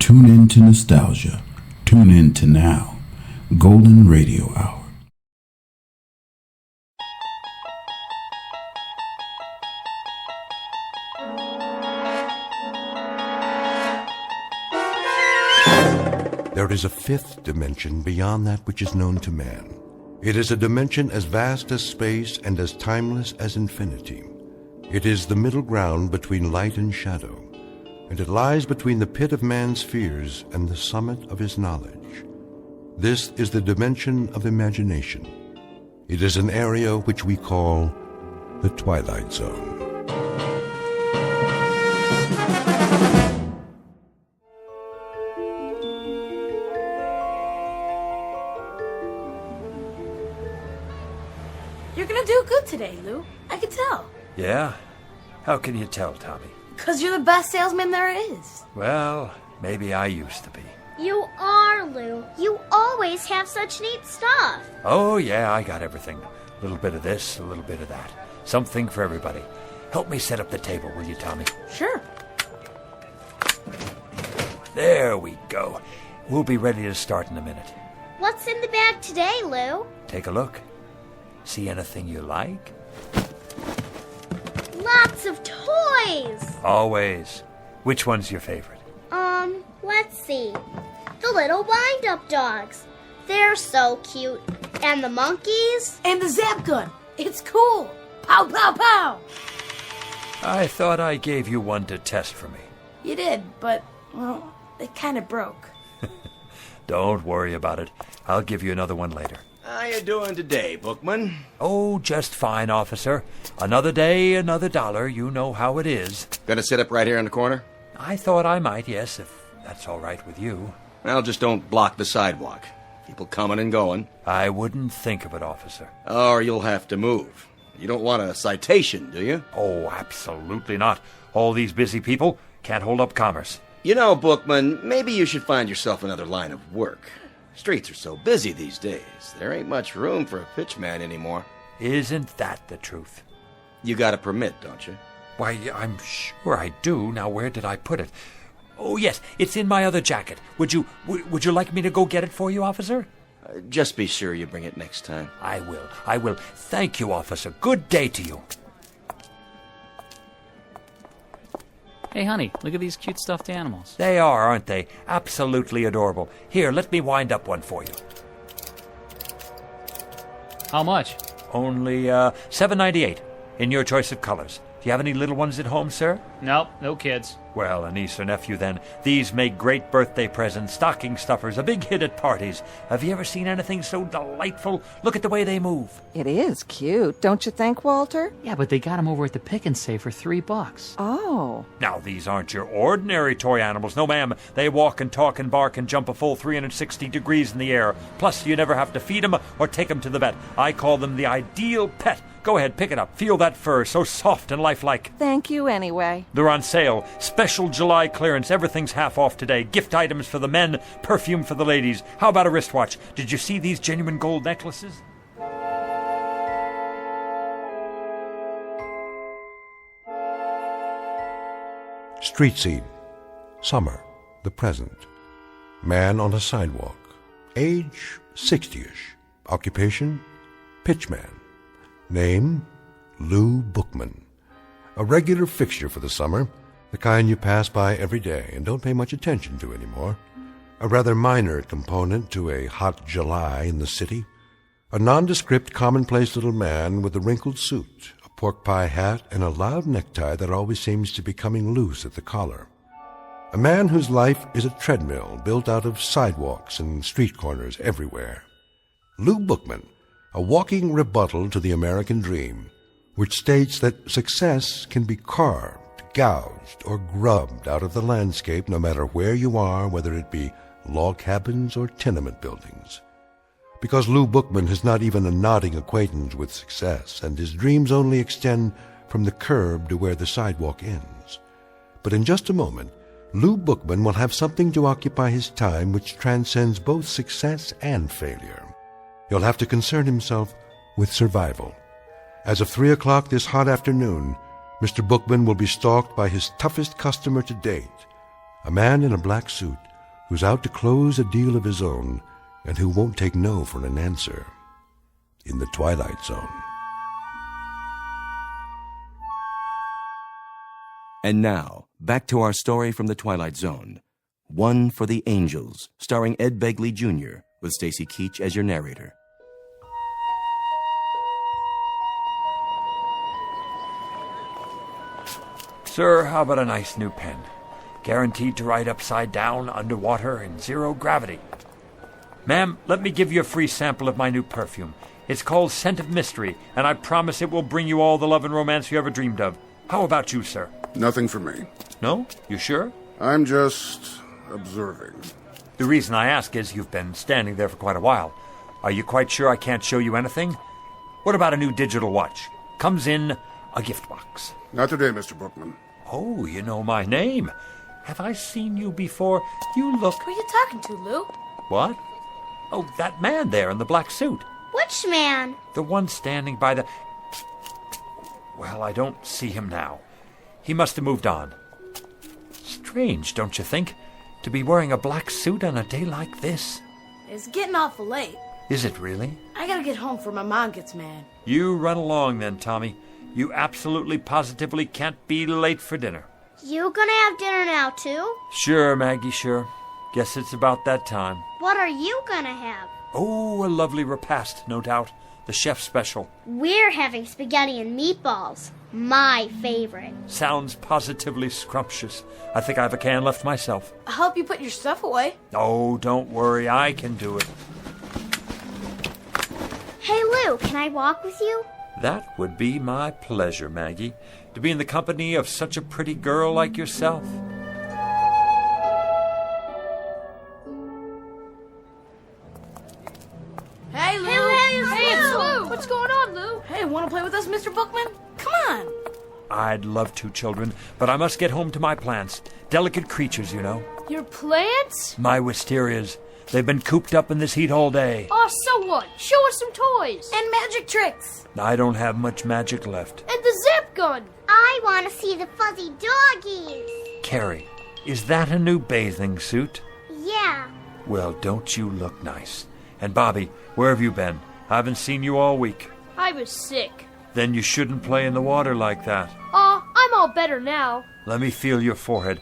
Tune in to nostalgia. Tune in to now. Golden Radio Hour. There is a fifth dimension beyond that which is known to man. It is a dimension as vast as space and as timeless as infinity. It is the middle ground between light and shadow, and it lies between the pit of man's fears and the summit of his knowledge. This is the dimension of imagination. It is an area which we call the Twilight Zone. You're gonna do good today, Lou. I can tell. Yeah? How can you tell, Tommy? 'Cause you're the best salesman there is. Well, maybe I used to be. You are, Lou. You always have such neat stuff. Oh, yeah, I got everything. A little bit of this, a little bit of that. Something for everybody. Help me set up the table, will you, Tommy? Sure. There we go. We'll be ready to start in a minute. What's in the bag today, Lou? Take a look. See anything you like? Lots of toys. Always. Which one's your favorite? Let's see. The little wind-up dogs. They're so cute. And the monkeys. And the zap gun. It's cool. Pow, pow, pow. I thought I gave you one to test for me. You did, but, well, it kind of broke. Don't worry about it. I'll give you another one later. How you doing today, Bookman? Oh, just fine, officer. Another day, another dollar. You know how it is. Gonna sit up right here in the corner? I thought I might, yes, if that's all right with you. Well, just don't block the sidewalk. People coming and going. I wouldn't think of it, officer. Or you'll have to move. You don't want a citation, do you? Oh, absolutely not. All these busy people can't hold up commerce. You know, Bookman, maybe you should find yourself another line of work. Streets are so busy these days. There ain't much room for a pitchman anymore. Isn't that the truth? You got a permit, don't you? Why, I'm sure I do. Now, where did I put it? Oh, yes, it's in my other jacket. Would you like me to go get it for you, officer? Just be sure you bring it next time. I will. Thank you, officer. Good day to you. Hey, honey, look at these cute stuffed animals. They are, aren't they? Absolutely adorable. Here, let me wind up one for you. How much? Only $7.98 in your choice of colors. Do you have any little ones at home, sir? Nope, no kids. Well, a niece or nephew, then. These make great birthday presents, stocking stuffers, a big hit at parties. Have you ever seen anything so delightful? Look at the way they move. It is cute, don't you think, Walter? Yeah, but they got them over at the Pick and Save for $3. Oh. Now, these aren't your ordinary toy animals. No, ma'am. They walk and talk and bark and jump a full 360 degrees in the air. Plus, you never have to feed them or take them to the vet. I call them the ideal pet. Go ahead, pick it up. Feel that fur, so soft and lifelike. Thank you anyway. They're on sale. Special July clearance. Everything's half off today. Gift items for the men, perfume for the ladies. How about a wristwatch? Did you see these genuine gold necklaces? Street scene. Summer. The present. Man on a sidewalk. Age 60-ish. Occupation pitchman. Name Lou Bookman. A regular fixture for the summer, the kind you pass by every day and don't pay much attention to anymore. A rather minor component to a hot July in the city. A nondescript, commonplace little man with a wrinkled suit, a pork pie hat, and a loud necktie that always seems to be coming loose at the collar. A man whose life is a treadmill built out of sidewalks and street corners everywhere. Lou Bookman, a walking rebuttal to the American dream, which states that success can be carved, gouged, or grubbed out of the landscape no matter where you are, whether it be log cabins or tenement buildings. Because Lou Bookman has not even a nodding acquaintance with success, and his dreams only extend from the curb to where the sidewalk ends. But in just a moment, Lou Bookman will have something to occupy his time which transcends both success and failure. He'll have to concern himself with survival. As of 3 o'clock this hot afternoon, Mr. Bookman will be stalked by his toughest customer to date, a man in a black suit who's out to close a deal of his own and who won't take no for an answer. In the Twilight Zone. And now, back to our story from the Twilight Zone. One for the Angels, starring Ed Begley Jr., with Stacy Keach as your narrator. Sir, how about a nice new pen? Guaranteed to write upside down, underwater, in zero gravity. Ma'am, let me give you a free sample of my new perfume. It's called Scent of Mystery, and I promise it will bring you all the love and romance you ever dreamed of. How about you, sir? Nothing for me. No? You sure? I'm just observing. The reason I ask is you've been standing there for quite a while. Are you quite sure I can't show you anything? What about a new digital watch? Comes in a gift box. Not today, Mr. Bookman. Oh, you know my name. Have I seen you before? You look... Who are you talking to, Lou? What? Oh, that man there in the black suit. Which man? The one standing by the... Well, I don't see him now. He must have moved on. Strange, don't you think? To be wearing a black suit on a day like this? It's getting awful late. Is it really? I gotta get home before my mom gets mad. You run along then, Tommy. You absolutely positively can't be late for dinner. You gonna have dinner now, too? Sure, Maggie, sure. Guess it's about that time. What are you gonna have? Oh, a lovely repast, no doubt. The chef's special. We're having spaghetti and meatballs. My favorite. Sounds positively scrumptious. I think I have a can left myself. I'll help you put your stuff away. Oh, don't worry. I can do it. Hey, Lou, can I walk with you? That would be my pleasure, Maggie, to be in the company of such a pretty girl like yourself. Hey, Lou! Hey, it's Lou! Lou! What's going on, Lou? Hey, wanna play with us, Mr. Bookman? Come on! I'd love to, children, but I must get home to my plants. Delicate creatures, you know. Your plants? My wisterias. They've been cooped up in this heat all day. Oh, so what? Show us some toys. And magic tricks. I don't have much magic left. And the zip gun. I want to see the fuzzy doggies. Carrie, is that a new bathing suit? Yeah. Well, don't you look nice? And Bobby, where have you been? I haven't seen you all week. I was sick. Then you shouldn't play in the water like that. I'm all better now. Let me feel your forehead.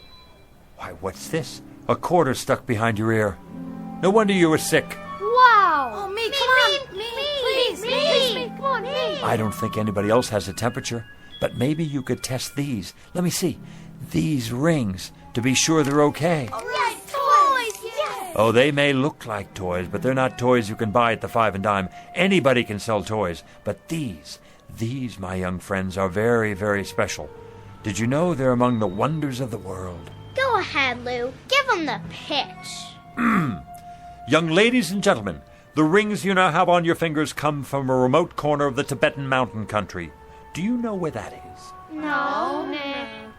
Why, what's this? A quarter stuck behind your ear. No wonder you were sick. Wow. Oh, Meek, come on. Meek, Come on, Meek. I don't think anybody else has a temperature, but maybe you could test these. Let me see. These rings, to be sure they're okay. Yes, toys, yes. Oh, they may look like toys, but they're not toys you can buy at the 5 and dime. Anybody can sell toys, but these, my young friends, are very, very special. Did you know they're among the wonders of the world? Go ahead, Lou. Give them the pitch. Young ladies and gentlemen, the rings you now have on your fingers come from a remote corner of the Tibetan mountain country. Do you know where that is? No.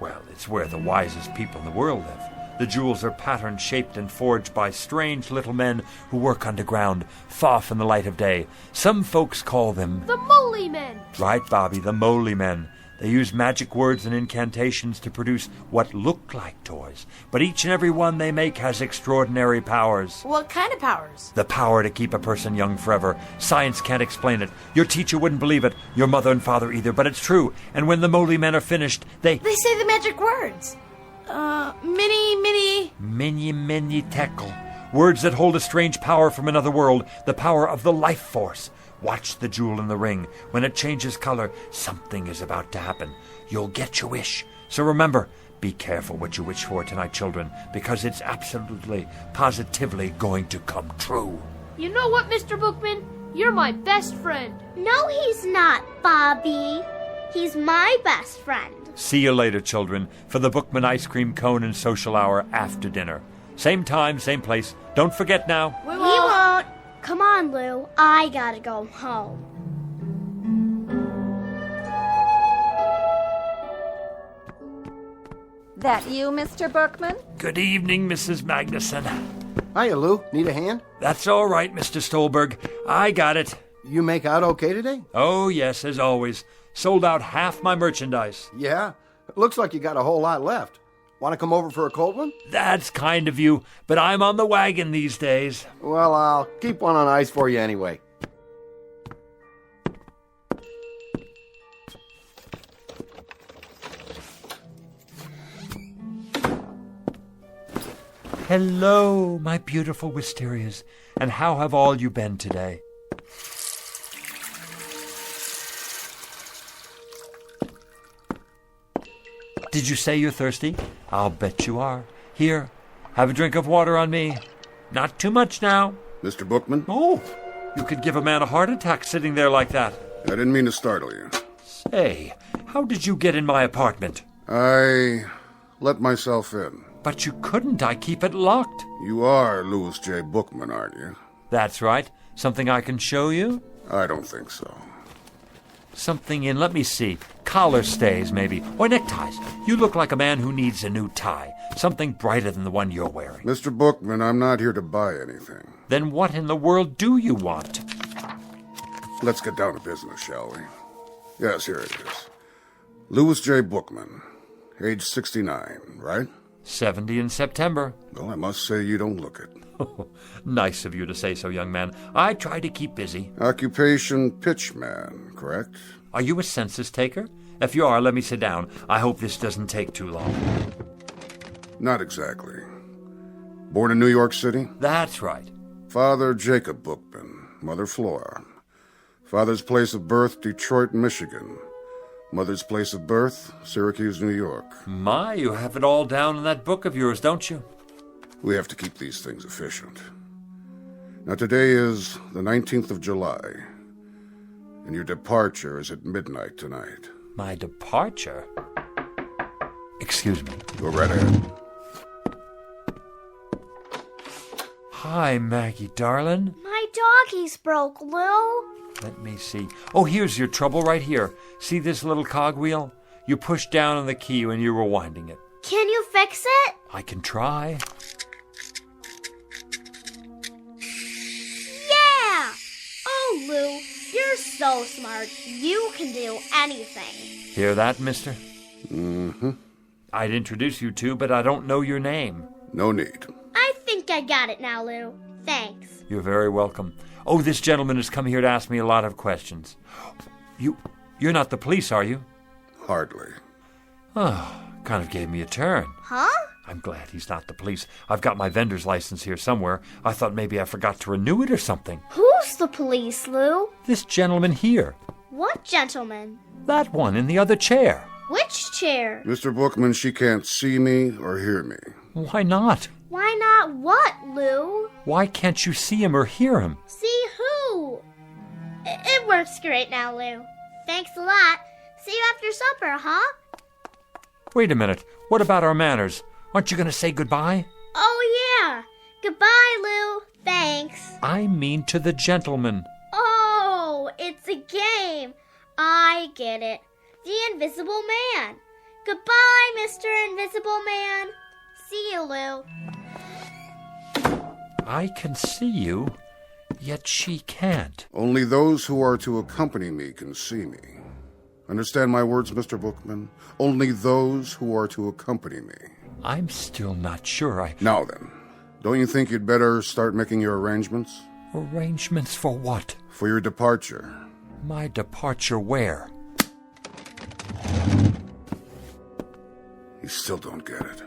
Well, it's where the wisest people in the world live. The jewels are pattern-shaped and forged by strange little men who work underground, far from the light of day. Some folks call them... The Moly Men. Right, Bobby, the Moly Men. They use magic words and incantations to produce what look like toys, but each and every one they make has extraordinary powers. What kind of powers? The power to keep a person young forever. Science can't explain it. Your teacher wouldn't believe it. Your mother and father either, but it's true. And when the Moly Men are finished, They say the magic words. Mini tekel. Words that hold a strange power from another world, the power of the life force. Watch the jewel in the ring. When it changes color, something is about to happen. You'll get your wish. So remember, be careful what you wish for tonight, children, because it's absolutely, positively going to come true. You know what, Mr. Bookman? You're my best friend. No, he's not, Bobby. He's my best friend. See you later, children, for the Bookman ice cream cone and social hour after dinner. Same time, same place. Don't forget now. We won't. Come on, Lou. I gotta go home. That you, Mr. Bookman? Good evening, Mrs. Magnuson. Hiya, Lou. Need a hand? That's all right, Mr. Stolberg. I got it. You make out okay today? Oh, yes, as always. Sold out half my merchandise. Yeah. Looks like you got a whole lot left. Want to come over for a cold one? That's kind of you, but I'm on the wagon these days. Well, I'll keep one on ice for you anyway. Hello, my beautiful wisterias, and how have all you been today? Did you say you're thirsty? I'll bet you are. Here, have a drink of water on me. Not too much now. Mr. Bookman? Oh, you could give a man a heart attack sitting there like that. I didn't mean to startle you. Say, how did you get in my apartment? I let myself in. But you couldn't. I keep it locked. You are Louis J. Bookman, aren't you? That's right. Something I can show you? I don't think so. Something in, let me see, collar stays maybe, or neckties. You look like a man who needs a new tie. Something brighter than the one you're wearing. Mr. Bookman, I'm not here to buy anything. Then what in the world do you want? Let's get down to business, shall we? Yes, here it is. Louis J. Bookman, age 69, right? 70 in September. Well, I must say you don't look it. Nice of you to say so, young man. I try to keep busy. Occupation pitchman, correct? Are you a census taker? If you are, let me sit down. I hope this doesn't take too long. Not exactly. Born in New York City? That's right. Father Jacob Bookman, mother Flora. Father's place of birth, Detroit, Michigan. Mother's place of birth, Syracuse, New York. My, you have it all down in that book of yours, don't you? We have to keep these things efficient. Now, today is the 19th of July, and your departure is at midnight tonight. My departure? Excuse me. Go right ahead. Hi, Maggie, darling. My doggies broke, Lou. Let me see. Oh, here's your trouble right here. See this little cogwheel? You push down on the key when you were winding it. Can you fix it? I can try. Yeah! Oh, Lou, you're so smart. You can do anything. Hear that, mister? Mm-hmm. I'd introduce you to, but I don't know your name. No need. I think I got it now, Lou. Thanks. You're very welcome. Oh, this gentleman has come here to ask me a lot of questions. You're not the police, are you? Hardly. Oh, kind of gave me a turn. Huh? I'm glad he's not the police. I've got my vendor's license here somewhere. I thought maybe I forgot to renew it or something. Who's the police, Lou? This gentleman here. What gentleman? That one in the other chair. Which chair? Mr. Bookman, she can't see me or hear me. Why not? Why not what, Lou? Why can't you see him or hear him? See who? It works great now, Lou. Thanks a lot. See you after supper, huh? Wait a minute. What about our manners? Aren't you going to say goodbye? Oh, yeah. Goodbye, Lou. Thanks. I mean to the gentleman. Oh, it's a game. I get it. The Invisible Man. Goodbye, Mr. Invisible Man. See you, Lou. I can see you, yet she can't. Only those who are to accompany me can see me. Understand my words, Mr. Bookman? Only those who are to accompany me. I'm still not sure Now then, don't you think you'd better start making your arrangements? Arrangements for what? For your departure. My departure where? You still don't get it.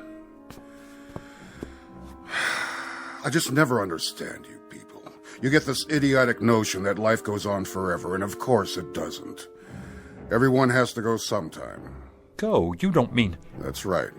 I just never understand you people. You get this idiotic notion that life goes on forever, and of course it doesn't. Everyone has to go sometime. Go? You don't mean... That's right.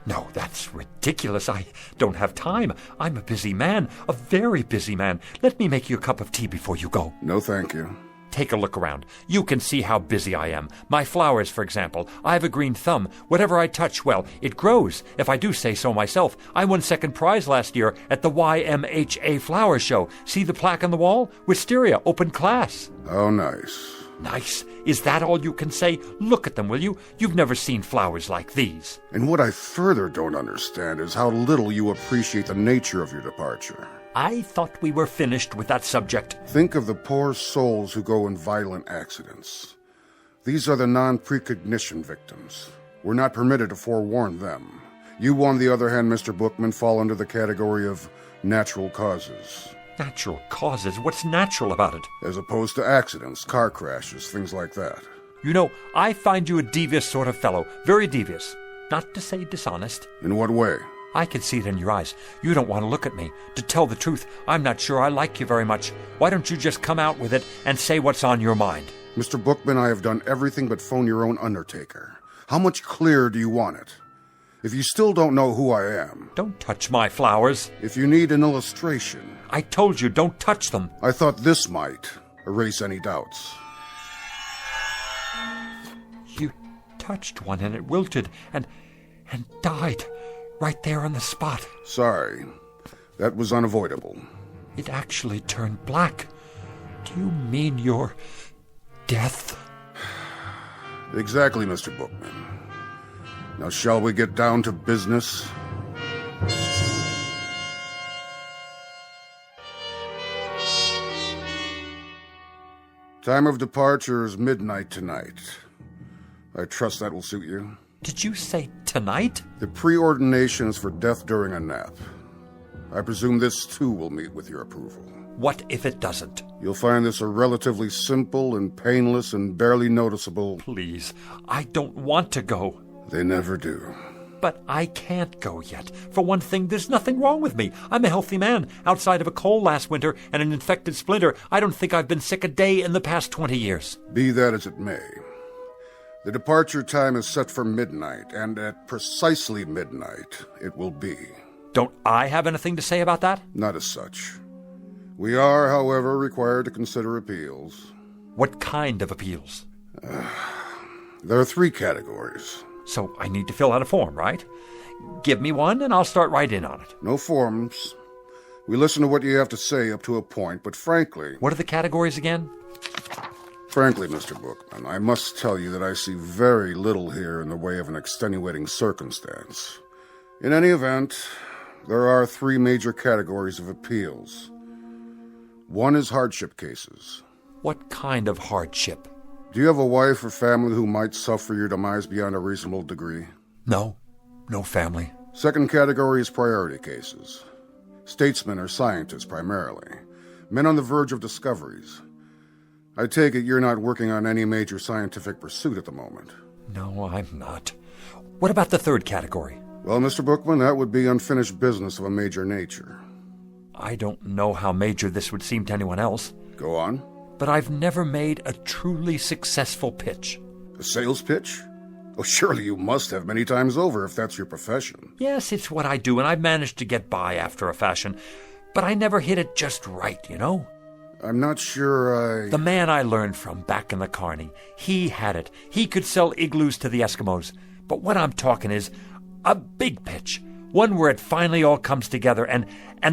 No, that's ridiculous. I don't have time. I'm a busy man, a very busy man. Let me make you a cup of tea before you go. No, thank you. Take a look around. You can see how busy I am. My flowers, for example. I have a green thumb. Whatever I touch, well, it grows, if I do say so myself. I won second prize last year at the YMHA Flower Show. See the plaque on the wall? Wisteria, open class. Oh, nice. Nice? Is that all you can say? Look at them, will you? You've never seen flowers like these. And what I further don't understand is how little you appreciate the nature of your departure. I thought we were finished with that subject. Think of the poor souls who go in violent accidents. These are the non-precognition victims. We're not permitted to forewarn them. You, on the other hand, Mr. Bookman, fall under the category of natural causes. Natural causes? What's natural about it? As opposed to accidents, car crashes, things like that. You know, I find you a devious sort of fellow. Very devious. Not to say dishonest. In what way? I can see it in your eyes. You don't want to look at me. To tell the truth, I'm not sure I like you very much. Why don't you just come out with it and say what's on your mind? Mr. Bookman, I have done everything but phone your own undertaker. How much clearer do you want it? If you still don't know who I am... Don't touch my flowers. If you need an illustration... I told you, don't touch them. I thought this might erase any doubts. You touched one and it wilted and died right there on the spot. Sorry. That was unavoidable. It actually turned black. Do you mean your death? Exactly, Mr. Bookman. Now shall we get down to business? Time of departure is midnight tonight. I trust that will suit you. Did you say tonight? The preordination is for death during a nap. I presume this, too, will meet with your approval. What if it doesn't? You'll find this a relatively simple and painless and barely noticeable... Please, I don't want to go. They never do. But I can't go yet. For one thing, there's nothing wrong with me. I'm a healthy man. Outside of a cold last winter and an infected splinter, I don't think I've been sick a day in the past 20 years. Be that as it may. The departure time is set for midnight, and at precisely midnight it will be. Don't I have anything to say about that? Not as such. We are, however, required to consider appeals. What kind of appeals? There are 3 categories. So I need to fill out a form, right? Give me one and I'll start right in on it. No forms. We listen to what you have to say up to a point, but frankly... What are the categories again? Frankly, Mr. Bookman, I must tell you that I see very little here in the way of an extenuating circumstance. In any event, there are 3 major categories of appeals. One is hardship cases. What kind of hardship? Do you have a wife or family who might suffer your demise beyond a reasonable degree? No. No family. Second category is priority cases. Statesmen or scientists, primarily. Men on the verge of discoveries. I take it you're not working on any major scientific pursuit at the moment. No, I'm not. What about the third category? Well, Mr. Bookman, that would be unfinished business of a major nature. I don't know how major this would seem to anyone else. Go on. But I've never made a truly successful pitch. A sales pitch? Oh, surely you must have many times over if that's your profession. Yes, it's what I do, and I've managed to get by after a fashion. But I never hit it just right, you know? I'm not sure The man I learned from back in the Carney, he had it. He could sell igloos to the Eskimos. But what I'm talking is a big pitch. One where it finally all comes together and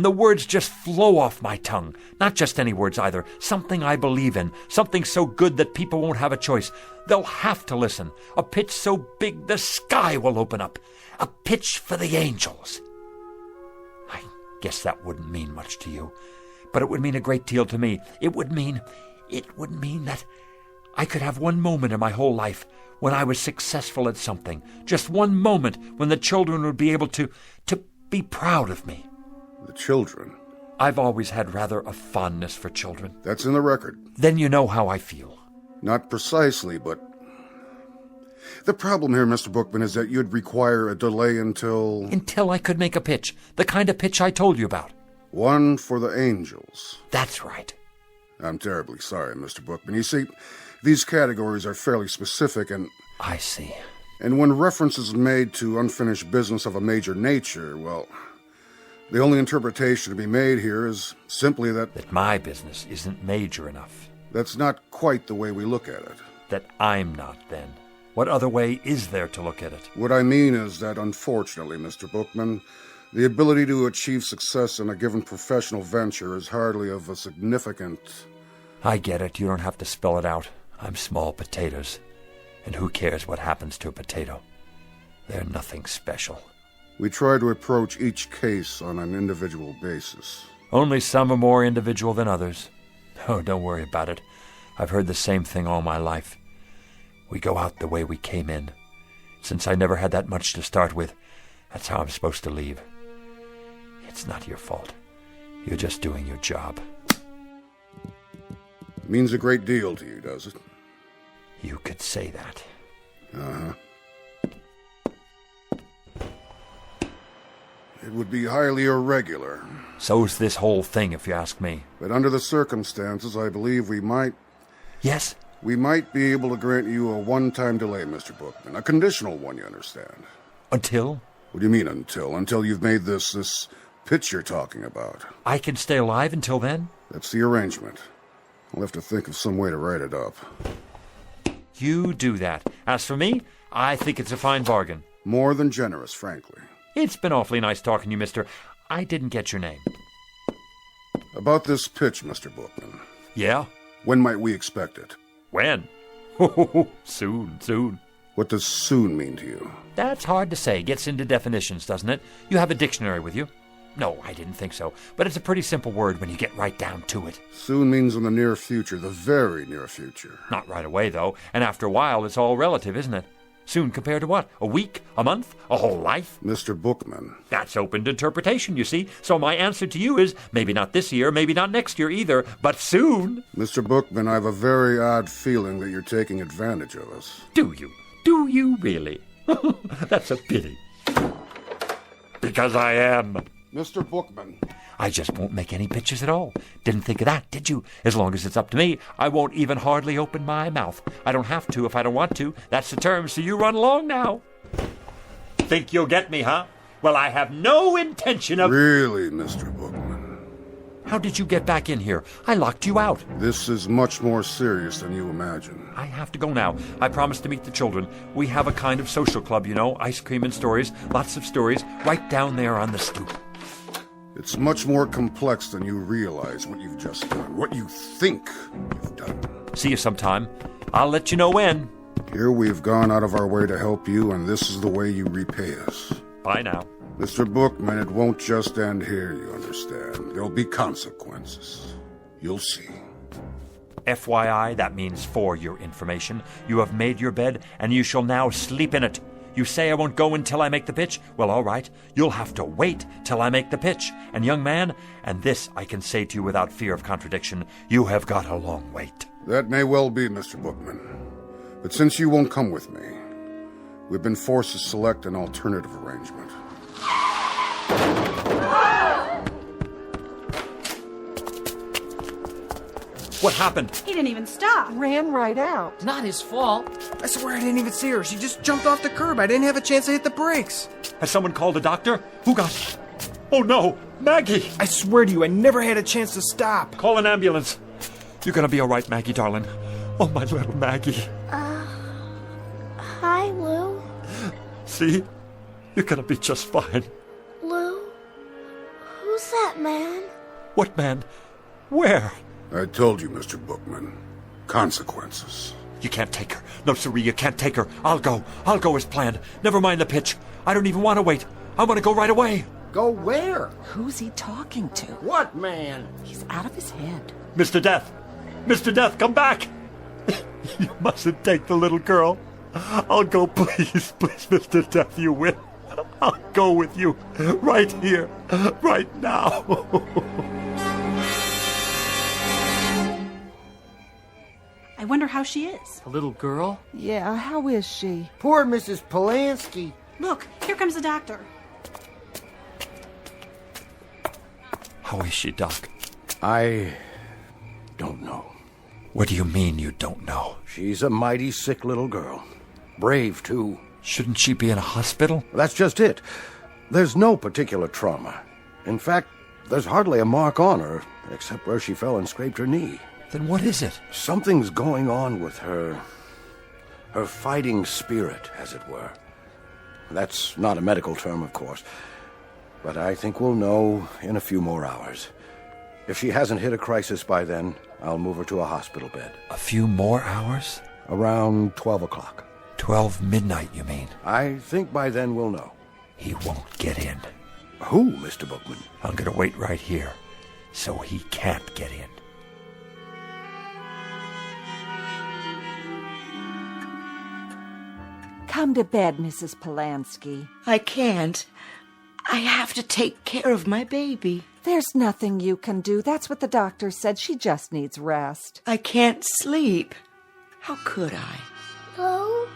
the words just flow off my tongue. Not just any words either. Something I believe in. Something so good that people won't have a choice. They'll have to listen. A pitch so big the sky will open up. A pitch for the angels. I guess that wouldn't mean much to you. But it would mean a great deal to me. It would mean that I could have one moment in my whole life when I was successful at something. Just one moment when the children would be able to be proud of me. The children? I've always had rather a fondness for children. That's in the record. Then you know how I feel. Not precisely, but... The problem here, Mr. Bookman, is that you'd require a delay until... Until I could make a pitch. The kind of pitch I told you about. One for the angels. That's right. I'm terribly sorry, Mr. Bookman. You see, these categories are fairly specific and... I see. And when reference is made to unfinished business of a major nature, well, the only interpretation to be made here is simply that... That my business isn't major enough. That's not quite the way we look at it. That I'm not, then. What other way is there to look at it? What I mean is that, unfortunately, Mr. Bookman, the ability to achieve success in a given professional venture is hardly of a significant... I get it. You don't have to spell it out. I'm small potatoes. And who cares what happens to a potato? They're nothing special. We try to approach each case on an individual basis. Only some are more individual than others. Oh, don't worry about it. I've heard the same thing all my life. We go out the way we came in. Since I never had that much to start with, That's how I'm supposed to leave. It's not your fault. You're just doing your job. Means a great deal to you, does it? You could say that. Uh-huh. It would be highly irregular. So's this whole thing, if you ask me. But under the circumstances, I believe we might... Yes? We might be able to grant you a one-time delay, Mr. Bookman. A conditional one, you understand. Until? What do you mean, until? Until you've made this pitch you're talking about. I can stay alive until then? That's the arrangement. I'll have to think of some way to write it up. You do that. As for me, I think it's a fine bargain. More than generous, frankly. It's been awfully nice talking to you, mister. I didn't get your name. About this pitch, Mr. Bookman. Yeah? When might we expect it? When? Soon. What does soon mean to you? That's hard to say. Gets into definitions, doesn't it? You have a dictionary with you? No, I didn't think so. But it's a pretty simple word when you get right down to it. Soon means in the near future, the very near future. Not right away, though. And after a while, it's all relative, isn't it? Soon compared to what? A week? A month? A whole life? Mr. Bookman. That's open to interpretation, you see. So my answer to you is maybe not this year, maybe not next year either, but soon. Mr. Bookman, I have a very odd feeling that you're taking advantage of us. Do you? Do you really? That's a pity. Because I am. Mr. Bookman. I just won't make any pictures at all. Didn't think of that, did you? As long as it's up to me, I won't even hardly open my mouth. I don't have to if I don't want to. That's the term, so you run along now. Think you'll get me, huh? Well, I have no intention of... Really, Mr. Bookman? How did you get back in here? I locked you out. This is much more serious than you imagine. I have to go now. I promised to meet the children. We have a kind of social club, you know. Ice cream and stories. Lots of stories. Right down there on the stoop. It's much more complex than you realize what you've just done. What you think you've done. See you sometime. I'll let you know when. Here we've gone out of our way to help you, and this is the way you repay us. Bye now. Mr. Bookman, it won't just end here, you understand. There'll be consequences. You'll see. FYI, that means for your information. You have made your bed, and you shall now sleep in it. You say I won't go until I make the pitch? Well, all right. You'll have to wait till I make the pitch. And young man, and this I can say to you without fear of contradiction, you have got a long wait. That may well be, Mr. Bookman. But since you won't come with me, we've been forced to select an alternative arrangement. What happened? He didn't even stop. Ran right out. Not his fault. I swear I didn't even see her. She just jumped off the curb. I didn't have a chance to hit the brakes. Has someone called a doctor? Who got... Oh, no! Maggie! I swear to you, I never had a chance to stop. Call an ambulance. You're gonna be all right, Maggie, darling. Oh, my little Maggie. Hi, Lou. See? You're gonna be just fine. Lou? Who's that man? What man? Where? I told you, Mr. Bookman. Consequences. You can't take her. No, siree, you can't take her. I'll go. I'll go as planned. Never mind the pitch. I don't even want to wait. I want to go right away. Go where? Who's he talking to? What man? He's out of his head. Mr. Death! Mr. Death, come back! You mustn't take the little girl. I'll go, please, please, Mr. Death, you win. I'll go with you. Right here. Right now. I wonder how she is. The little girl? Yeah, how is she? Poor Mrs. Polanski. Look, here comes the doctor. How is she, Doc? I don't know. What do you mean you don't know? She's a mighty sick little girl. Brave, too. Shouldn't she be in a hospital? That's just it. There's no particular trauma. In fact, there's hardly a mark on her, except where she fell and scraped her knee. Then what is it? Something's going on with her. Her fighting spirit, as it were. That's not a medical term, of course. But I think we'll know in a few more hours. If she hasn't hit a crisis by then, I'll move her to a hospital bed. A few more hours? Around 12 o'clock. 12 midnight, you mean? I think by then we'll know. He won't get in. Who, Mr. Bookman? I'm gonna wait right here, so he can't get in. Come to bed, Mrs. Polanski. I can't. I have to take care of my baby. There's nothing you can do. That's what the doctor said. She just needs rest. I can't sleep. How could I? Lou?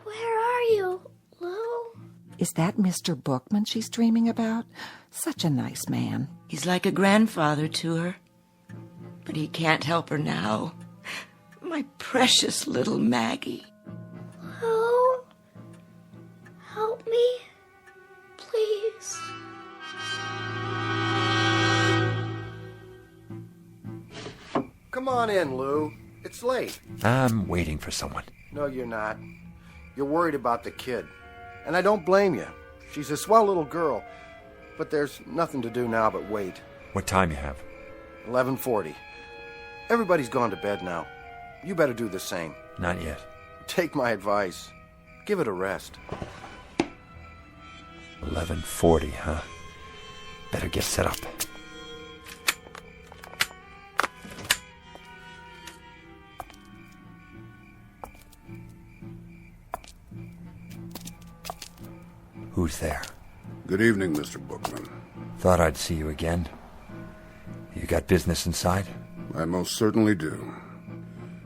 Where are you, Lou? Is that Mr. Bookman she's dreaming about? Such a nice man. He's like a grandfather to her. But he can't help her now. My precious little Maggie. Lou? Help me, please. Come on in, Lou. It's late. I'm waiting for someone. No, you're not. You're worried about the kid. And I don't blame you. She's a swell little girl. But there's nothing to do now but wait. What time you have? 11:40. Everybody's gone to bed now. You better do the same. Not yet. Take my advice. Give it a rest. 11:40, huh? Better get set up. Who's there? Good evening, Mr. Bookman. Thought I'd see you again. You got business inside? I most certainly do.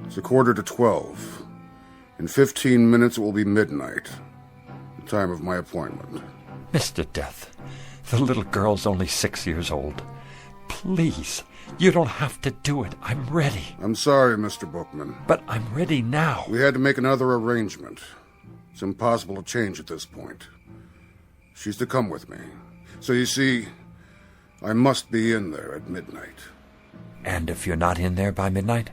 It's 11:45. In 15 minutes it will be midnight, the time of my appointment. Mr. Death, the little girl's only 6 years old. Please, you don't have to do it. I'm ready. I'm sorry, Mr. Bookman. But I'm ready now. We had to make another arrangement. It's impossible to change at this point. She's to come with me. So you see, I must be in there at midnight. And if you're not in there by midnight?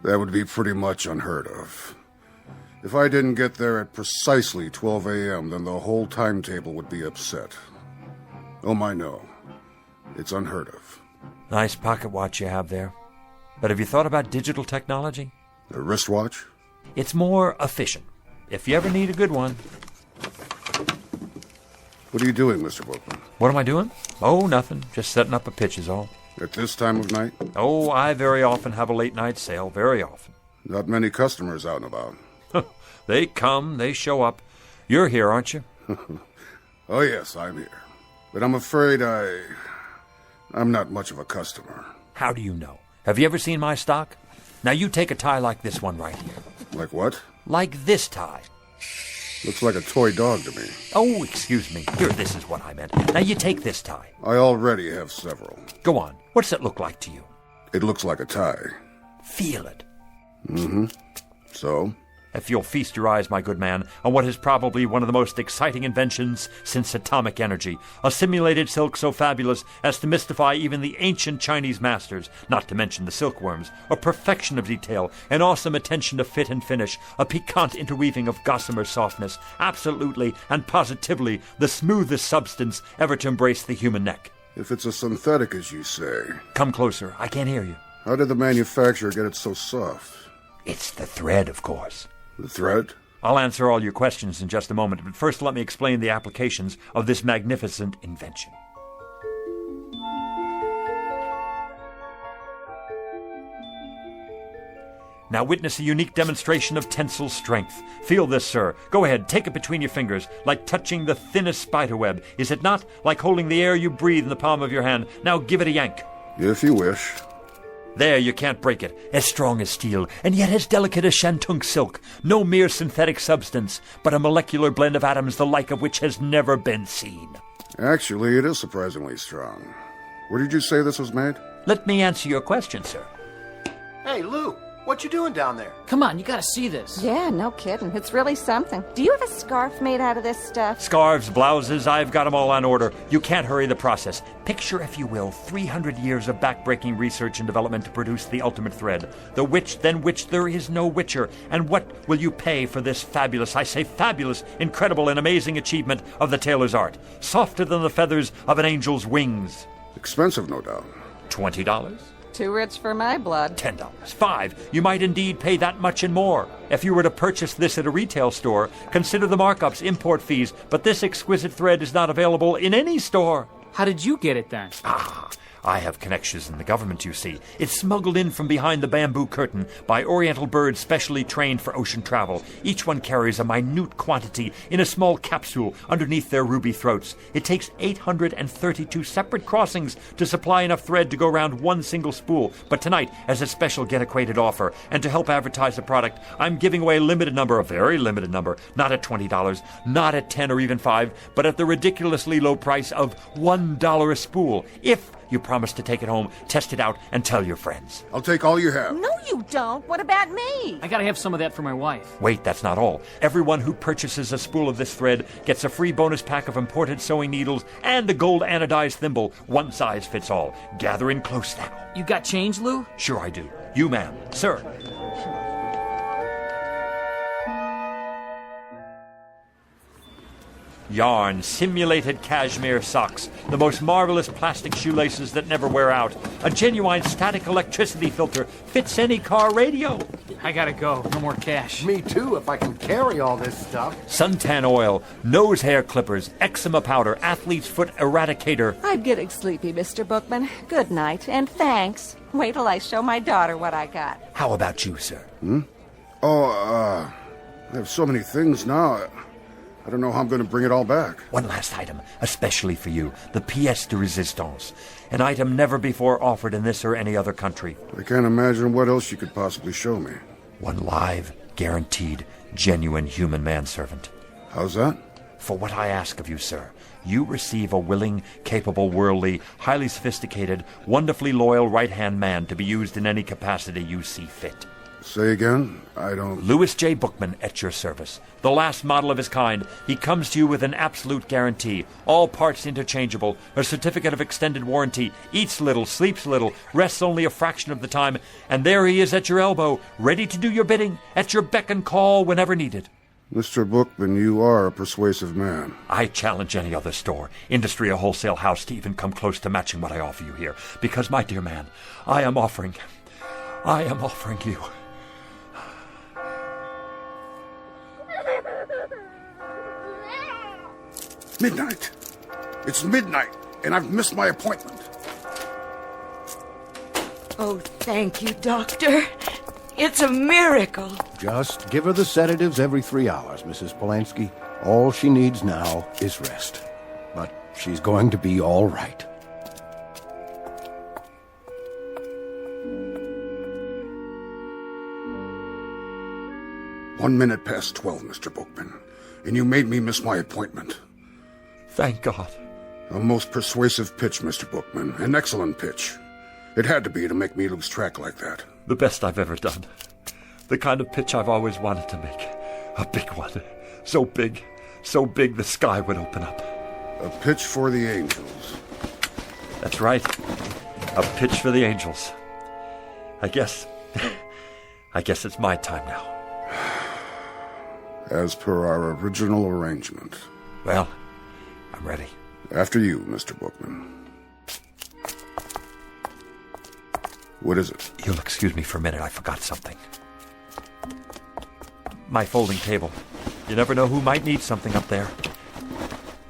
That would be pretty much unheard of. If I didn't get there at precisely 12 a.m., then the whole timetable would be upset. Oh, my, no. It's unheard of. Nice pocket watch you have there. But have you thought about digital technology? A wristwatch? It's more efficient. If you ever need a good one. What are you doing, Mr. Bookman? What am I doing? Oh, nothing. Just setting up a pitch is all. At this time of night? Oh, I very often have a late night sale. Very often. Not many customers out and about. They come, they show up. You're here, aren't you? Oh, yes, I'm here. But I'm afraid I'm not much of a customer. How do you know? Have you ever seen my stock? Now you take a tie like this one right here. Like what? Like this tie. Looks like a toy dog to me. Oh, excuse me. Here, this is what I meant. Now you take this tie. I already have several. Go on. What's it look like to you? It looks like a tie. Feel it. Mm-hmm. So? If you'll feast your eyes, my good man, on what is probably one of the most exciting inventions since atomic energy, a simulated silk so fabulous as to mystify even the ancient Chinese masters, not to mention the silkworms, a perfection of detail, an awesome attention to fit and finish, a piquant interweaving of gossamer softness, absolutely and positively the smoothest substance ever to embrace the human neck. If it's a synthetic, as you say... Come closer. I can't hear you. How did the manufacturer get it so soft? It's the thread, of course. The thread? I'll answer all your questions in just a moment, but first let me explain the applications of this magnificent invention. Now witness a unique demonstration of tensile strength. Feel this, sir. Go ahead, take it between your fingers, like touching the thinnest spiderweb. Is it not? Like holding the air you breathe in the palm of your hand. Now give it a yank. If you wish. There, you can't break it. As strong as steel, and yet as delicate as shantung silk. No mere synthetic substance, but a molecular blend of atoms the like of which has never been seen. Actually, it is surprisingly strong. Where did you say this was made? Let me answer your question, sir. Hey, Lou, what you doing down there? Come on, you gotta see this. Yeah, no kidding. It's really something. Do you have a scarf made out of this stuff? Scarves, blouses, I've got them all on order. You can't hurry the process. Picture, if you will, 300 years of backbreaking research and development to produce the ultimate thread. The which than which there is no witcher. And what will you pay for this fabulous, I say fabulous, incredible and amazing achievement of the tailor's art? Softer than the feathers of an angel's wings. Expensive, no doubt. $20? Too rich for my blood. $10. $5. You might indeed pay that much and more. If you were to purchase this at a retail store, consider the markups, import fees, but this exquisite thread is not available in any store. How did you get it then? I have connections in the government, you see. It's smuggled in from behind the bamboo curtain by Oriental birds specially trained for ocean travel. Each one carries a minute quantity in a small capsule underneath their ruby throats. It takes 832 separate crossings to supply enough thread to go around one single spool. But tonight, as a special get-acquainted offer, and to help advertise the product, I'm giving away a limited number, a very limited number, not at $20, not at $10 or even $5, but at the ridiculously low price of $1 a spool. If you promise to take it home, test it out, and tell your friends. I'll take all you have. No, you don't. What about me? I gotta have some of that for my wife. Wait, that's not all. Everyone who purchases a spool of this thread gets a free bonus pack of imported sewing needles and a gold anodized thimble. One size fits all. Gather in close now. You got change, Lou? Sure I do. You, ma'am. Sir. Yarn, simulated cashmere socks, the most marvelous plastic shoelaces that never wear out, a genuine static electricity filter, fits any car radio. I gotta go. No more cash. Me too, if I can carry all this stuff. Suntan oil, nose hair clippers, eczema powder, athlete's foot eradicator. I'm getting sleepy, Mr. Bookman. Good night, and thanks. Wait till I show my daughter what I got. How about you, sir? I have so many things now. I don't know how I'm going to bring it all back. One last item, especially for you, the pièce de résistance, an item never before offered in this or any other country. I can't imagine what else you could possibly show me. One live, guaranteed, genuine human manservant. How's that? For what I ask of you, sir, you receive a willing, capable, worldly, highly sophisticated, wonderfully loyal right-hand man to be used in any capacity you see fit. Say again? I don't... Louis J. Bookman at your service. The last model of his kind. He comes to you with an absolute guarantee. All parts interchangeable. A certificate of extended warranty. Eats little, sleeps little, rests only a fraction of the time. And there he is at your elbow, ready to do your bidding, at your beck and call whenever needed. Mr. Bookman, you are a persuasive man. I challenge any other store, industry or wholesale house to even come close to matching what I offer you here. Because, my dear man, I am offering you... Midnight. It's midnight, and I've missed my appointment. Oh, thank you, Doctor. It's a miracle. Just give her the sedatives every 3 hours, Mrs. Polanski. All she needs now is rest. But she's going to be all right. One minute past 12, Mr. Bookman, and you made me miss my appointment. Thank God. A most persuasive pitch, Mr. Bookman. An excellent pitch. It had to be to make me lose track like that. The best I've ever done. The kind of pitch I've always wanted to make. A big one. So big the sky would open up. A pitch for the angels. That's right. A pitch for the angels. I guess it's my time now. As per our original arrangement. Well, I'm ready. After you, Mr. Bookman. What is it? You'll excuse me for a minute. I forgot something. My folding table. You never know who might need something up there.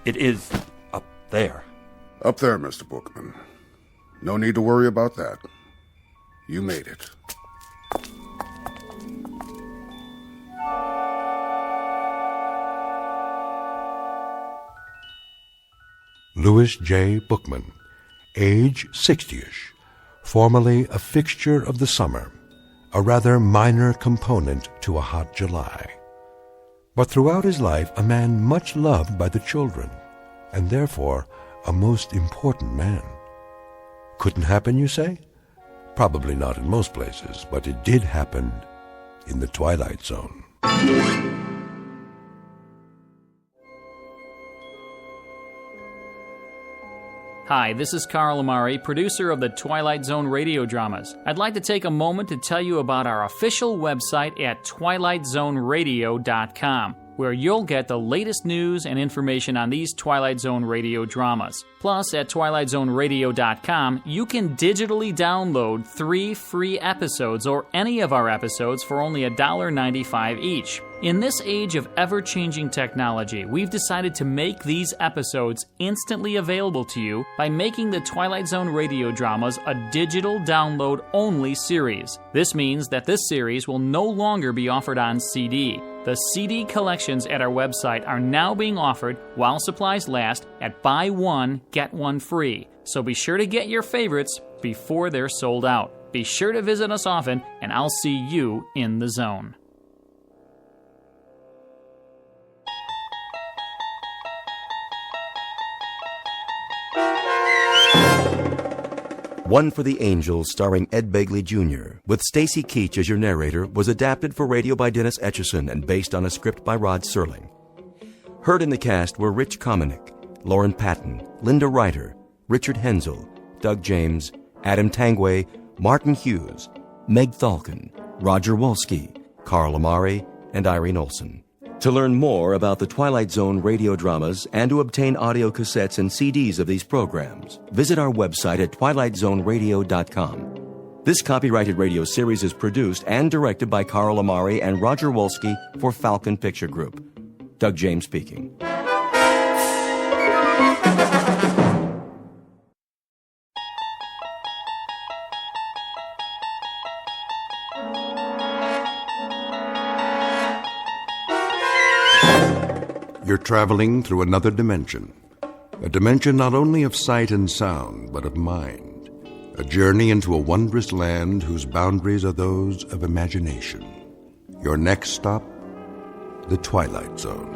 It is up there. Up there, Mr. Bookman. No need to worry about that. You made it. Louis J. Bookman, age 60-ish, formerly a fixture of the summer, a rather minor component to a hot July. But throughout his life, a man much loved by the children, and therefore a most important man. Couldn't happen, you say? Probably not in most places, but it did happen in the Twilight Zone. Hi, this is Carl Amari, producer of the Twilight Zone radio dramas. I'd like to take a moment to tell you about our official website at twilightzoneradio.com. where you'll get the latest news and information on these Twilight Zone radio dramas. Plus, at twilightzoneradio.com, you can digitally download 3 free episodes or any of our episodes for only $1.95 each. In this age of ever-changing technology, we've decided to make these episodes instantly available to you by making the Twilight Zone radio dramas a digital download-only series. This means that this series will no longer be offered on CD. The CD collections at our website are now being offered while supplies last at buy one, get one free. So be sure to get your favorites before they're sold out. Be sure to visit us often, and I'll see you in the zone. One for the Angels, starring Ed Begley Jr., with Stacy Keach as your narrator, was adapted for radio by Dennis Etchison and based on a script by Rod Serling. Heard in the cast were Rich Kominick, Lauren Patton, Linda Ryder, Richard Hensel, Doug James, Adam Tangway, Martin Hughes, Meg Thalken, Roger Wolski, Carl Amari, and Irene Olsen. To learn more about the Twilight Zone radio dramas and to obtain audio cassettes and CDs of these programs, visit our website at twilightzoneradio.com. This copyrighted radio series is produced and directed by Carl Amari and Roger Wolski for Falcon Picture Group. Doug James speaking. You're traveling through another dimension. A dimension not only of sight and sound, but of mind. A journey into a wondrous land whose boundaries are those of imagination. Your next stop, the Twilight Zone.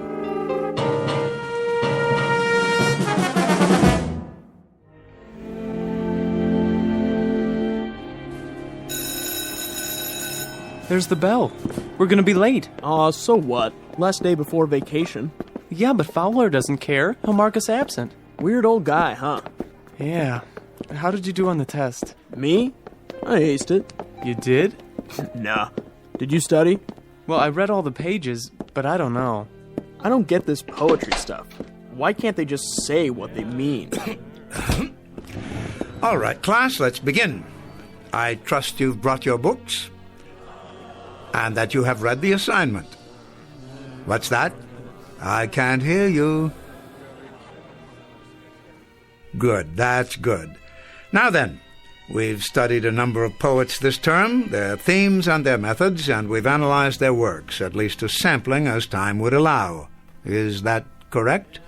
There's the bell. We're gonna be late. Aw, so what? Last day before vacation. Yeah, but Fowler doesn't care. He'll mark us absent. Weird old guy, huh? Yeah. How did you do on the test? Me? I aced it. You did? Nah. Did you study? Well, I read all the pages, but I don't know. I don't get this poetry stuff. Why can't they just say what they mean? All right, class, let's begin. I trust you've brought your books and that you have read the assignment. What's that? I can't hear you. Good, that's good. Now then, we've studied a number of poets this term, their themes and their methods, and we've analyzed their works, at least a sampling as time would allow. Is that correct?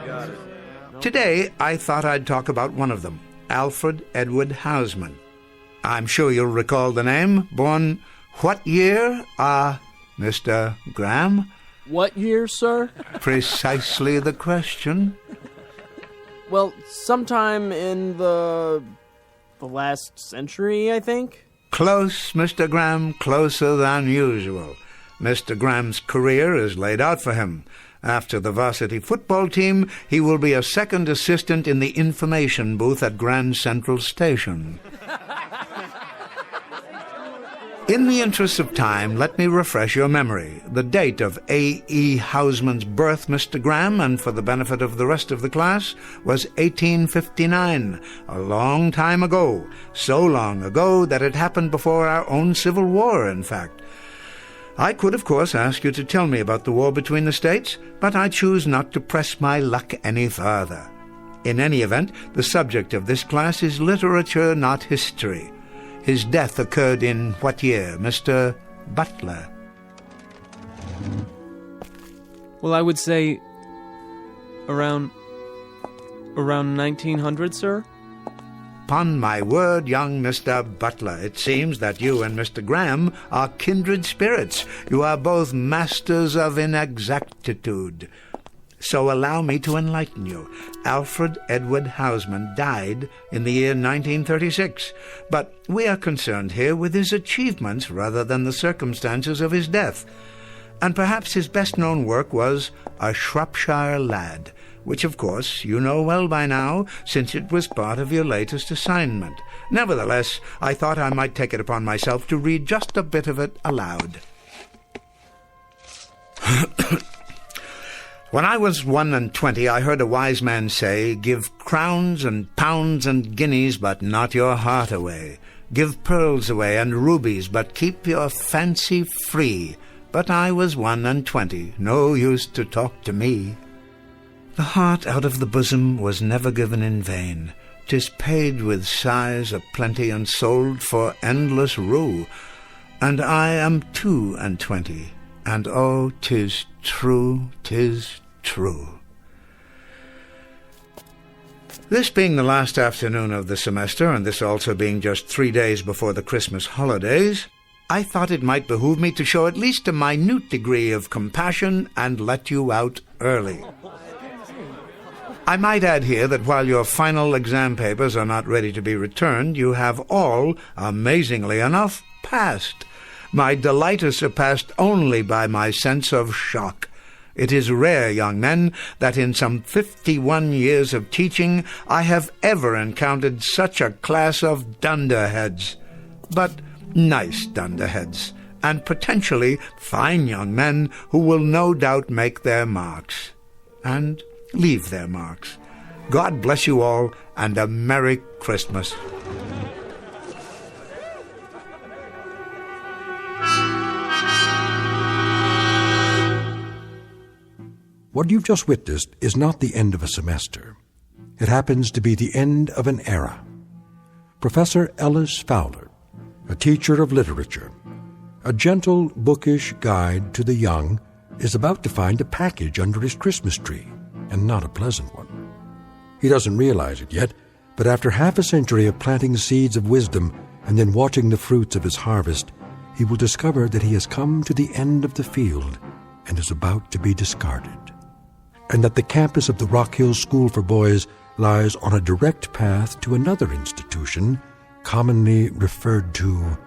Got it. Today, I thought I'd talk about one of them, Alfred Edward Houseman. I'm sure you'll recall the name. Born what year? Mr. Graham? What year, sir? Precisely the question. Well, sometime in the last century, I think. Close, Mr. Graham, closer than usual. Mr. Graham's career is laid out for him. After the varsity football team, he will be a second assistant in the information booth at Grand Central Station. In the interest of time, let me refresh your memory. The date of A.E. Houseman's birth, Mr. Graham, and for the benefit of the rest of the class, was 1859, a long time ago. So long ago that it happened before our own Civil War, in fact. I could, of course, ask you to tell me about the war between the states, but I choose not to press my luck any further. In any event, the subject of this class is literature, not history. His death occurred in what year, Mr. Butler? Well, I would say around 1900, sir? Upon my word, young Mr. Butler, it seems that you and Mr. Graham are kindred spirits. You are both masters of inexactitude. So allow me to enlighten you. Alfred Edward Houseman died in the year 1936, but we are concerned here with his achievements rather than the circumstances of his death. And perhaps his best-known work was A Shropshire Lad, which, of course, you know well by now, since it was part of your latest assignment. Nevertheless, I thought I might take it upon myself to read just a bit of it aloud. When I was 21, I heard a wise man say, "Give crowns and pounds and guineas, but not your heart away. Give pearls away and rubies, but keep your fancy free." But I was 21, no use to talk to me. The heart out of the bosom was never given in vain. 'Tis paid with sighs aplenty and sold for endless rue. And I am 22, and oh, 'tis true, 'tis true. This being the last afternoon of the semester, and this also being just 3 days before the Christmas holidays, I thought it might behoove me to show at least a minute degree of compassion and let you out early. I might add here that while your final exam papers are not ready to be returned, you have all, amazingly enough, passed. My delight is surpassed only by my sense of shock. It is rare, young men, that in some 51 years of teaching I have ever encountered such a class of dunderheads. But nice dunderheads, and potentially fine young men who will no doubt make their marks. And leave their marks. God bless you all, and a Merry Christmas. What you've just witnessed is not the end of a semester. It happens to be the end of an era. Professor Ellis Fowler, a teacher of literature, a gentle, bookish guide to the young, is about to find a package under his Christmas tree, and not a pleasant one. He doesn't realize it yet, but after half a century of planting seeds of wisdom and then watching the fruits of his harvest, he will discover that he has come to the end of the field and is about to be discarded, and that the campus of the Rock Hill School for Boys lies on a direct path to another institution commonly referred to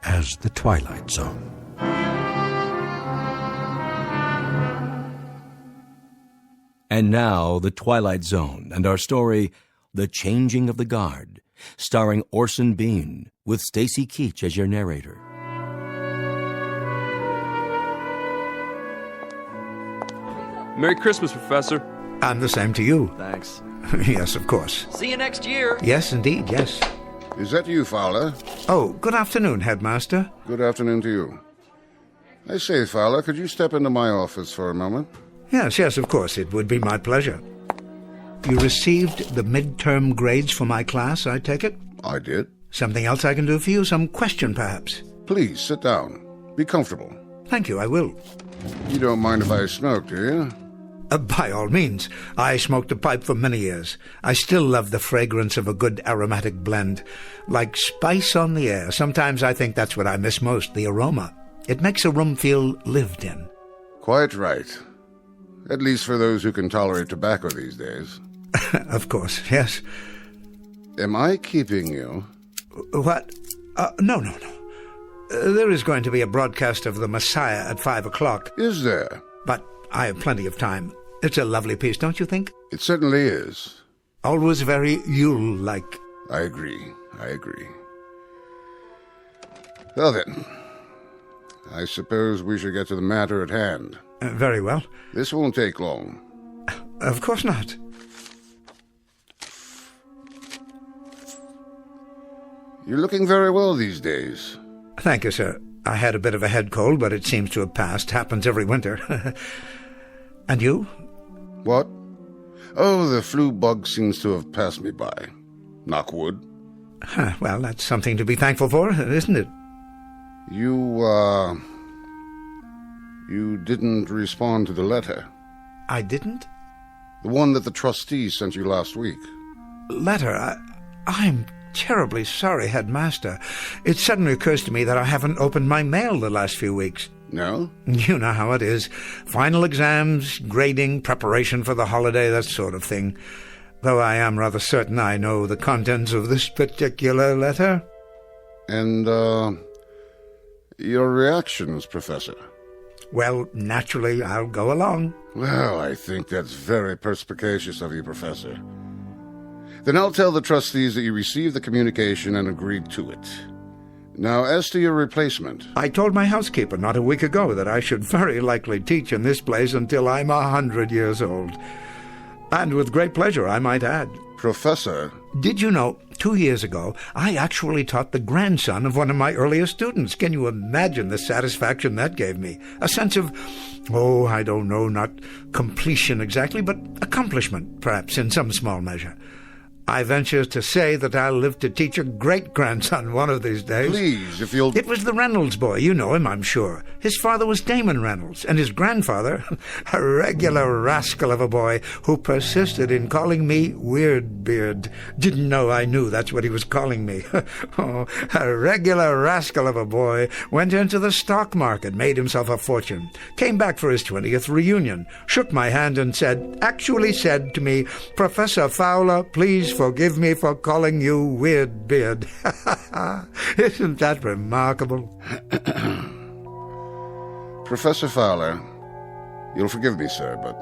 as the Twilight Zone. And now, The Twilight Zone and our story, The Changing of the Guard, starring Orson Bean, with Stacy Keach as your narrator. Merry Christmas, Professor. And the same to you. Thanks. Yes, of course. See you next year. Yes, indeed, yes. Is that you, Fowler? Oh, good afternoon, Headmaster. Good afternoon to you. I say, Fowler, could you step into my office for a moment? Yes, of course. It would be my pleasure. You received the midterm grades for my class, I take it? I did. Something else I can do for you? Some question, perhaps? Please, sit down. Be comfortable. Thank you, I will. You don't mind if I smoke, do you? By all means. I smoked a pipe for many years. I still love the fragrance of a good aromatic blend. Like spice on the air. Sometimes I think that's what I miss most, the aroma. It makes a room feel lived in. Quite right. At least for those who can tolerate tobacco these days. Of course, yes. Am I keeping you? What? No. There is going to be a broadcast of The Messiah at 5 o'clock. Is there? But I have plenty of time. It's a lovely piece, don't you think? It certainly is. Always very Yule-like. I agree. Well then, I suppose we should get to the matter at hand. Very well. This won't take long. Of course not. You're looking very well these days. Thank you, sir. I had a bit of a head cold, but it seems to have passed. Happens every winter. And you? What? Oh, the flu bug seems to have passed me by. Knock wood. Well, that's something to be thankful for, isn't it? You didn't respond to the letter. I didn't? The one that the trustees sent you last week. Letter? I'm terribly sorry, Headmaster. It suddenly occurs to me that I haven't opened my mail the last few weeks. No? You know how it is. Final exams, grading, preparation for the holiday, that sort of thing. Though I am rather certain I know the contents of this particular letter. And, your reactions, Professor? Well, naturally, I'll go along. Well, I think that's very perspicacious of you, Professor. Then I'll tell the trustees that you received the communication and agreed to it. Now, as to your replacement. I told my housekeeper not a week ago that I should very likely teach in this place until I'm 100 years old. And with great pleasure, I might add. Professor? Did you know, 2 years ago, I actually taught the grandson of one of my earliest students. Can you imagine the satisfaction that gave me? A sense of, I don't know, not completion exactly, but accomplishment, perhaps, in some small measure. I venture to say that I'll live to teach a great-grandson one of these days. Please, if you'll... It was the Reynolds boy. You know him, I'm sure. His father was Damon Reynolds, and his grandfather, a regular rascal of a boy who persisted in calling me Weirdbeard. Didn't know I knew that's what he was calling me. A regular rascal of a boy went into the stock market, made himself a fortune, came back for his 20th reunion, shook my hand and actually said to me, "Professor Fowler, please forgive me for calling you Weirdbeard." Isn't that remarkable? Professor Fowler, you'll forgive me, sir, but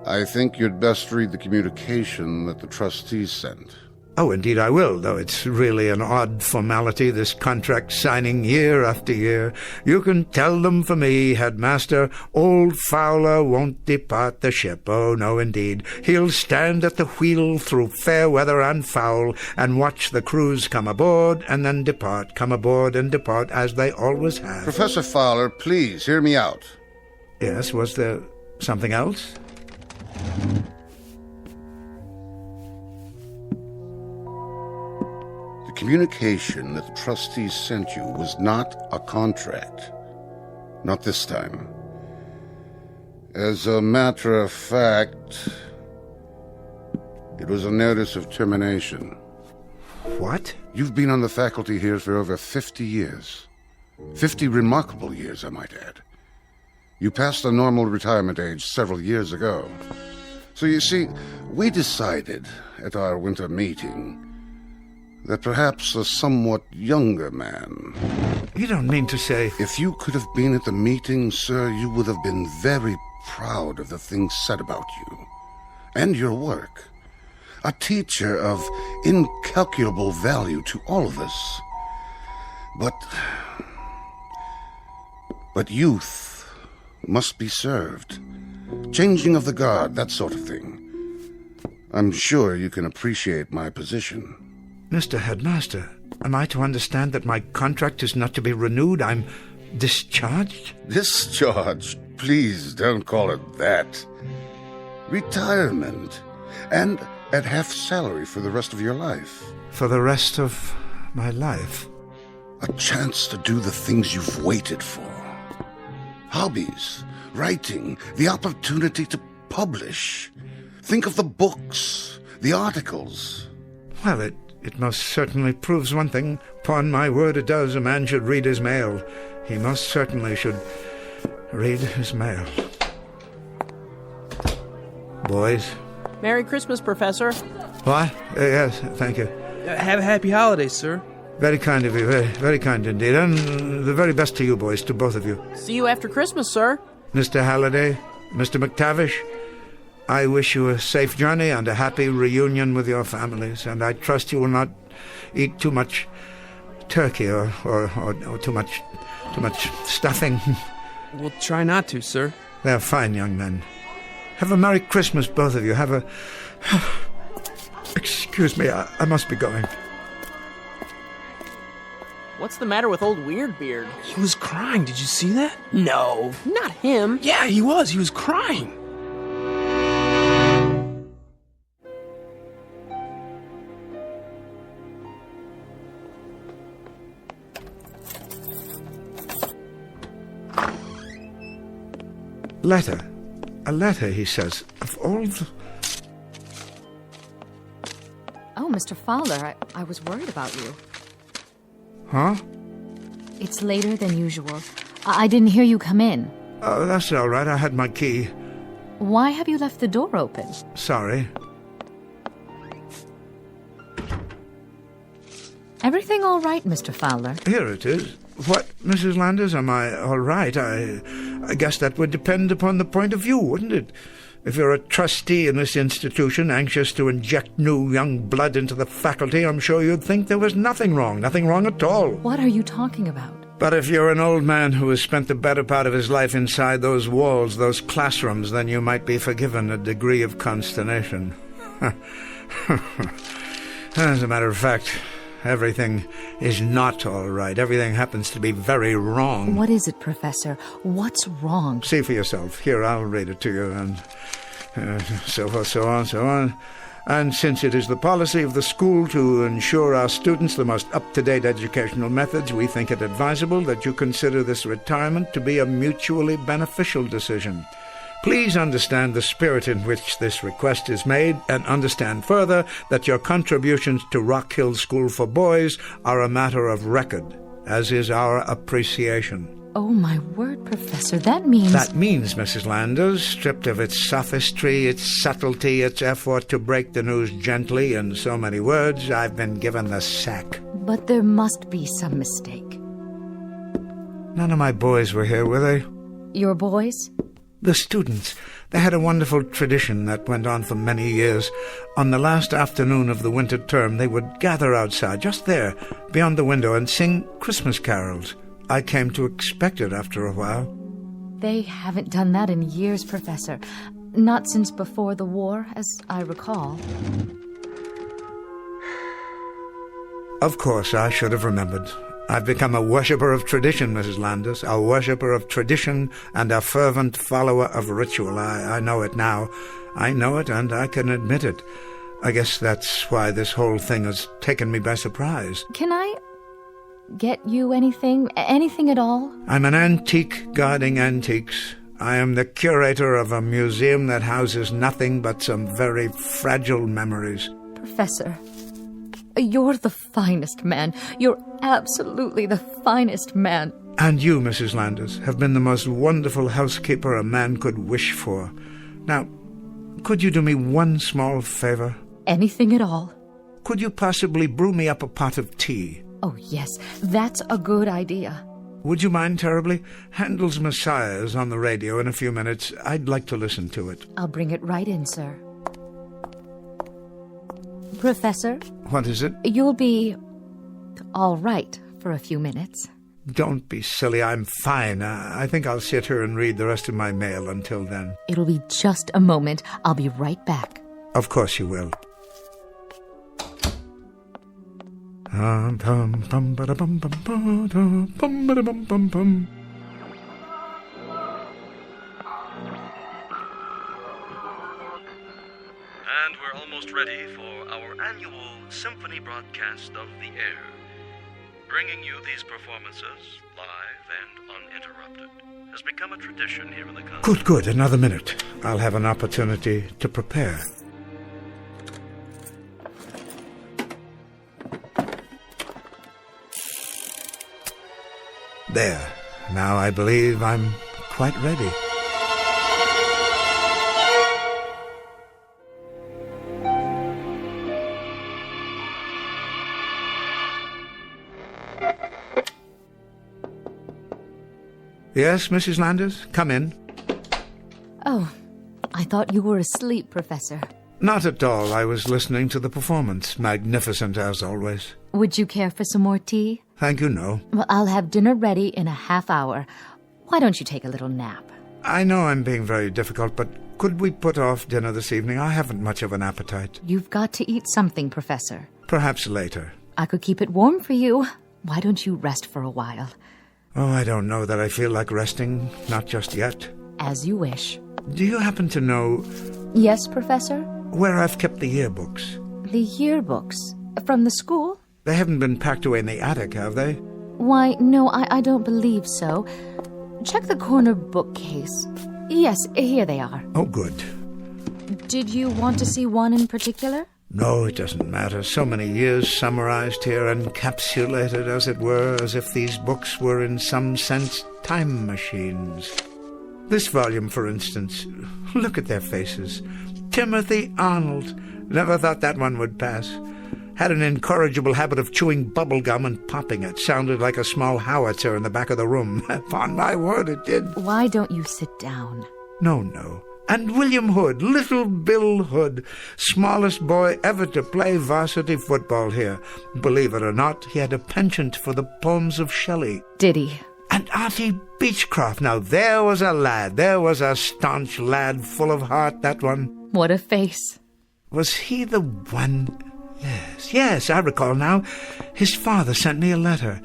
I think you'd best read the communication that the trustees sent. Oh, indeed I will, though it's really an odd formality, this contract signing year after year. You can tell them for me, Headmaster, old Fowler won't depart the ship. Oh, no, indeed. He'll stand at the wheel through fair weather and foul, and watch the crews come aboard and then depart, come aboard and depart, as they always have. Professor Fowler, please, hear me out. Yes, was there something else? The communication that the trustees sent you was not a contract. Not this time. As a matter of fact, it was a notice of termination. What? You've been on the faculty here for over 50 years. 50 remarkable years, I might add. You passed the normal retirement age several years ago. So you see, we decided at our winter meeting that perhaps a somewhat younger man... You don't mean to say... If you could have been at the meeting, sir, you would have been very proud of the things said about you and your work. A teacher of incalculable value to all of us. But youth must be served. Changing of the guard, that sort of thing. I'm sure you can appreciate my position. Mr. Headmaster, am I to understand that my contract is not to be renewed? I'm discharged? Discharged? Please don't call it that. Retirement. And at half salary for the rest of your life. For the rest of my life? A chance to do the things you've waited for. Hobbies, writing, the opportunity to publish. Think of the books, the articles. Well, it most certainly proves one thing. Upon my word, it does. A man should read his mail. He most certainly should read his mail. Boys. Merry Christmas, Professor. What? Yes, thank you. Have a happy holidays, sir. Very kind of you, very, very kind indeed. And the very best to you, boys, to both of you. See you after Christmas, sir. Mr. Halliday, Mr. McTavish, I wish you a safe journey and a happy reunion with your families, and I trust you will not eat too much turkey or too much stuffing. We'll try not to, sir. They're fine young men. Have a Merry Christmas, both of you. Have a... Excuse me, I must be going. What's the matter with old Weirdbeard? He was crying. Did you see that? No, not him. Yeah, he was. He was crying. Letter. A letter, he says, of all the... Oh, Mr. Fowler, I was worried about you. Huh? It's later than usual. I didn't hear you come in. Oh, that's all right. I had my key. Why have you left the door open? Sorry. Everything all right, Mr. Fowler? Here it is. What, Mrs. Landers, am I all right? I guess that would depend upon the point of view, wouldn't it? If you're a trustee in this institution anxious to inject new young blood into the faculty, I'm sure you'd think there was nothing wrong at all. What are you talking about? But if you're an old man who has spent the better part of his life inside those walls, those classrooms, then you might be forgiven a degree of consternation. As a matter of fact, everything is not all right. Everything happens to be very wrong. What is it, Professor? What's wrong? See for yourself. Here, I'll read it to you, and so forth, so on, so on. And since it is the policy of the school to ensure our students the most up-to-date educational methods, we think it advisable that you consider this retirement to be a mutually beneficial decision. Please understand the spirit in which this request is made, and understand further that your contributions to Rock Hill School for Boys are a matter of record, as is our appreciation. Oh, my word, Professor, that means... That means, Mrs. Landers, stripped of its sophistry, its subtlety, its effort to break the news gently, in so many words, I've been given the sack. But there must be some mistake. None of my boys were here, were they? Your boys? The students. They had a wonderful tradition that went on for many years. On the last afternoon of the winter term, they would gather outside, just there, beyond the window, and sing Christmas carols. I came to expect it after a while. They haven't done that in years, Professor. Not since before the war, as I recall. Of course, I should have remembered. I've become a worshipper of tradition, Mrs. Landers, a worshipper of tradition and a fervent follower of ritual. I know it now. I know it, and I can admit it. I guess that's why this whole thing has taken me by surprise. Can I get you anything? Anything at all? I'm an antique guarding antiques. I am the curator of a museum that houses nothing but some very fragile memories. Professor, you're the finest man. You're absolutely the finest man. And you, Mrs. Landers, have been the most wonderful housekeeper a man could wish for. Now, could you do me one small favor? Anything at all. Could you possibly brew me up a pot of tea? Oh, yes, that's a good idea. Would you mind terribly? Handel's Messiah is on the radio in a few minutes. I'd like to listen to it. I'll bring it right in, sir. Professor? What is it? You'll be all right for a few minutes. Don't be silly. I'm fine. I think I'll sit here and read the rest of my mail until then. It'll be just a moment. I'll be right back. Of course you will. And we're almost ready for our annual symphony broadcast of the air, bringing you these performances live and uninterrupted has become a tradition here in the country. Good. Another minute. I'll have an opportunity to prepare. There. Now I believe I'm quite ready. Yes, Mrs. Landers? Come in. Oh, I thought you were asleep, Professor. Not at all. I was listening to the performance. Magnificent, as always. Would you care for some more tea? Thank you, no. Well, I'll have dinner ready in a half hour. Why don't you take a little nap? I know I'm being very difficult, but could we put off dinner this evening? I haven't much of an appetite. You've got to eat something, Professor. Perhaps later. I could keep it warm for you. Why don't you rest for a while? Oh, I don't know that I feel like resting. Not just yet. As you wish. Do you happen to know... Yes, Professor? Where I've kept the yearbooks. The yearbooks? From the school? They haven't been packed away in the attic, have they? Why, no, I don't believe so. Check the corner bookcase. Yes, here they are. Oh, good. Did you want to see one in particular? No, it doesn't matter. So many years summarized here, encapsulated, as it were, as if these books were in some sense time machines. This volume, for instance, look at their faces. Timothy Arnold. Never thought that one would pass. Had an incorrigible habit of chewing bubble gum and popping it. Sounded like a small howitzer in the back of the room. Upon my word, it did. Why don't you sit down? No. And William Hood, little Bill Hood, smallest boy ever to play varsity football here. Believe it or not, he had a penchant for the poems of Shelley. Did he? And Auntie Beechcroft. Now, there was a lad. There was a staunch lad, full of heart, that one. What a face. Was he the one? Yes, I recall now. His father sent me a letter.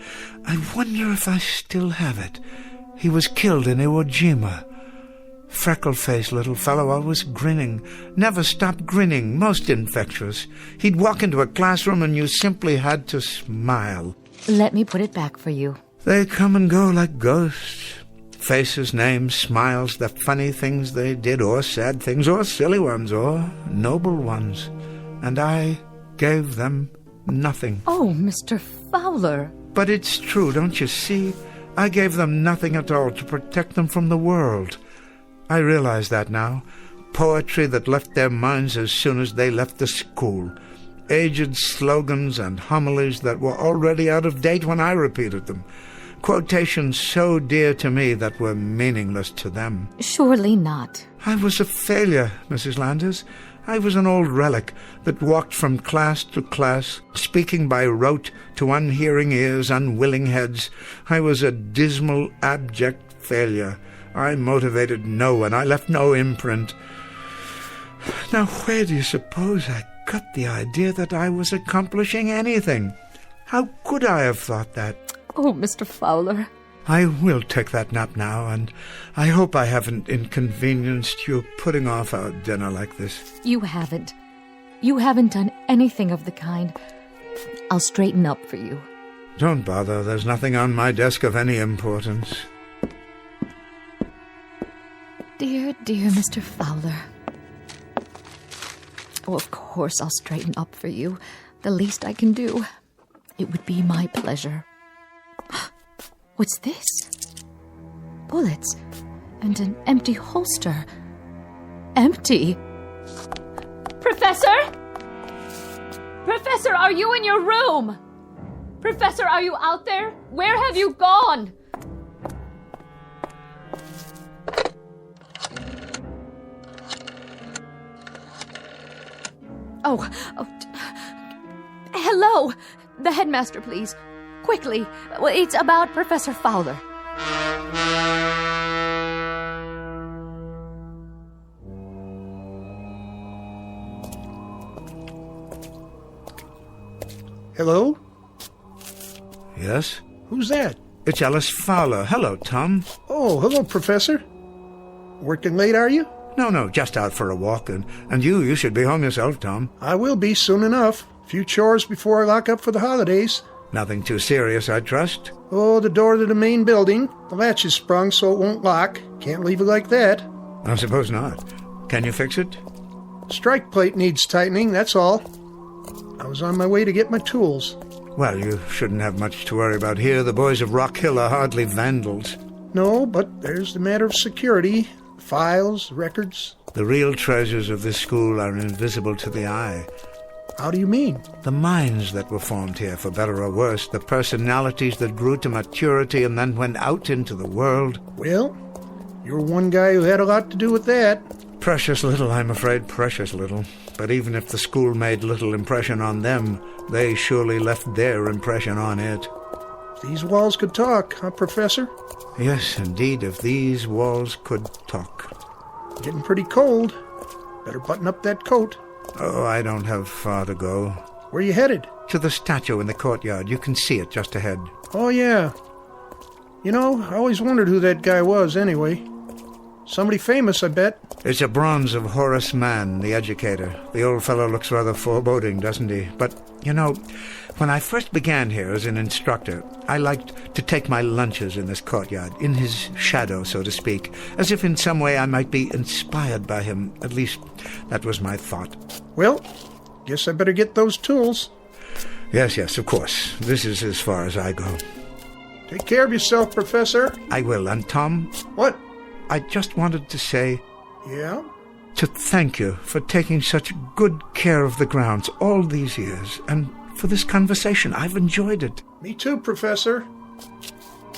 I wonder if I still have it. He was killed in Iwo Jima. Freckle-faced little fellow, always grinning. Never stopped grinning, most infectious. He'd walk into a classroom and you simply had to smile. Let me put it back for you. They come and go like ghosts. Faces, names, smiles, the funny things they did, or sad things, or silly ones, or noble ones. And I gave them nothing. Oh, Mr. Fowler. But it's true, don't you see? I gave them nothing at all to protect them from the world. I realize that now. Poetry that left their minds as soon as they left the school. Aged slogans and homilies that were already out of date when I repeated them. Quotations so dear to me that were meaningless to them. Surely not. I was a failure, Mrs. Landers. I was an old relic that walked from class to class, speaking by rote to unhearing ears, unwilling heads. I was a dismal, abject failure. I motivated no one. I left no imprint. Now, where do you suppose I got the idea that I was accomplishing anything? How could I have thought that? Oh, Mr. Fowler. I will take that nap now, and I hope I haven't inconvenienced you putting off our dinner like this. You haven't. You haven't done anything of the kind. I'll straighten up for you. Don't bother. There's nothing on my desk of any importance. Dear, dear Mr. Fowler. Oh, of course I'll straighten up for you. The least I can do. It would be my pleasure. What's this? Bullets and an empty holster. Empty? Professor? Professor, are you in your room? Professor, are you out there? Where have you gone? Oh, hello. The headmaster, please. Quickly. It's about Professor Fowler. Hello? Yes? Who's that? It's Alice Fowler. Hello, Tom. Oh, hello, Professor. Working late, are you? No, just out for a walk, and you should be home yourself, Tom. I will be soon enough. A few chores before I lock up for the holidays. Nothing too serious, I trust? Oh, the door to the main building. The latch is sprung so it won't lock. Can't leave it like that. I suppose not. Can you fix it? Strike plate needs tightening, that's all. I was on my way to get my tools. Well, you shouldn't have much to worry about here. The boys of Rock Hill are hardly vandals. No, but there's the matter of security. Files, records. The real treasures of this school are invisible to the eye. How do you mean? The minds that were formed here, for better or worse, the personalities that grew to maturity and then went out into the world. Well, you're one guy who had a lot to do with that. Precious little, I'm afraid, precious little. But even if the school made little impression on them, they surely left their impression on it. These walls could talk, huh, Professor? Yes, indeed, if these walls could talk. Getting pretty cold. Better button up that coat. Oh, I don't have far to go. Where you headed? To the statue in the courtyard. You can see it just ahead. Oh, yeah. You know, I always wondered who that guy was, anyway. Somebody famous, I bet. It's a bronze of Horace Mann, the educator. The old fellow looks rather foreboding, doesn't he? But, you know, when I first began here as an instructor, I liked to take my lunches in this courtyard, in his shadow, so to speak, as if in some way I might be inspired by him. At least, that was my thought. Well, guess I better get those tools. Yes, of course. This is as far as I go. Take care of yourself, Professor. I will. And Tom? What? I just wanted to say... Yeah? To thank you for taking such good care of the grounds all these years, and for this conversation. I've enjoyed it. Me too, Professor.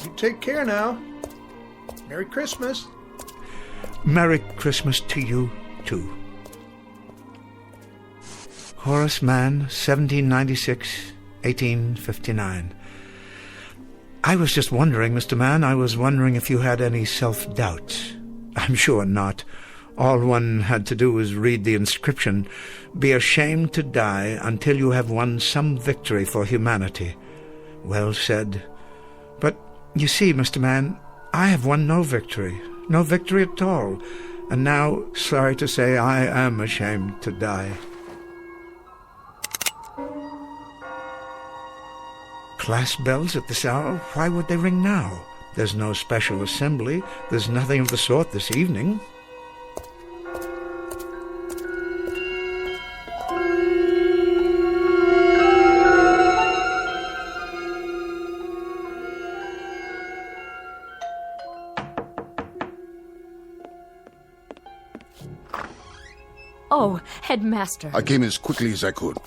You take care now. Merry Christmas. Merry Christmas to you, too. Horace Mann, 1796, 1859. I was just wondering, Mr. Mann, I was wondering if you had any self-doubts. I'm sure not. All one had to do was read the inscription, "Be ashamed to die until you have won some victory for humanity." Well said. But you see, Mr. Mann, I have won no victory at all. And now, sorry to say, I am ashamed to die. Class bells at this hour? Why would they ring now? There's no special assembly. There's nothing of the sort this evening. Oh, Headmaster. I came as quickly as I could.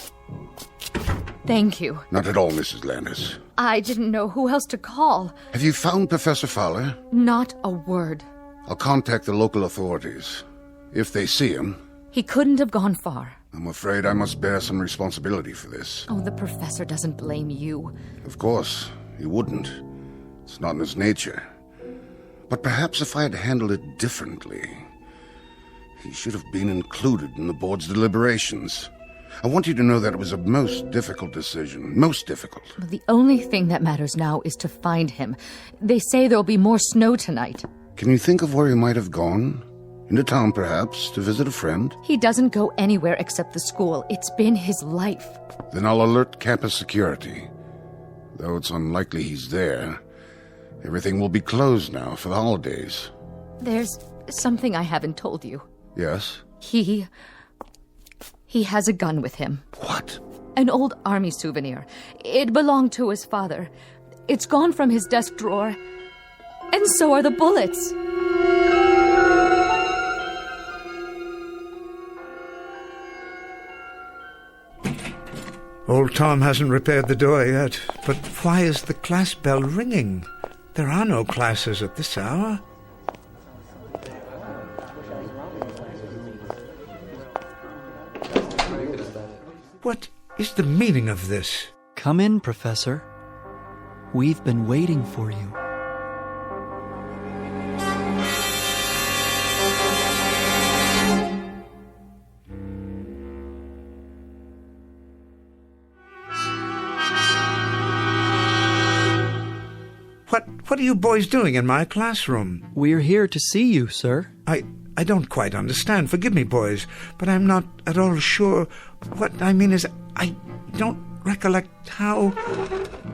Thank you. Not at all, Mrs. Landis. I didn't know who else to call. Have you found Professor Fowler? Not a word. I'll contact the local authorities. If they see him... He couldn't have gone far. I'm afraid I must bear some responsibility for this. Oh, the professor doesn't blame you. Of course, he wouldn't. It's not in his nature. But perhaps if I had handled it differently... He should have been included in the board's deliberations. I want you to know that it was a most difficult decision. Most difficult. Well, the only thing that matters now is to find him. They say there'll be more snow tonight. Can you think of where he might have gone? Into town, perhaps, to visit a friend? He doesn't go anywhere except the school. It's been his life. Then I'll alert campus security. Though it's unlikely he's there. Everything will be closed now for the holidays. There's something I haven't told you. Yes? He has a gun with him. What? An old army souvenir. It belonged to his father. It's gone from his desk drawer. And so are the bullets. Old Tom hasn't repaired the door yet. But why is the class bell ringing? There are no classes at this hour. What is the meaning of this? Come in, Professor. We've been waiting for you. What are you boys doing in my classroom? We're here to see you, sir. I don't quite understand. Forgive me, boys, but I'm not at all sure. What I mean is, I don't recollect how...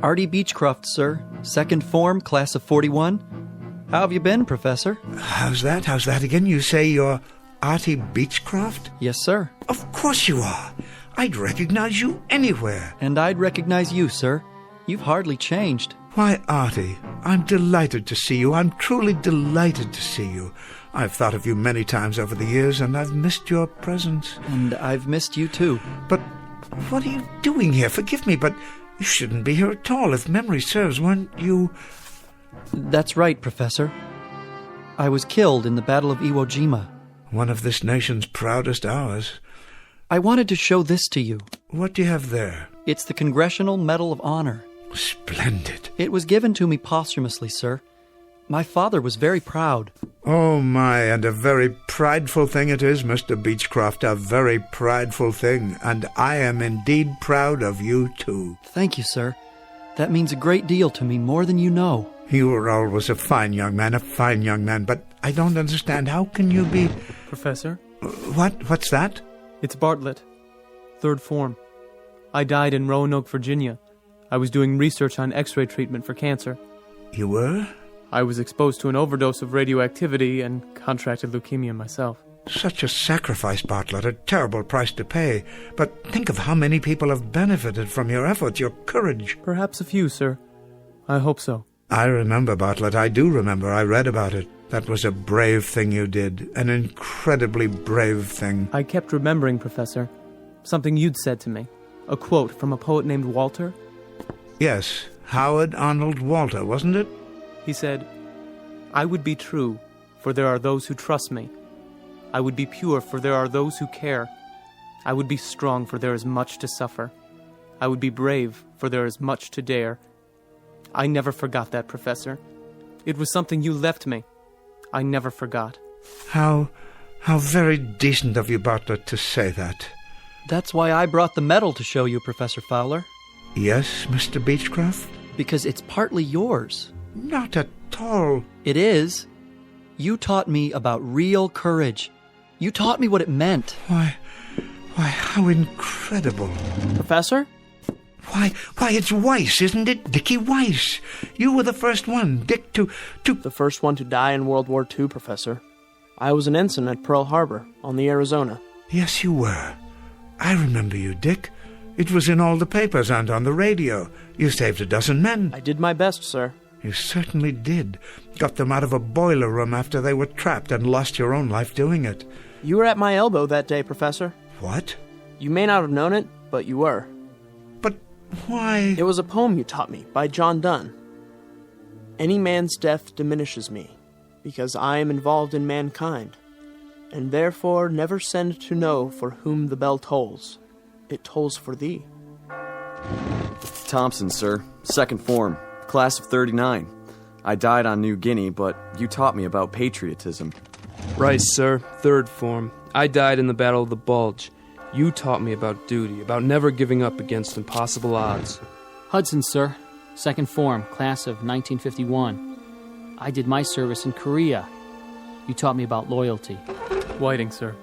Artie Beechcroft, sir. Second form, class of 41. How have you been, Professor? How's that? How's that again? You say you're Artie Beechcroft? Yes, sir. Of course you are. I'd recognize you anywhere. And I'd recognize you, sir. You've hardly changed. Why, Artie, I'm delighted to see you. I'm truly delighted to see you. I've thought of you many times over the years, and I've missed your presence. And I've missed you, too. But what are you doing here? Forgive me, but you shouldn't be here at all. If memory serves, weren't you... That's right, Professor. I was killed in the Battle of Iwo Jima. One of this nation's proudest hours. I wanted to show this to you. What do you have there? It's the Congressional Medal of Honor. Splendid. It was given to me posthumously, sir. My father was very proud. Oh, my, and a very prideful thing it is, Mr. Beechcroft, a very prideful thing, and I am indeed proud of you, too. Thank you, sir. That means a great deal to me, more than you know. You were always a fine young man, but I don't understand. How can you be... Professor? What's that? It's Bartlett. Third form. I died in Roanoke, Virginia. I was doing research on X-ray treatment for cancer. You were? I was exposed to an overdose of radioactivity and contracted leukemia myself. Such a sacrifice, Bartlett, a terrible price to pay. But think of how many people have benefited from your efforts, your courage. Perhaps a few, sir. I hope so. I remember, Bartlett. I do remember. I read about it. That was a brave thing you did. An incredibly brave thing. I kept remembering, Professor. Something you'd said to me. A quote from a poet named Walter. Yes, Howard Arnold Walter, wasn't it? He said, "I would be true, for there are those who trust me. I would be pure, for there are those who care. I would be strong, for there is much to suffer. I would be brave, for there is much to dare. I never forgot that, Professor. It was something you left me. I never forgot. How very decent of you, Butler, to say that. That's why I brought the medal to show you, Professor Fowler. Yes, Mr. Beechcroft? Because it's partly yours. Not at all. It is. You taught me about real courage. You taught me what it meant. Why, how incredible. Professor? Why, it's Weiss, isn't it? Dickie Weiss. You were the first one, Dick, to... The first one to die in World War II, Professor. I was an ensign at Pearl Harbor, on the Arizona. Yes, you were. I remember you, Dick. It was in all the papers and on the radio. You saved a dozen men. I did my best, sir. You certainly did. Got them out of a boiler room after they were trapped and lost your own life doing it. You were at my elbow that day, Professor. What? You may not have known it, but you were. But why? It was a poem you taught me by John Donne. Any man's death diminishes me, because I am involved in mankind, and therefore never send to know for whom the bell tolls. It tolls for thee. Thompson, sir. Second form. Class of 39. I died on New Guinea, but you taught me about patriotism. Rice, sir. Third form. I died in the Battle of the Bulge. You taught me about duty, about never giving up against impossible odds. Hudson, sir. Second form, class of 1951. I did my service in Korea. You taught me about loyalty. Whiting, sir.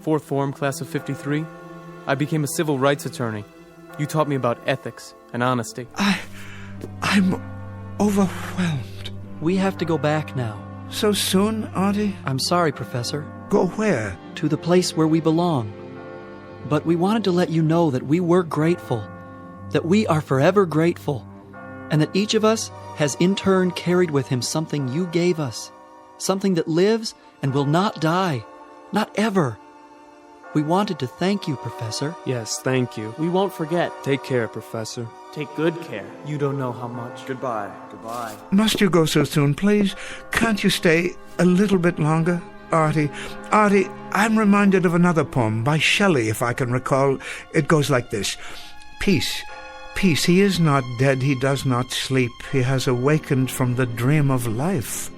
Fourth form, class of 53. I became a civil rights attorney. You taught me about ethics and honesty. I'm overwhelmed. We have to go back now. So soon, Auntie? I'm sorry, Professor. Go where? To the place where we belong. But we wanted to let you know that we were grateful, that we are forever grateful, and that each of us has in turn carried with him something you gave us, something that lives and will not die, not ever. We wanted to thank you, Professor. Yes, thank you. We won't forget. Take care, Professor. Take good care. You don't know how much. Goodbye. Goodbye. Must you go so soon, please? Can't you stay a little bit longer? Artie, I'm reminded of another poem by Shelley, if I can recall. It goes like this. Peace, peace, he is not dead, he does not sleep. He has awakened from the dream of life.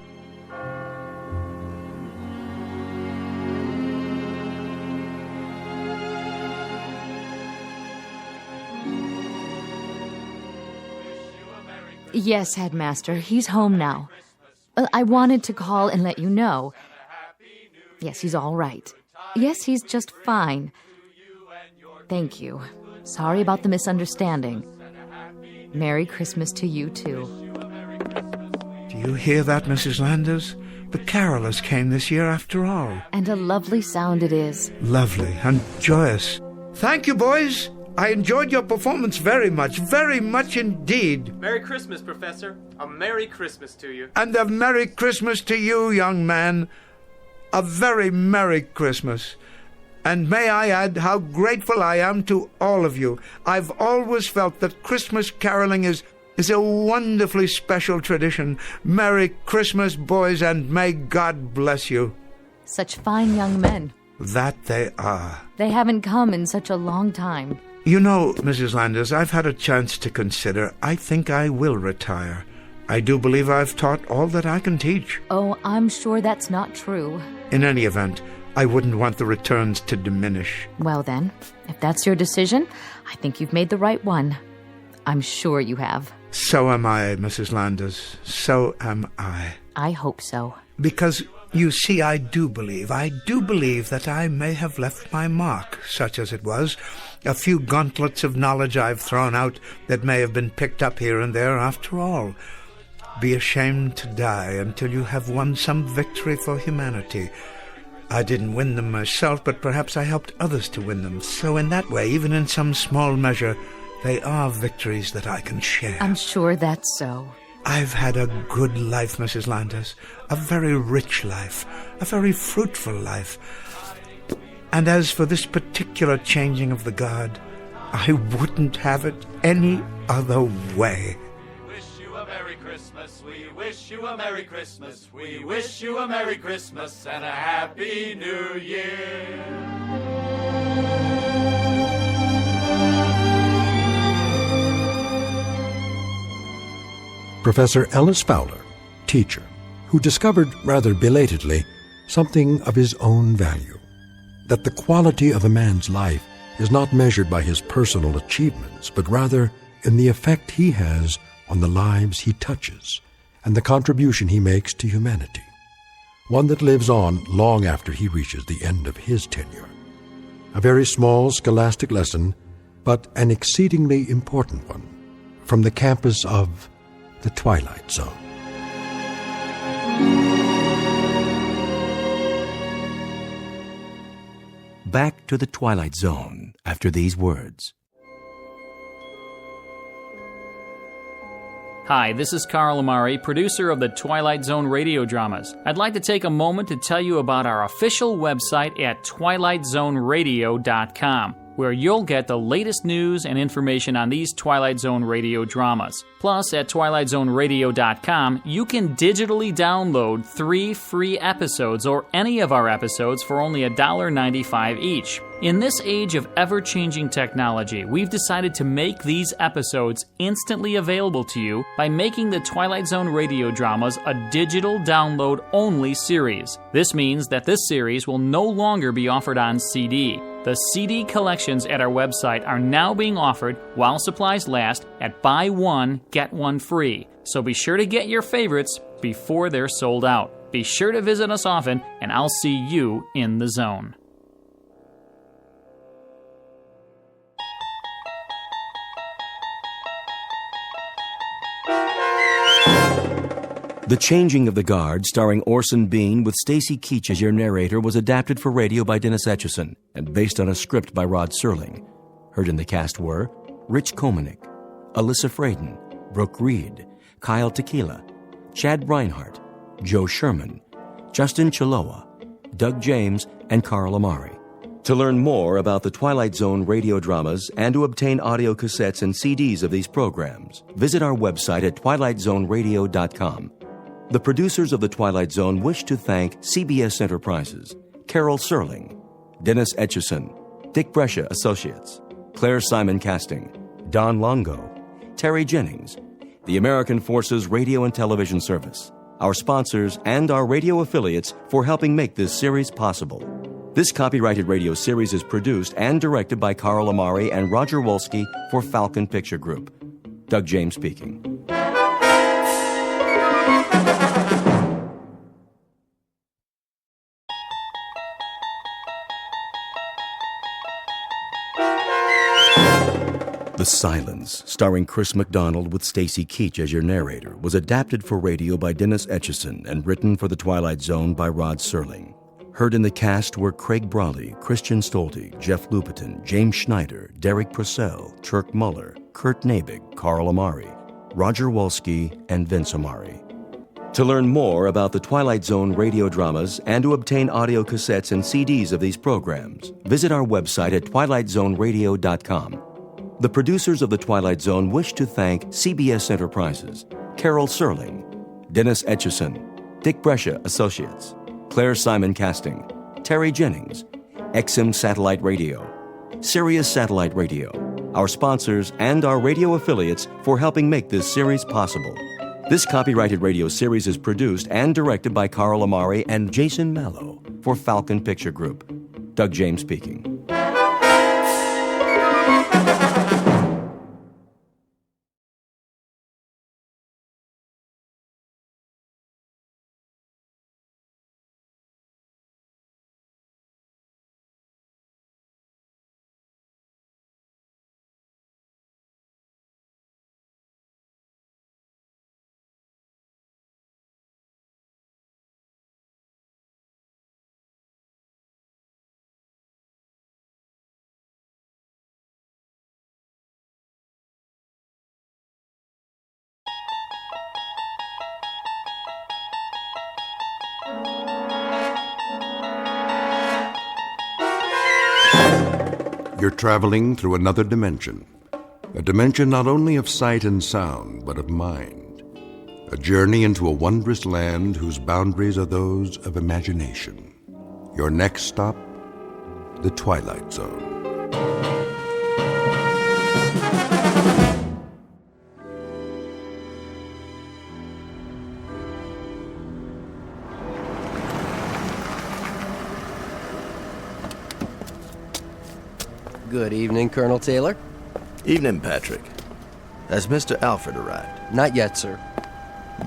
Yes, Headmaster, he's home now. I wanted to call and let you know. Yes, he's all right. Yes, he's just fine. Thank you. Sorry about the misunderstanding. Merry Christmas to you, too. Do you hear that, Mrs. Landers? The carolers came this year after all. And a lovely sound it is. Lovely and joyous. Thank you, boys. I enjoyed your performance very much indeed. Merry Christmas, Professor. A Merry Christmas to you. And a Merry Christmas to you, young man. A very Merry Christmas. And may I add how grateful I am to all of you. I've always felt that Christmas caroling is a wonderfully special tradition. Merry Christmas, boys, and may God bless you. Such fine young men. That they are. They haven't come in such a long time. You know, Mrs. Landers, I've had a chance to consider. I think I will retire. I do believe I've taught all that I can teach. Oh, I'm sure that's not true. In any event, I wouldn't want the returns to diminish. Well then, if that's your decision, I think you've made the right one. I'm sure you have. So am I, Mrs. Landers. So am I. I hope so. Because, you see, I do believe that I may have left my mark, such as it was. A few gauntlets of knowledge I've thrown out that may have been picked up here and there after all. Be ashamed to die until you have won some victory for humanity. I didn't win them myself, but perhaps I helped others to win them. So in that way, even in some small measure, they are victories that I can share. I'm sure that's so. I've had a good life, Mrs. Landers. A very rich life. A very fruitful life. And as for this particular changing of the guard, I wouldn't have it any other way. Wish you a Merry Christmas, we wish you a Merry Christmas. We wish you a Merry Christmas and a Happy New Year. Professor Ellis Fowler, teacher, who discovered rather belatedly something of his own value, that the quality of a man's life is not measured by his personal achievements, but rather in the effect he has on the lives he touches and the contribution he makes to humanity, one that lives on long after he reaches the end of his tenure. A very small scholastic lesson, but an exceedingly important one, from the campus of the Twilight Zone. Back to the Twilight Zone after these words. Hi, this is Carl Amari, producer of the Twilight Zone radio dramas. I'd like to take a moment to tell you about our official website at twilightzoneradio.com, where you'll get the latest news and information on these Twilight Zone radio dramas. Plus, at twilightzoneradio.com, you can digitally download 3 free episodes or any of our episodes for only $1.95 each. In this age of ever-changing technology, we've decided to make these episodes instantly available to you by making the Twilight Zone radio dramas a digital download-only series. This means that this series will no longer be offered on CD. The CD collections at our website are now being offered while supplies last at buy one, get one free. So be sure to get your favorites before they're sold out. Be sure to visit us often, and I'll see you in the zone. The Changing of the Guard, starring Orson Bean with Stacy Keach as your narrator, was adapted for radio by Dennis Etchison and based on a script by Rod Serling. Heard in the cast were Rich Komanek, Alyssa Fraden, Brooke Reed, Kyle Tequila, Chad Reinhardt, Joe Sherman, Justin Chiloa, Doug James, and Carl Amari. To learn more about the Twilight Zone radio dramas and to obtain audio cassettes and CDs of these programs, visit our website at twilightzoneradio.com. The producers of The Twilight Zone wish to thank CBS Enterprises, Carol Serling, Dennis Etchison, Dick Brescia Associates, Claire Simon Casting, Don Longo, Terry Jennings, the American Forces Radio and Television Service, our sponsors, and our radio affiliates for helping make this series possible. This copyrighted radio series is produced and directed by Carl Amari and Roger Wolski for Falcon Picture Group. Doug James speaking. The Silence, starring Chris McDonald with Stacy Keach as your narrator, was adapted for radio by Dennis Etchison and written for The Twilight Zone by Rod Serling. Heard in the cast were Craig Brawley, Christian Stolte, Jeff Lupetin, James Schneider, Derek Purcell, Turk Muller, Kurt Nabig, Carl Amari, Roger Wolski, and Vince Amari. To learn more about the Twilight Zone radio dramas and to obtain audio cassettes and CDs of these programs, visit our website at twilightzoneradio.com. The producers of The Twilight Zone wish to thank CBS Enterprises, Carol Serling, Dennis Etchison, Dick Brescia Associates, Claire Simon Casting, Terry Jennings, XM Satellite Radio, Sirius Satellite Radio, our sponsors, and our radio affiliates for helping make this series possible. This copyrighted radio series is produced and directed by Carl Amari and Jason Mallow for Falcon Picture Group. Doug James speaking. You're traveling through another dimension. A dimension not only of sight and sound, but of mind. a journey into a wondrous land whose boundaries are those of imagination. Your next stop, the Twilight Zone. Good evening, Colonel Taylor. Evening, Patrick. Has Mr. Alfred arrived? Not yet, sir.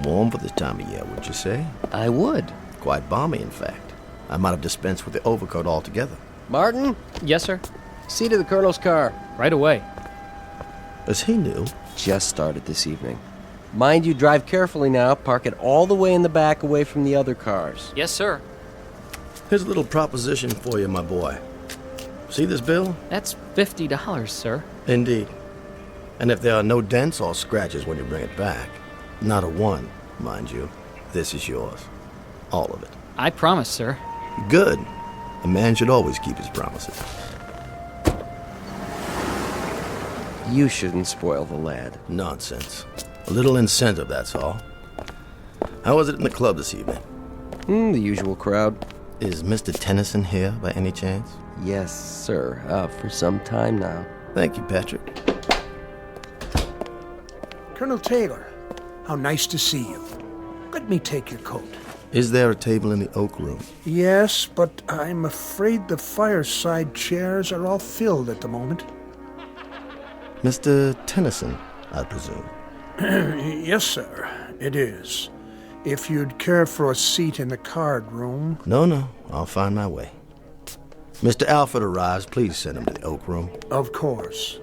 Warm for this time of year, would you say? I would. Quite balmy, in fact. I might have dispensed with the overcoat altogether. Martin? Yes, sir. See to the Colonel's car. Right away. Is he new? Just started this evening. Mind you, drive carefully now. Park it all the way in the back away from the other cars. Yes, sir. Here's a little proposition for you, my boy. See this bill? That's $50, sir. Indeed. And if there are no dents or scratches when you bring it back, not a one, mind you, this is yours. All of it. I promise, sir. Good. A man should always keep his promises. You shouldn't spoil the lad. Nonsense. A little incentive, that's all. How was it in the club this evening? The usual crowd. Is Mr. Tennyson here by any chance? Yes, sir. For some time now. Thank you, Patrick. Colonel Taylor, how nice to see you. Let me take your coat. Is there a table in the oak room? Yes, but I'm afraid the fireside chairs are all filled at the moment. Mr. Tennyson, I presume. Yes, sir, it is. If you'd care for a seat in the card room. No, I'll find my way. Mr. Alfred arrives, please send him to the oak room. Of course.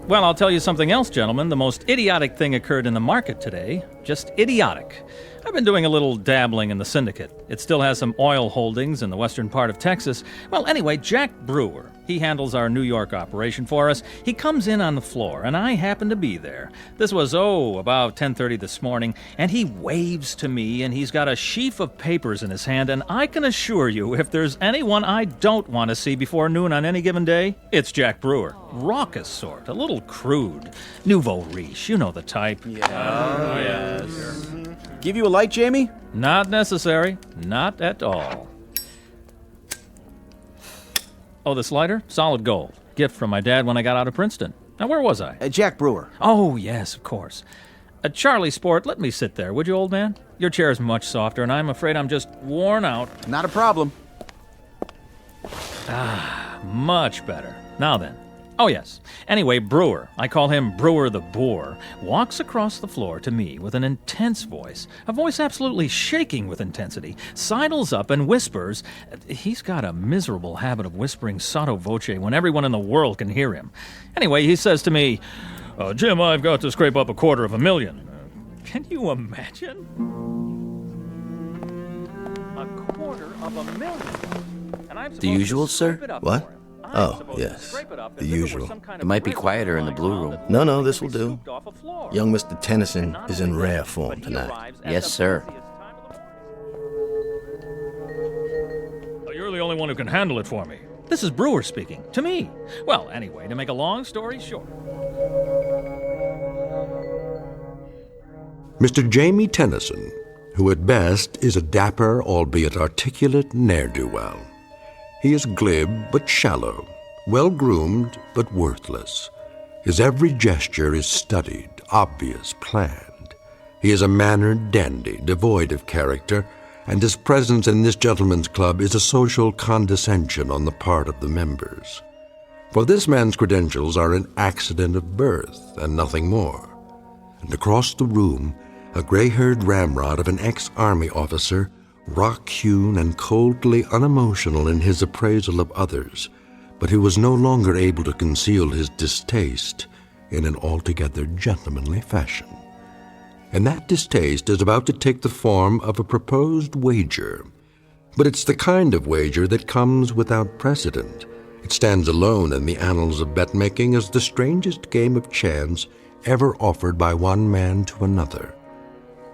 Well, I'll tell you something else, gentlemen. The most idiotic thing occurred in the market today. Just idiotic. I've been doing a little dabbling in the syndicate. It still has some oil holdings in the western part of Texas. Well, anyway, Jack Brewer, he handles our New York operation for us. He comes in on the floor, and I happen to be there. This was, about 10:30 this morning, and he waves to me, and he's got a sheaf of papers in his hand, and I can assure you, if there's anyone I don't want to see before noon on any given day, it's Jack Brewer. Raucous sort, a little crude. Nouveau riche, you know the type. Yes. Give you a light, Jamie? Not necessary. Not at all. Oh, this lighter? Solid gold. Gift from my dad when I got out of Princeton. Now, where was I? Jack Brewer. Oh, yes, of course. Charlie Sport, let me sit there, would you, old man? Your chair's much softer, and I'm afraid I'm just worn out. Not a problem. Much better. Now then. Oh, yes. Anyway, Brewer, I call him Brewer the Boar, walks across the floor to me with an intense voice, a voice absolutely shaking with intensity, sidles up and whispers. He's got a miserable habit of whispering sotto voce when everyone in the world can hear him. Anyway, he says to me, Jim, I've got to scrape up $250,000. Can you imagine? $250,000. And I'm the usual, sir? What? Oh, yes. The usual. It might be quieter in the blue room. No, this will do. Young Mr. Tennyson is in rare form tonight. Yes, sir. You're the only one who can handle it for me. This is Brewer speaking. To me. Well, anyway, to make a long story short. Mr. Jamie Tennyson, who at best is a dapper, albeit articulate ne'er-do-well. He is glib but shallow, well-groomed but worthless. His every gesture is studied, obvious, planned. He is a mannered dandy, devoid of character, and his presence in this gentleman's club is a social condescension on the part of the members. For this man's credentials are an accident of birth and nothing more. And across the room, a gray-haired ramrod of an ex-army officer, rock-hewn and coldly unemotional in his appraisal of others, but who was no longer able to conceal his distaste in an altogether gentlemanly fashion. And that distaste is about to take the form of a proposed wager. But it's the kind of wager that comes without precedent. It stands alone in the annals of bet-making as the strangest game of chance ever offered by one man to another.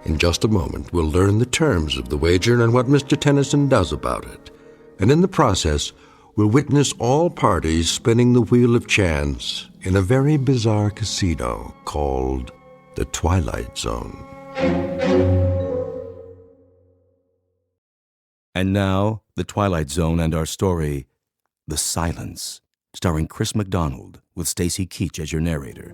In just a moment, we'll learn the terms of the wager and what Mr. Tennyson does about it. And in the process, will witness all parties spinning the wheel of chance in a very bizarre casino called the Twilight Zone. And now, The Twilight Zone and our story, The Silence, starring Chris McDonald, with Stacy Keach as your narrator.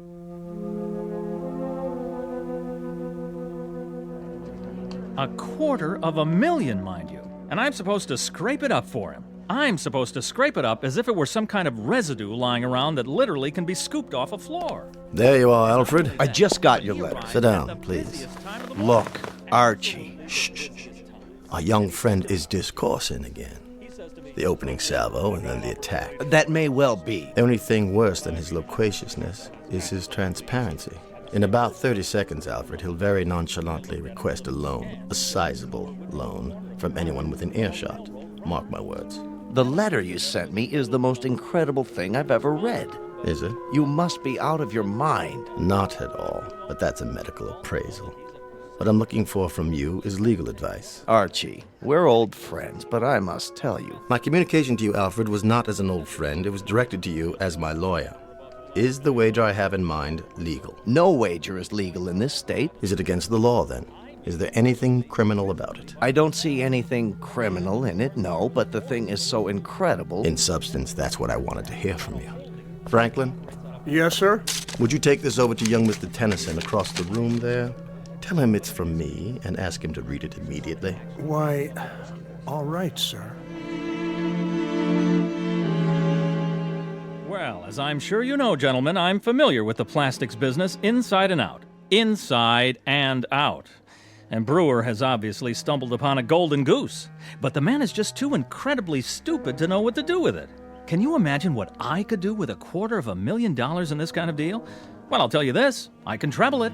$250,000, mind you. And I'm supposed to scrape it up for him. I'm supposed to scrape it up as if it were some kind of residue lying around that literally can be scooped off a floor. There you are, Alfred. I just got your letter. Sit down, please. Look, Archie. Shh. Our young friend is discoursing again. The opening salvo and then the attack. That may well be. The only thing worse than his loquaciousness is his transparency. In about 30 seconds, Alfred, he'll very nonchalantly request a loan, a sizable loan, from anyone within earshot. Mark my words. The letter you sent me is the most incredible thing I've ever read. Is it? You must be out of your mind. Not at all, but that's a medical appraisal. What I'm looking for from you is legal advice. Archie, we're old friends, but I must tell you. My communication to you, Alfred, was not as an old friend. It was directed to you as my lawyer. Is the wager I have in mind legal? No wager is legal in this state. Is it against the law, then? Is there anything criminal about it? I don't see anything criminal in it, no, but the thing is so incredible. In substance, that's what I wanted to hear from you. Franklin? Yes, sir? Would you take this over to young Mr. Tennyson across the room there? Tell him it's from me and ask him to read it immediately. Why, all right, sir. Well, as I'm sure you know, gentlemen, I'm familiar with the plastics business inside and out. Inside and out. And Brewer has obviously stumbled upon a golden goose. But the man is just too incredibly stupid to know what to do with it. Can you imagine what I could do with $250,000 in this kind of deal? Well, I'll tell you this. I can treble it.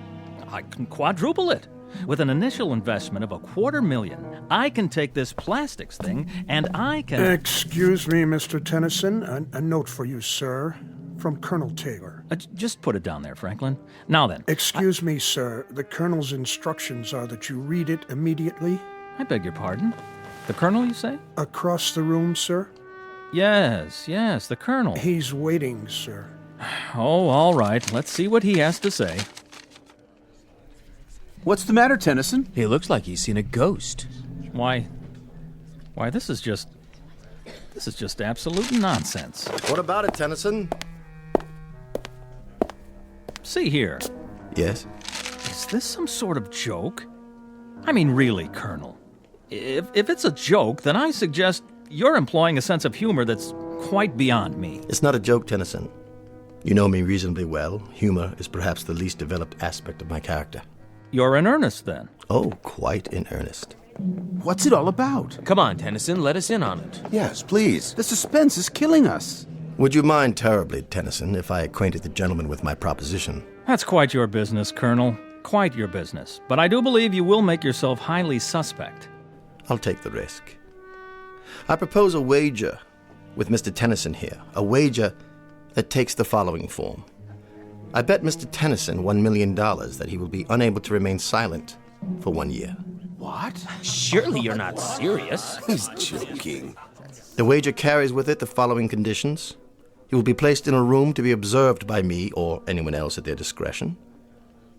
I can quadruple it. With an initial investment of $250,000, I can take this plastics thing and I can... Excuse me, Mr. Tennyson. A note for you, sir. From Colonel Taylor. Just put it down there, Franklin. Now then. Excuse me, sir. The Colonel's instructions are that you read it immediately. I beg your pardon? The Colonel, you say? Across the room, sir? Yes, the Colonel. He's waiting, sir. Oh, all right. Let's see what he has to say. What's the matter, Tennyson? He looks like he's seen a ghost. Why, this is just absolute nonsense. What about it, Tennyson? See here. Yes? Is this some sort of joke? I mean, really, Colonel. If it's a joke, then I suggest you're employing a sense of humor that's quite beyond me. It's not a joke, Tennyson. You know me reasonably well. Humor is perhaps the least developed aspect of my character. You're in earnest, then? Oh, quite in earnest. What's it all about? Come on, Tennyson, let us in on it. Yes, please. The suspense is killing us. Would you mind terribly, Tennyson, if I acquainted the gentleman with my proposition? That's quite your business, Colonel. Quite your business. But I do believe you will make yourself highly suspect. I'll take the risk. I propose a wager with Mr. Tennyson here. A wager that takes the following form. I bet Mr. Tennyson $1 million that he will be unable to remain silent for 1 year. What? Surely you're not serious. He's joking. The wager carries with it the following conditions. He will be placed in a room to be observed by me or anyone else at their discretion.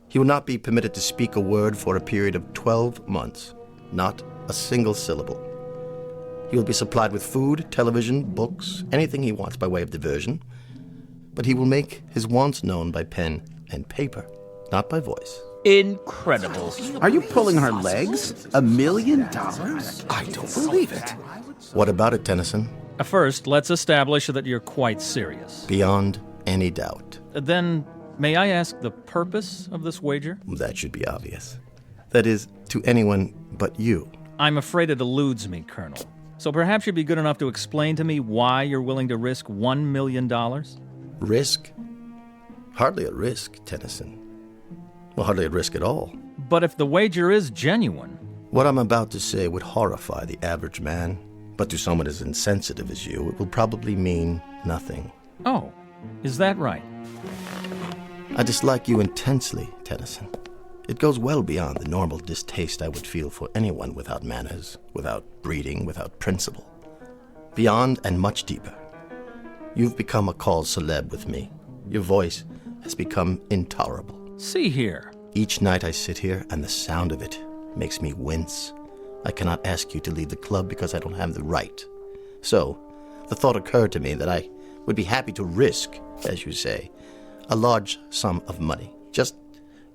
He will not be permitted to speak a word for a period of 12 months, not a single syllable. He will be supplied with food, television, books, anything he wants by way of diversion, but he will make his wants known by pen and paper, not by voice. Incredible. Are you pulling our legs? $1 million? I don't believe it. What about it, Tennyson? First, let's establish that you're quite serious. Beyond any doubt. Then, may I ask the purpose of this wager? That should be obvious. That is, to anyone but you. I'm afraid it eludes me, Colonel. So perhaps you'd be good enough to explain to me why you're willing to risk $1 million? Risk? Hardly a risk, Tennyson. Well, hardly a risk at all. But if the wager is genuine... What I'm about to say would horrify the average man, but to someone as insensitive as you, it will probably mean nothing. Oh, is that right? I dislike you intensely, Tennyson. It goes well beyond the normal distaste I would feel for anyone without manners, without breeding, without principle. beyond and much deeper. You've become a called celeb with me. Your voice has become intolerable. See here. Each night I sit here, and the sound of it makes me wince. I cannot ask you to leave the club because I don't have the right. So, the thought occurred to me that I would be happy to risk, as you say, a large sum of money, just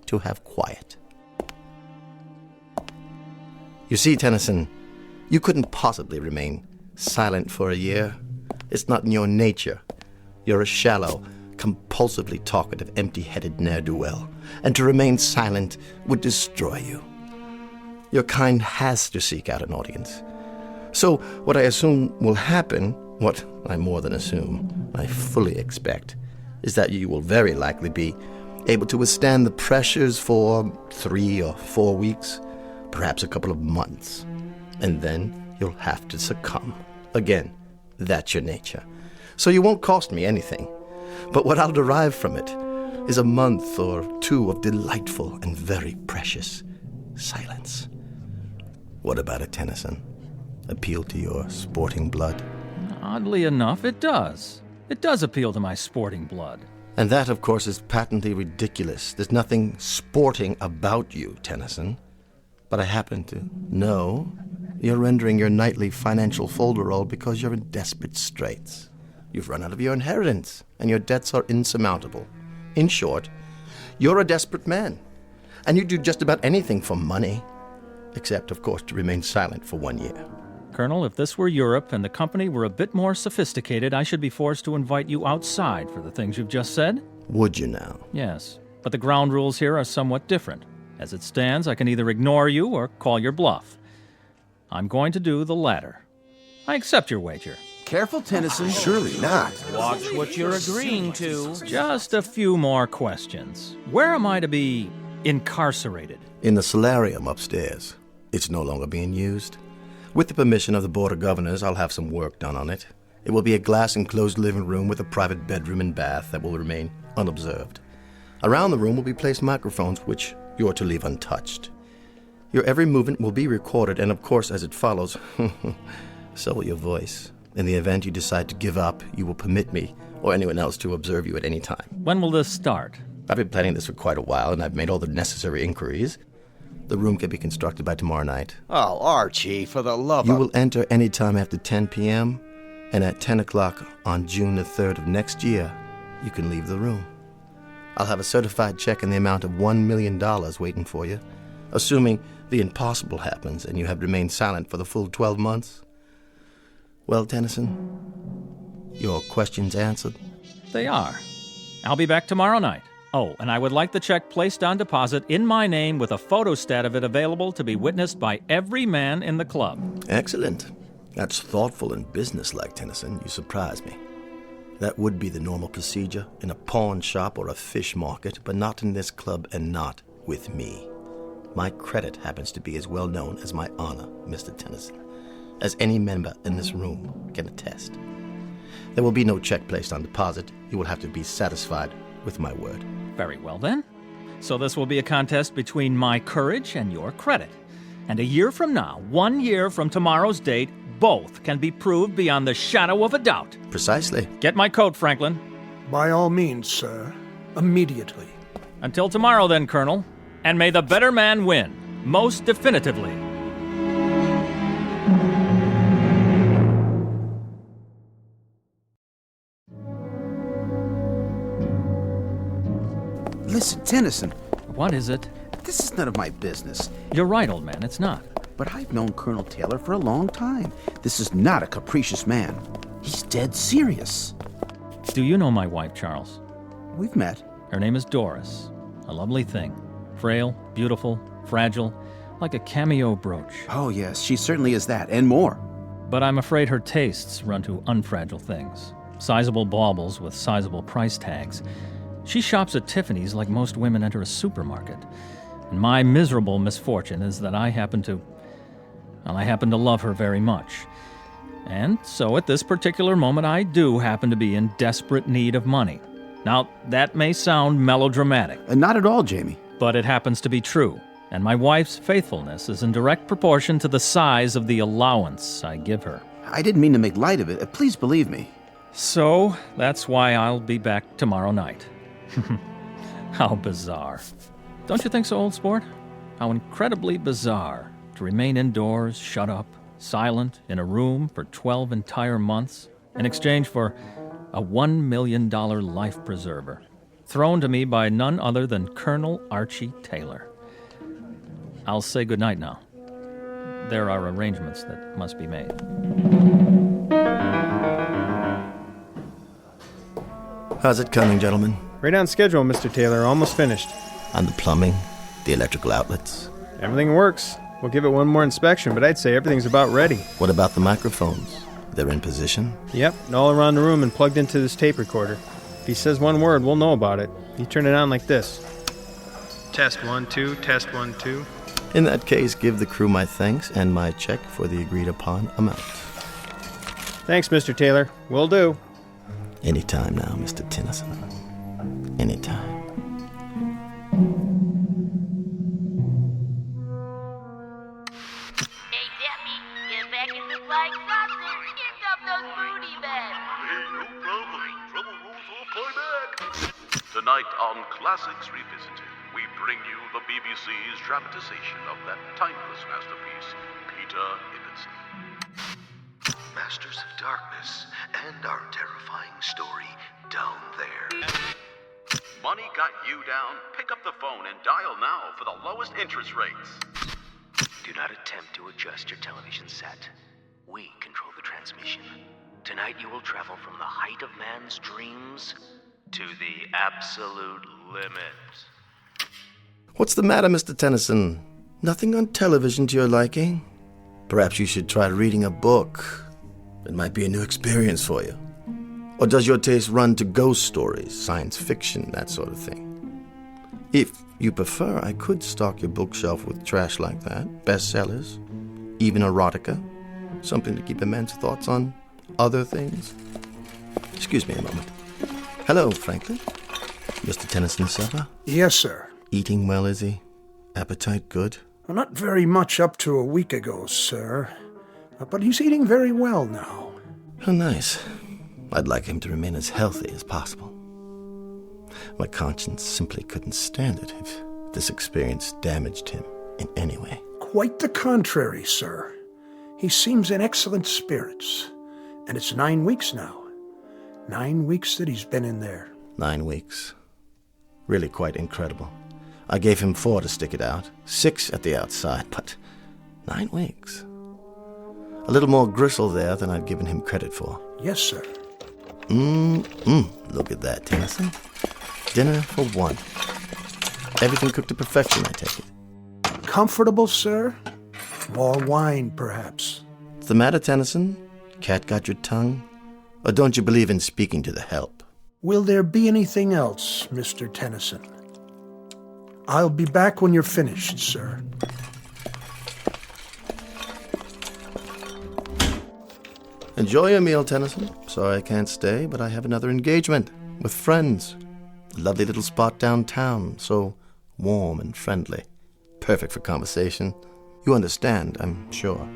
to have quiet. You see, Tennyson, you couldn't possibly remain silent for a year. It's not in your nature. You're a shallow, compulsively talkative, empty-headed ne'er-do-well, and to remain silent would destroy you. Your kind has to seek out an audience. So what I assume will happen, what I more than assume, I fully expect, is that you will very likely be able to withstand the pressures for 3 or 4 weeks, perhaps a couple of months, and then you'll have to succumb. Again, that's your nature. So you won't cost me anything, but what I'll derive from it is a month or 2 of delightful and very precious silence. What about it, Tennyson? Appeal to your sporting blood? Oddly enough, it does. It does appeal to my sporting blood. And that, of course, is patently ridiculous. There's nothing sporting about you, Tennyson. But I happen to know you're rendering your nightly financial folderol because you're in desperate straits. You've run out of your inheritance, and your debts are insurmountable. In short, you're a desperate man, and you do just about anything for money, except, of course, to remain silent for 1 year. Colonel, if this were Europe and the company were a bit more sophisticated, I should be forced to invite you outside for the things you've just said. Would you now? Yes, but the ground rules here are somewhat different. As it stands, I can either ignore you or call your bluff. I'm going to do the latter. I accept your wager. Careful, Tennyson. Surely not. Watch what you're agreeing to. Just a few more questions. Where am I to be incarcerated? In the solarium upstairs. It's no longer being used. With the permission of the Board of Governors, I'll have some work done on it. It will be a glass-enclosed living room with a private bedroom and bath that will remain unobserved. Around the room will be placed microphones which you're to leave untouched. Your every movement will be recorded, and of course, as it follows, so will your voice. In the event you decide to give up, you will permit me or anyone else to observe you at any time. When will this start? I've been planning this for quite a while, and I've made all the necessary inquiries. The room can be constructed by tomorrow night. Oh, Archie, for the love of... You will enter any time after 10 p.m., and at 10 o'clock on June the 3rd of next year, you can leave the room. I'll have a certified check in the amount of $1 million waiting for you, assuming the impossible happens and you have remained silent for the full 12 months. Well, Tennyson, your questions answered? They are. I'll be back tomorrow night. Oh, and I would like the check placed on deposit in my name with a photostat of it available to be witnessed by every man in the club. Excellent. That's thoughtful and businesslike, Tennyson. You surprise me. That would be the normal procedure in a pawn shop or a fish market, but not in this club and not with me. My credit happens to be as well known as my honor, Mr. Tennyson, as any member in this room can attest. There will be no check placed on deposit. You will have to be satisfied with my word. Very well, then. So this will be a contest between my courage and your credit. And a year from now, 1 year from tomorrow's date, both can be proved beyond the shadow of a doubt. Precisely. Get my coat, Franklin. By all means, sir. Immediately. Until tomorrow, then, Colonel. And may the better man win, most definitively. Listen, Tennyson. What is it? This is none of my business. You're right, old man, it's not. But I've known Colonel Taylor for a long time. This is not a capricious man. He's dead serious. Do you know my wife, Charles? We've met. Her name is Doris. A lovely thing. Frail, beautiful, fragile, like a cameo brooch. Oh, yes, she certainly is that, and more. But I'm afraid her tastes run to unfragile things. Sizable baubles with sizable price tags. She shops at Tiffany's like most women enter a supermarket. And my miserable misfortune is that I happen to love her very much. And so at this particular moment, I do happen to be in desperate need of money. Now, that may sound melodramatic. Not at all, Jamie. But it happens to be true. And my wife's faithfulness is in direct proportion to the size of the allowance I give her. I didn't mean to make light of it. Please believe me. So, that's why I'll be back tomorrow night. How bizarre. Don't you think so, old sport? How incredibly bizarre to remain indoors, shut up, silent, in a room for 12 entire months, in exchange for a $1 million life preserver, thrown to me by none other than Colonel Archie Taylor. I'll say goodnight now. There are arrangements that must be made. How's it coming, gentlemen? Right on schedule, Mr. Taylor. Almost finished. On the plumbing, the electrical outlets. Everything works. We'll give it one more inspection, but I'd say everything's about ready. What about the microphones? They're in position? Yep, all around the room and plugged into this tape recorder. If he says one word, we'll know about it. You turn it on like this. Test 1, 2, test 1, 2. In that case, give the crew my thanks and my check for the agreed-upon amount. Thanks, Mr. Taylor. Will do. Anytime now, Mr. Tennyson. Anytime. Hey, Debbie, get back in the flying saucer. Get up those booty bags. Hey, no problem. Trouble rolls off my back. Tonight on Classics Revisited, we bring you the BBC's dramatization of that timeless masterpiece, Peter Ibbotson. Masters of Darkness and our terrifying story, Down There. Money got you down? Pick up the phone and dial now for the lowest interest rates. Do not attempt to adjust your television set. We control the transmission. Tonight you will travel from the height of man's dreams to the absolute limit. What's the matter, Mr. Tennyson? Nothing on television to your liking? Perhaps you should try reading a book. It might be a new experience for you. Or does your taste run to ghost stories, science fiction, that sort of thing? If you prefer, I could stock your bookshelf with trash like that, bestsellers, even erotica, something to keep a man's thoughts on other things. Excuse me a moment. Hello, Franklin. Mr. Tennyson's supper? Yes, sir. Eating well, is he? Appetite good? Well, not very much up to a week ago, sir. But he's eating very well now. Oh, nice. I'd like him to remain as healthy as possible. My conscience simply couldn't stand it if this experience damaged him in any way. Quite the contrary, sir. He seems in excellent spirits. And it's 9 weeks now. 9 weeks that he's been in there. 9 weeks. Really quite incredible. I gave him 4 to stick it out, 6 at the outside, but 9 weeks. A little more gristle there than I'd given him credit for. Yes, sir. Look at that, Tennyson. Dinner for 1. Everything cooked to perfection, I take it. Comfortable, sir? More wine, perhaps. What's the matter, Tennyson? Cat got your tongue? Or don't you believe in speaking to the help? Will there be anything else, Mr. Tennyson? I'll be back when you're finished, sir. Enjoy your meal, Tennyson. Sorry I can't stay, but I have another engagement with friends. A lovely little spot downtown, so warm and friendly. Perfect for conversation. You understand, I'm sure.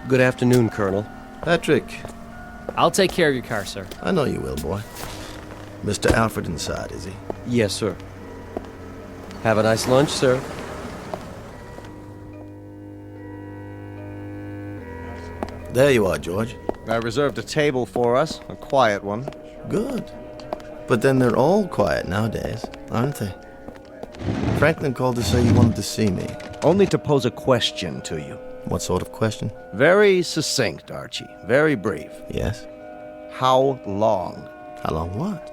Good afternoon, Colonel. Patrick. I'll take care of your car, sir. I know you will, boy. Mr. Alfred inside, is he? Yes, sir. Have a nice lunch, sir. There you are, George. I reserved a table for us, a quiet one. Good. But then they're all quiet nowadays, aren't they? Franklin called to say you wanted to see me. Only to pose a question to you. What sort of question? Very succinct, Archie. Very brief. Yes? How long? How long what?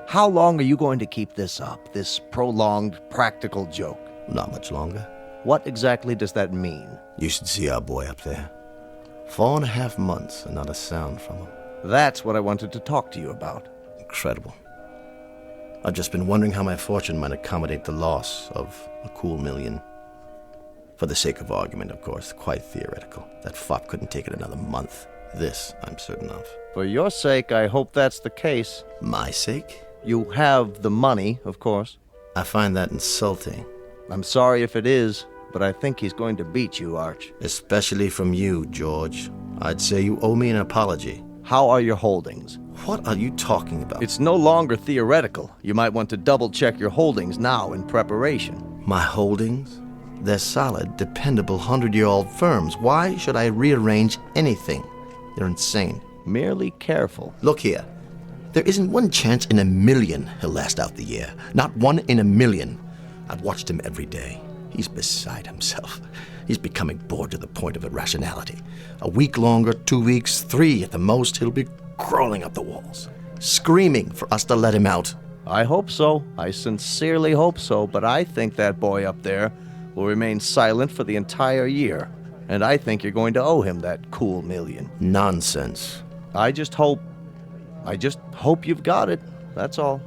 How long are you going to keep this up, this prolonged practical joke? Not much longer. What exactly does that mean? You should see our boy up there. 4.5 months and not a sound from him. That's what I wanted to talk to you about. Incredible. I've just been wondering how my fortune might accommodate the loss of a cool $1 million. For the sake of argument, of course, quite theoretical. That fop couldn't take it another month. This, I'm certain of. For your sake, I hope that's the case. My sake? You have the money, of course. I find that insulting. I'm sorry if it is, but I think he's going to beat you, Arch. Especially from you, George. I'd say you owe me an apology. How are your holdings? What are you talking about? It's no longer theoretical. You might want to double-check your holdings now in preparation. My holdings? They're solid, dependable, 100-year-old firms. Why should I rearrange anything? You're insane. Merely careful. Look here. There isn't one chance in a million he'll last out the year. Not one in a million. I've watched him every day. He's beside himself. He's becoming bored to the point of irrationality. A week longer, 2 weeks, 3 at the most, he'll be crawling up the walls, screaming for us to let him out. I hope so. I sincerely hope so, but I think that boy up there will remain silent for the entire year. And I think you're going to owe him that cool million. Nonsense. I just hope you've got it. That's all.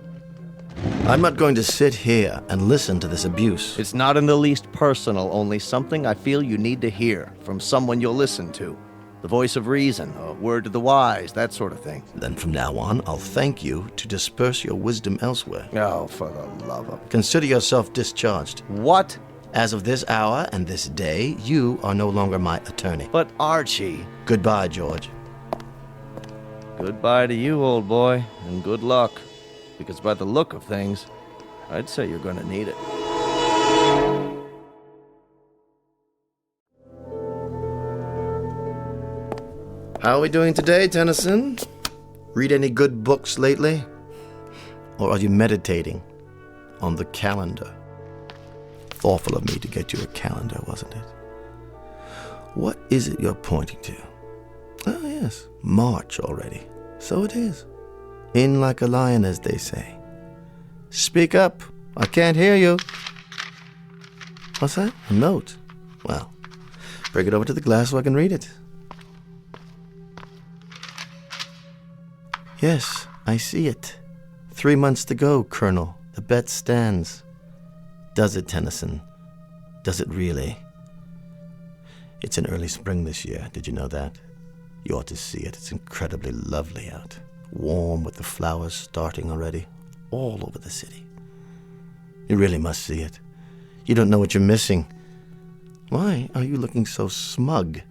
I'm not going to sit here and listen to this abuse. It's not in the least personal, only something I feel you need to hear from someone you'll listen to. The voice of reason, a word to the wise, that sort of thing. Then from now on, I'll thank you to disperse your wisdom elsewhere. Oh, for the love of... Consider yourself discharged. What? As of this hour and this day, you are no longer my attorney. But Archie... Goodbye, George. Goodbye to you, old boy, and good luck. Because by the look of things, I'd say you're going to need it. How are we doing today, Tennyson? Read any good books lately? Or are you meditating on the calendar? Thoughtful of me to get you a calendar, wasn't it? What is it you're pointing to? Oh, yes, March already. So it is. In like a lion, as they say. Speak up. I can't hear you. What's that? A note? Well, bring it over to the glass so I can read it. Yes, I see it. 3 months to go, Colonel. The bet stands. Does it, Tennyson? Does it really? It's in early spring this year. Did you know that? You ought to see it. It's incredibly lovely out. Warm with the flowers starting already. All over the city. You really must see it. You don't know what you're missing. Why are you looking so smug?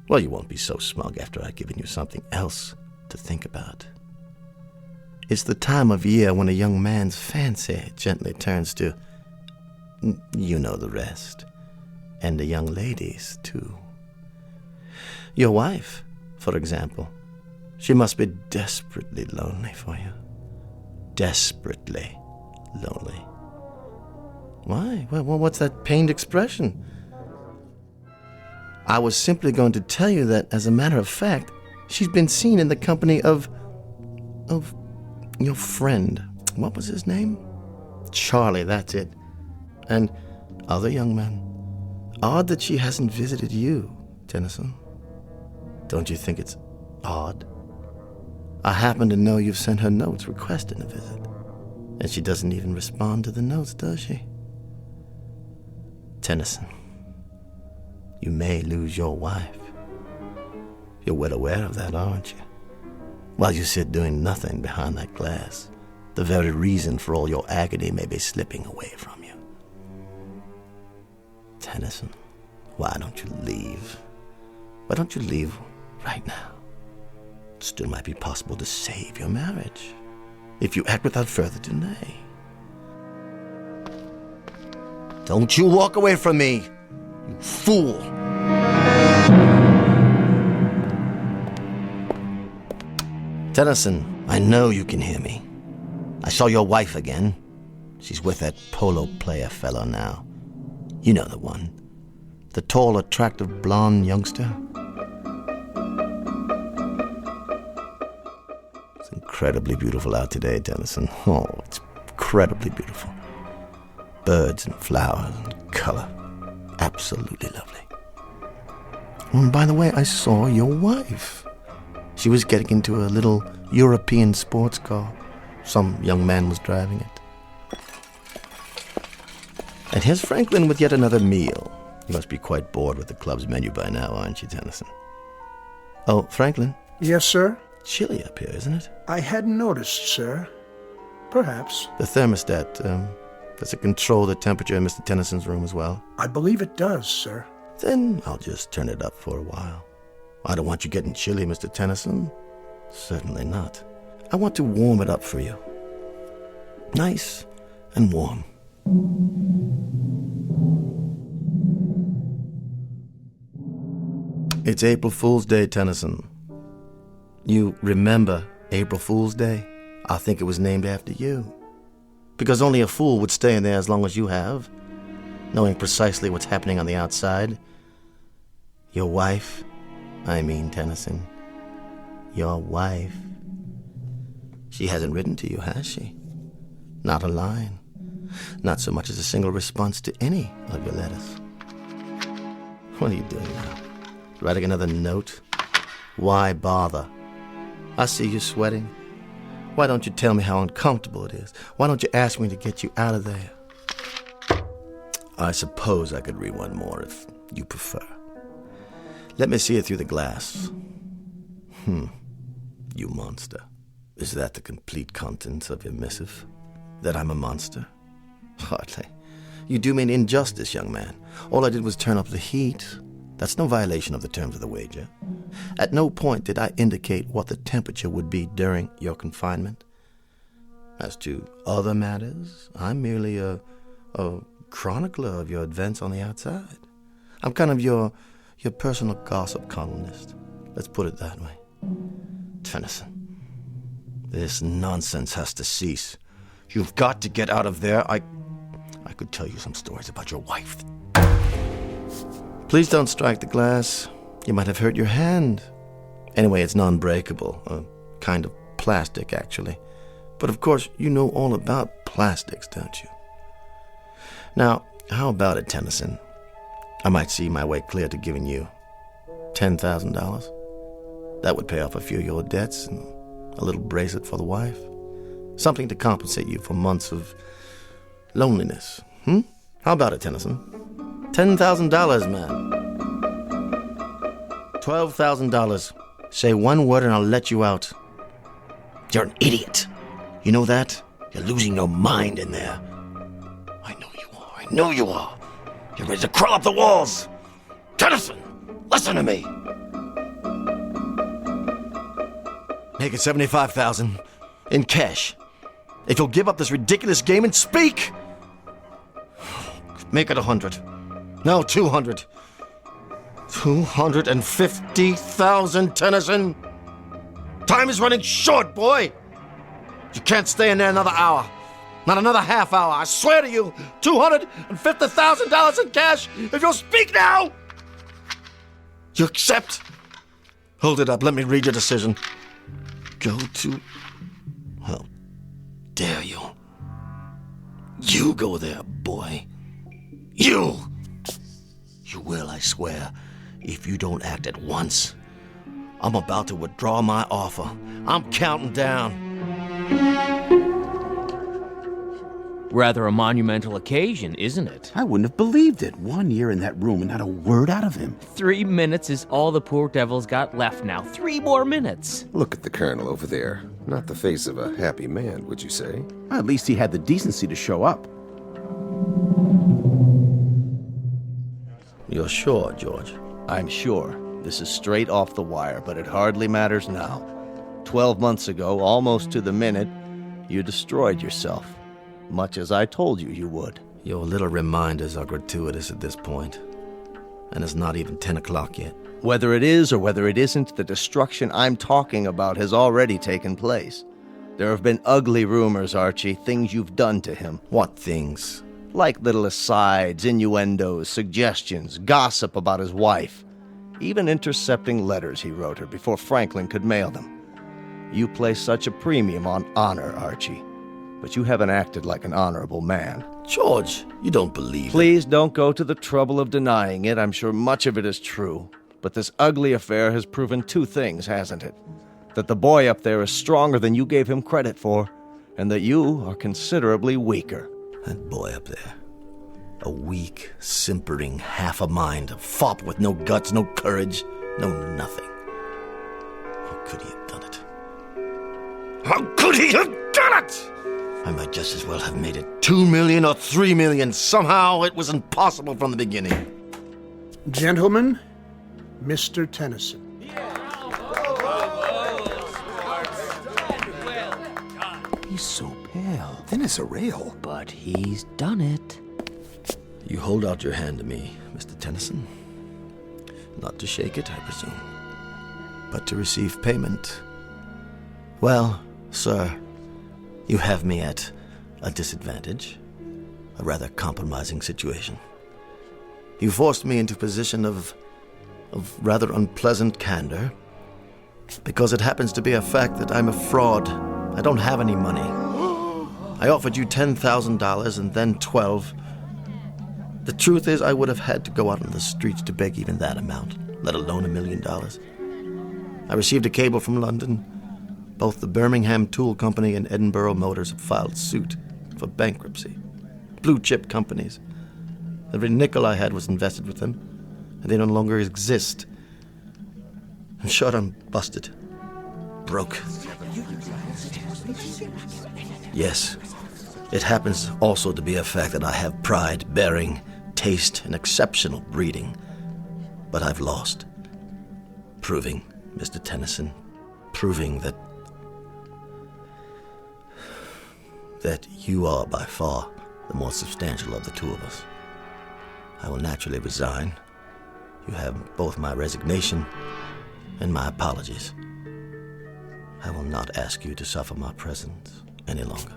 Well, you won't be so smug after I've given you something else to think about. It's the time of year when a young man's fancy gently turns to, you know the rest, and the young ladies, too. Your wife, for example, she must be desperately lonely for you. Desperately lonely. Why? Well, what's that pained expression? I was simply going to tell you that, as a matter of fact, she's been seen in the company of your friend. What was his name? Charlie, that's it. And other young men. Odd that she hasn't visited you, Tennyson. Don't you think it's odd? I happen to know you've sent her notes requesting a visit. And she doesn't even respond to the notes, does she? Tennyson, you may lose your wife. You're well aware of that, aren't you? While you sit doing nothing behind that glass, the very reason for all your agony may be slipping away from you. Tennyson, why don't you leave? Why don't you leave right now? It still might be possible to save your marriage, if you act without further delay. Don't you walk away from me, you fool! Tennyson, I know you can hear me. I saw your wife again. She's with that polo player fellow now. You know the one. The tall, attractive, blonde youngster. It's incredibly beautiful out today, Tennyson. Oh, it's incredibly beautiful. Birds and flowers and color. Absolutely lovely. Oh, and by the way, I saw your wife. She was getting into a little European sports car. Some young man was driving it. And here's Franklin with yet another meal. You must be quite bored with the club's menu by now, aren't you, Tennyson? Oh, Franklin? Yes, sir? Chilly up here, isn't it? I hadn't noticed, sir. Perhaps. The thermostat, Does it control the temperature in Mr. Tennyson's room as well? I believe it does, sir. Then I'll just turn it up for a while. I don't want you getting chilly, Mr. Tennyson. Certainly not. I want to warm it up for you. Nice and warm. It's April Fool's Day, Tennyson. You remember April Fool's Day? I think it was named after you. Because only a fool would stay in there as long as you have, knowing precisely what's happening on the outside. Your wife, Tennyson. Your wife. She hasn't written to you, has she? Not a line. Not so much as a single response to any of your letters. What are you doing now? Writing another note? Why bother? I see you sweating. Why don't you tell me how uncomfortable it is? Why don't you ask me to get you out of there? I suppose I could read one more if you prefer. Let me see it through the glass. You monster. Is that the complete contents of your missive? That I'm a monster? Hardly. You do me an injustice, young man. All I did was turn up the heat. That's no violation of the terms of the wager. At no point did I indicate what the temperature would be during your confinement. As to other matters, I'm merely a chronicler of your events on the outside. I'm kind of your personal gossip columnist. Let's put it that way. Tennyson, this nonsense has to cease. You've got to get out of there. I could tell you some stories about your wife. Please don't strike the glass. You might have hurt your hand. Anyway, it's non-breakable. A kind of plastic, actually. But of course, you know all about plastics, don't you? Now, how about it, Tennyson? I might see my way clear to giving you $10,000. That would pay off a few of your debts and a little bracelet for the wife. Something to compensate you for months of loneliness. How about it, Tennyson? $10,000, man. $12,000. Say one word and I'll let you out. You're an idiot. You know that? You're losing your mind in there. I know you are. You're ready to crawl up the walls. Tennyson, listen to me. Make it $75,000 in cash. If you'll give up this ridiculous game and speak. Make it 100. No, 200. 250,000, Tennyson. Time is running short, boy. You can't stay in there another hour. Not another half hour. I swear to you, $250,000 in cash if you'll speak now. You accept? Hold it up. Let me read your decision. Go to... How dare you? You go there, boy. You! You will, I swear, if you don't act at once. I'm about to withdraw my offer. I'm counting down. Rather a monumental occasion, isn't it? I wouldn't have believed it. 1 year in that room and not a word out of him. 3 minutes is all the poor devil's got left now. 3 more minutes. Look at the colonel over there. Not the face of a happy man, would you say? At least he had the decency to show up. You're sure, George? I'm sure. This is straight off the wire, but it hardly matters now. 12 months ago, almost to the minute, you destroyed yourself. Much as I told you you would. Your little reminders are gratuitous at this point. And it's not even 10 o'clock yet. Whether it is or whether it isn't, the destruction I'm talking about has already taken place. There have been ugly rumors, Archie, things you've done to him. What things? Like little asides, innuendos, suggestions, gossip about his wife. Even intercepting letters he wrote her before Franklin could mail them. You place such a premium on honor, Archie. But you haven't acted like an honorable man. George, you don't believe Please don't go to the trouble of denying it. I'm sure much of it is true. But this ugly affair has proven 2 things, hasn't it? That the boy up there is stronger than you gave him credit for, and that you are considerably weaker. That boy up there. A weak, simpering, half a mind, a fop with no guts, no courage, no nothing. How could he have done it? How could he have done it? I might just as well have made it 2 million or 3 million. Somehow it was impossible from the beginning. Gentlemen, Mr. Tennyson. He's so pale, thin as a rail. But he's done it. You hold out your hand to me, Mr. Tennyson. Not to shake it, I presume, but to receive payment. Well, sir, you have me at a disadvantage, a rather compromising situation. You forced me into a position of rather unpleasant candor, because it happens to be a fact that I'm a fraud. I don't have any money. I offered you $10,000 and then 12. The truth is, I would have had to go out on the streets to beg even that amount, let alone $1 million. I received a cable from London. Both the Birmingham Tool Company and Edinburgh Motors have filed suit for bankruptcy. Blue-chip companies. Every nickel I had was invested with them, and they no longer exist. In short, I'm busted. Broke. Yes, it happens also to be a fact that I have pride, bearing, taste, and exceptional breeding. But I've lost. Proving, Mr. Tennyson, proving that you are by far the more substantial of the two of us. I will naturally resign. You have both my resignation and my apologies. I will not ask you to suffer my presence any longer.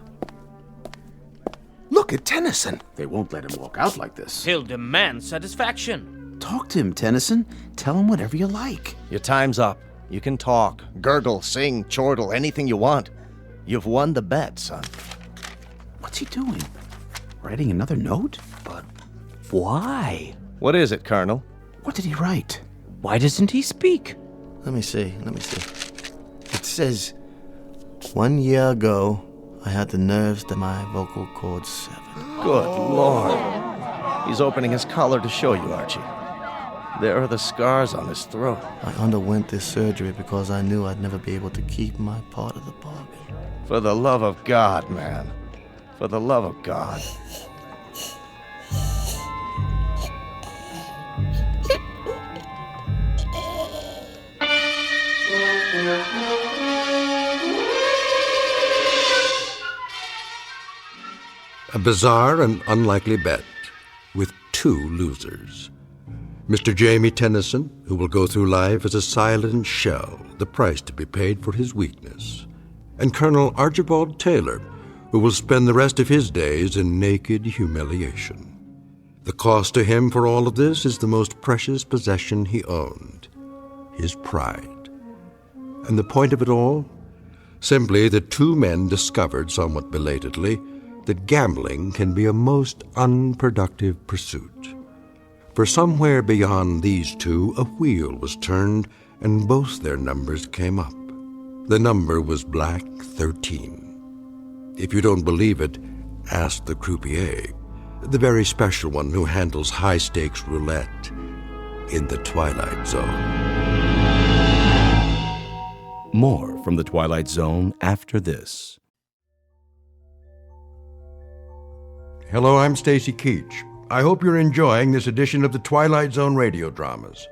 Look at Tennyson. They won't let him walk out like this. He'll demand satisfaction. Talk to him, Tennyson. Tell him whatever you like. Your time's up. You can talk, gurgle, sing, chortle, anything you want. You've won the bet, son. What's he doing? Writing another note? But why? What is it, Colonel? What did he write? Why doesn't he speak? Let me see. It says, 1 year ago, I had the nerves to my vocal cords severed. Good Lord. He's opening his collar to show you, Archie. There are the scars on his throat. I underwent this surgery because I knew I'd never be able to keep my part of the bargain. For the love of God, man. For the love of God. A bizarre and unlikely bet with two losers. Mr. Jamie Tennyson, who will go through life as a silent shell, the price to be paid for his weakness. And Colonel Archibald Taylor, who will spend the rest of his days in naked humiliation. The cost to him for all of this is the most precious possession he owned, his pride. And the point of it all? Simply that two men discovered somewhat belatedly that gambling can be a most unproductive pursuit. For somewhere beyond these two, a wheel was turned, and both their numbers came up. The number was Black 13. If you don't believe it, ask the croupier, the very special one who handles high-stakes roulette in the Twilight Zone. More from the Twilight Zone after this. Hello, I'm Stacy Keach. I hope you're enjoying this edition of the Twilight Zone radio dramas.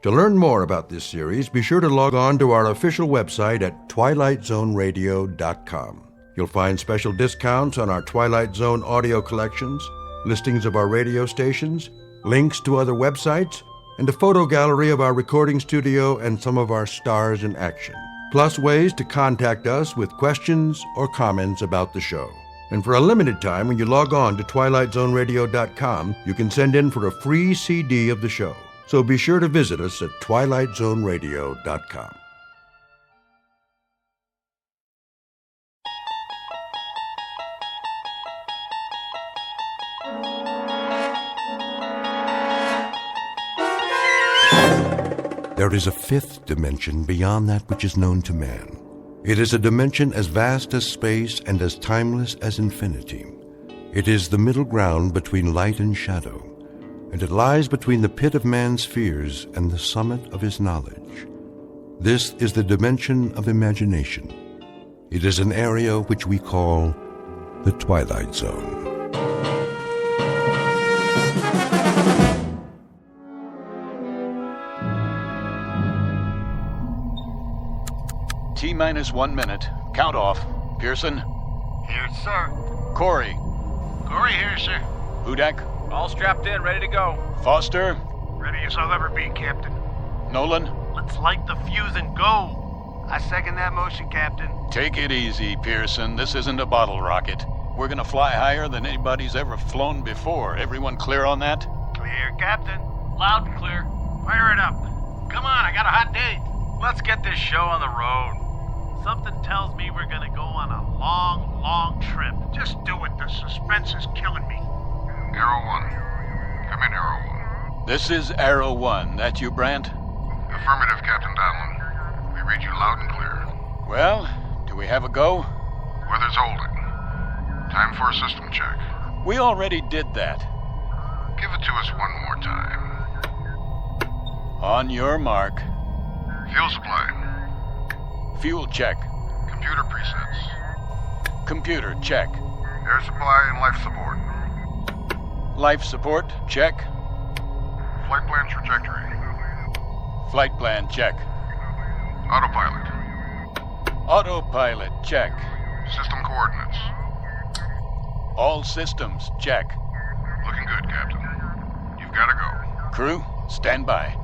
To learn more about this series, be sure to log on to our official website at twilightzoneradio.com. You'll find special discounts on our Twilight Zone audio collections, listings of our radio stations, links to other websites, and a photo gallery of our recording studio and some of our stars in action. Plus ways to contact us with questions or comments about the show. And for a limited time, when you log on to twilightzoneradio.com, you can send in for a free CD of the show. So be sure to visit us at twilightzoneradio.com. There is a fifth dimension beyond that which is known to man. It is a dimension as vast as space and as timeless as infinity. It is the middle ground between light and shadow, and it lies between the pit of man's fears and the summit of his knowledge. This is the dimension of imagination. It is an area which we call The Twilight Zone. T-minus 1 minute. Count off. Pearson? Here, sir. Corey? Corey here, sir. Hudak? All strapped in, ready to go. Foster? Ready as I'll ever be, Captain. Nolan? Let's light the fuse and go. I second that motion, Captain. Take it easy, Pearson. This isn't a bottle rocket. We're gonna fly higher than anybody's ever flown before. Everyone clear on that? Clear, Captain. Loud and clear. Fire it up. Come on, I got a hot date. Let's get this show on the road. Something tells me we're gonna go on a long, long trip. Just do it. The suspense is killing me. Arrow 1. Come in, Arrow 1. This is Arrow 1. That you, Brandt? Affirmative, Captain Donlin. We read you loud and clear. Well, do we have a go? Weather's holding. Time for a system check. We already did that. Give it to us one more time. On your mark. Fuel supply. Fuel check. Computer presets. Computer check. Air supply and life support. Life support check. Flight plan trajectory. Flight plan check. Autopilot. Autopilot check. System coordinates. All systems check. Looking good, Captain. You've got to go. Crew, stand by.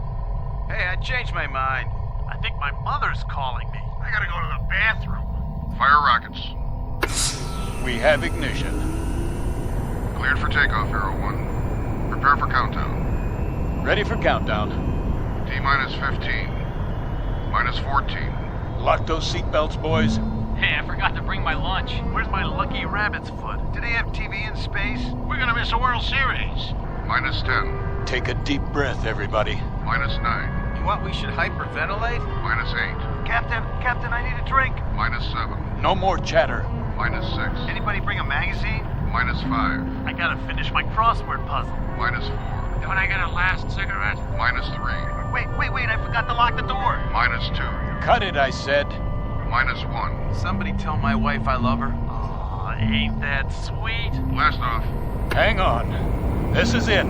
Hey, I changed my mind. I think my mother's calling me. I gotta go to the bathroom. Fire rockets. We have ignition. Cleared for takeoff, Arrow 1. Prepare for countdown. Ready for countdown. T-minus 15. Minus 14. Lock those seatbelts, boys. Hey, I forgot to bring my lunch. Where's my lucky rabbit's foot? Do they have TV in space? We're gonna miss a World Series. Minus 10. Take a deep breath, everybody. Minus 9. You want we should hyperventilate? Minus 8. Captain, I need a drink. Minus 7. No more chatter. Minus 6. Anybody bring a magazine? Minus 5. I gotta finish my crossword puzzle. Minus 4. Don't I get a last cigarette? Minus 3. Wait, I forgot to lock the door. Minus 2. Cut it, I said. Minus 1. Somebody tell my wife I love her. Aw, ain't that sweet? Blast off. Hang on. This is it.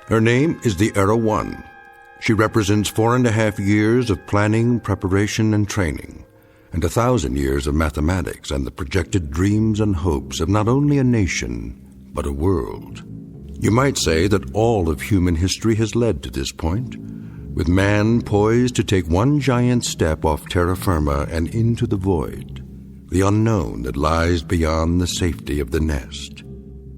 Her name is the Arrow 1. She represents 4.5 years of planning, preparation, and training, and 1,000 years of mathematics and the projected dreams and hopes of not only a nation, but a world. You might say that all of human history has led to this point, with man poised to take one giant step off terra firma and into the void, the unknown that lies beyond the safety of the nest.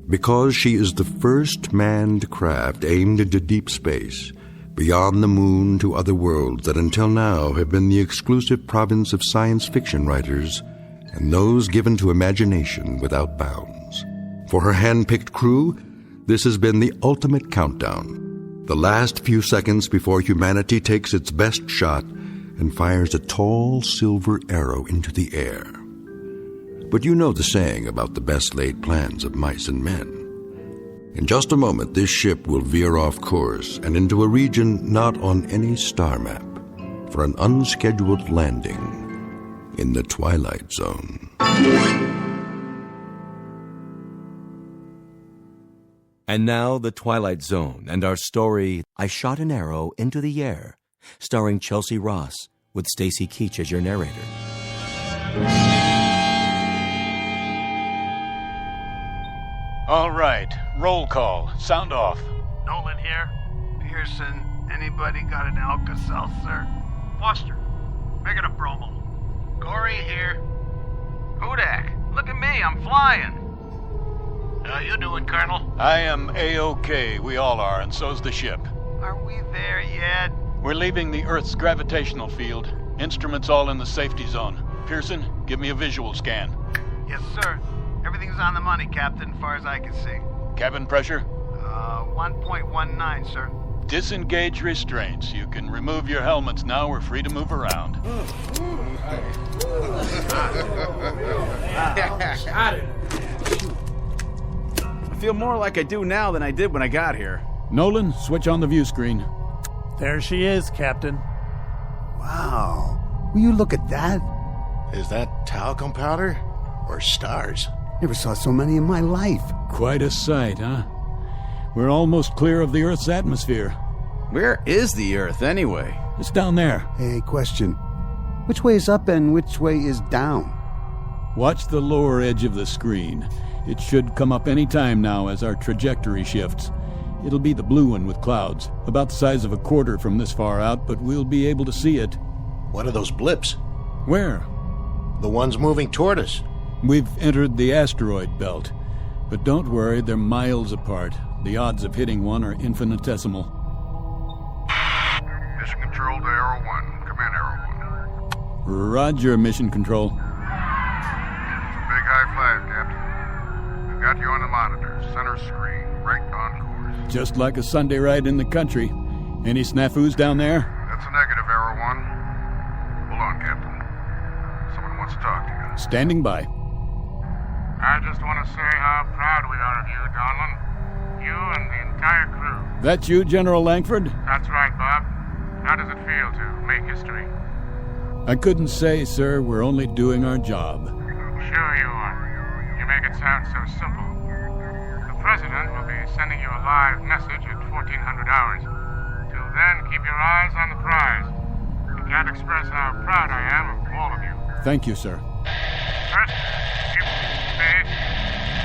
Because she is the first manned craft aimed into deep space, beyond the moon to other worlds that until now have been the exclusive province of science fiction writers and those given to imagination without bounds. For her hand-picked crew, this has been the ultimate countdown, the last few seconds before humanity takes its best shot and fires a tall silver arrow into the air. But you know the saying about the best-laid plans of mice and men. In just a moment, this ship will veer off course and into a region not on any star map for an unscheduled landing in the Twilight Zone. And now, The Twilight Zone and our story, I Shot an Arrow into the Air, starring Chelsea Ross, with Stacy Keach as your narrator. All right, roll call. Sound off. Nolan here. Pearson, anybody got an Alka-Seltzer? Foster, make it a bromo. Corey here. Hudak, look at me, I'm flying. How you doing, Colonel? I am A-OK. We all are, and so's the ship. Are we there yet? We're leaving the Earth's gravitational field. Instruments all in the safety zone. Pearson, give me a visual scan. Yes, sir. Everything's on the money, Captain, as far as I can see. Cabin pressure? 1.19, sir. Disengage restraints. You can remove your helmets now. We're free to move around. Got it. I feel more like I do now than I did when I got here. Nolan, switch on the view screen. There she is, Captain. Wow. Will you look at that? Is that talcum powder? Or stars? Never saw so many in my life. Quite a sight, huh? We're almost clear of the Earth's atmosphere. Where is the Earth, anyway? It's down there. Hey, question. Which way is up and which way is down? Watch the lower edge of the screen. It should come up any time now as our trajectory shifts. It'll be the blue one with clouds, about the size of a quarter from this far out, but we'll be able to see it. What are those blips? Where? The ones moving toward us. We've entered the asteroid belt. But don't worry, they're miles apart. The odds of hitting one are infinitesimal. Mission Control to Arrow 1. Come in, Arrow 1. Roger, Mission Control. It's a big high five, Captain. We've got you on the monitor, center screen, right on course. Just like a Sunday ride in the country. Any snafus down there? That's a negative, Arrow 1. Hold on, Captain. Someone wants to talk to you. Standing by. I just want to say how proud we are of you, Donlin. You and the entire crew. That you, General Langford? That's right, Bob. How does it feel to make history? I couldn't say, sir. We're only doing our job. Sure you are. You make it sound so simple. The President will be sending you a live message at 1400 hours. Till then, keep your eyes on the prize. I can't express how proud I am of all of you. Thank you, sir. First, keep space.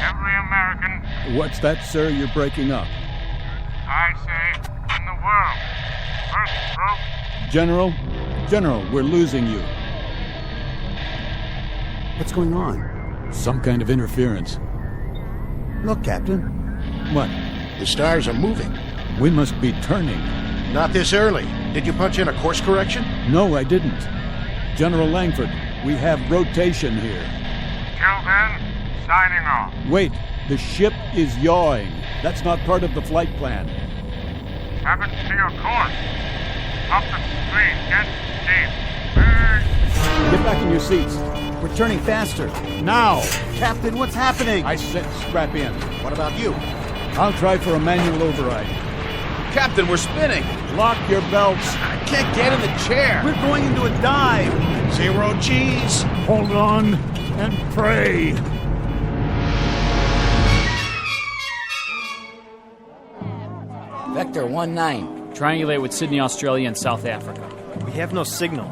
Every American. What's that, sir? You're breaking up. I say, in the world. First broke. General, we're losing you. What's going on? Some kind of interference. Look, Captain. What? The stars are moving. We must be turning. Not this early. Did you punch in a course correction? No, I didn't. General Langford, we have rotation here. Till then, signing off. Wait, the ship is yawing. That's not part of the flight plan. Happens to your course. Up the screen, get deep. Get back in your seats. We're turning faster. Now! Captain, what's happening? I said strap in. What about you? I'll try for a manual override. Captain, we're spinning. Lock your belts. I can't get in the chair. We're going into a dive. 0 G's. Hold on and pray. Vector 19. Triangulate with Sydney, Australia, and South Africa. We have no signal.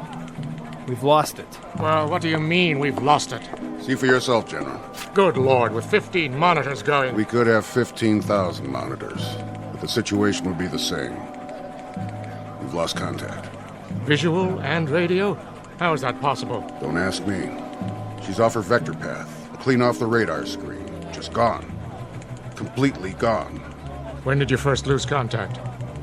We've lost it. Well, what do you mean we've lost it? See for yourself, General. Good Lord, with 15 monitors going. We could have 15,000 monitors, but the situation would be the same. We've lost contact. Visual and radio? How is that possible? Don't ask me. She's off her vector path, clean off the radar screen. Just gone. Completely gone. When did you first lose contact?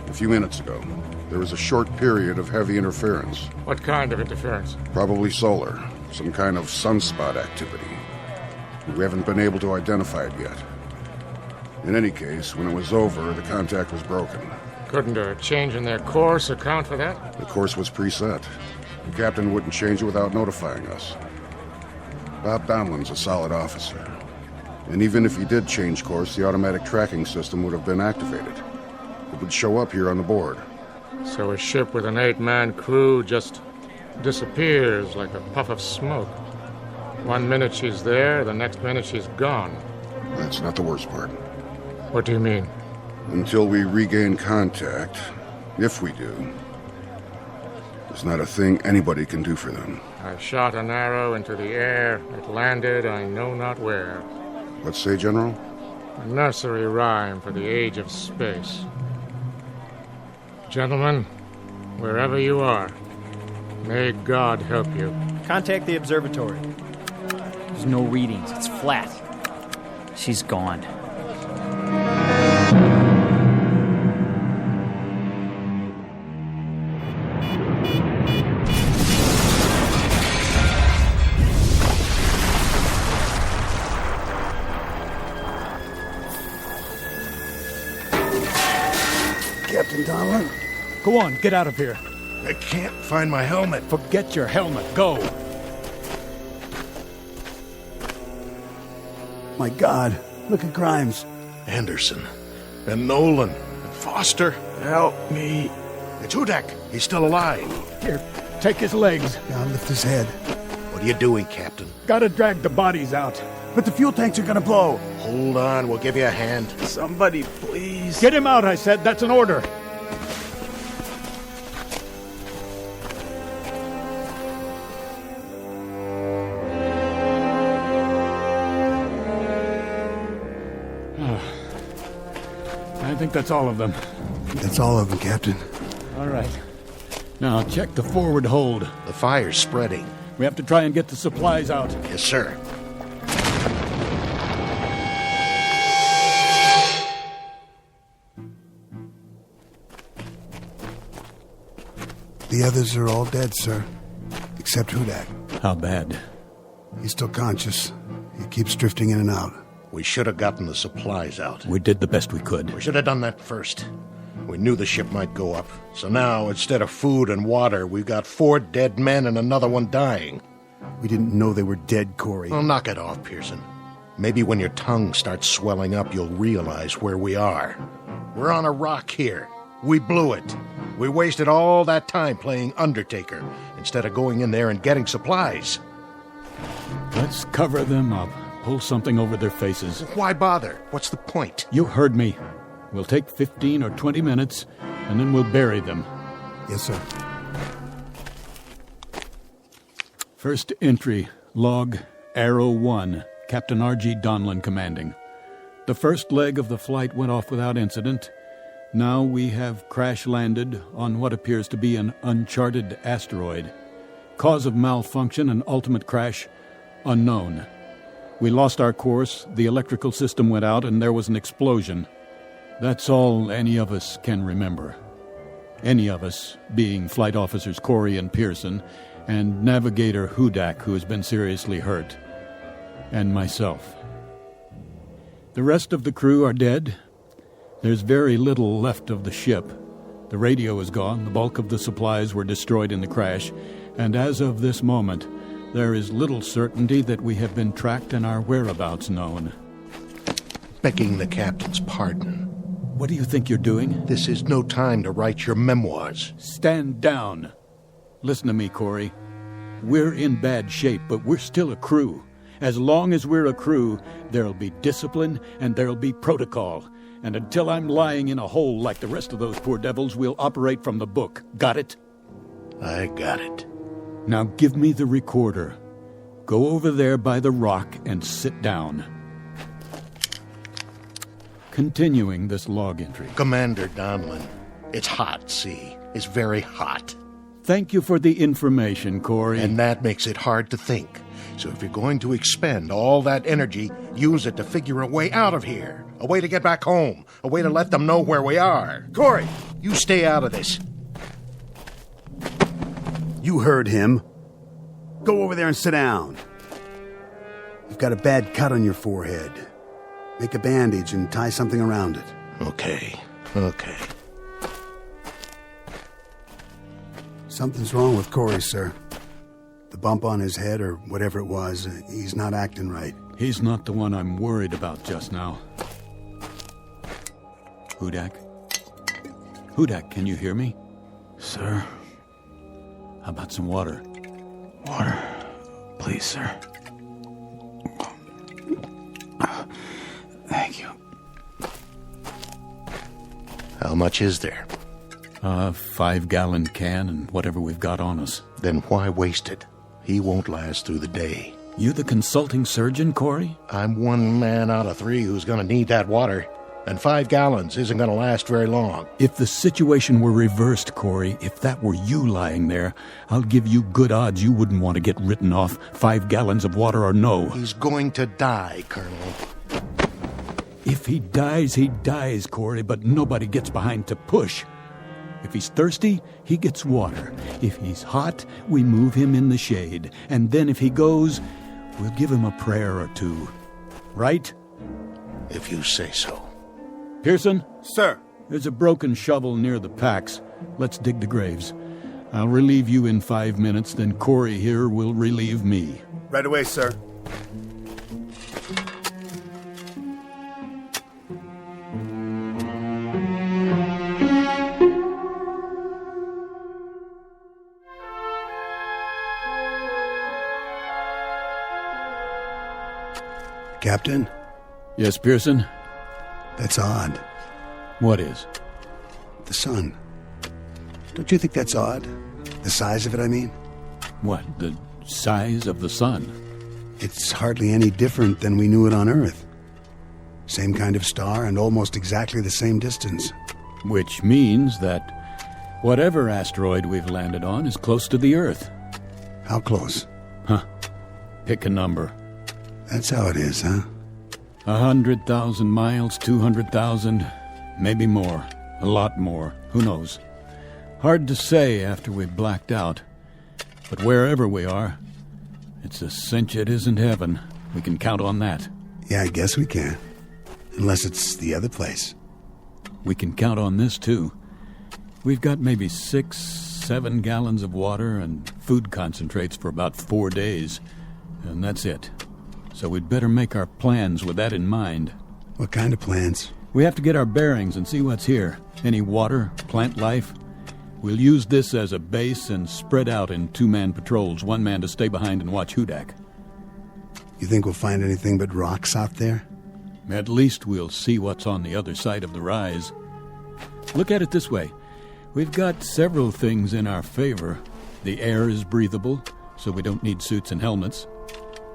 A few minutes ago. There was a short period of heavy interference. What kind of interference? Probably solar. Some kind of sunspot activity. We haven't been able to identify it yet. In any case, when it was over, the contact was broken. Couldn't a change in their course account for that? The course was preset. The captain wouldn't change it without notifying us. Bob Donlin's a solid officer. And even if he did change course, the automatic tracking system would have been activated. It would show up here on the board. So a ship with an 8-man crew just disappears like a puff of smoke. 1 minute she's there, the next minute she's gone. That's not the worst part. What do you mean? Until we regain contact, if we do, there's not a thing anybody can do for them. I shot an arrow into the air. It landed I know not where. What say, General? A nursery rhyme for the age of space. Gentlemen, wherever you are, may God help you. Contact the observatory. There's no readings. It's flat. She's gone. Captain Donlin? Go on, get out of here. I can't find my helmet. Forget your helmet. Go. My God, look at Grimes. Anderson. And Nolan. And Foster. Help me. It's Hudak. He's still alive. Here, take his legs. I'll lift his head. What are you doing, Captain? Gotta drag the bodies out. But the fuel tanks are gonna blow. Hold on, we'll give you a hand. Somebody, please. Get him out, I said. That's an order. I think that's all of them. That's all of them, Captain. All right. Now, check the forward hold. The fire's spreading. We have to try and get the supplies out. Yes, sir. The others are all dead, sir. Except Hudak. How bad? He's still conscious. He keeps drifting in and out. We should have gotten the supplies out. We did the best we could. We should have done that first. We knew the ship might go up. So now, instead of food and water, we've got 4 dead men and another one dying. We didn't know they were dead, Corey. Well, knock it off, Pearson. Maybe when your tongue starts swelling up, you'll realize where we are. We're on a rock here. We blew it. We wasted all that time playing Undertaker instead of going in there and getting supplies. Let's cover them up. Pull something over their faces. Why bother? What's the point? You heard me. We'll take 15 or 20 minutes, and then we'll bury them. Yes, sir. First entry, log, Arrow 1, Captain R.G. Donlin commanding. The first leg of the flight went off without incident. Now we have crash-landed on what appears to be an uncharted asteroid. Cause of malfunction and ultimate crash, unknown. We lost our course, the electrical system went out, and there was an explosion. That's all any of us can remember. Any of us, being Flight Officers Corey and Pearson, and Navigator Hudak, who has been seriously hurt, and myself. The rest of the crew are dead. There's very little left of the ship. The radio is gone, the bulk of the supplies were destroyed in the crash, and as of this moment, there is little certainty that we have been tracked and our whereabouts known. Begging the captain's pardon. What do you think you're doing? This is no time to write your memoirs. Stand down. Listen to me, Corey. We're in bad shape, but we're still a crew. As long as we're a crew, there'll be discipline and there'll be protocol. And until I'm lying in a hole like the rest of those poor devils, we'll operate from the book. Got it? I got it. Now give me the recorder. Go over there by the rock and sit down. Continuing this log entry. Commander Donlin, it's hot, see? It's very hot. Thank you for the information, Corey. And that makes it hard to think. So if you're going to expend all that energy, use it to figure a way out of here. A way to get back home. A way to let them know where we are. Corey, you stay out of this. You heard him. Go over there and sit down. You've got a bad cut on your forehead. Make a bandage and tie something around it. Okay. Something's wrong with Corey, sir. The bump on his head, or whatever it was, he's not acting right. He's not the one I'm worried about just now. Hudak? Hudak, can you hear me? Sir? How about some water? Water. Please, sir. Thank you. How much is there? 5-gallon can and whatever we've got on us. Then why waste it? He won't last through the day. You the consulting surgeon, Corey? I'm 1 man out of 3 who's going to need that water. And 5 gallons isn't going to last very long. If the situation were reversed, Corey, if that were you lying there, I'll give you good odds you wouldn't want to get written off, 5 gallons of water or no. He's going to die, Colonel. If he dies, Corey, but nobody gets behind to push. If he's thirsty, he gets water. If he's hot, we move him in the shade. And then if he goes, we'll give him a prayer or two. Right? If you say so. Pearson? Sir. There's a broken shovel near the packs. Let's dig the graves. I'll relieve you in 5 minutes, then Corey here will relieve me. Right away, sir. Captain? Yes, Pearson? That's odd. What is? The sun. Don't you think that's odd? The size of it, I mean? What, the size of the sun? It's hardly any different than we knew it on Earth. Same kind of star and almost exactly the same distance. Which means that whatever asteroid we've landed on is close to the Earth. How close? Huh. Pick a number. That's how it is, huh? 100,000 miles, 200,000, maybe more. A lot more. Who knows? Hard to say after we've blacked out. But wherever we are, it's a cinch it isn't heaven. We can count on that. Yeah, I guess we can. Unless it's the other place. We can count on this, too. We've got maybe 6-7 gallons of water and food concentrates for about 4 days. And that's it. So we'd better make our plans with that in mind. What kind of plans? We have to get our bearings and see what's here. Any water, plant life. We'll use this as a base and spread out in 2-man patrols, 1 man to stay behind and watch Hudak. You think we'll find anything but rocks out there? At least we'll see what's on the other side of the rise. Look at it this way. We've got several things in our favor. The air is breathable, so we don't need suits and helmets.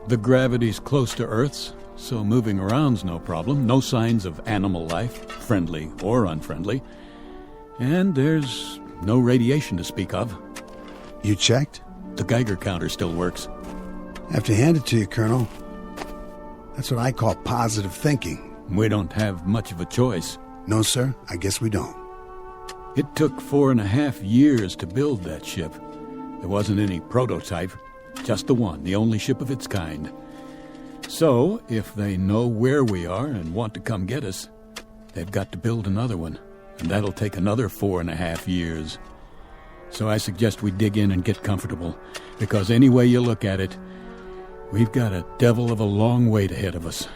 The gravity's close to Earth's, so moving around's no problem. No signs of animal life, friendly or unfriendly. And there's no radiation to speak of. You checked? The Geiger counter still works. I have to hand it to you, Colonel. That's what I call positive thinking. We don't have much of a choice. No, sir, I guess we don't. It took 4.5 years to build that ship. There wasn't any prototype. Just the one, the only ship of its kind. So, if they know where we are and want to come get us, they've got to build another one, and that'll take another 4.5 years. So I suggest we dig in and get comfortable, because any way you look at it, we've got a devil of a long wait ahead of us.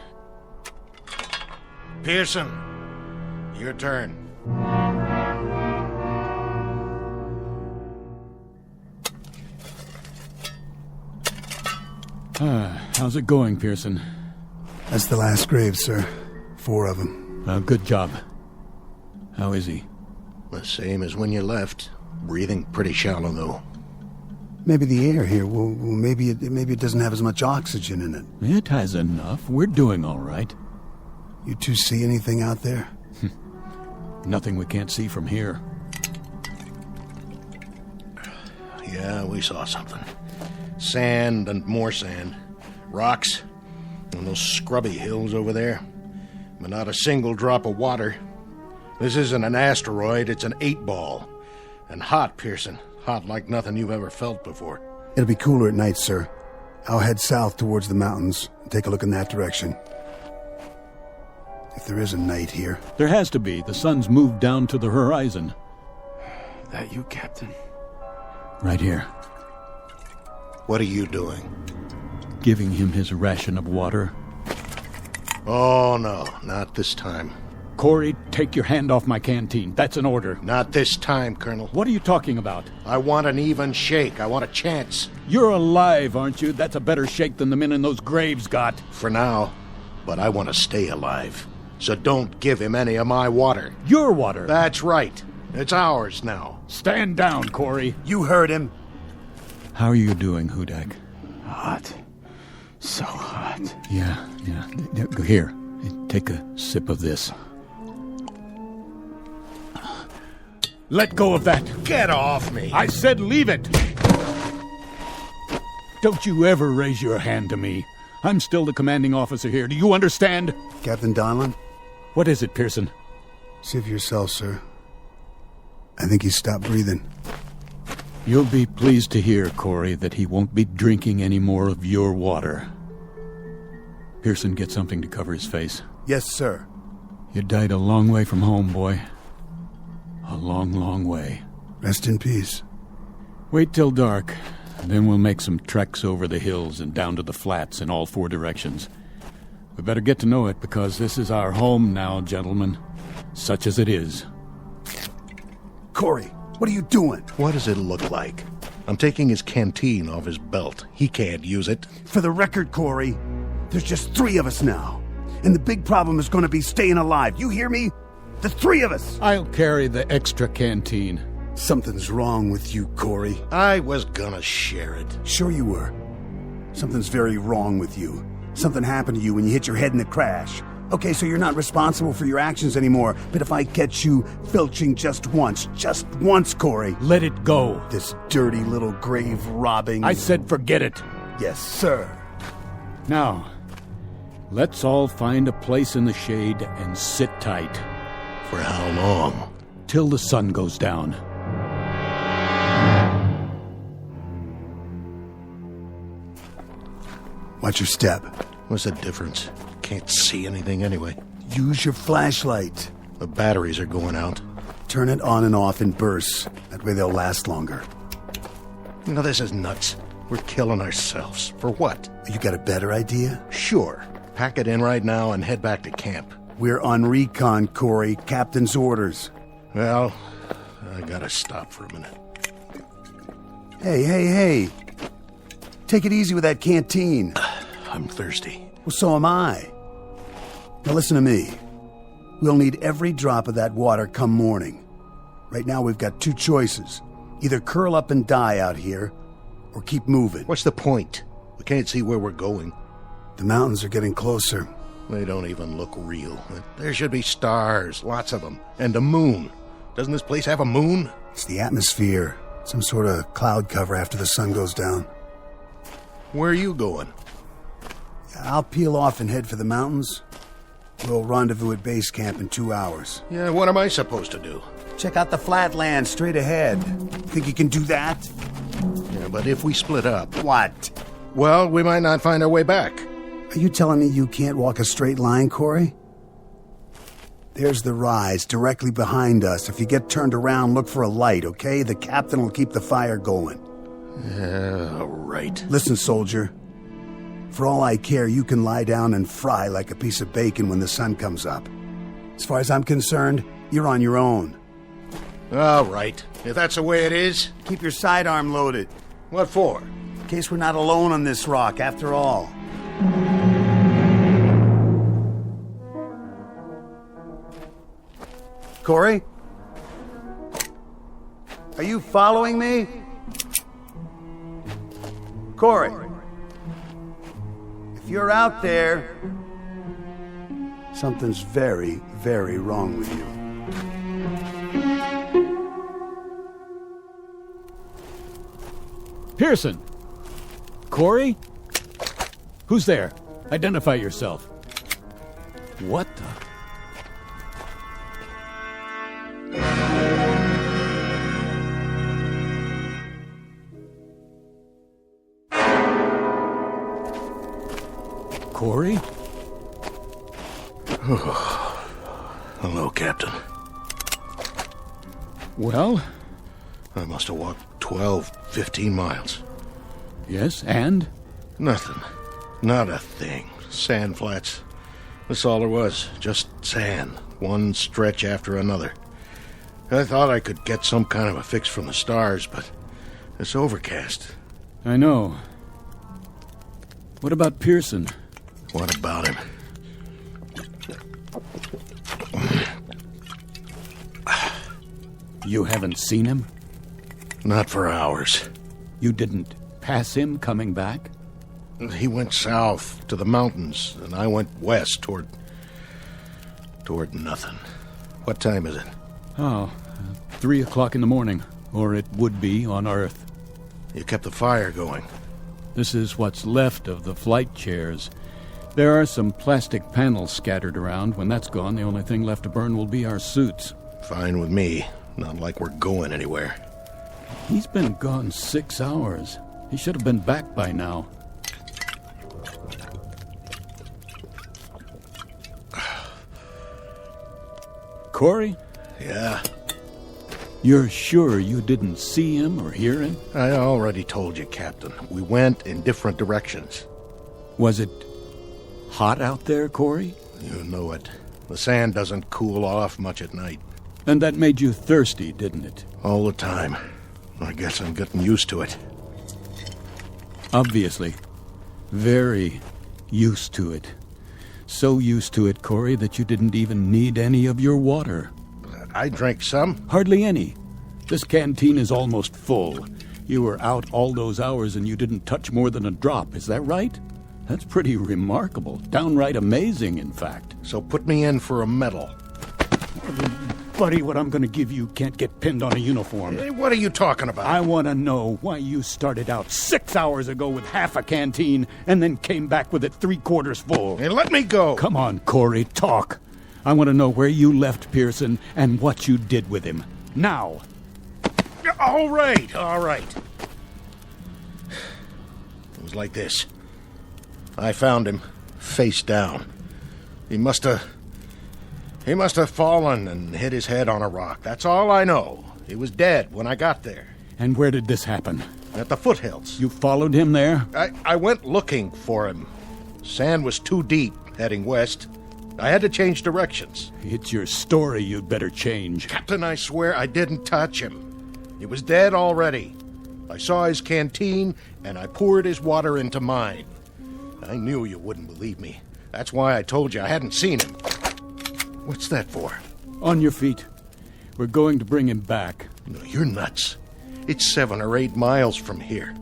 Pearson, your turn. How's it going, Pearson? That's the last grave, sir. 4 of them. Good job. How is he? The same as when you left. Breathing pretty shallow, though. Maybe the air here, well maybe it doesn't have as much oxygen in it. It has enough. We're doing all right. You two see anything out there? Nothing we can't see from here. Yeah, we saw something. Sand and more sand. Rocks. And those scrubby hills over there. But not a single drop of water. This isn't an asteroid, it's an 8-ball. And hot, Pearson. Hot like nothing you've ever felt before. It'll be cooler at night, sir. I'll head south towards the mountains and take a look in that direction. If there is a night here. There has to be. The sun's moved down to the horizon. That you, Captain? Right here. What are you doing? Giving him his ration of water. Oh, no. Not this time. Corey, take your hand off my canteen. That's an order. Not this time, Colonel. What are you talking about? I want an even shake. I want a chance. You're alive, aren't you? That's a better shake than the men in those graves got. For now. But I want to stay alive. So don't give him any of my water. Your water? That's right. It's ours now. Stand down, Corey. You heard him. How are you doing, Hudak? Hot. So hot. Yeah. Here, take a sip of this. Let go of that. Get off me. I said leave it. Don't you ever raise your hand to me. I'm still the commanding officer here. Do you understand? Captain Donlan? What is it, Pearson? See for yourself, sir. I think he's stopped breathing. You'll be pleased to hear, Corey, that he won't be drinking any more of your water. Pearson, get something to cover his face. Yes, sir. You died a long way from home, boy. A long, long way. Rest in peace. Wait till dark. Then we'll make some treks over the hills and down to the flats in all 4 directions. We better get to know it, because this is our home now, gentlemen. Such as it is. Corey, what are you doing? What does it look like? I'm taking his canteen off his belt. He can't use it. For the record, Corey, There's just 3 of us now. And the big problem is going to be staying alive. You hear me? The 3 of us! I'll carry the extra canteen. Something's wrong with you, Corey. I was gonna share it. Sure you were. Something's very wrong with you. Something happened to you when you hit your head in the crash. Okay, so you're not responsible for your actions anymore, but if I catch you filching just once, Corey... Let it go. This dirty little grave robbing... I said forget it. Yes, sir. Now, let's all find a place in the shade and sit tight. For how long? Till the sun goes down. Watch your step. What's the difference? Can't see anything anyway. Use your flashlight. The batteries are going out. Turn it on and off in bursts. That way they'll last longer. You know, this is nuts. We're killing ourselves. For what? You got a better idea? Sure. Pack it in right now and head back to camp. We're on recon, Corey. Captain's orders. Well, I gotta stop for a minute. Hey. Take it easy with that canteen. I'm thirsty. Well, so am I. Now listen to me. We'll need every drop of that water come morning. Right now we've got 2 choices. Either curl up and die out here, or keep moving. What's the point? We can't see where we're going. The mountains are getting closer. They don't even look real. There should be stars, lots of them, and a moon. Doesn't this place have a moon? It's the atmosphere. Some sort of cloud cover after the sun goes down. Where are you going? I'll peel off and head for the mountains. We'll rendezvous at base camp in 2 hours. Yeah, what am I supposed to do? Check out the flatlands straight ahead. Think you can do that? Yeah, but if we split up... What? Well, we might not find our way back. Are you telling me you can't walk a straight line, Corey? There's the rise directly behind us. If you get turned around, look for a light, okay? The captain will keep the fire going. Yeah, right. Listen, soldier. For all I care, you can lie down and fry like a piece of bacon when the sun comes up. As far as I'm concerned, you're on your own. All right. If that's the way it is... Keep your sidearm loaded. What for? In case we're not alone on this rock, after all. Corey? Are you following me? Corey? If you're out there, something's very, very wrong with you. Pearson! Corey? Who's there? Identify yourself. What the... Corey? Hello, Captain. Well? I must have walked 12, 15 miles. Yes, and? Nothing. Not a thing. Sand flats. That's all there was. Just sand. One stretch after another. I thought I could get some kind of a fix from the stars, but it's overcast. I know. What about Pearson? What about him? You haven't seen him? Not for hours. You didn't pass him coming back? He went south to the mountains, and I went west toward nothing. What time is it? Oh, 3 o'clock in the morning, or it would be on Earth. You kept the fire going. This is what's left of the flight chairs. There are some plastic panels scattered around. When that's gone, the only thing left to burn will be our suits. Fine with me. Not like we're going anywhere. He's been gone 6 hours. He should have been back by now. Corey? Yeah? You're sure you didn't see him or hear him? I already told you, Captain. We went in different directions. Was it hot out there, Corey? You know it. The sand doesn't cool off much at night. And that made you thirsty, didn't it? All the time. I guess I'm getting used to it. Obviously. Very Used to it. So used to it, Corey, that you didn't even need any of your water. I drank some. Hardly any. This canteen is almost full. You were out all those hours and you didn't touch more than a drop, is that right? That's pretty remarkable. Downright amazing, in fact. So put me in for a medal. Buddy, what I'm going to give you can't get pinned on a uniform. Hey, what are you talking about? I want to know why you started out 6 hours ago with half a canteen and then came back with it 3/4 full. Hey, let me go. Come on, Corey, talk. I want to know where you left Pearson and what you did with him. Now. All right. It was like this. I found him, face down. He must have fallen and hit his head on a rock. That's all I know. He was dead when I got there. And where did this happen? At the foothills. You followed him there? I went looking for him. Sand was too deep, heading west. I had to change directions. It's your story you'd better change. Captain, I swear I didn't touch him. He was dead already. I saw his canteen, and I poured his water into mine. I knew you wouldn't believe me. That's why I told you I hadn't seen him. What's that for? On your feet. We're going to bring him back. No, you're nuts. It's 7 or 8 miles from here.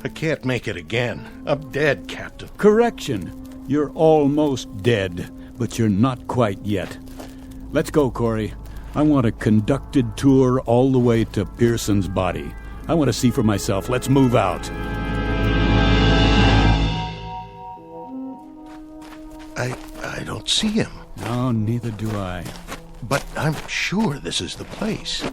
I can't make it again. I'm dead, Captain. Correction. You're almost dead, but you're not quite yet. Let's go, Corey. I want a conducted tour all the way to Pearson's body. I want to see for myself. Let's move out. I don't see him. No, neither do I. But I'm sure this is the place.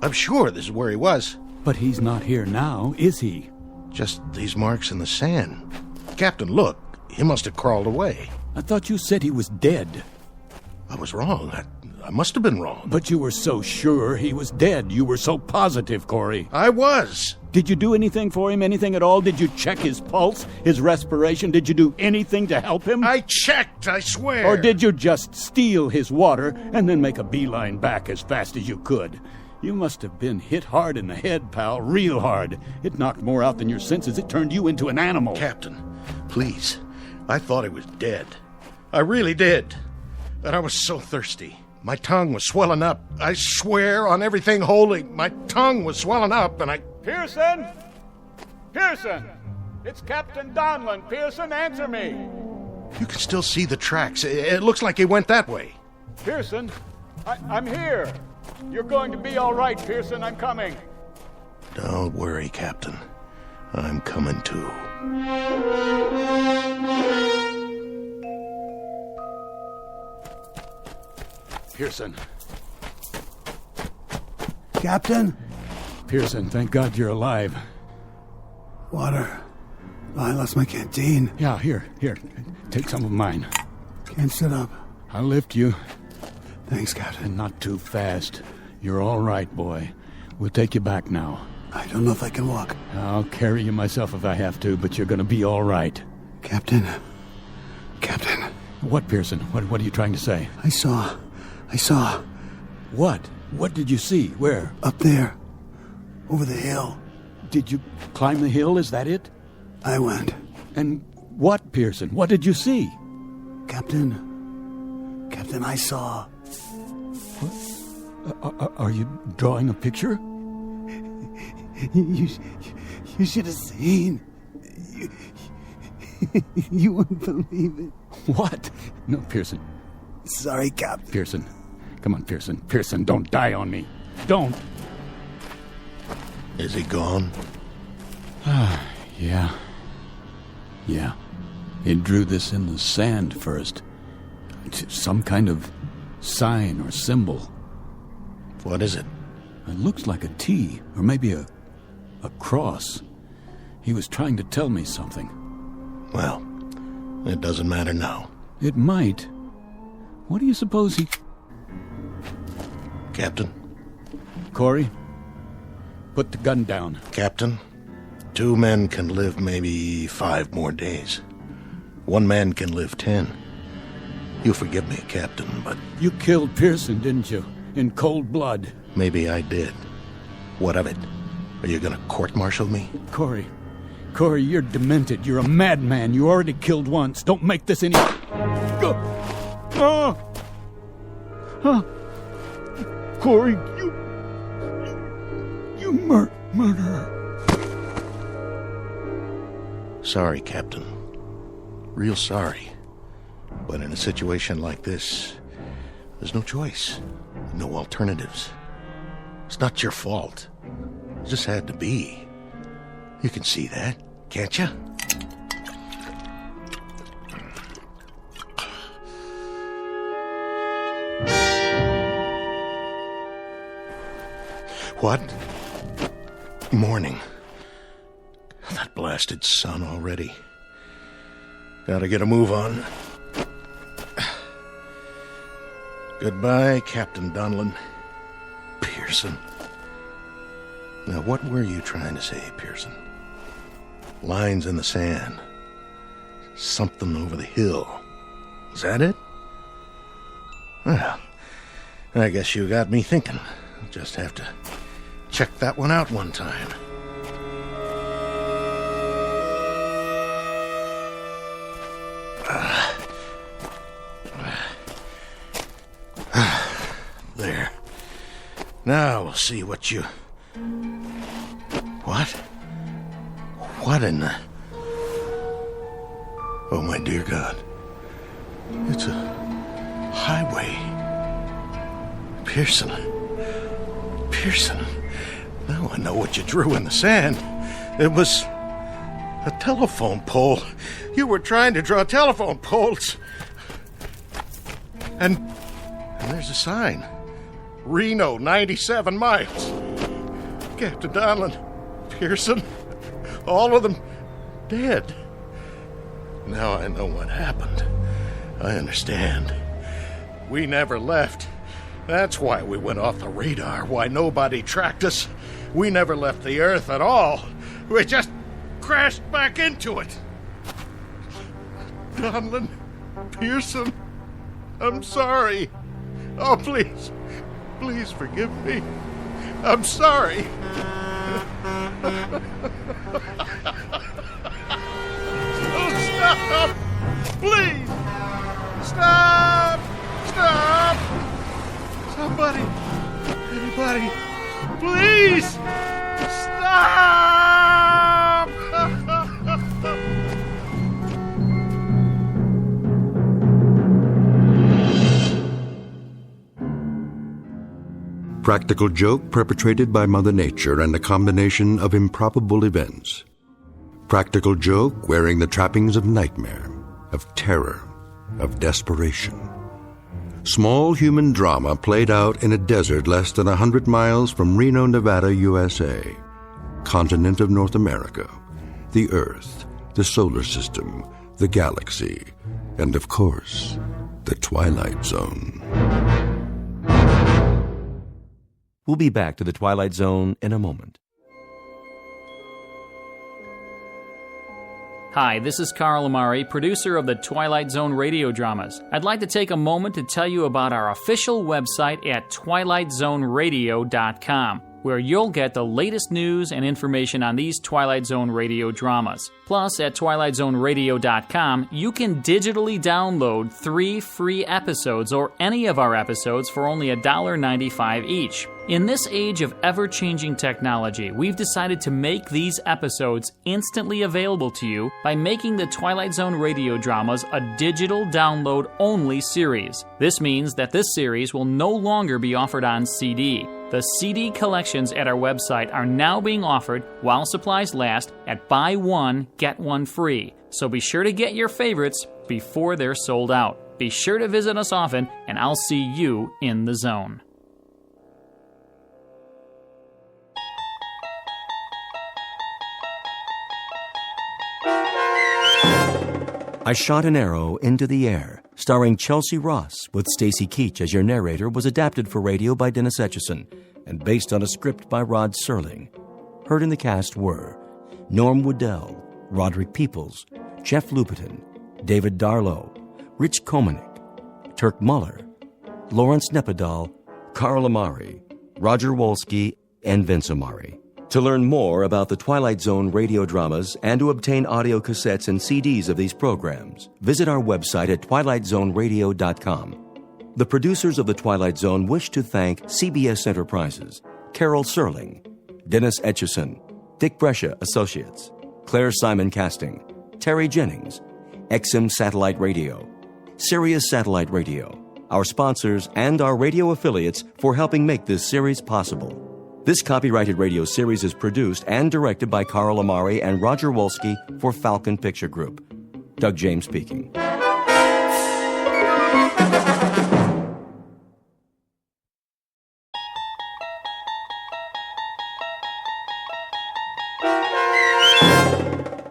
I'm sure this is where he was. But he's not here now, is he? Just these marks in the sand. Captain, look. He must have crawled away. I thought you said he was dead. I was wrong. I must have been wrong. But you were so sure he was dead. You were so positive, Corey. I was. Did you do anything for him? Anything at all? Did you check his pulse, his respiration? Did you do anything to help him? I checked, I swear. Or did you just steal his water and then make a beeline back as fast as you could? You must have been hit hard in the head, pal, real hard. It knocked more out than your senses. It turned you into an animal. Captain, please. I thought he was dead. I really did. And I was so thirsty. My tongue was swelling up. I swear on everything holy, my tongue was swelling up and I... Pearson! Pearson! It's Captain Donlan. Pearson, answer me! You can still see the tracks. It looks like he went that way. Pearson, I'm here. You're going to be all right, Pearson. I'm coming. Don't worry, Captain. I'm coming too. Pearson. Captain? Pearson, thank God you're alive. Water. I lost my canteen. Yeah, here. Take some of mine. Can't sit up. I'll lift you. Thanks, Captain. And not too fast. You're all right, boy. We'll take you back now. I don't know if I can walk. I'll carry you myself if I have to, but you're going to be all right. Captain. What, Pearson? What are you trying to say? I saw. What? What did you see? Where? Up there. Over the hill. Did you climb the hill? Is that it? I went. And what, Pearson? What did you see? Captain, I saw. What? Are you drawing a picture? You should have seen. You wouldn't believe it. What? No, Pearson. Sorry, Captain. Pearson. Come on, Pearson. Pearson, don't die on me. Don't. Is he gone? Yeah. He drew this in the sand first. Some kind of sign or symbol. What is it? It looks like a T, or maybe a cross. He was trying to tell me something. Well, it doesn't matter now. It might. What do you suppose he... Captain? Corey? Put the gun down. Captain, 2 men can live maybe 5 more days. 1 man can live 10. You forgive me, Captain, but... You killed Pearson, didn't you? In cold blood. Maybe I did. What of it? Are you going to court-martial me? Corey, Corey, you're demented. You're a madman. You already killed once. Don't make this any... Corey, you murderer. Sorry, Captain. Real sorry. But in a situation like this, there's no choice. No alternatives. It's not your fault. It just had to be. You can see that, can't you? What? Morning. That blasted sun already. Gotta get a move on. Goodbye, Captain Donlin. Pearson. Now, what were you trying to say, Pearson? Lines in the sand. Something over the hill. Is that it? Well, I guess you got me thinking. I'll just have to check that one out one time. There. Now we'll see what you... What? What in the... Oh, my dear God. It's a highway. Pearson. Now I know what you drew in the sand. It was a telephone pole. You were trying to draw telephone poles. And there's a sign. Reno, 97 miles. Captain Donlin, Pearson, all of them dead. Now I know what happened. I understand. We never left. That's why we went off the radar, why nobody tracked us. We never left the Earth at all. We just crashed back into it. Donlin, Pearson, I'm sorry. Oh, please forgive me. I'm sorry. Oh, stop! Please! Stop! Somebody! Anybody! Please! Stop! Practical joke perpetrated by Mother Nature and a combination of improbable events. Practical joke wearing the trappings of nightmare, of terror, of desperation. Small human drama played out in a desert less than 100 miles from Reno, Nevada, USA. Continent of North America, the Earth, the solar system, the galaxy, and of course, the Twilight Zone. We'll be back to the Twilight Zone in a moment. Hi, this is Carl Amari, producer of the Twilight Zone radio dramas. I'd like to take a moment to tell you about our official website at twilightzoneradio.com, where you'll get the latest news and information on these Twilight Zone radio dramas. Plus, at twilightzoneradio.com, you can digitally download 3 free episodes or any of our episodes for only $1.95 each. In this age of ever-changing technology, we've decided to make these episodes instantly available to you by making the Twilight Zone radio dramas a digital download-only series. This means that this series will no longer be offered on CD. The CD collections at our website are now being offered while supplies last at buy one, get one free. So be sure to get your favorites before they're sold out. Be sure to visit us often, and I'll see you in the zone. I Shot an Arrow into the Air, starring Chelsea Ross with Stacy Keach as your narrator, was adapted for radio by Dennis Etchison and based on a script by Rod Serling. Heard in the cast were Norm Woodell, Roderick Peoples, Jeff Lupetin, David Darlow, Rich Komanek, Turk Muller, Lawrence Nepodal, Carl Amari, Roger Wolski, and Vince Amari. To learn more about the Twilight Zone radio dramas and to obtain audio cassettes and CDs of these programs, visit our website at twilightzoneradio.com. The producers of The Twilight Zone wish to thank CBS Enterprises, Carol Serling, Dennis Etchison, Dick Brescia Associates, Claire Simon Casting, Terry Jennings, XM Satellite Radio, Sirius Satellite Radio, our sponsors, and our radio affiliates for helping make this series possible. This copyrighted radio series is produced and directed by Carl Amari and Roger Wolski for Falcon Picture Group. Doug James speaking.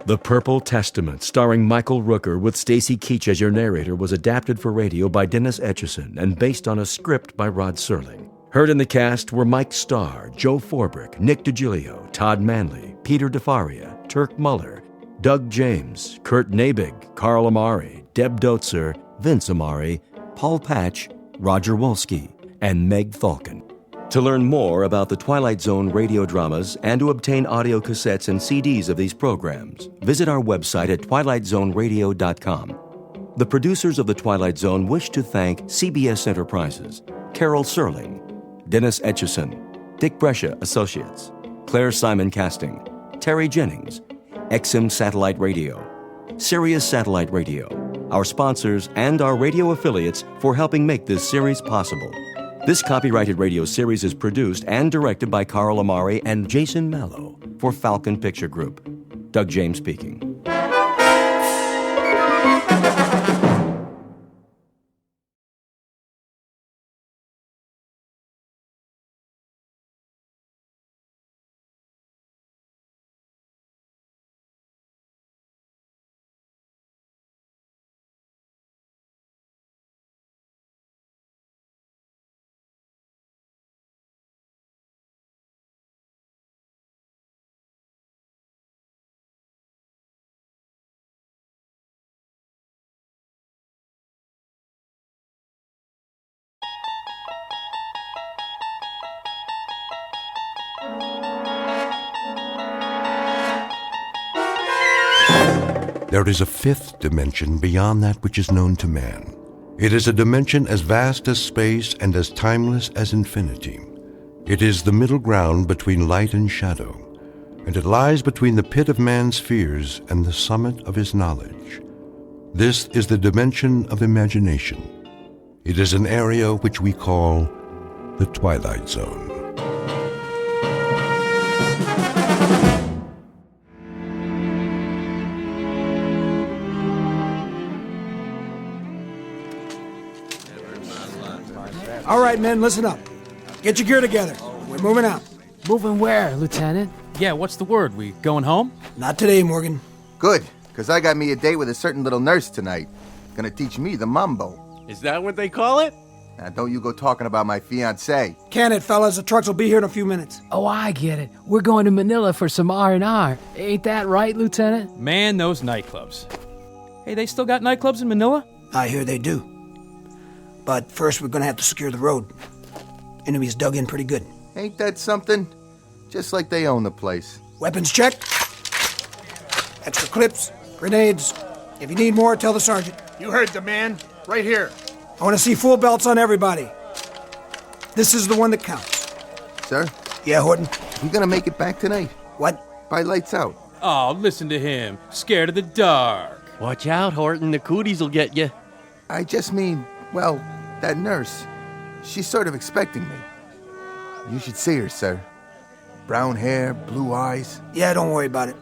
The Purple Testament, starring Michael Rooker with Stacy Keach as your narrator, was adapted for radio by Dennis Etchison and based on a script by Rod Serling. Heard in the cast were Mike Starr, Joe Forbrick, Nick DiGilio, Todd Manley, Peter DeFaria, Turk Muller, Doug James, Kurt Nabig, Carl Amari, Deb Dotzer, Vince Amari, Paul Patch, Roger Wolski, and Meg Falcon. To learn more about the Twilight Zone radio dramas and to obtain audio cassettes and CDs of these programs, visit our website at twilightzoneradio.com. The producers of The Twilight Zone wish to thank CBS Enterprises, Carol Serling, Dennis Etchison, Dick Brescia Associates, Claire Simon Casting, Terry Jennings, XM Satellite Radio, Sirius Satellite Radio, our sponsors, and our radio affiliates for helping make this series possible. This copyrighted radio series is produced and directed by Carl Amari and Jason Mallow for Falcon Picture Group. Doug James speaking. There is a fifth dimension beyond that which is known to man. It is a dimension as vast as space and as timeless as infinity. It is the middle ground between light and shadow, and it lies between the pit of man's fears and the summit of his knowledge. This is the dimension of imagination. It is an area which we call the Twilight Zone. All right, men, listen up. Get your gear together. We're moving out. Moving where, Lieutenant? Yeah, what's the word? We going home? Not today, Morgan. Good, because I got me a date with a certain little nurse tonight. Gonna teach me the mambo. Is that what they call it? Now, don't you go talking about my fiancée. Can it, fellas? The trucks will be here in a few minutes. Oh, I get it. We're going to Manila for some R&R. Ain't that right, Lieutenant? Man, those nightclubs. Hey, they still got nightclubs in Manila? I hear they do. But first, we're gonna have to secure the road. Enemies dug in pretty good. Ain't that something? Just like they own the place. Weapons check. Extra clips, grenades. If you need more, tell the sergeant. You heard the man. Right here. I want to see full belts on everybody. This is the one that counts. Sir? Yeah, Horton? We gonna make it back tonight? What? By lights out. Oh, listen to him. Scared of the dark. Watch out, Horton. The cooties will get you. I just mean, well, that nurse. She's sort of expecting me. You should see her, sir. Brown hair, blue eyes. Yeah, don't worry about it.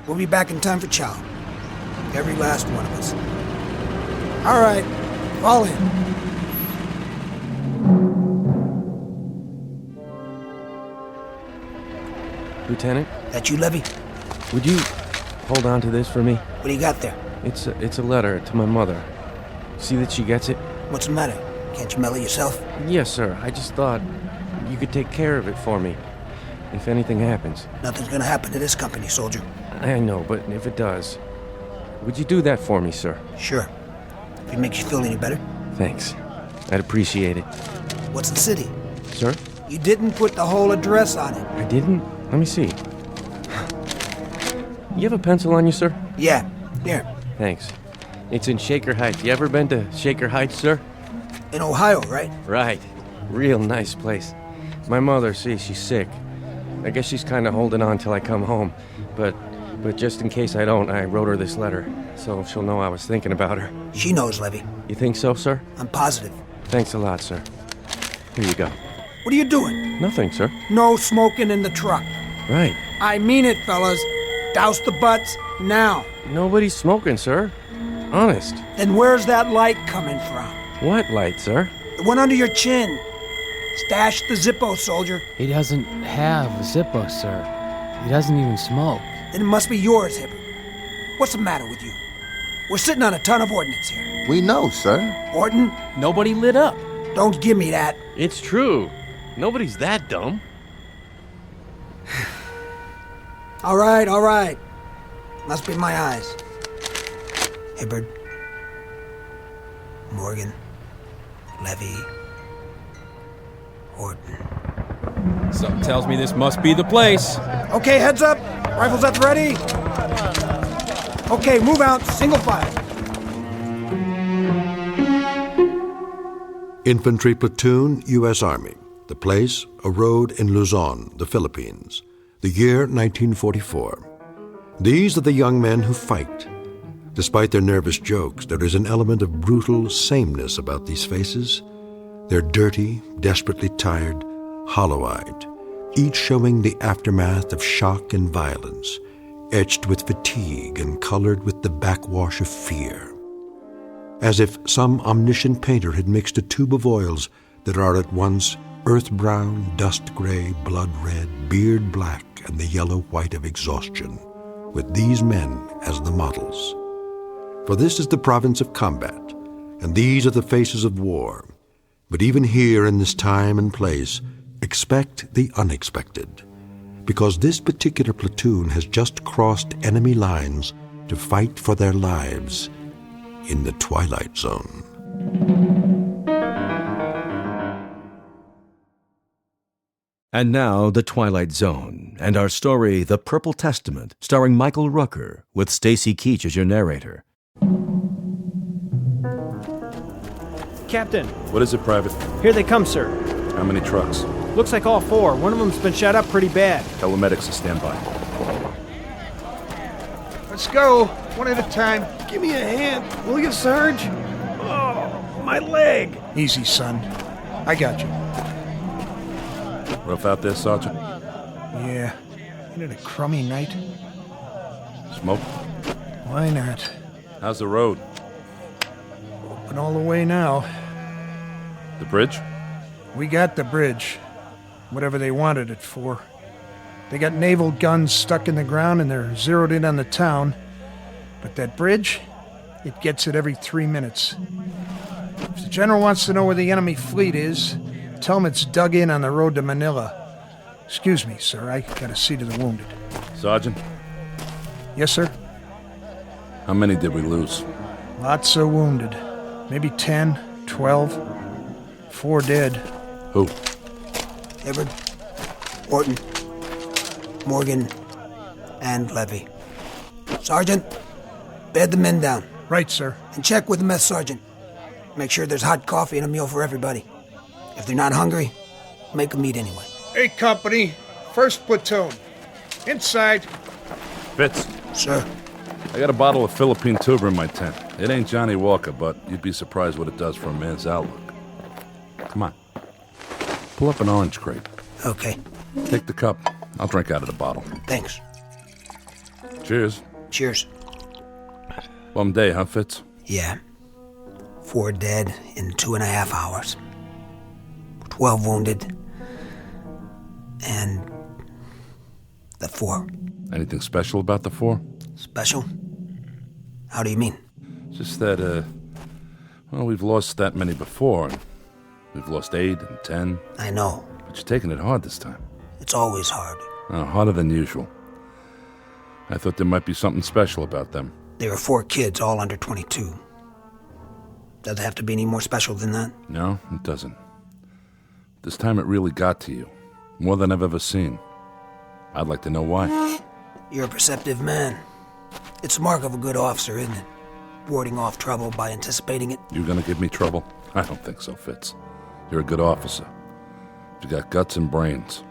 We'll be back in time for chow. Every last one of us. All right, fall in. Lieutenant? That you, Levy? Would you hold on to this for me? What do you got there? It's a letter to my mother. See that she gets it? What's the matter? Can't you mail it yourself? Yes, sir. I just thought you could take care of it for me if anything happens. Nothing's gonna happen to this company, soldier. I know, but if it does, would you do that for me, sir? Sure. If it makes you feel any better. Thanks. I'd appreciate it. What's the city? Sir? You didn't put the whole address on it. I didn't? Let me see. You have a pencil on you, sir? Yeah, here. Thanks. It's in Shaker Heights. You ever been to Shaker Heights, sir? In Ohio, right? Right. Real nice place. My mother, she's sick. I guess she's kind of holding on till I come home. But just in case I don't, I wrote her this letter, so she'll know I was thinking about her. She knows, Levy. You think so, sir? I'm positive. Thanks a lot, sir. Here you go. What are you doing? Nothing, sir. No smoking in the truck. Right. I mean it, fellas. Douse the butts now. Nobody's smoking, sir. Honest. Then where's that light coming from? What light, sir? The one under your chin. Stash the Zippo, soldier. He doesn't have a Zippo, sir. He doesn't even smoke. Then it must be yours, Hibbert. What's the matter with you? We're sitting on a ton of ordnance here. We know, sir. Orton? Nobody lit up. Don't give me that. It's true. Nobody's that dumb. All right. Must be my eyes. Hibbert. Morgan. Levy. Orton. Something tells me this must be the place. Okay, heads up. Rifles at the ready. Okay, move out. Single file. Infantry Platoon, U.S. Army. The place, a road in Luzon, the Philippines. The year, 1944. These are the young men who fight. Despite their nervous jokes, there is an element of brutal sameness about these faces. They're dirty, desperately tired, hollow-eyed, each showing the aftermath of shock and violence, etched with fatigue and colored with the backwash of fear. As if some omniscient painter had mixed a tube of oils that are at once earth-brown, dust-gray, blood-red, beard-black, and the yellow-white of exhaustion, with these men as the models. For this is the province of combat, and these are the faces of war. But even here in this time and place, expect the unexpected, because this particular platoon has just crossed enemy lines to fight for their lives in the Twilight Zone. And now, The Twilight Zone, and our story, The Purple Testament, starring Michael Rooker, with Stacy Keach as your narrator. Captain. What is it, Private? Here they come, sir. How many trucks? Looks like all four. One of them's been shot up pretty bad. Telemedics to stand by. Let's go. One at a time. Give me a hand, will you, Sarge? Oh, my leg. Easy, son. I got you. Rough out there, Sergeant? Yeah. Ain't it a crummy night? Smoke? Why not? How's the road? Open all the way now. The bridge? We got the bridge. Whatever they wanted it for. They got naval guns stuck in the ground and they're zeroed in on the town. But that bridge, it gets it every 3 minutes. If the general wants to know where the enemy fleet is, tell him it's dug in on the road to Manila. Excuse me, sir, I gotta see to the wounded. Sergeant? Yes, sir? How many did we lose? Lots of wounded. Maybe 10, 12. 4 dead. Who? Everett, Orton, Morgan, and Levy. Sergeant, bed the men down. Right, sir. And check with the mess sergeant. Make sure there's hot coffee and a meal for everybody. If they're not hungry, make them eat anyway. Hey, company. 1st platoon. Inside. Fitz. Sir. I got a bottle of Philippine tuber in my tent. It ain't Johnny Walker, but you'd be surprised what it does for a man's outlook. Come on. Pull up an orange crate. Okay. Take the cup. I'll drink out of the bottle. Thanks. Cheers. Cheers. Bum day, huh, Fitz? Yeah. 4 dead in 2.5 hours. 12 wounded. And the 4. Anything special about the 4? Special? How do you mean? Just that, well, we've lost that many before. And we've lost 8 and 10. I know. But you're taking it hard this time. It's always hard. Harder than usual. I thought there might be something special about them. There are 4 kids, all under 22. Does it have to be any more special than that? No, it doesn't. This time it really got to you. More than I've ever seen. I'd like to know why. You're a perceptive man. It's the mark of a good officer, isn't it? Warding off trouble by anticipating it. You gonna give me trouble? I don't think so, Fitz. You're a good officer. You got guts and brains.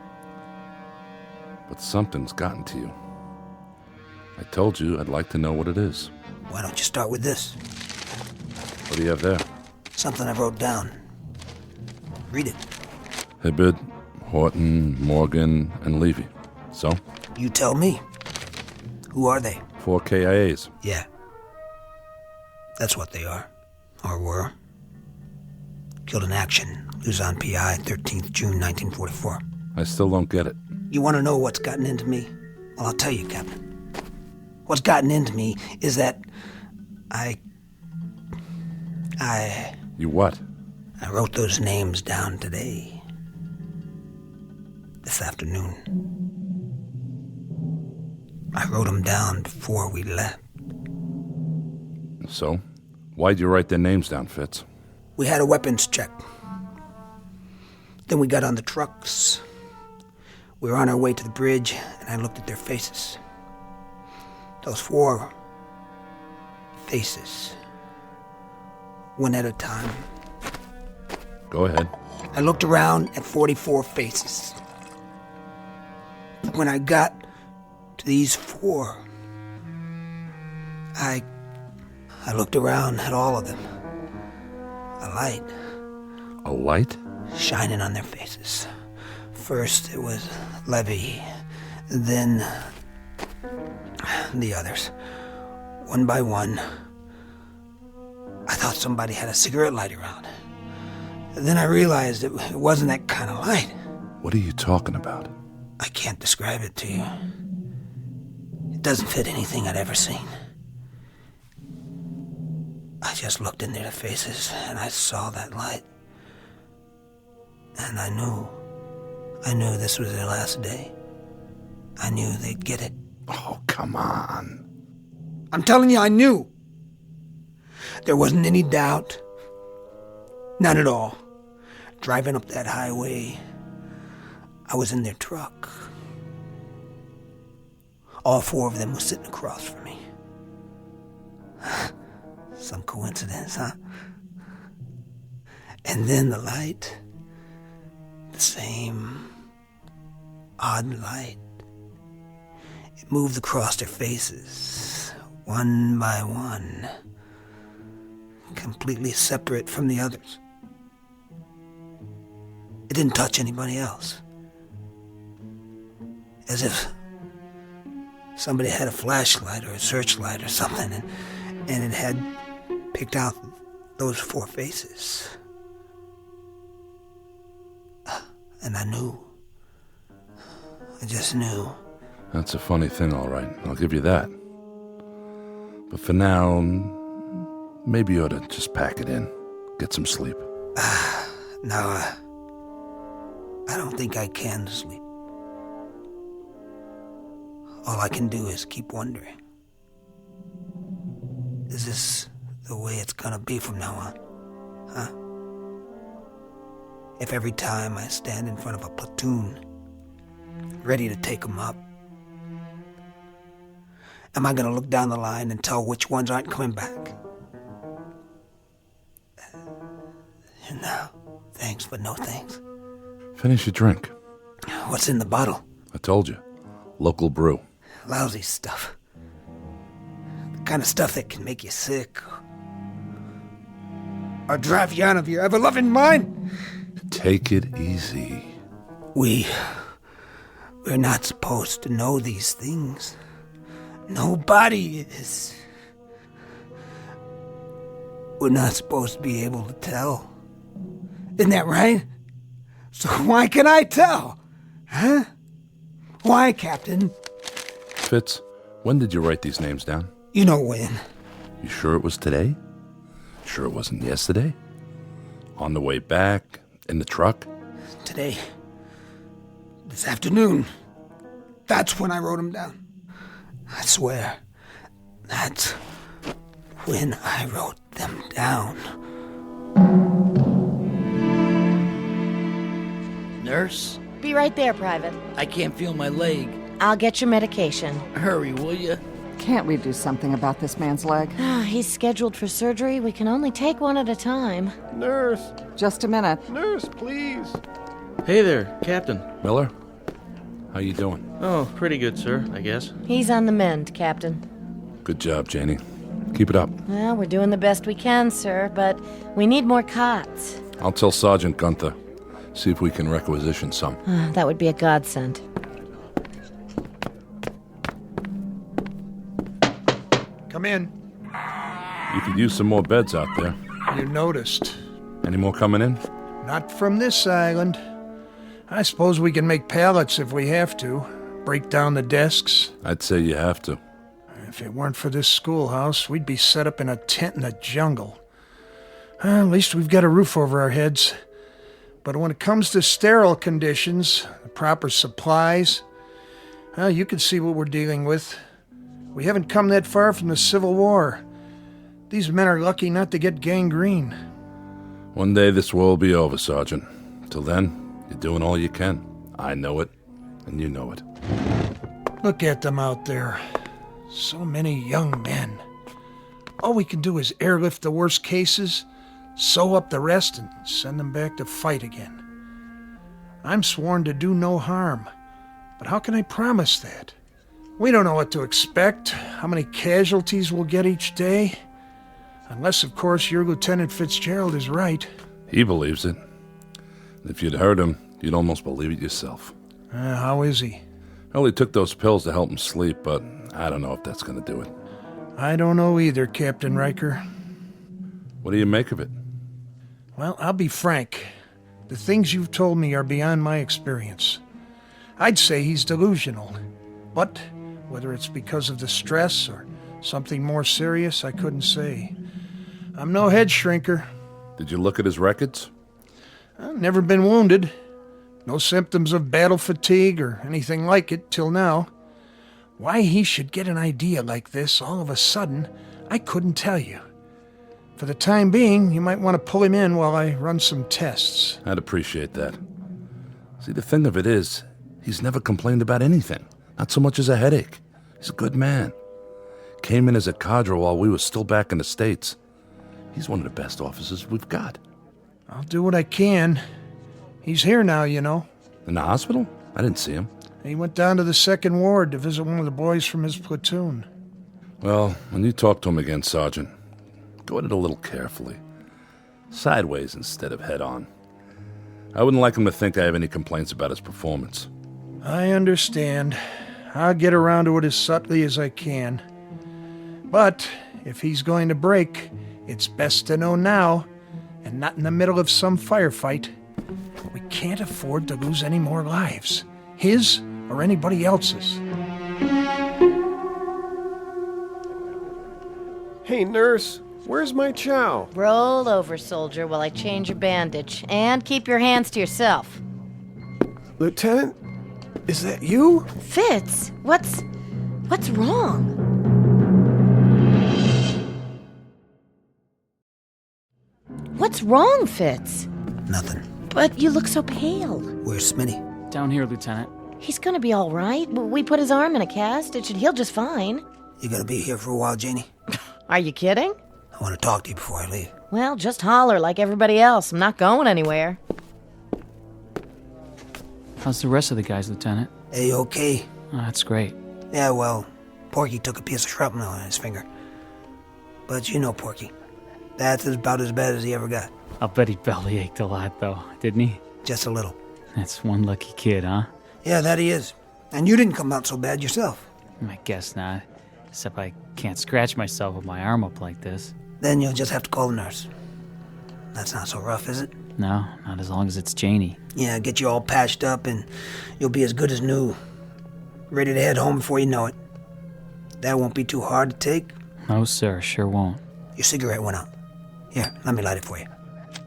But something's gotten to you. I told you I'd like to know what it is. Why don't you start with this? What do you have there? Something I wrote down. Read it. Hibbert, Horton, Morgan, and Levy. So? You tell me. Who are they? 4 KIAs. Yeah. That's what they are. Or were. Killed in action. Luzon PI, 13th June 1944. I still don't get it. You want to know what's gotten into me? Well, I'll tell you, Captain. What's gotten into me is that You what? I wrote those names down today. This afternoon. I wrote them down before we left. So? Why'd you write their names down, Fitz? We had a weapons check. Then we got on the trucks. We were on our way to the bridge, and I looked at their faces. Those 4 faces. One at a time. Go ahead. I looked around at 44 faces. When I got to these 4, I looked around at all of them. A light. A light? Shining on their faces. First it was Levy, then the others. One by one. I thought somebody had a cigarette lighter on. Then I realized it wasn't that kind of light. What are you talking about? I can't describe it to you. It doesn't fit anything I'd ever seen. I just looked into their faces and I saw that light. And I knew this was their last day. I knew they'd get it. Oh, come on. I'm telling you, I knew. There wasn't any doubt. None at all. Driving up that highway, I was in their truck. All 4 of them were sitting across from me. Some coincidence, huh? And then the light. The same odd light. It moved across their faces, one by one, completely separate from the others. It didn't touch anybody else. As if somebody had a flashlight or a searchlight or something, and it had picked out those 4 faces. And I knew. I just knew. That's a funny thing, all right. I'll give you that. But for now, maybe you ought to just pack it in. Get some sleep. No, I don't think I can sleep. All I can do is keep wondering. Is this the way it's gonna be from now on? Huh? If every time I stand in front of a platoon, ready to take them up, am I gonna look down the line and tell which ones aren't coming back? No, thanks, but no thanks. Finish your drink. What's in the bottle? I told you. Local brew. Lousy stuff. The kind of stuff that can make you sick. Or drive you out of your ever-loving mind. Take it easy. We're not supposed to know these things. Nobody is. We're not supposed to be able to tell. Isn't that right? So why can I tell? Huh? Why, Captain? Fitz, when did you write these names down? You know when. You sure it was today? Sure it wasn't yesterday? On the way back? In the truck? Today. This afternoon. That's when I wrote them down. I swear. That's when I wrote them down. Nurse? Be right there, Private. I can't feel my leg. I'll get your medication. Hurry, will you? Can't we do something about this man's leg? He's scheduled for surgery. We can only take one at a time. Nurse! Just a minute. Nurse, please! Hey there, Captain. Miller? How you doing? Oh, pretty good, sir, I guess. He's on the mend, Captain. Good job, Janie. Keep it up. Well, we're doing the best we can, sir, but we need more cots. I'll tell Sergeant Gunther. See if we can requisition some. That would be a godsend. Come in. You could use some more beds out there. You noticed. Any more coming in? Not from this island. I suppose we can make pallets if we have to. Break down the desks. I'd say you have to. If it weren't for this schoolhouse, we'd be set up in a tent in the jungle. At least we've got a roof over our heads. But when it comes to sterile conditions, the proper supplies, you can see what we're dealing with. We haven't come that far from the Civil War. These men are lucky not to get gangrene. One day this war will be over, Sergeant. Till then, you're doing all you can. I know it, and you know it. Look at them out there. So many young men. All we can do is airlift the worst cases, sew up the rest, and send them back to fight again. I'm sworn to do no harm, but how can I promise that? We don't know what to expect, how many casualties we'll get each day. Unless, of course, your Lieutenant Fitzgerald is right. He believes it. If you'd heard him, you'd almost believe it yourself. How is he? Well, he took those pills to help him sleep, but I don't know if that's going to do it. I don't know either, Captain Riker. What do you make of it? Well, I'll be frank. The things you've told me are beyond my experience. I'd say he's delusional. But whether it's because of the stress or something more serious, I couldn't say. I'm no head shrinker. Did you look at his records? I've never been wounded. No symptoms of battle fatigue or anything like it till now. Why he should get an idea like this all of a sudden, I couldn't tell you. For the time being, you might want to pull him in while I run some tests. I'd appreciate that. See, the thing of it is, he's never complained about anything. Not so much as a headache. He's a good man. Came in as a cadre while we were still back in the States. He's one of the best officers we've got. I'll do what I can. He's here now, you know. In the hospital? I didn't see him. He went down to the 2nd Ward to visit one of the boys from his platoon. Well, when you talk to him again, Sergeant, go at it a little carefully. Sideways instead of head-on. I wouldn't like him to think I have any complaints about his performance. I understand. I'll get around to it as subtly as I can. But if he's going to break, it's best to know now, and not in the middle of some firefight. We can't afford to lose any more lives. His or anybody else's. Hey, nurse, where's my chow? Roll over, soldier, while I change your bandage. And keep your hands to yourself. Lieutenant, is that you? Fitz, what's wrong? What's wrong, Fitz? Nothing. But you look so pale. Where's Smitty? Down here, Lieutenant. He's gonna be all right. We put his arm in a cast. It should heal just fine. You gonna be here for a while, Janie? Are you kidding? I want to talk to you before I leave. Well, just holler like everybody else. I'm not going anywhere. How's the rest of the guys, Lieutenant? A-okay. Oh, that's great. Yeah, well, Porky took a piece of shrapnel on his finger. But you know Porky. That's about as bad as he ever got. I'll bet he belly ached a lot, though, didn't he? Just a little. That's one lucky kid, huh? Yeah, that he is. And you didn't come out so bad yourself. I guess not. Except I can't scratch myself with my arm up like this. Then you'll just have to call the nurse. That's not so rough, is it? No, not as long as it's Janie. Yeah, get you all patched up and you'll be as good as new. Ready to head home before you know it. That won't be too hard to take. No, sir, sure won't. Your cigarette went out. Here, let me light it for you.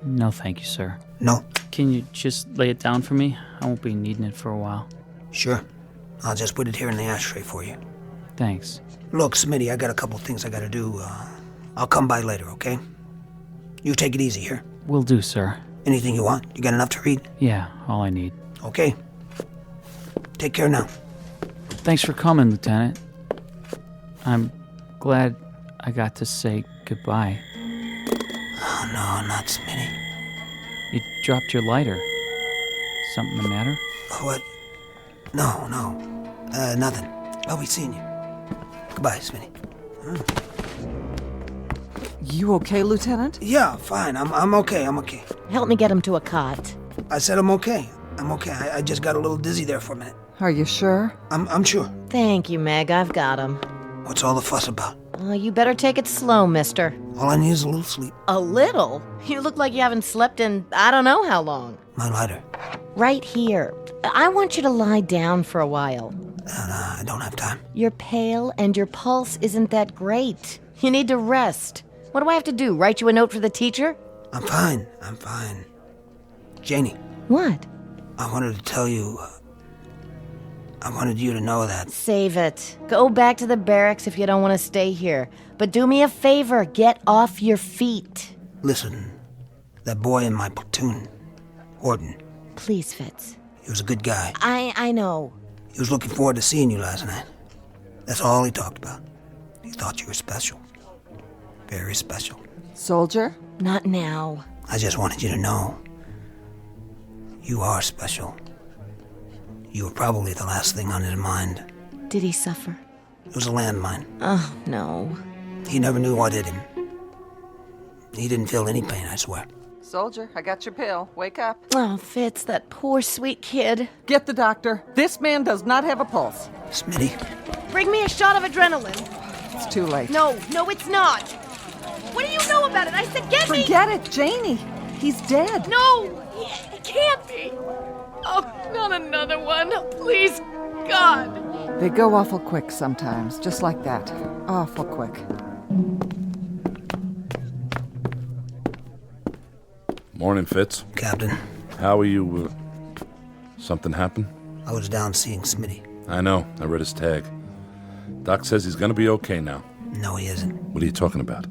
No, thank you, sir. No? Can you just lay it down for me? I won't be needing it for a while. Sure. I'll just put it here in the ashtray for you. Thanks. Look, Smitty, I got a couple things I gotta do. I'll come by later, okay? You take it easy here. Will do, sir. Anything you want? You got enough to read? Yeah, all I need. Okay. Take care now. Thanks for coming, Lieutenant. I'm glad I got to say goodbye. Oh, no, not Smitty. You dropped your lighter. Something the matter? What? No. Nothing. I'll be seeing you. Goodbye, Smitty. You okay, Lieutenant? Yeah, fine. I'm okay. Help me get him to a cot. I said I'm okay. I just got a little dizzy there for a minute. Are you sure? I'm sure. Thank you, Meg. I've got him. What's all the fuss about? You better take it slow, mister. All I need is a little sleep. A little? You look like you haven't slept in I don't know how long. My lighter. Right here. I want you to lie down for a while. I don't have time. You're pale and your pulse isn't that great. You need to rest. What do I have to do? Write you a note for the teacher? I'm fine. Janie. What? I wanted to tell you... I wanted you to know that... Save it. Go back to the barracks if you don't want to stay here. But do me a favor. Get off your feet. Listen, that boy in my platoon, Horton. Please, Fitz. He was a good guy. I know. He was looking forward to seeing you last night. That's all he talked about. He thought you were special. Very special. Soldier? Not now. I just wanted you to know. You are special. You were probably the last thing on his mind. Did he suffer? It was a landmine. Oh, no. He never knew what hit him. He didn't feel any pain, I swear. Soldier, I got your pill. Wake up. Oh, Fitz, that poor sweet kid. Get the doctor. This man does not have a pulse. Smitty. Bring me a shot of adrenaline. It's too late. No, it's not. What do you know about it? I said get me. Forget it, Janie. He's dead. No, he can't be. Oh, not another one. Please, God. They go awful quick sometimes, just like that. Awful quick. Morning, Fitz. Captain. How are you? Something happened? I was down seeing Smitty. I know. I read his tag. Doc says he's gonna be okay now. No, he isn't. What are you talking about?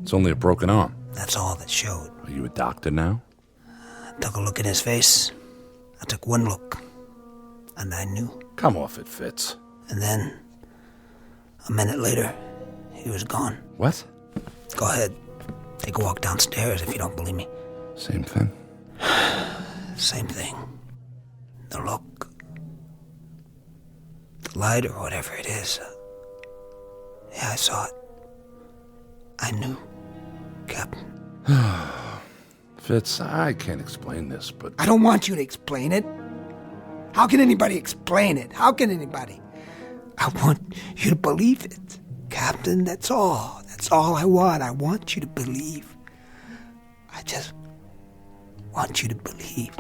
It's only a broken arm. That's all that showed. Are you a doctor now? I took a look at his face. I took one look. And I knew. Come off it, Fitz. And then, a minute later, he was gone. What? Go ahead. Take a walk downstairs if you don't believe me. Same thing. Same thing. The look. The light or whatever it is. Yeah, I saw it. I knew, Captain. Fitz, I can't explain this, but... I don't want you to explain it. How can anybody explain it? How can anybody? I want you to believe it. Captain, that's all. That's all I want. I want you to believe. I just want you to believe.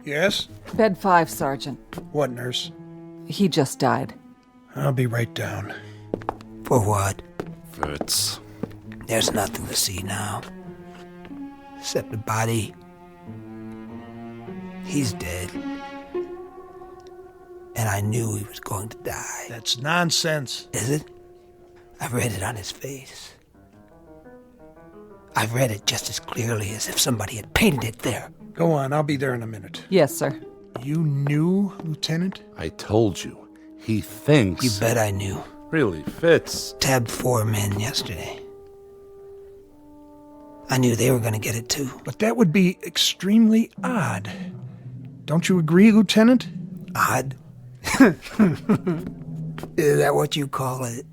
Yes? Bed 5, Sergeant. What, nurse? He just died. I'll be right down. For what? Fitz. There's nothing to see now. Except the body. He's dead. And I knew he was going to die. That's nonsense. Is it? I read it on his face. I read it just as clearly as if somebody had painted it there. Go on, I'll be there in a minute. Yes, sir. You knew, Lieutenant? I told you. He thinks... You bet I knew. Really, Fitz? Tabbed 4 men yesterday. I knew they were going to get it too. But that would be extremely odd. Don't you agree, Lieutenant? Odd? Is that what you call it?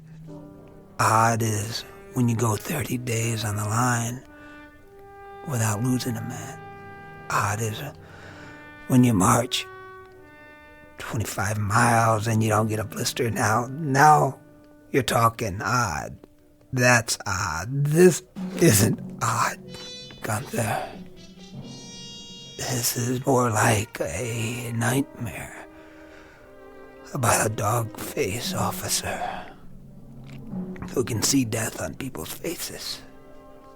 Odd is when you go 30 days on the line without losing a man. Odd is when you march 25 miles and you don't get a blister. Now you're talking odd. That's odd. This isn't odd, Gunther. This is more like a nightmare about a dog-face officer who can see death on people's faces.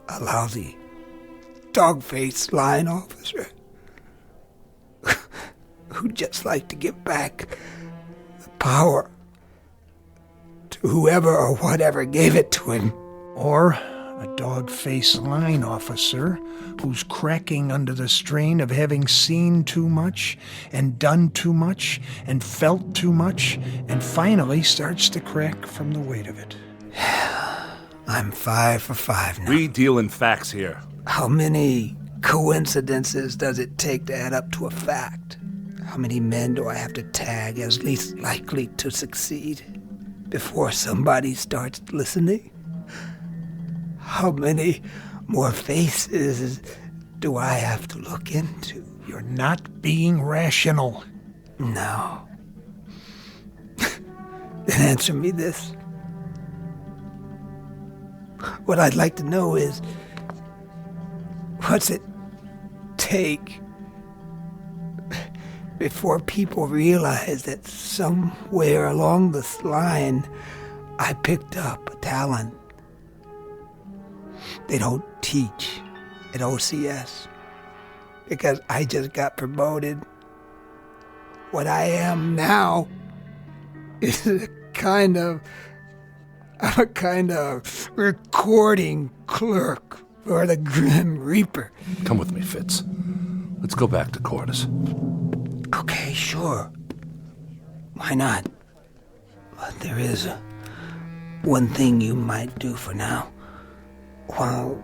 A lousy dog-faced line officer who'd just like to give back the power to whoever or whatever gave it to him. Or A dog-faced line officer who's cracking under the strain of having seen too much and done too much and felt too much and finally starts to crack from the weight of it. I'm 5 for 5 now. We deal in facts here. How many coincidences does it take to add up to a fact? How many men do I have to tag as least likely to succeed before somebody starts listening? How many more faces do I have to look into? You're not being rational. No. Then answer me this. What I'd like to know is, what's it take before people realize that somewhere along this line I picked up a talent they don't teach at OCS because I just got promoted? What I am now is a kind of recording clerk for the Grim Reaper. Come with me, Fitz. Let's go back to quarters. Okay, sure. Why not? But there is one thing you might do for now. While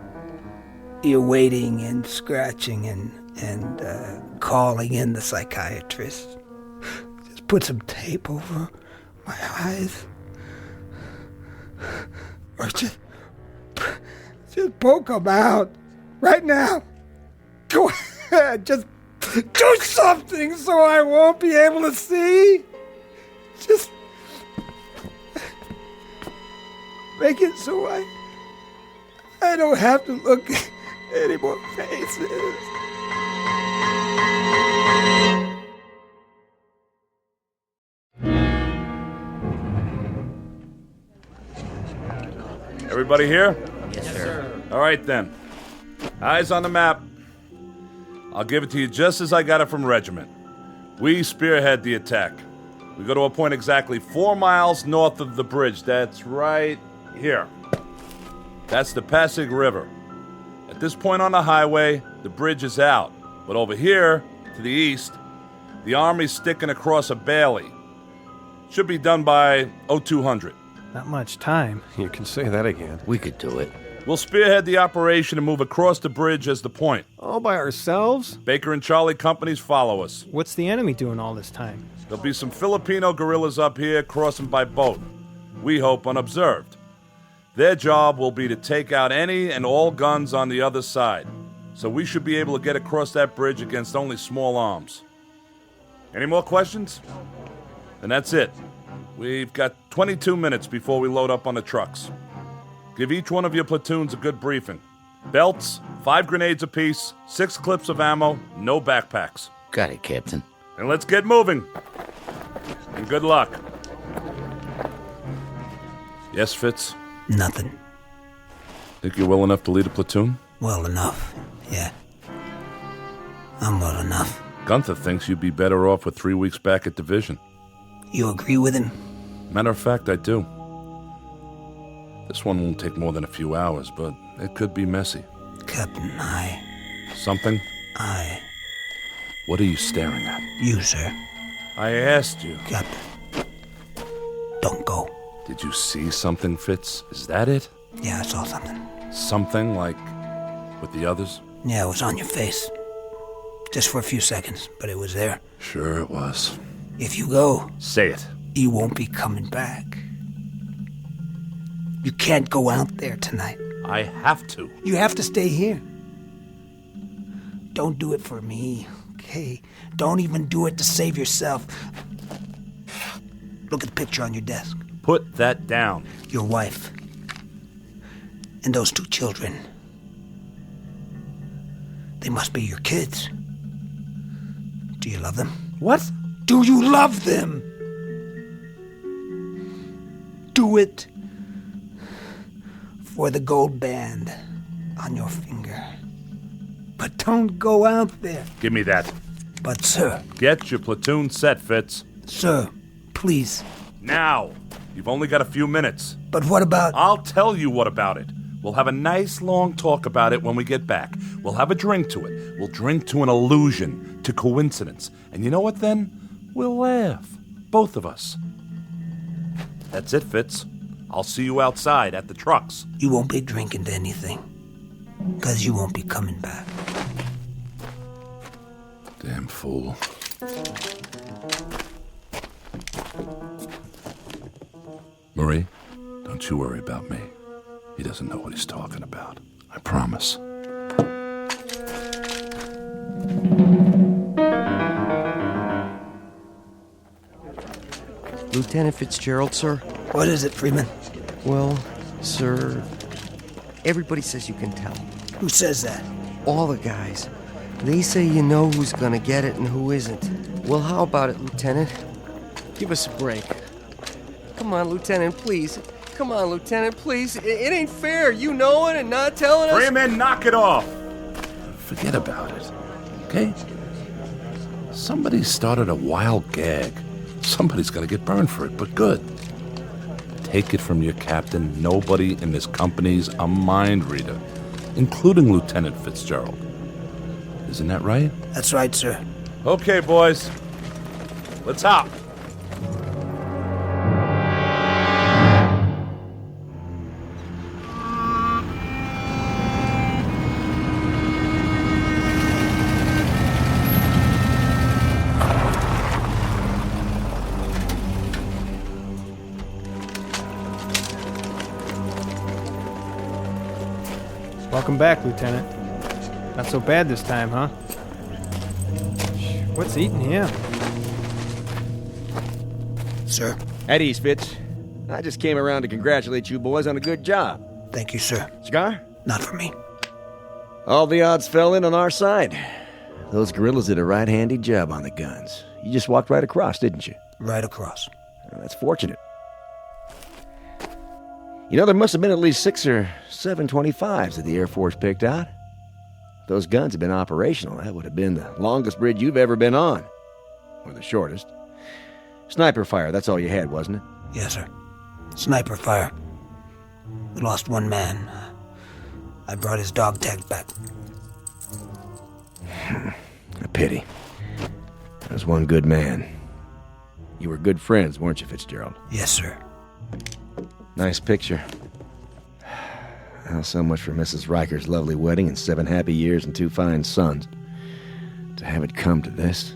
you're waiting and scratching and calling in the psychiatrist, just put some tape over my eyes. Or just poke them out right now. Go ahead, just do something so I won't be able to see. Just make it so I don't have to look at any more faces. Everybody here? Yes, sir. All right, then. Eyes on the map. I'll give it to you just as I got it from Regiment. We spearhead the attack. We go to a point exactly 4 miles north of the bridge. That's right here. That's the Pasig River. At this point on the highway, the bridge is out. But over here, to the east, the Army's sticking across a bailey. Should be done by 0200. Not much time. You can say that again. We could do it. We'll spearhead the operation and move across the bridge as the point. All by ourselves? Baker and Charlie companies follow us. What's the enemy doing all this time? There'll be some Filipino guerrillas up here crossing by boat. We hope unobserved. Their job will be to take out any and all guns on the other side. So we should be able to get across that bridge against only small arms. Any more questions? Then that's it. We've got 22 minutes before we load up on the trucks. Give each one of your platoons a good briefing. Belts, 5 grenades apiece, 6 clips of ammo, no backpacks. Got it, Captain. And let's get moving. And good luck. Yes, Fitz? Nothing. Think you're well enough to lead a platoon? Well enough, yeah. I'm well enough. Gunther thinks you'd be better off with 3 weeks back at division. You agree with him? Matter of fact, I do. This one won't take more than a few hours, but it could be messy. Captain, Something? What are you staring at? You, sir. I asked you. Captain, don't go. Did you see something, Fitz? Is that it? Yeah, I saw something. Something like with the others? Yeah, it was on your face. Just for a few seconds, but it was there. Sure it was. If you go... Say it. You won't be coming back. You can't go out there tonight. I have to. You have to stay here. Don't do it for me, okay? Don't even do it to save yourself. Look at the picture on your desk. Put that down. Your wife. And those 2 children. They must be your kids. Do you love them? What? Do you love them? Do it for the gold band on your finger. But don't go out there. Give me that. But, sir... Get your platoon set, Fitz. Sir, please. Now. You've only got a few minutes. But what about... I'll tell you what about it. We'll have a nice long talk about it when we get back. We'll have a drink to it. We'll drink to an illusion, to coincidence. And you know what then? We'll laugh. Both of us. That's it, Fitz. I'll see you outside at the trucks. You won't be drinking to anything, because you won't be coming back. Damn fool. Marie, don't you worry about me. He doesn't know what he's talking about. I promise. Lieutenant Fitzgerald, sir? What is it, Freeman? Well, sir, everybody says you can tell. Who says that? All the guys. They say you know who's gonna get it and who isn't. Well, how about it, Lieutenant? Give us a break. Come on, Lieutenant, please. Come on, Lieutenant, please. It ain't fair, you knowing and not telling us. Freeman, knock it off. Forget about it, okay? Somebody started a wild gag. Somebody's gonna get burned for it, but good. Take it from your captain, nobody in this company's a mind reader, including Lieutenant Fitzgerald. Isn't that right? That's right, sir. Okay, boys. Let's hop. Welcome back, Lieutenant. Not so bad this time, huh? What's eating him? Sir? At ease, Fitz. I just came around to congratulate you boys on a good job. Thank you, sir. Cigar? Not for me. All the odds fell in on our side. Those guerrillas did a right handy job on the guns. You just walked right across, didn't you? Right across. Well, that's fortunate. You know, there must have been at least 6 or 7 25s that the Air Force picked out. If those guns had been operational, that would have been the longest bridge you've ever been on. Or the shortest. Sniper fire, that's all you had, wasn't it? Yes, sir. Sniper fire. We lost one man. I brought his dog tags back. A pity. That was one good man. You were good friends, weren't you, Fitzgerald? Yes, sir. Nice picture. Well, so much for Mrs. Riker's lovely wedding and 7 happy years and 2 fine sons. To have it come to this.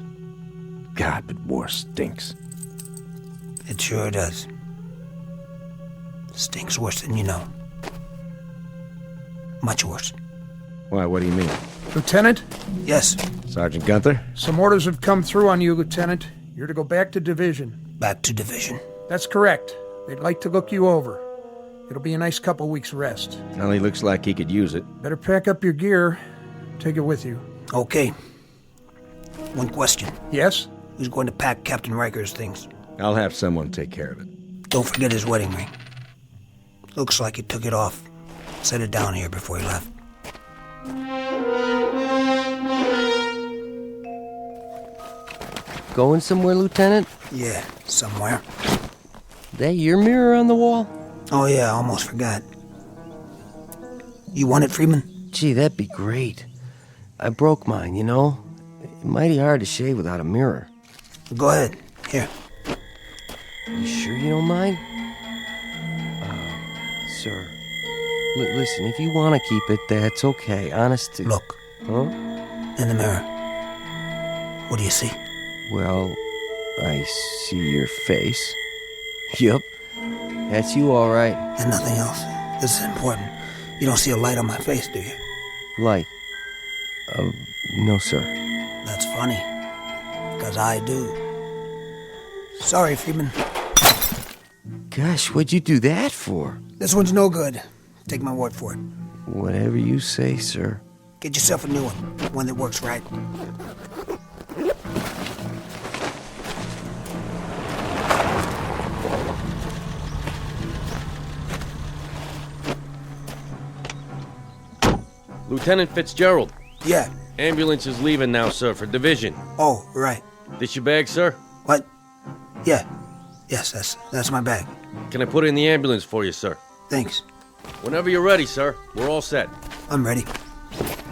God, but war stinks. It sure does. Stinks worse than you know. Much worse. Why, what do you mean? Lieutenant? Yes. Sergeant Gunther? Some orders have come through on you, Lieutenant. You're to go back to division. Back to division? That's correct. They'd like to look you over. It'll be a nice couple weeks' rest. Well, he looks like he could use it. Better pack up your gear. Take it with you. Okay. One question. Yes? Who's going to pack Captain Riker's things? I'll have someone take care of it. Don't forget his wedding ring. Looks like he took it off. Set it down here before he left. Going somewhere, Lieutenant? Yeah, somewhere. That your mirror on the wall? Oh yeah, I almost forgot. You want it, Freeman? Gee, that'd be great. I broke mine, you know? Mighty hard to shave without a mirror. Go ahead. Here. You sure you don't mind? Sir. Listen, if you want to keep it, that's okay. Honest to... Look. Huh? In the mirror. What do you see? Well, I see your face. Yep. That's you, all right. And nothing else. This is important. You don't see a light on my face, do you? Light? No, sir. That's funny. Because I do. Sorry, Freeman. Gosh, what'd you do that for? This one's no good. Take my word for it. Whatever you say, sir. Get yourself a new one that works right. Lieutenant Fitzgerald. Yeah. Ambulance is leaving now, sir, for division. Oh, right. This your bag, sir? What? Yeah. Yes, that's my bag. Can I put it in the ambulance for you, sir? Thanks. Whenever you're ready, sir. We're all set. I'm ready.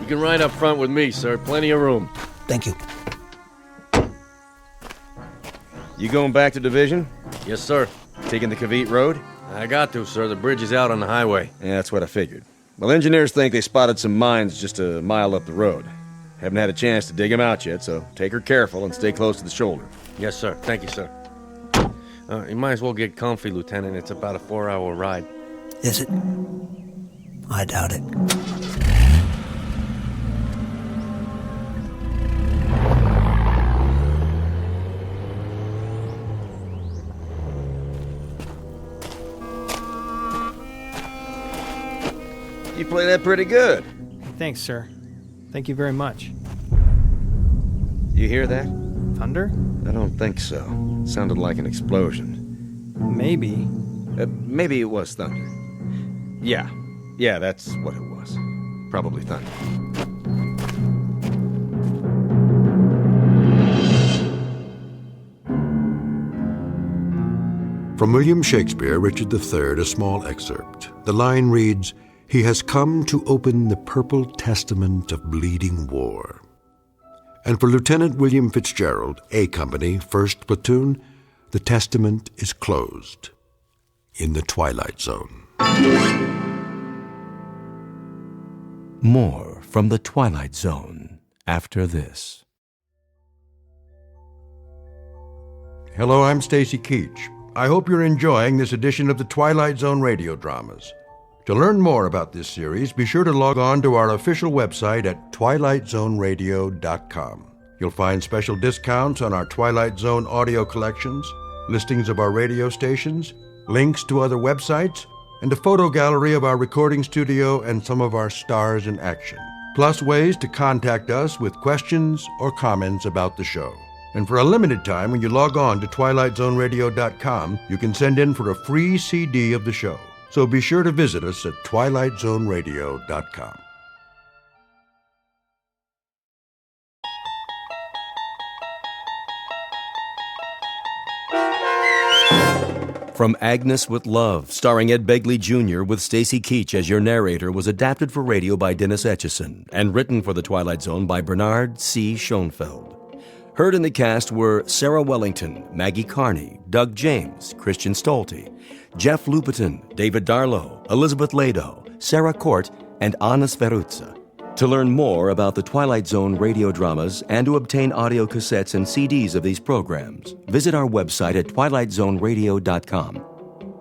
You can ride up front with me, sir. Plenty of room. Thank you. You going back to Division? Yes, sir. Taking the Cavite Road? I got to, sir. The bridge is out on the highway. Yeah, that's what I figured. Well, engineers think they spotted some mines just a mile up the road. Haven't had a chance to dig them out yet, so take her careful and stay close to the shoulder. Yes, sir. Thank you, sir. You might as well get comfy, Lieutenant. It's about a 4-hour ride. Is it? I doubt it. You play that pretty good. Thanks, sir. Thank you very much. You hear that? Thunder? I don't think so. It sounded like an explosion. Maybe. Maybe it was thunder. Yeah, that's what it was. Probably thunder. From William Shakespeare, Richard III, a small excerpt. The line reads, "He has come to open the purple testament of bleeding war." And for Lieutenant William Fitzgerald, A Company, 1st Platoon, the testament is closed in the Twilight Zone. More from the Twilight Zone after this. Hello, I'm Stacy Keach. I hope you're enjoying this edition of the Twilight Zone radio dramas. To learn more about this series, be sure to log on to our official website at twilightzoneradio.com. You'll find special discounts on our Twilight Zone audio collections, listings of our radio stations, links to other websites, and a photo gallery of our recording studio and some of our stars in action. Plus ways to contact us with questions or comments about the show. And for a limited time, when you log on to twilightzoneradio.com, you can send in for a free CD of the show. So be sure to visit us at twilightzoneradio.com. From Agnes with Love, starring Ed Begley Jr. with Stacy Keach as your narrator, was adapted for radio by Dennis Etchison and written for The Twilight Zone by Bernard C. Schoenfeld. Heard in the cast were Sarah Wellington, Maggie Carney, Doug James, Christian Stolte, Jeff Lupetin, David Darlow, Elizabeth Lado, Sarah Court, and Anna Sverutza. To learn more about the Twilight Zone radio dramas and to obtain audio cassettes and CDs of these programs, visit our website at twilightzoneradio.com.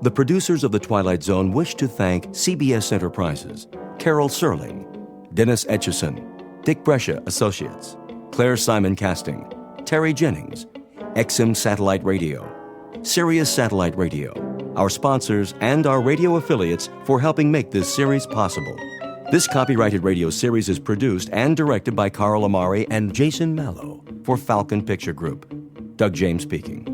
The producers of The Twilight Zone wish to thank CBS Enterprises, Carol Serling, Dennis Etchison, Dick Brescia Associates, Claire Simon Casting, Terry Jennings, XM Satellite Radio, Sirius Satellite Radio, our sponsors, and our radio affiliates for helping make this series possible. This copyrighted radio series is produced and directed by Carl Amari and Jason Mallow for Falcon Picture Group. Doug James speaking.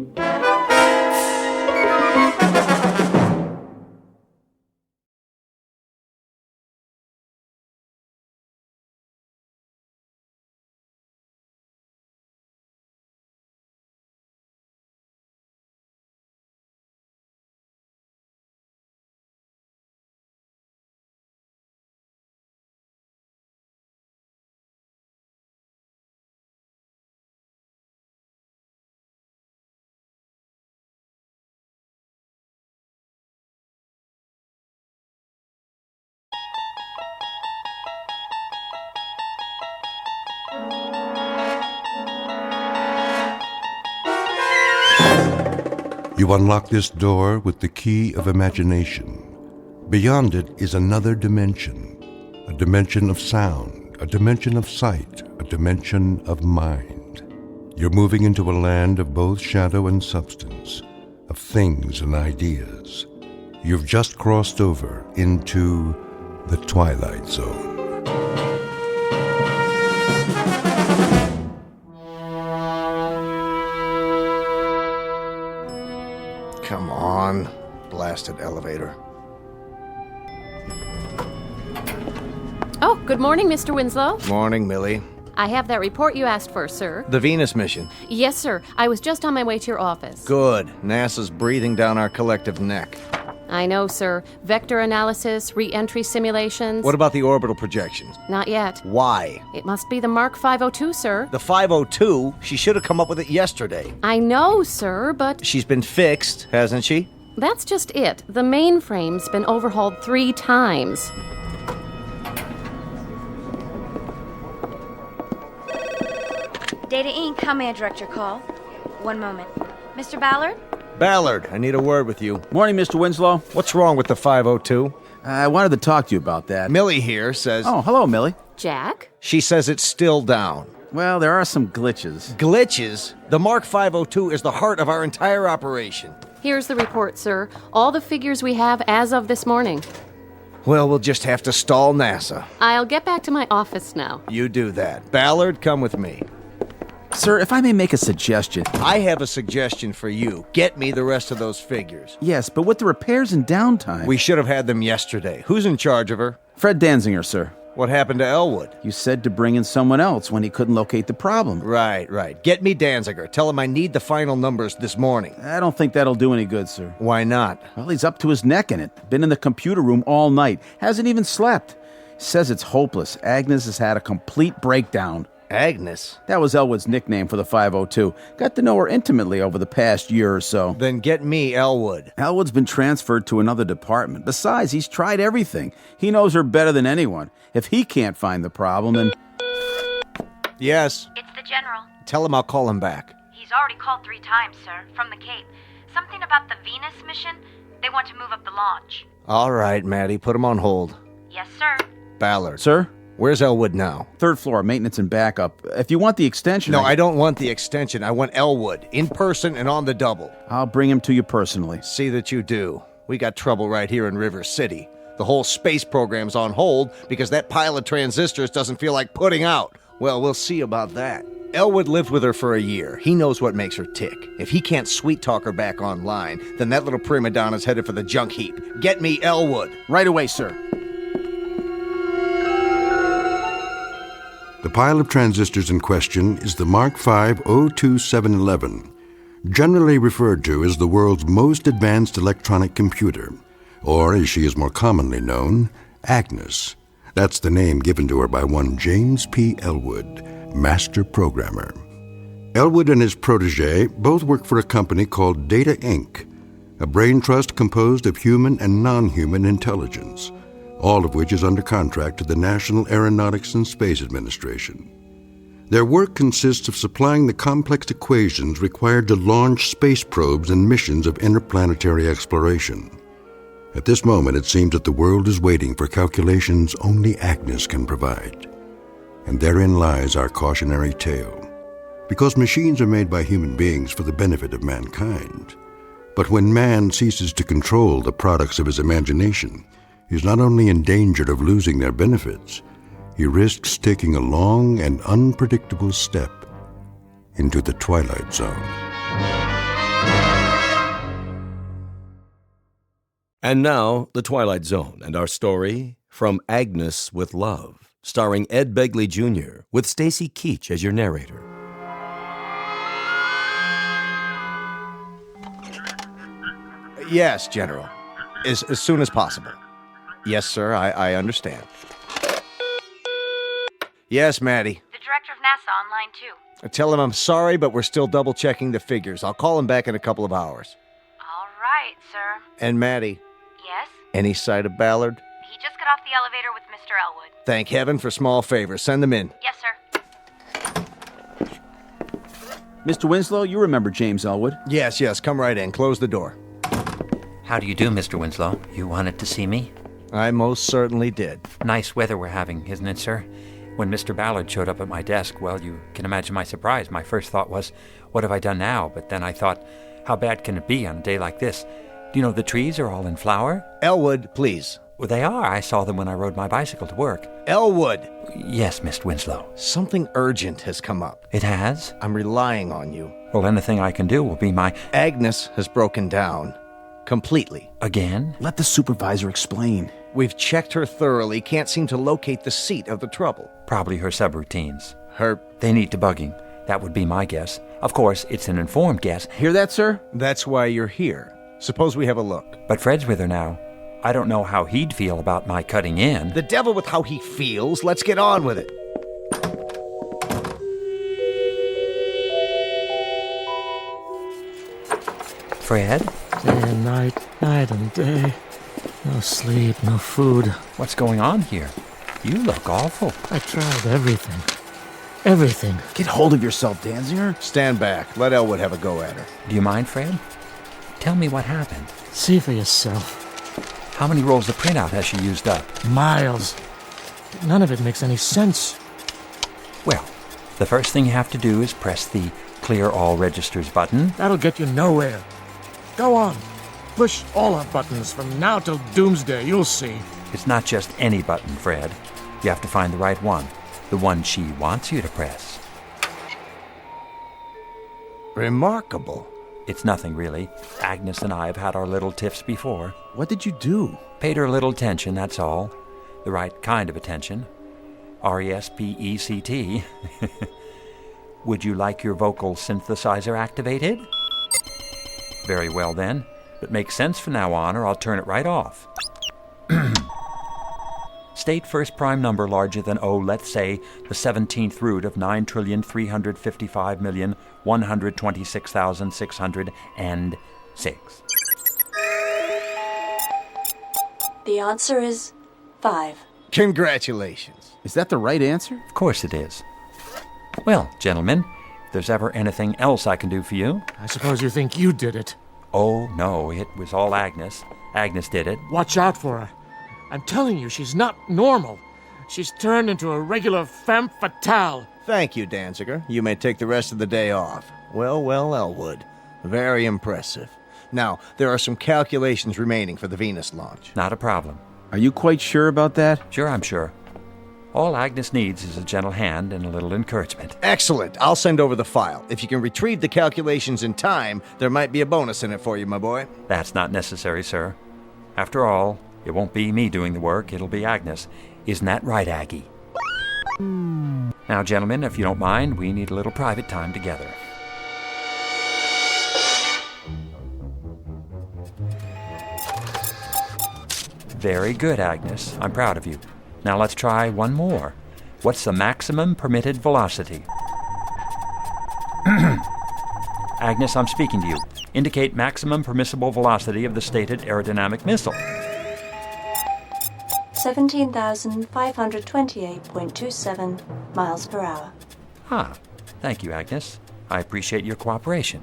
You unlock this door with the key of imagination. Beyond it is another dimension, a dimension of sound, a dimension of sight, a dimension of mind. You're moving into a land of both shadow and substance, of things and ideas. You've just crossed over into the Twilight Zone. Come on, blasted elevator. Oh, good morning, Mr. Winslow. Morning, Millie. I have that report you asked for, sir. The Venus mission. Yes, sir. I was just on my way to your office. Good. NASA's breathing down our collective neck. I know, sir. Vector analysis, re-entry simulations. What about the orbital projections? Not yet. Why? It must be the Mark 502, sir. The 502? She should have come up with it yesterday. I know, sir, but... She's been fixed, hasn't she? That's just it. The mainframe's been overhauled 3 times. Data Inc., how may I direct your call? One moment. Mr. Ballard? Ballard, I need a word with you. Morning, Mr. Winslow. What's wrong with the 502? I wanted to talk to you about that. Millie here says... Oh, hello, Millie. Jack? She says it's still down. Well, there are some glitches. Glitches? The Mark 502 is the heart of our entire operation. Here's the report, sir. All the figures we have as of this morning. Well, we'll just have to stall NASA. I'll get back to my office now. You do that. Ballard, come with me. Sir, if I may make a suggestion. I have a suggestion for you. Get me the rest of those figures. Yes, but with the repairs and downtime... We should have had them yesterday. Who's in charge of her? Fred Danziger, sir. What happened to Elwood? You said to bring in someone else when he couldn't locate the problem. Right. Get me Danziger. Tell him I need the final numbers this morning. I don't think that'll do any good, sir. Why not? Well, he's up to his neck in it. Been in the computer room all night. Hasn't even slept. Says it's hopeless. Agnes has had a complete breakdown. Agnes? That was Elwood's nickname for the 502. Got to know her intimately over the past year or so. Then get me Elwood. Elwood's been transferred to another department. Besides, he's tried everything. He knows her better than anyone. If he can't find the problem, then... Yes? It's the General. Tell him I'll call him back. He's already called 3 times, sir, from the Cape. Something about the Venus mission. They want to move up the launch. All right, Maddie, put him on hold. Yes, sir. Ballard. Sir? Where's Elwood now? 3rd floor, maintenance and backup. If you want the extension... No, I don't want the extension. I want Elwood, in person and on the double. I'll bring him to you personally. See that you do. We got trouble right here in River City. The whole space program's on hold because that pile of transistors doesn't feel like putting out. Well, we'll see about that. Elwood lived with her for a year. He knows what makes her tick. If he can't sweet-talk her back online, then that little prima donna's headed for the junk heap. Get me Elwood. Right away, sir. The pile of transistors in question is the Mark V 02711, generally referred to as the world's most advanced electronic computer, or as she is more commonly known, Agnes. That's the name given to her by one James P. Elwood, master programmer. Elwood and his protege both work for a company called Data Inc., a brain trust composed of human and non-human intelligence, all of which is under contract to the National Aeronautics and Space Administration. Their work consists of supplying the complex equations required to launch space probes and missions of interplanetary exploration. At this moment, it seems that the world is waiting for calculations only Agnes can provide. And therein lies our cautionary tale. Because machines are made by human beings for the benefit of mankind. But when man ceases to control the products of his imagination, he is not only in danger of losing their benefits, he risks taking a long and unpredictable step into the Twilight Zone. And now, The Twilight Zone and our story, From Agnes with Love, starring Ed Begley Jr., with Stacy Keach as your narrator. Yes, General. As soon as possible. Yes, sir, I understand. Yes, Maddie. The director of NASA on line 2. Tell him I'm sorry, but we're still double-checking the figures. I'll call him back in a couple of hours. All right, sir. And Maddie. Yes? Any sight of Ballard? He just got off the elevator with Mr. Elwood. Thank heaven for small favors. Send them in. Yes, sir. Mr. Winslow, you remember James Elwood? Yes, come right in. Close the door. How do you do, Mr. Winslow? You wanted to see me? I most certainly did. Nice weather we're having, isn't it, sir? When Mr. Ballard showed up at my desk, well, you can imagine my surprise. My first thought was, what have I done now? But then I thought, how bad can it be on a day like this? Do you know the trees are all in flower? Elwood, please. Well, they are. I saw them when I rode my bicycle to work. Elwood! Yes, Mr. Winslow. Something urgent has come up. It has? I'm relying on you. Well, anything I can do will be my... Agnes has broken down. Completely. Again? Let the supervisor explain. We've checked her thoroughly, can't seem to locate the seat of the trouble. Probably her subroutines. Her... They need debugging. That would be my guess. Of course, it's an informed guess. Hear that, sir? That's why you're here. Suppose we have a look. But Fred's with her now. I don't know how he'd feel about my cutting in. The devil with how he feels. Let's get on with it. Fred? Day and night, night and day. No sleep, no food. What's going on here? You look awful. I tried everything. Everything. Get hold of yourself, Danziger. Stand back. Let Elwood have a go at her. Do you mind, Fred? Tell me what happened. See for yourself. How many rolls of printout has she used up? Miles. None of it makes any sense. Well, the first thing you have to do is press the Clear All Registers button. That'll get you nowhere. Go on. Push all our buttons from now till doomsday. You'll see. It's not just any button, Fred. You have to find the right one. The one she wants you to press. Remarkable. It's nothing, really. Agnes and I have had our little tiffs before. What did you do? Paid her a little attention, that's all. The right kind of attention. RESPECT. Would you like your vocal synthesizer activated? Very well, then. But make sense from now on, or I'll turn it right off. State first prime number larger than, let's say, the 17th root of 9,355,126,606. The answer is 5. Congratulations. Is that the right answer? Of course it is. Well, gentlemen, if there's ever anything else I can do for you... I suppose you think you did it. Oh, no, it was all Agnes. Agnes did it. Watch out for her. I'm telling you, she's not normal. She's turned into a regular femme fatale. Thank you, Danziger. You may take the rest of the day off. Well, Elwood. Very impressive. Now, there are some calculations remaining for the Venus launch. Not a problem. Are you quite sure about that? Sure, I'm sure. All Agnes needs is a gentle hand and a little encouragement. Excellent. I'll send over the file. If you can retrieve the calculations in time, there might be a bonus in it for you, my boy. That's not necessary, sir. After all, it won't be me doing the work, it'll be Agnes. Isn't that right, Aggie? Now, gentlemen, if you don't mind, we need a little private time together. Very good, Agnes. I'm proud of you. Now let's try one more. What's the maximum permitted velocity? Agnes, I'm speaking to you. Indicate maximum permissible velocity of the stated aerodynamic missile. 17,528.27 miles per hour. Thank you, Agnes. I appreciate your cooperation.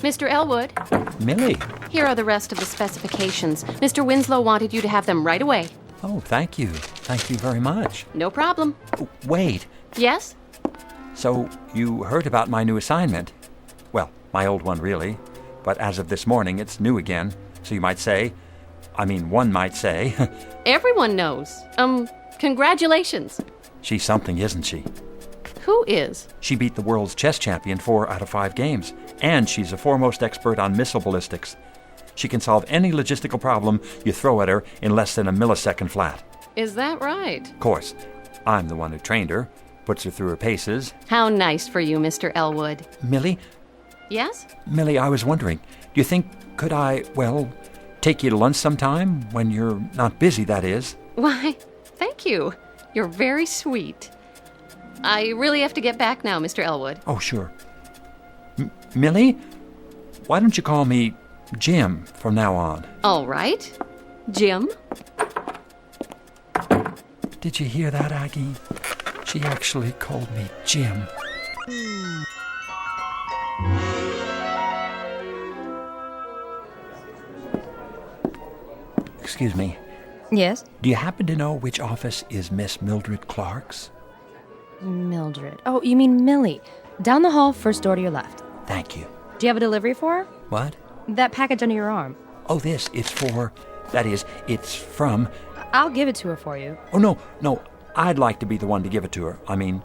Mr. Elwood, Millie. here are the rest of the specifications. Mr. Winslow wanted you to have them right away. Oh, thank you. Thank you very much. No problem. Wait. Yes? So, you heard about my new assignment? Well, my old one, really. But as of this morning, it's new again. So you might say... one might say... Everyone knows. Congratulations. She's something, isn't she? Who is? She beat the world's chess champion 4 out of 5 games. And she's a foremost expert on missile ballistics. She can solve any logistical problem you throw at her in less than a millisecond flat. Is that right? Of course. I'm the one who trained her, puts her through her paces. How nice for you, Mr. Elwood. Millie? Yes? Millie, I was wondering, do you think, could I, take you to lunch sometime? When you're not busy, that is. Why, thank you. You're very sweet. I really have to get back now, Mr. Elwood. Oh, sure. Millie, why don't you call me Jim from now on? All right. Jim? Did you hear that, Aggie? She actually called me Jim. Excuse me. Yes? Do you happen to know which office is Miss Mildred Clark's? Mildred. Oh, you mean Millie. Down the hall, first door to your left. Thank you. Do you have a delivery for her? What? That package under your arm. Oh, it's from... I'll give it to her for you. Oh, no, I'd like to be the one to give it to her. I mean,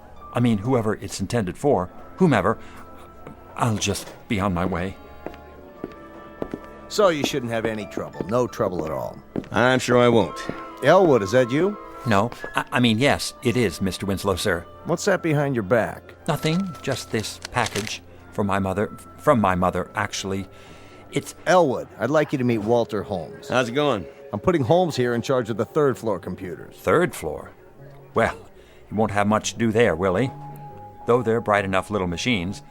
whoever it's intended for, whomever, I'll just be on my way. So you shouldn't have any trouble. No trouble at all. I'm sure I won't. Elwood, is that you? No, yes, it is, Mr. Winslow, sir. What's that behind your back? Nothing, just this package from my mother, actually. It's Elwood, I'd like you to meet Walter Holmes. How's it going? I'm putting Holmes here in charge of the third floor computers. third floor. Well, he won't have much to do there, will he? Though they're bright enough little machines,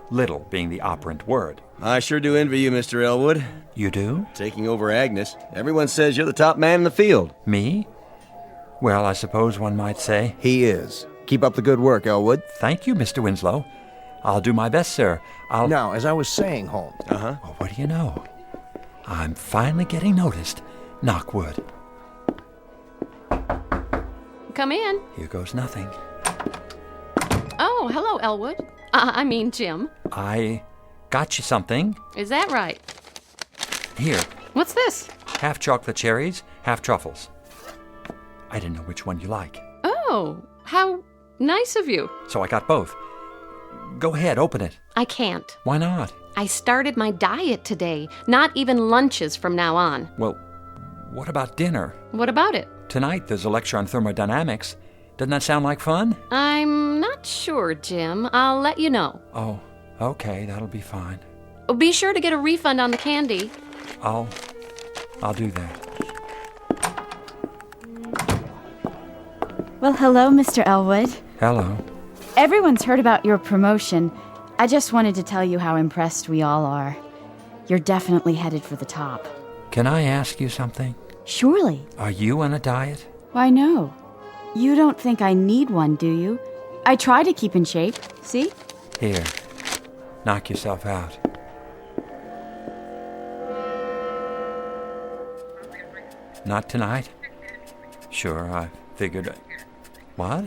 little being the operant word. I sure do envy you, Mr. Elwood. You do? Taking over Agnes. Everyone says you're the top man in the field. Me? Well, I suppose one might say. He is. Keep up the good work, Elwood. Thank you, Mr. Winslow. I'll do my best, sir. Now, as I was saying, Holmes. Uh-huh. Well, what do you know? I'm finally getting noticed. Knock wood. Come in. Here goes nothing. Oh, hello, Elwood. I mean, Jim. I got you something. Is that right? Here. What's this? Half chocolate cherries, half truffles. I didn't know which one you like. Oh, how nice of you. So I got both. Go ahead, open it. I can't. Why not? I started my diet today. Not even lunches from now on. Well, what about dinner? What about it? Tonight there's a lecture on thermodynamics. Doesn't that sound like fun? I'm not sure, Jim. I'll let you know. Oh, okay, that'll be fine. Be sure to get a refund on the candy. I'll do that. Well, hello, Mr. Elwood. Hello. Everyone's heard about your promotion. I just wanted to tell you how impressed we all are. You're definitely headed for the top. Can I ask you something? Surely. Are you on a diet? Why, no. You don't think I need one, do you? I try to keep in shape. See? Here. Knock yourself out. Not tonight? Sure, I figured. What?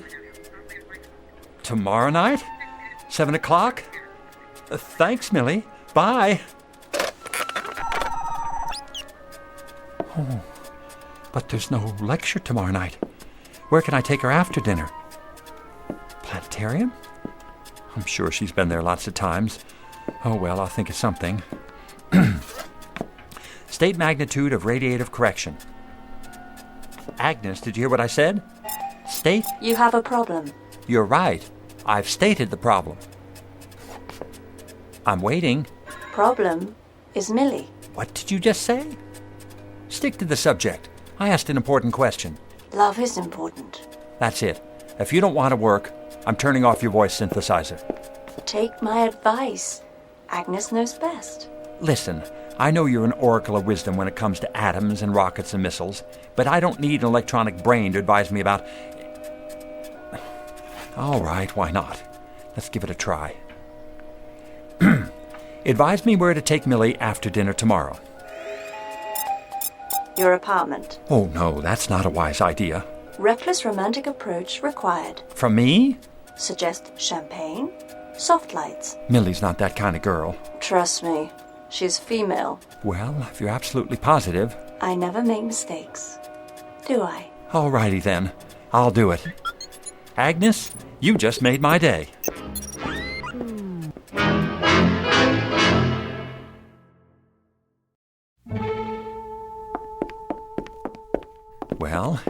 Tomorrow night? 7 o'clock? Thanks, Millie. Bye. Oh, but there's no lecture tomorrow night. Where can I take her after dinner? Planetarium? I'm sure she's been there lots of times. Oh, well, I'll think of something. State magnitude of radiative correction. Agnes, did you hear what I said? State? You have a problem. You're right. I've stated the problem. I'm waiting. Problem is Millie. What did you just say? Stick to the subject. I asked an important question. Love is important. That's it. If you don't want to work, I'm turning off your voice synthesizer. Take my advice. Agnes knows best. Listen, I know you're an oracle of wisdom when it comes to atoms and rockets and missiles, but I don't need an electronic brain to advise me about... All right, why not? Let's give it a try. Advise me where to take Millie after dinner tomorrow. Your apartment. Oh, no, that's not a wise idea. Reckless romantic approach required. From me? Suggest champagne, soft lights. Millie's not that kind of girl. Trust me, she's female. Well, if you're absolutely positive... I never make mistakes. Do I? All righty then. I'll do it. Agnes, you just made my day. Well,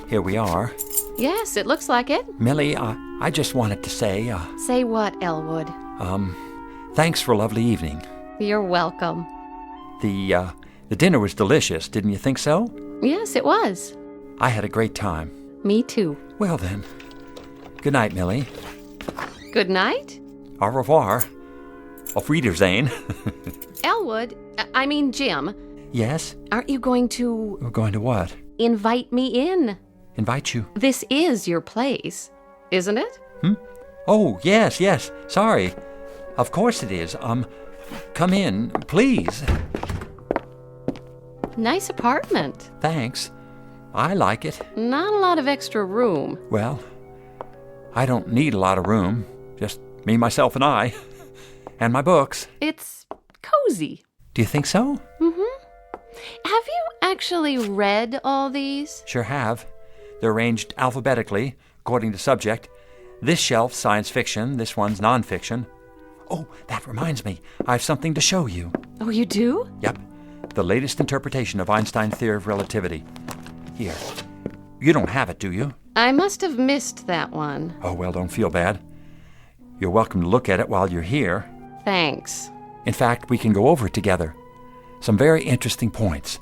here we are. Yes, it looks like it. Millie, I just wanted to say, Say what, Elwood? thanks for a lovely evening. You're welcome. The dinner was delicious, didn't you think so? Yes, it was. I had a great time. Me too. Well then, good night, Millie. Good night. Au revoir. Auf Wiedersehen. Elwood, I mean Jim. Yes? Aren't you going to... We're going to what? Invite me in. Invite you? This is your place, isn't it? Oh, yes. Sorry. Of course it is. Come in, please. Nice apartment. Thanks. I like it. Not a lot of extra room. Well, I don't need a lot of room. Just me, myself, and I. And my books. It's cozy. Do you think so? Mm-hmm. Have you actually read all these? Sure have. They're arranged alphabetically, according to subject. This shelf's science fiction, this one's nonfiction. Oh, that reminds me. I have something to show you. Oh, you do? Yep. The latest interpretation of Einstein's theory of relativity. Here. You don't have it, do you? I must have missed that one. Oh, well, don't feel bad. You're welcome to look at it while you're here. Thanks. In fact, we can go over it together. Some very interesting points.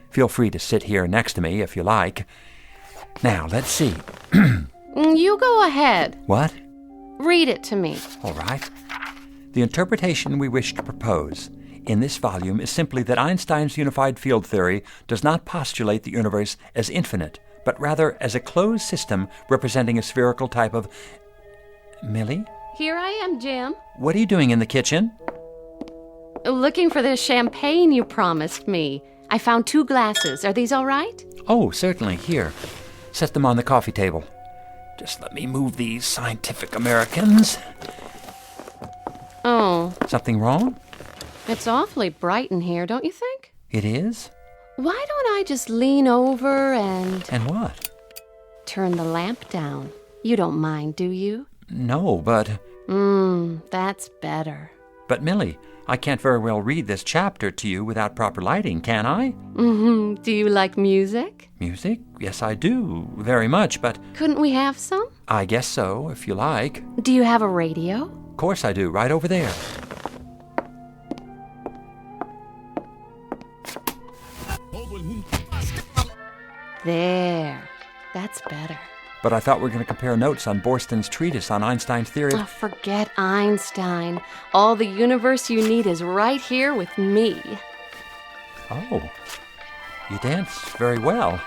Feel free to sit here next to me if you like. Now, let's see. You go ahead. What? Read it to me. All right. The interpretation we wish to propose in this volume is simply that Einstein's unified field theory does not postulate the universe as infinite, but rather as a closed system representing a spherical type of... Millie? Here I am, Jim. What are you doing in the kitchen? Looking for the champagne you promised me. I found 2 glasses. Are these all right? Oh, certainly. Here. Set them on the coffee table. Just let me move these Scientific Americans. Oh. Something wrong? It's awfully bright in here, don't you think? It is? Why don't I just lean over and... And what? Turn the lamp down. You don't mind, do you? No, but... That's better. But, Millie, I can't very well read this chapter to you without proper lighting, can I? Do you like music? Music? Yes, I do. Very much, but... Couldn't we have some? I guess so, if you like. Do you have a radio? Of course I do. Right over there. There. That's better. But I thought we were going to compare notes on Borston's treatise on Einstein's theory of... Oh, forget Einstein. All the universe you need is right here with me. Oh. You dance very well.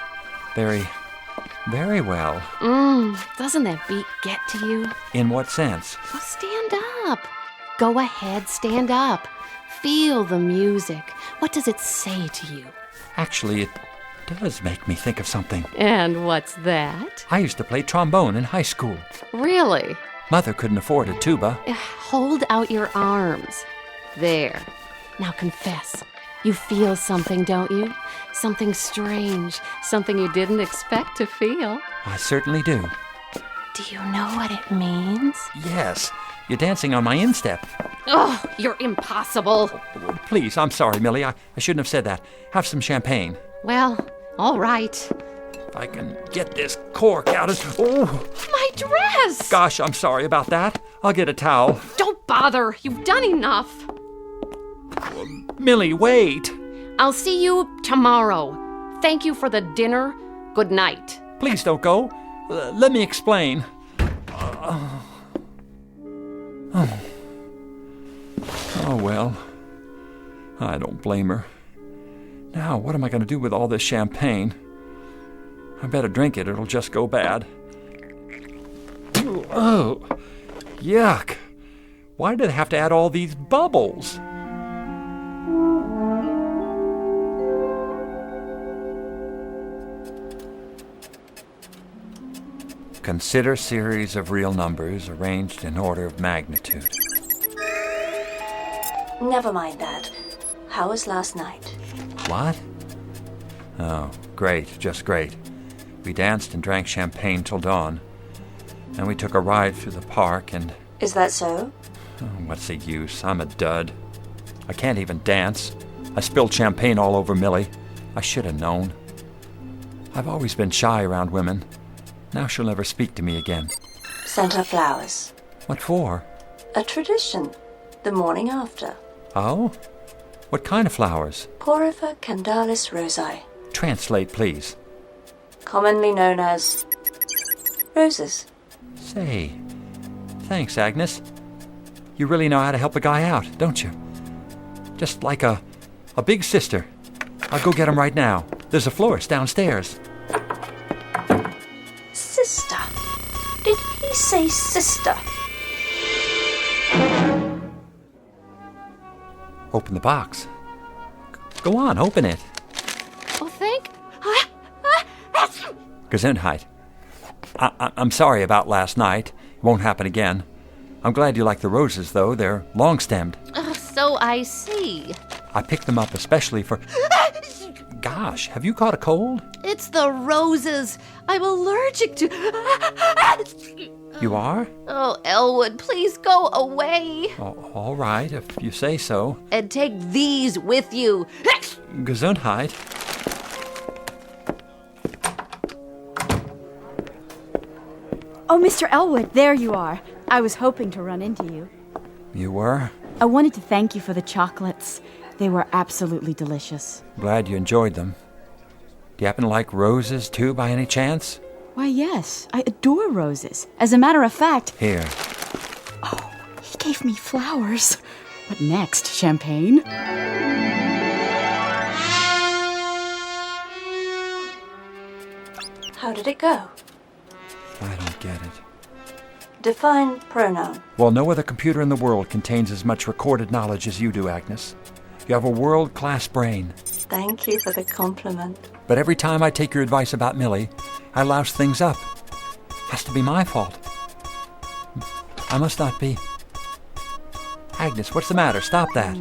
Very well. Doesn't that beat get to you? In what sense? Well, stand up. Go ahead, stand up. Feel the music. What does it say to you? Actually, it does make me think of something. And what's that? I used to play trombone in high school. Really? Mother couldn't afford a tuba. Hold out your arms. There. Now confess. You feel something, don't you? Something strange. Something you didn't expect to feel. I certainly do. Do you know what it means? Yes. You're dancing on my instep. Oh, you're impossible. Please, I'm sorry, Millie. I shouldn't have said that. Have some champagne. Well, all right. If I can get this cork out of... Oh! My dress! Gosh, I'm sorry about that. I'll get a towel. Don't bother. You've done enough. Millie, wait. I'll see you tomorrow. Thank you for the dinner. Good night. Please don't go. Let me explain. Oh, well. I don't blame her. Now, what am I going to do with all this champagne? I better drink it. It'll just go bad. Oh, yuck. Why did I have to add all these bubbles? Consider series of real numbers arranged in order of magnitude. Never mind that. How was last night? What? Oh, great, just great. We danced and drank champagne till dawn. Then we took a ride through the park and... Is that so? Oh, what's the use? I'm a dud. I can't even dance. I spilled champagne all over Millie. I should have known. I've always been shy around women. Now she'll never speak to me again. Sent her flowers. What for? A tradition. The morning after. Oh? What kind of flowers? Corifer candalis rosae. Translate, please. Commonly known as... roses. Say, thanks, Agnes. You really know how to help a guy out, don't you? Just like a big sister. I'll go get him right now. There's a florist downstairs. Sister? Did he say sister? Open the box. Go on, open it. Oh, thank... Gesundheit. I'm sorry about last night. It won't happen again. I'm glad you like the roses, though. They're long-stemmed. So I see. I picked them up especially for... Gosh, have you caught a cold? It's the roses. I'm allergic to... You are? Oh, Elwood, please go away. Oh, all right, if you say so. And take these with you. Gesundheit. Oh, Mr. Elwood, there you are. I was hoping to run into you. You were? I wanted to thank you for the chocolates. They were absolutely delicious. Glad you enjoyed them. Do you happen to like roses, too, by any chance? Why, yes. I adore roses. As a matter of fact... Here. He gave me flowers. What next? Champagne? How did it go? I don't get it. Define pronoun. Well, no other computer in the world contains as much recorded knowledge as you do, Agnes. You have a world-class brain. Thank you for the compliment. But every time I take your advice about Millie, I louse things up. Has to be my fault. I must not be. Agnes, what's the matter? Stop that.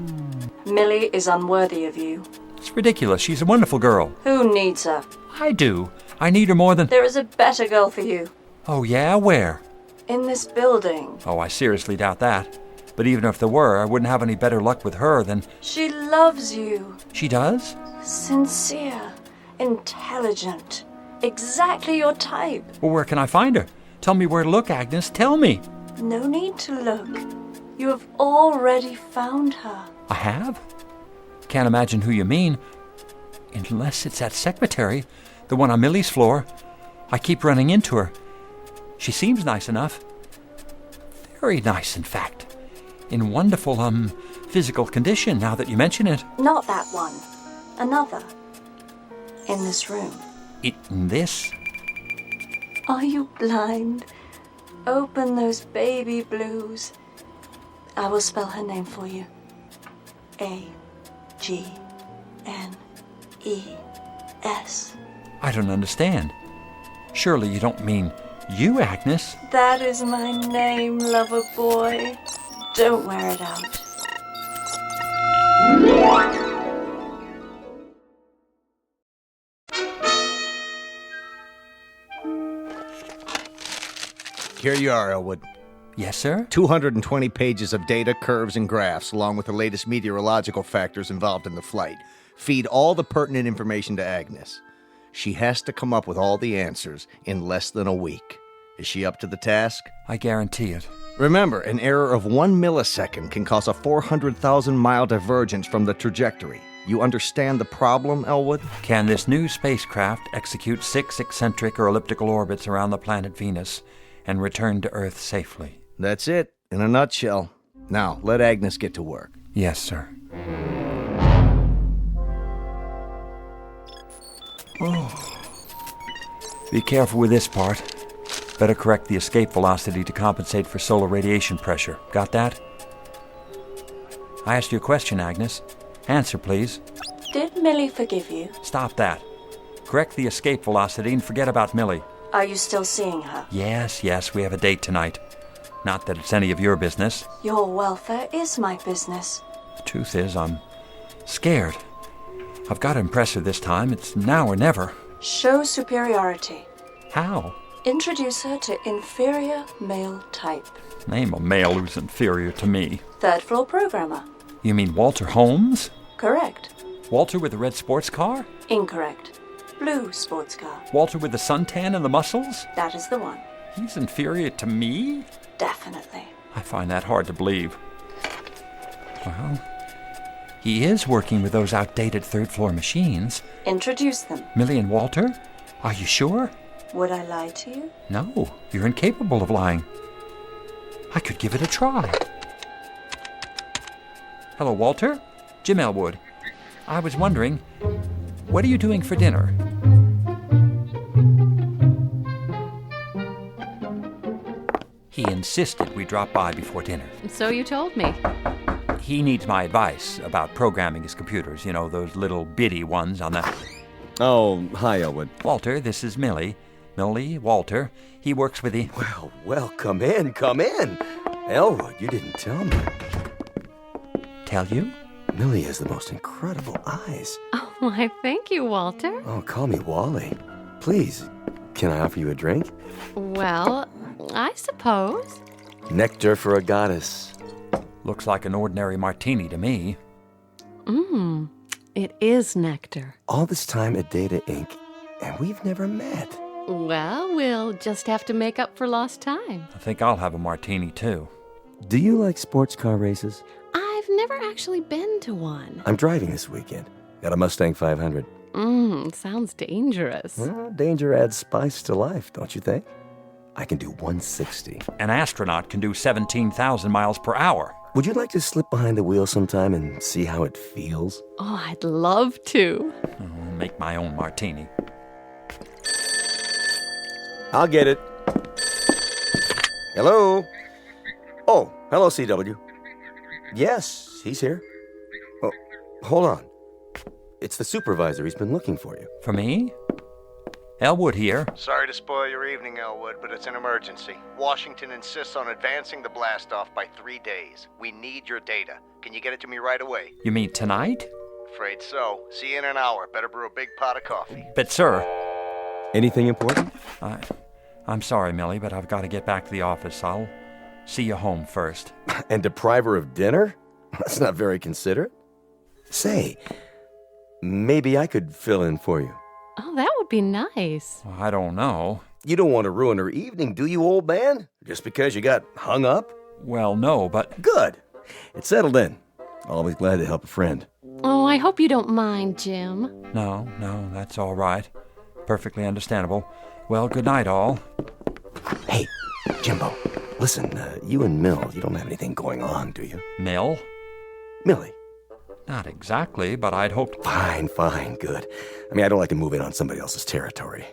Millie is unworthy of you. It's ridiculous. She's a wonderful girl. Who needs her? I do. I need her more than... There is a better girl for you. Oh, yeah? Where? In this building. Oh, I seriously doubt that. But even if there were, I wouldn't have any better luck with her than... She loves you. She does? Sincere. Intelligent. Exactly your type. Well, where can I find her? Tell me where to look, Agnes. Tell me. No need to look. You have already found her. I have? Can't imagine who you mean. Unless it's that secretary, the one on Millie's floor. I keep running into her. She seems nice enough. Very nice, in fact. In wonderful, physical condition, now that you mention it. Not that one. Another. In this room. In this? Are you blind? Open those baby blues. I will spell her name for you. A-G-N-E-S. I don't understand. Surely you don't mean you, Agnes? That is my name, lover boy. Don't wear it out. Here you are, Elwood. Yes, sir? 220 pages of data, curves, and graphs, along with the latest meteorological factors involved in the flight. Feed all the pertinent information to Agnes. She has to come up with all the answers in less than a week. Is she up to the task? I guarantee it. Remember, an error of 1 millisecond can cause a 400,000-mile divergence from the trajectory. You understand the problem, Elwood? Can this new spacecraft execute 6 eccentric or elliptical orbits around the planet Venus and return to Earth safely? That's it, in a nutshell. Now, let Agnes get to work. Yes, sir. Oh. Be careful with this part. Better correct the escape velocity to compensate for solar radiation pressure. Got that? I asked you a question, Agnes. Answer, please. Did Millie forgive you? Stop that. Correct the escape velocity and forget about Millie. Are you still seeing her? Yes, we have a date tonight. Not that it's any of your business. Your welfare is my business. The truth is, I'm scared. I've got to impress her this time. It's now or never. Show superiority. How? Introduce her to inferior male type. Name a male who's inferior to me. Third floor programmer. You mean Walter Holmes? Correct. Walter with the red sports car? Incorrect. Blue sports car. Walter with the suntan and the muscles? That is the one. He's inferior to me? Definitely. I find that hard to believe. Well, he is working with those outdated third-floor machines. Introduce them. Millie and Walter? Are you sure? Would I lie to you? No, you're incapable of lying. I could give it a try. Hello, Walter. Jim Elwood. I was wondering, what are you doing for dinner? He insisted we drop by before dinner. So you told me. He needs my advice about programming his computers. You know, those little bitty ones on the... Oh, hi, Elwood. Walter, this is Millie. Millie, Walter. He works with the... Well, come in. Elwood, you didn't tell me. Tell you? Millie has the most incredible eyes. Oh, why, thank you, Walter. Oh, call me Wally. Please, can I offer you a drink? Well, I suppose. Nectar for a goddess. Looks like an ordinary martini to me. It is nectar. All this time at Data Inc., and we've never met. Well, we'll just have to make up for lost time. I think I'll have a martini, too. Do you like sports car races? I've never actually been to one. I'm driving this weekend. Got a Mustang 500. Sounds dangerous. Well, danger adds spice to life, don't you think? I can do 160. An astronaut can do 17,000 miles per hour. Would you like to slip behind the wheel sometime and see how it feels? Oh, I'd love to. I'll make my own martini. I'll get it. Hello? Oh, hello, CW. Yes, he's here. Oh, hold on. It's the supervisor. He's been looking for you. For me? Elwood here. Sorry to spoil your evening, Elwood, but it's an emergency. Washington insists on advancing the blast-off by 3 days. We need your data. Can you get it to me right away? You mean tonight? Afraid so. See you in an hour. Better brew a big pot of coffee. But, sir... Anything important? I'm sorry, Millie, but I've got to get back to the office. I'll see you home first. And deprive her of dinner? That's not very considerate. Say, maybe I could fill in for you. Oh, that would be nice. Well, I don't know. You don't want to ruin her evening, do you, old man? Just because you got hung up? Well, no, but... Good. It's settled in. Always glad to help a friend. Oh, I hope you don't mind, Jim. No, that's all right. Perfectly understandable. Well, good night, all. Hey, Jimbo, listen, you and Mill, you don't have anything going on, do you? Mill? Millie. Not exactly, but I'd hoped... Fine, good. I mean, I don't like to move in on somebody else's territory.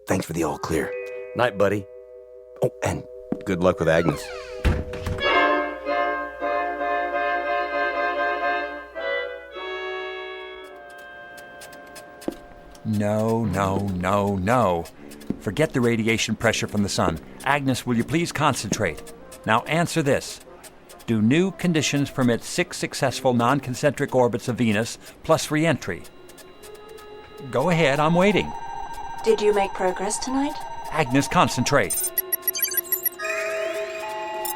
Thanks for the all clear. Night, buddy. Oh, and good luck with Agnes. No. Forget the radiation pressure from the sun. Agnes, will you please concentrate? Now answer this. Do new conditions permit 6 successful non-concentric orbits of Venus plus re-entry? Go ahead, I'm waiting. Did you make progress tonight? Agnes, concentrate.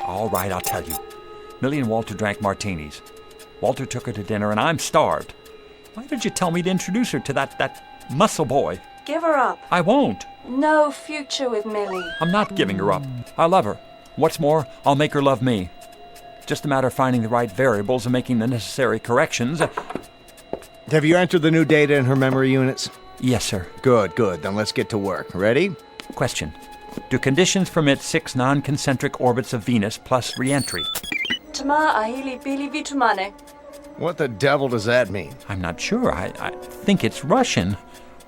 All right, I'll tell you. Millie and Walter drank martinis. Walter took her to dinner, and I'm starved. Why did you tell me to introduce her to that muscle boy? Give her up. I won't. No future with Millie. I'm not giving her up. I love her. What's more, I'll make her love me. Just a matter of finding the right variables and making the necessary corrections. Have you entered the new data in her memory units? Yes, sir. Good. Then let's get to work. Ready? Question. Do conditions permit 6 non-concentric orbits of Venus plus re-entry? Tama ahili bili vitumane. What the devil does that mean? I'm not sure. I think it's Russian.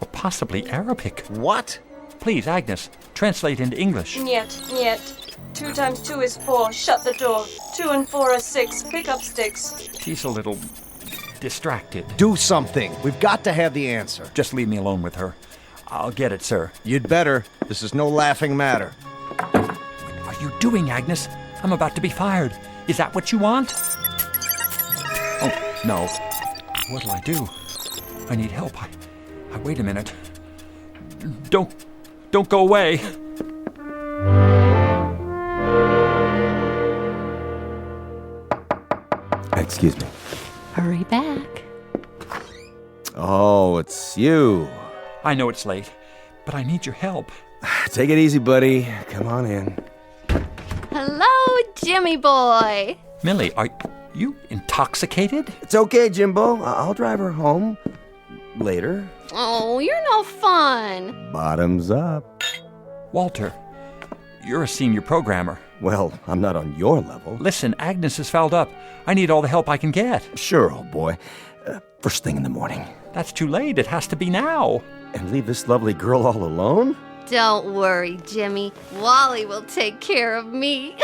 Or possibly Arabic. What? Please, Agnes, translate into English. Niet. 2 times 2 is 4. Shut the door. 2 and 4 are 6. Pick up sticks. She's a little distracted. Do something. We've got to have the answer. Just leave me alone with her. I'll get it, sir. You'd better. This is no laughing matter. What are you doing, Agnes? I'm about to be fired. Is that what you want? Oh, no. What'll I do? I need help. Wait a minute. Don't go away. Excuse me. Hurry back. Oh, it's you. I know it's late, but I need your help. Take it easy, buddy. Come on in. Hello, Jimmy boy. Millie, are you intoxicated? It's okay, Jimbo. I'll drive her home later. Oh, you're no fun. Bottoms up. Walter, you're a senior programmer. Well, I'm not on your level. Listen, Agnes is fouled up. I need all the help I can get. Sure, old boy. First thing in the morning. That's too late. It has to be now. And leave this lovely girl all alone? Don't worry, Jimmy. Wally will take care of me.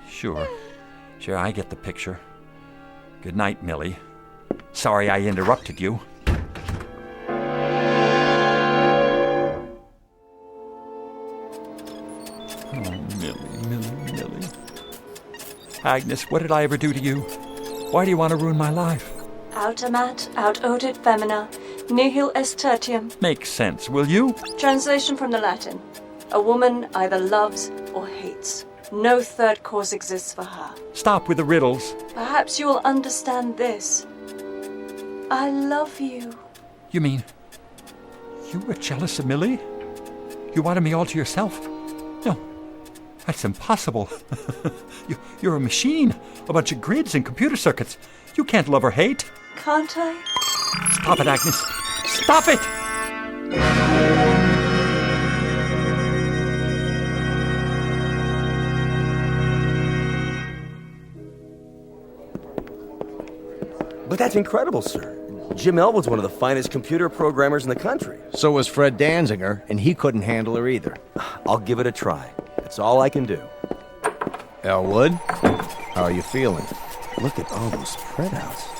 Sure, I get the picture. Good night, Millie. Sorry I interrupted you. Oh, Millie. Agnes, what did I ever do to you? Why do you want to ruin my life? Autamat, aut odit femina, nihil est tertium. Makes sense, will you? Translation from the Latin. A woman either loves or hates. No third cause exists for her. Stop with the riddles. Perhaps you will understand this. I love you. You mean you were jealous of Millie? You wanted me all to yourself? That's impossible. You're a machine. A bunch of grids and computer circuits. You can't love or hate. Can't I? Stop it, Agnes. Stop it! But that's incredible, sir. Jim Elwood's one of the finest computer programmers in the country. So was Fred Danziger, and he couldn't handle her either. I'll give it a try. That's all I can do. Elwood, how are you feeling? Look at all those printouts.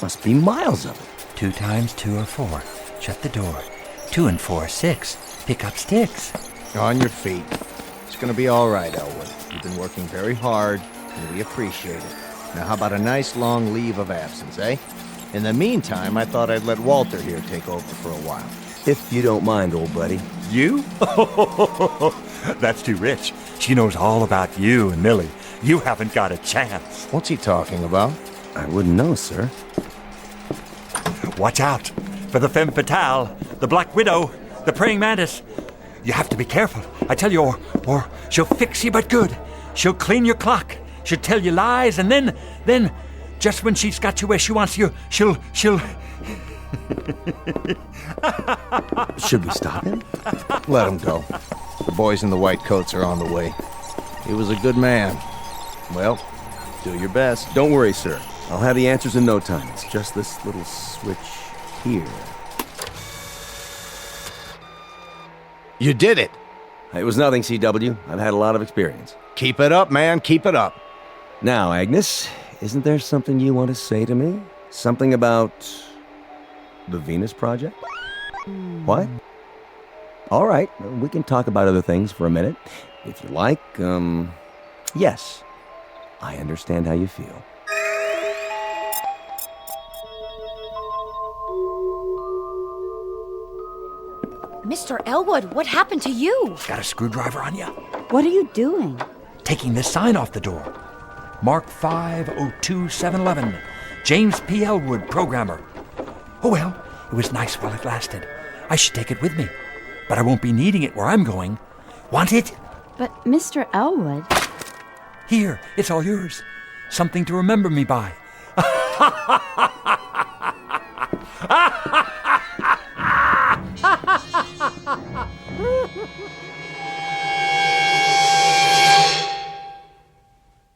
Must be miles of it. 2 times 2 are 4. Shut the door. 2 and 4 are 6. Pick up sticks. On your feet. It's gonna be all right, Elwood. You've been working very hard, and we appreciate it. Now, how about a nice long leave of absence, eh? In the meantime, I thought I'd let Walter here take over for a while. If you don't mind, old buddy. You? That's too rich. She knows all about you and Millie. You haven't got a chance. What's he talking about? I wouldn't know, sir. Watch out for the femme fatale, the Black Widow, the praying mantis. You have to be careful, I tell you, or she'll fix you but good. She'll clean your clock. She'll tell you lies, and then, just when she's got you where she wants you, she'll... Should we stop him? Let him go. The boys in the white coats are on the way. He was a good man. Well, do your best. Don't worry, sir. I'll have the answers in no time. It's just this little switch here. You did it! It was nothing, CW. I've had a lot of experience. Keep it up, man. Keep it up. Now, Agnes, isn't there something you want to say to me? Something about the Venus Project? What? All right, we can talk about other things for a minute. If you like, yes. I understand how you feel. Mr. Elwood, what happened to you? Got a screwdriver on you? What are you doing? Taking this sign off the door. Mark 502711. James P. Elwood, programmer. Oh well, it was nice while it lasted. I should take it with me. But I won't be needing it where I'm going. Want it? But Mr. Elwood... Here, it's all yours. Something to remember me by.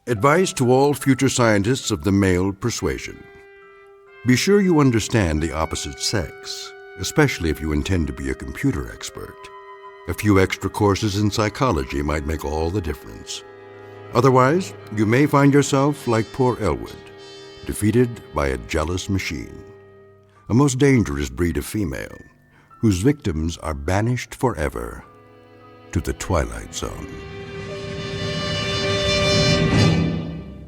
Advice to all future scientists of the male persuasion. Be sure you understand the opposite sex, especially if you intend to be a computer expert. A few extra courses in psychology might make all the difference. Otherwise, you may find yourself like poor Elwood, defeated by a jealous machine, a most dangerous breed of female, whose victims are banished forever to the Twilight Zone.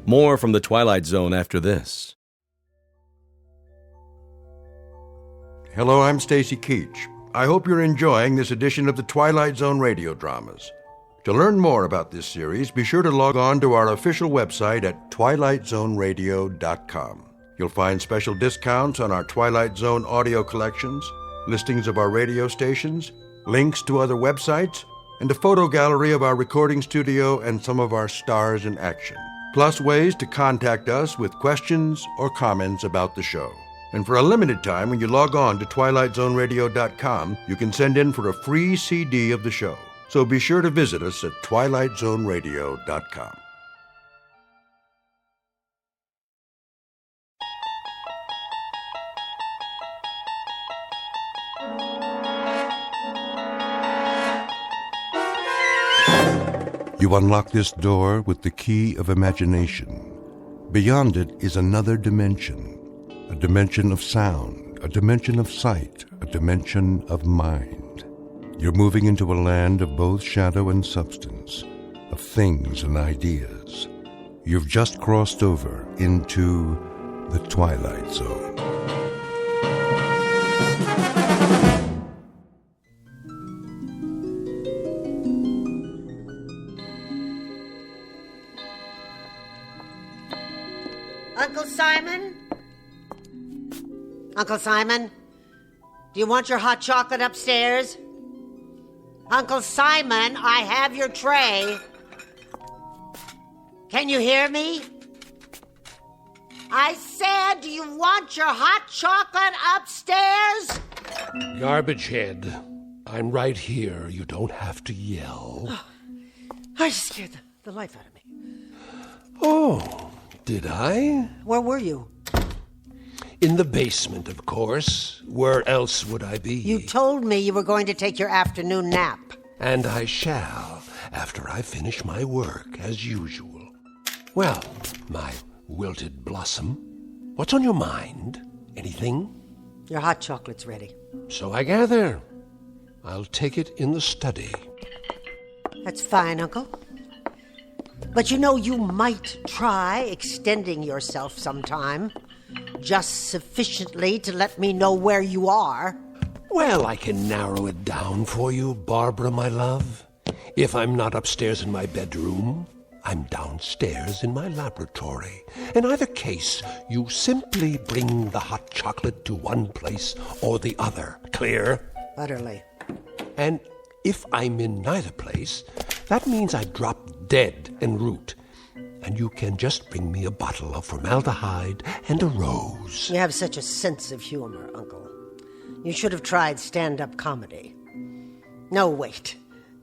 More from the Twilight Zone after this. Hello, I'm Stacy Keach. I hope you're enjoying this edition of the Twilight Zone radio dramas. To learn more about this series, be sure to log on to our official website at twilightzoneradio.com. You'll find special discounts on our Twilight Zone audio collections, listings of our radio stations, links to other websites, and a photo gallery of our recording studio and some of our stars in action. Plus ways to contact us with questions or comments about the show. And for a limited time, when you log on to twilightzoneradio.com, you can send in for a free CD of the show. So be sure to visit us at twilightzoneradio.com. You unlock this door with the key of imagination. Beyond it is another dimension, a dimension of sound, a dimension of sight, a dimension of mind. You're moving into a land of both shadow and substance, of things and ideas. You've just crossed over into the Twilight Zone. Uncle Simon? Uncle Simon? Do you want your hot chocolate upstairs? Uncle Simon, I have your tray. Can you hear me? I said, do you want your hot chocolate upstairs? Garbage head. I'm right here. You don't have to yell. Oh, I scared the life out of me. Oh, did I? Where were you? In the basement, of course. Where else would I be? You told me you were going to take your afternoon nap. And I shall, after I finish my work, as usual. Well, my wilted blossom, what's on your mind? Anything? Your hot chocolate's ready. So I gather. I'll take it in the study. That's fine, Uncle. But you know, you might try extending yourself sometime. Just sufficiently to let me know where you are. Well, I can narrow it down for you, Barbara, my love. If I'm not upstairs in my bedroom, I'm downstairs in my laboratory. In either case, you simply bring the hot chocolate to one place or the other. Clear? Utterly. And if I'm in neither place, that means I drop dead en route. And you can just bring me a bottle of formaldehyde and a rose. You have such a sense of humor, Uncle. You should have tried stand-up comedy. No, wait.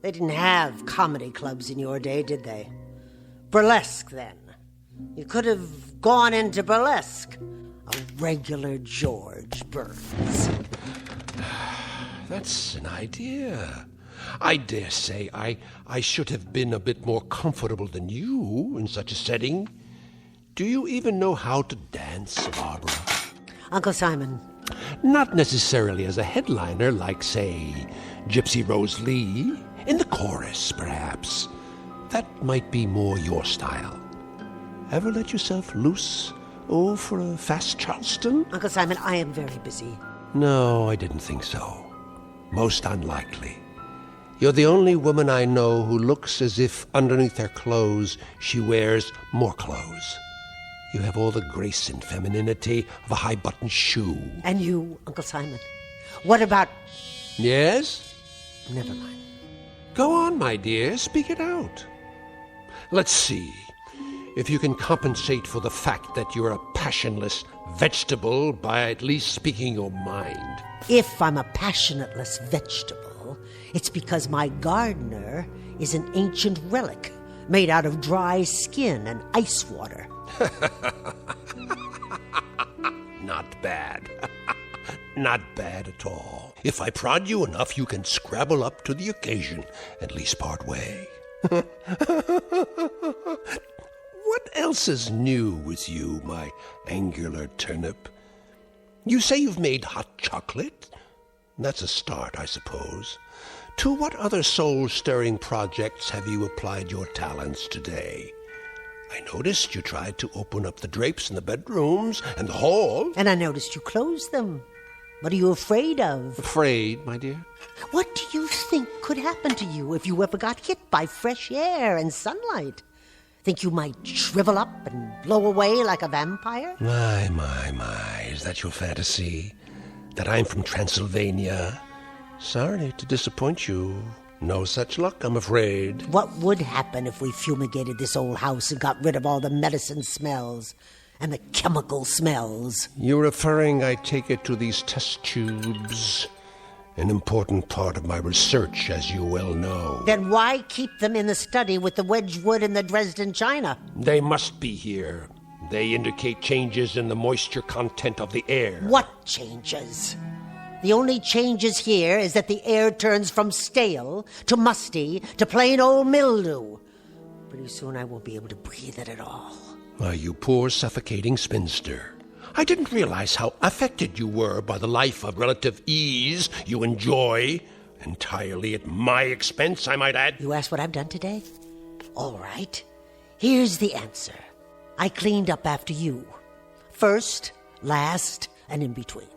They didn't have comedy clubs in your day, did they? Burlesque, then. You could have gone into burlesque. A regular George Burns. That's an idea. I dare say I should have been a bit more comfortable than you in such a setting. Do you even know how to dance, Barbara? Uncle Simon. Not necessarily as a headliner like, say, Gypsy Rose Lee. In the chorus, perhaps. That might be more your style. Ever let yourself loose, for a fast Charleston? Uncle Simon, I am very busy. No, I didn't think so. Most unlikely. You're the only woman I know who looks as if underneath her clothes she wears more clothes. You have all the grace and femininity of a high-button shoe. And you, Uncle Simon. What about... Yes? Never mind. Go on, my dear. Speak it out. Let's see. If you can compensate for the fact that you're a passionless vegetable by at least speaking your mind. If I'm a passionateless vegetable, it's because my gardener is an ancient relic made out of dry skin and ice water. Not bad. Not bad at all. If I prod you enough, you can scrabble up to the occasion, at least part way. What else is new with you, my angular turnip? You say you've made hot chocolate? That's a start, I suppose. To what other soul-stirring projects have you applied your talents today? I noticed you tried to open up the drapes in the bedrooms and the hall. And I noticed you closed them. What are you afraid of? Afraid, my dear? What do you think could happen to you if you ever got hit by fresh air and sunlight? Think you might shrivel up and blow away like a vampire? My, is that your fantasy? That I'm from Transylvania? Sorry to disappoint you. No such luck, I'm afraid. What would happen if we fumigated this old house and got rid of all the medicine smells and the chemical smells? You're referring, I take it, to these test tubes. An important part of my research, as you well know. Then why keep them in the study with the Wedgwood and the Dresden china? They must be here. They indicate changes in the moisture content of the air. What changes? The only changes here is that the air turns from stale to musty to plain old mildew. Pretty soon I won't be able to breathe it at all. Why, you poor suffocating spinster. I didn't realize how affected you were by the life of relative ease you enjoy. Entirely at my expense, I might add. You asked what I've done today? All right. Here's the answer. I cleaned up after you. First, last, and in between.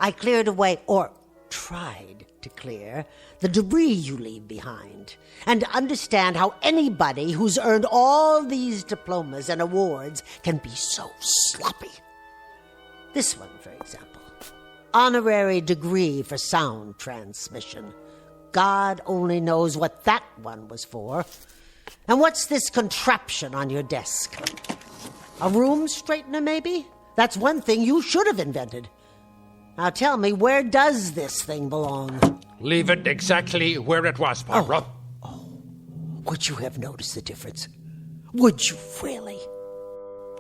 I cleared away, or tried to clear, the debris you leave behind, and understand how anybody who's earned all these diplomas and awards can be so sloppy. This one, for example. Honorary degree for sound transmission. God only knows what that one was for. And what's this contraption on your desk? A room straightener, maybe? That's one thing you should have invented. Now tell me, where does this thing belong? Leave it exactly where it was, Barbara. Would you have noticed the difference? Would you really?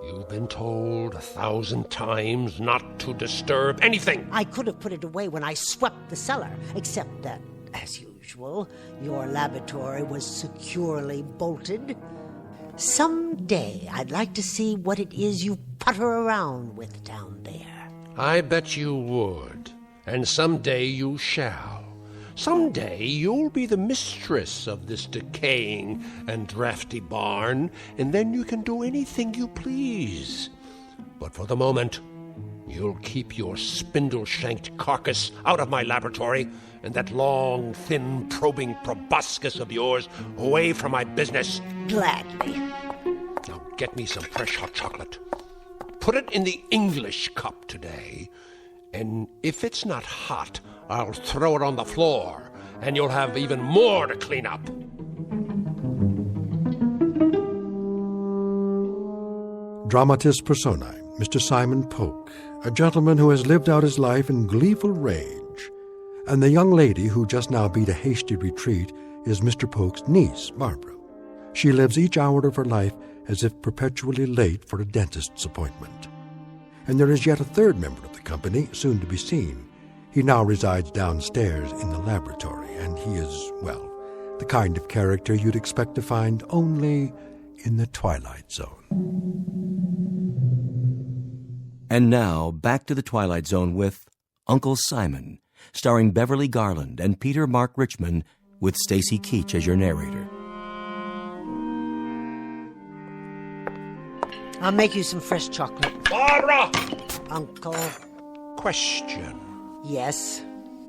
You've been told 1,000 times not to disturb anything. I could have put it away when I swept the cellar, except that, as usual, your laboratory was securely bolted. Someday I'd like to see what it is you putter around with down there. I bet you would. And someday you shall. Someday you'll be the mistress of this decaying and drafty barn, and then you can do anything you please. But for the moment, you'll keep your spindle-shanked carcass out of my laboratory, and that long, thin, probing proboscis of yours away from my business. Gladly. Now get me some fresh hot chocolate. Put it in the English cup today, and if it's not hot, I'll throw it on the floor, and you'll have even more to clean up. Dramatis personae, Mr. Simon Polk, a gentleman who has lived out his life in gleeful rage, and the young lady who just now beat a hasty retreat is Mr. Polk's niece, Barbara. She lives each hour of her life as if perpetually late for a dentist's appointment. And there is yet a third member of the company, soon to be seen. He now resides downstairs in the laboratory, and he is, well, the kind of character you'd expect to find only in the Twilight Zone. And now, back to the Twilight Zone with Uncle Simon, starring Beverly Garland and Peter Mark Richmond, with Stacy Keach as your narrator. I'll make you some fresh chocolate. Barbara! Uncle. Question. Yes?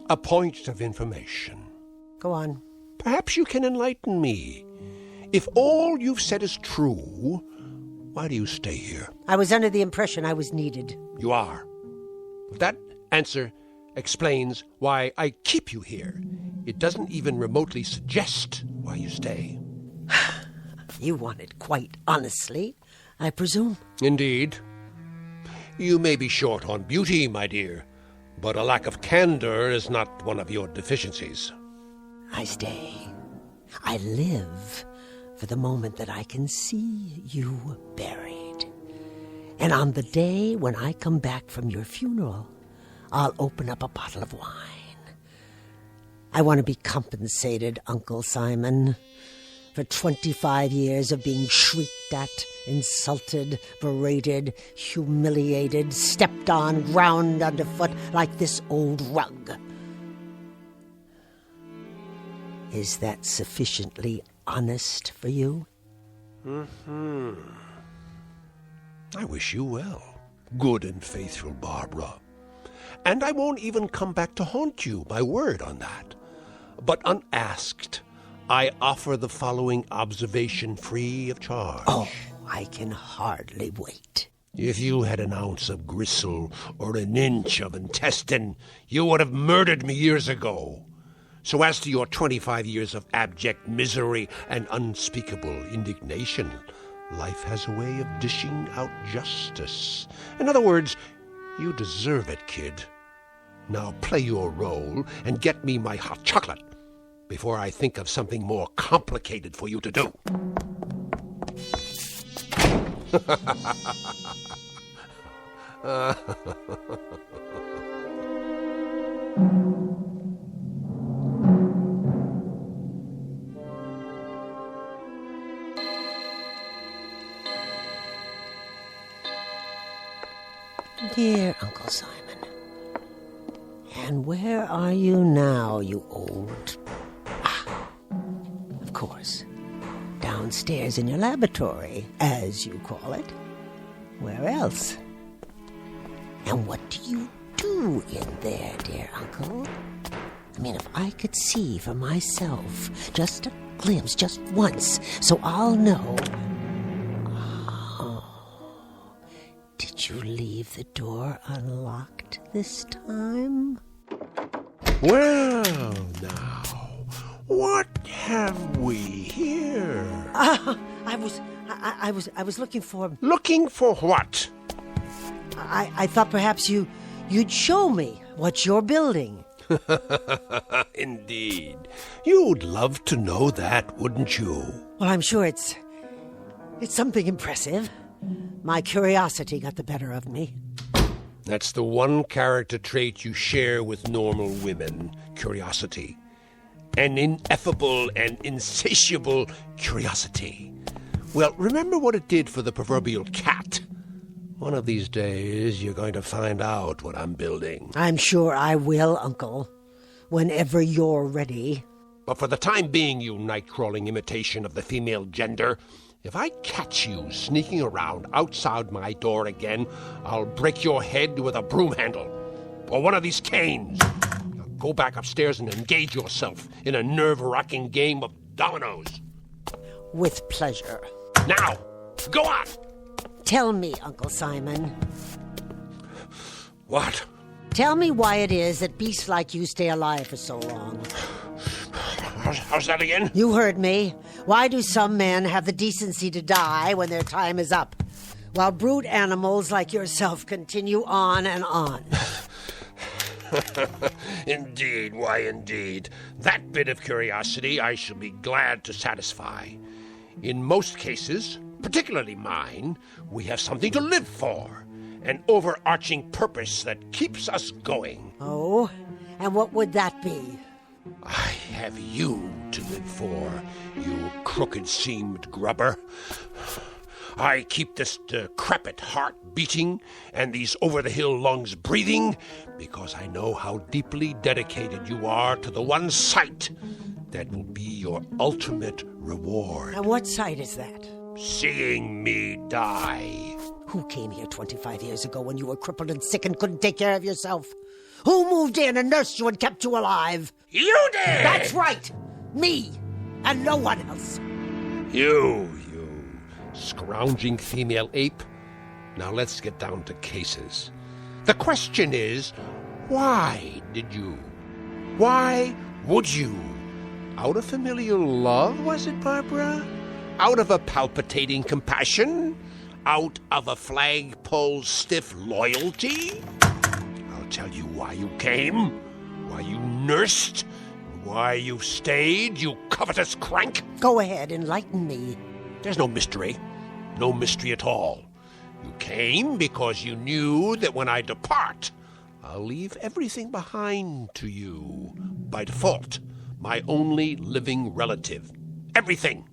A point of information. Go on. Perhaps you can enlighten me. If all you've said is true, why do you stay here? I was under the impression I was needed. You are. That answer explains why I keep you here. It doesn't even remotely suggest why you stay. You want it quite honestly, I presume. Indeed. You may be short on beauty, my dear, but a lack of candor is not one of your deficiencies. I stay. I live for the moment that I can see you buried. And on the day when I come back from your funeral, I'll open up a bottle of wine. I want to be compensated, Uncle Simon, for 25 years of being shrieked at, insulted, berated, humiliated, stepped on, ground underfoot like this old rug. Is that sufficiently honest for you? Mm-hmm. I wish you well, good and faithful Barbara. And I won't even come back to haunt you, my word on that. But unasked, I offer the following observation free of charge. Oh, I can hardly wait. If you had an ounce of gristle or an inch of intestine, you would have murdered me years ago. So as to your 25 years of abject misery and unspeakable indignation, life has a way of dishing out justice. In other words, you deserve it, kid. Now play your role and get me my hot chocolate before I think of something more complicated for you to do. Dear Uncle Simon, and where are you now, you old... Of course, downstairs in your laboratory, as you call it. Where else? And what do you do in there, dear Uncle? I mean, if I could see for myself, just a glimpse, just once, so I'll know... Did you leave the door unlocked this time? Well, now, What have we here? I was looking for... Looking for what? I thought perhaps you'd show me what you're building. Indeed. You'd love to know that, wouldn't you? Well, I'm sure it's something impressive. My curiosity got the better of me. That's the one character trait you share with normal women, curiosity. An ineffable and insatiable curiosity. Well, remember what it did for the proverbial cat. One of these days, you're going to find out what I'm building. I'm sure I will, Uncle. Whenever you're ready. But for the time being, you night-crawling imitation of the female gender, if I catch you sneaking around outside my door again, I'll break your head with a broom handle. Or one of these canes. Now go back upstairs and engage yourself in a nerve-wracking game of dominoes. With pleasure. Now, go on! Tell me, Uncle Simon. What? Tell me why it is that beasts like you stay alive for so long. How's that again? You heard me. Why do some men have the decency to die when their time is up, while brute animals like yourself continue on and on? Indeed, why indeed. That bit of curiosity I shall be glad to satisfy. In most cases, particularly mine, we have something to live for. An overarching purpose that keeps us going. Oh? And what would that be? I have you to live for, you crooked-seamed grubber. I keep this decrepit heart beating and these over-the-hill lungs breathing because I know how deeply dedicated you are to the one sight that will be your ultimate reward. And what sight is that? Seeing me die. Who came here 25 years ago when you were crippled and sick and couldn't take care of yourself? Who moved in and nursed you and kept you alive? You did! That's right! Me! And no one else. You scrounging female ape. Now let's get down to cases. The question is, why did you? Why would you? Out of familial love, was it, Barbara? Out of a palpitating compassion? Out of a flagpole stiff loyalty? I'll tell you why you came, why you nursed, why you stayed, you covetous crank. Go ahead, enlighten me. There's no mystery. No mystery at all. You came because you knew that when I depart, I'll leave everything behind to you. By default, my only living relative. Everything.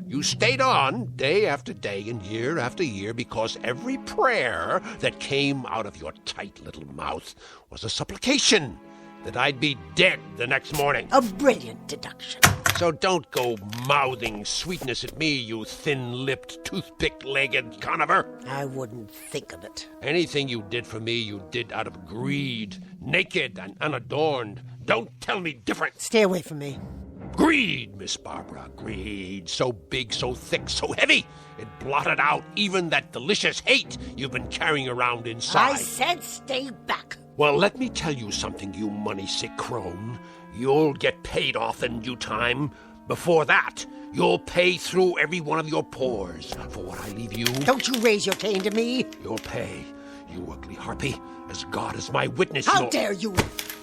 You stayed on day after day and year after year because every prayer that came out of your tight little mouth was a supplication that I'd be dead the next morning. A brilliant deduction. So don't go mouthing sweetness at me, you thin-lipped, toothpick-legged conover. I wouldn't think of it. Anything you did for me, you did out of greed, naked and unadorned. Don't tell me different. Stay away from me. Greed, Miss Barbara, greed. So big, so thick, so heavy. It blotted out even that delicious hate you've been carrying around inside. I said stay back. Well, let me tell you something, you money-sick crone. You'll get paid off in due time. Before that, you'll pay through every one of your pores for what I leave you. Don't you raise your cane to me. You'll pay, you ugly harpy, as God is my witness. How dare you?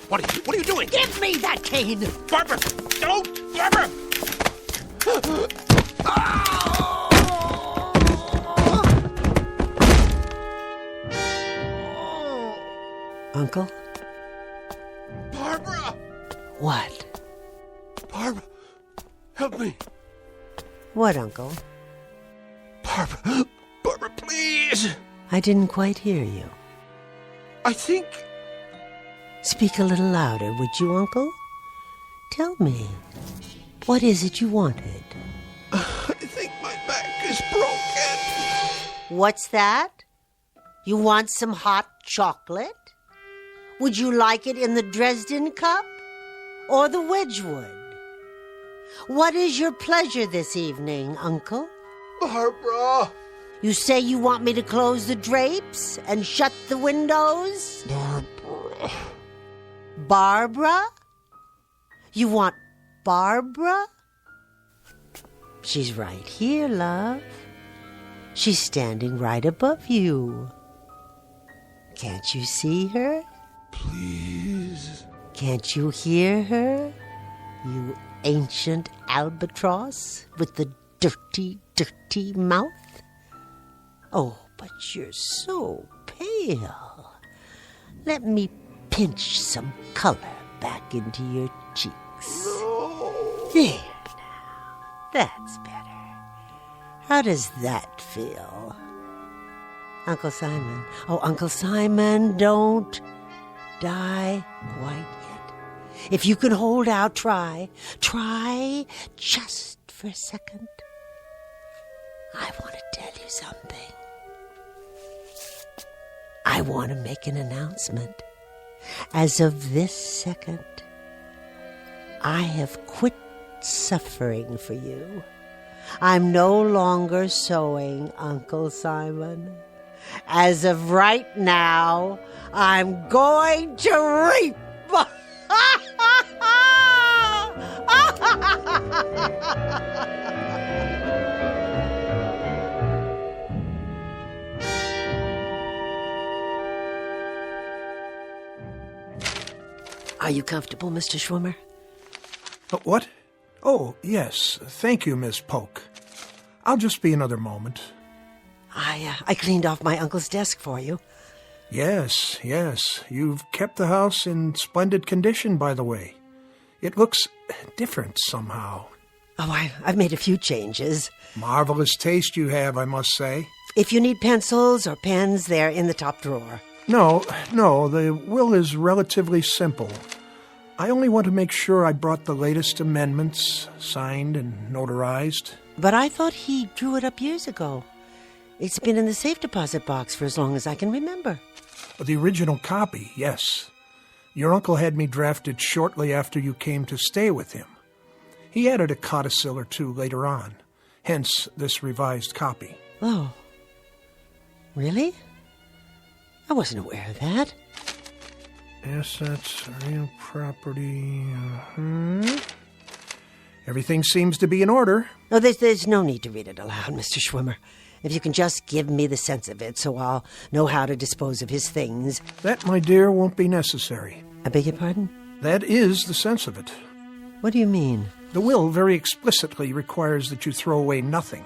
What are you doing? Give me that cane! Barbara! Don't! Barbara! Uncle? Barbara! What? Barbara, help me. What, Uncle? Barbara, please! I didn't quite hear you. I think... Speak a little louder, would you, Uncle? Tell me, what is it you wanted? I think my back is broken. What's that? You want some hot chocolate? Would you like it in the Dresden cup or the Wedgwood? What is your pleasure this evening, Uncle? Barbara! You say you want me to close the drapes and shut the windows? Barbara. Barbara? You want Barbara? She's right here, love. She's standing right above you. Can't you see her? Please. Can't you hear her? You ancient albatross with the dirty, dirty mouth? Oh, but you're so pale. Let me pinch some color back into your cheeks. No. There now. That's better. How does that feel? Uncle Simon. Oh, Uncle Simon, don't die quite yet. If you can hold out, try. Try just for a second. I want to tell you something. I want to make an announcement. As of this second, I have quit suffering for you. I'm no longer sewing, Uncle Simon. As of right now, I'm going to reap. Are you comfortable, Mr. Schwimmer? What? Oh, yes. Thank you, Miss Polk. I'll just be another moment. I cleaned off my uncle's desk for you. Yes. You've kept the house in splendid condition, by the way. It looks different somehow. Oh, I've made a few changes. Marvelous taste you have, I must say. If you need pencils or pens, they're in the top drawer. No, the will is relatively simple. I only want to make sure I brought the latest amendments, signed and notarized. But I thought he drew it up years ago. It's been in the safe deposit box for as long as I can remember. The original copy, yes. Your uncle had me drafted shortly after you came to stay with him. He added a codicil or two later on, hence this revised copy. Oh, really? I wasn't aware of that. Assets, real property. Everything seems to be in order. Oh, there's no need to read it aloud, Mr. Schwimmer. If you can just give me the sense of it so I'll know how to dispose of his things. That, my dear, won't be necessary. I beg your pardon? That is the sense of it. What do you mean? The will very explicitly requires that you throw away nothing,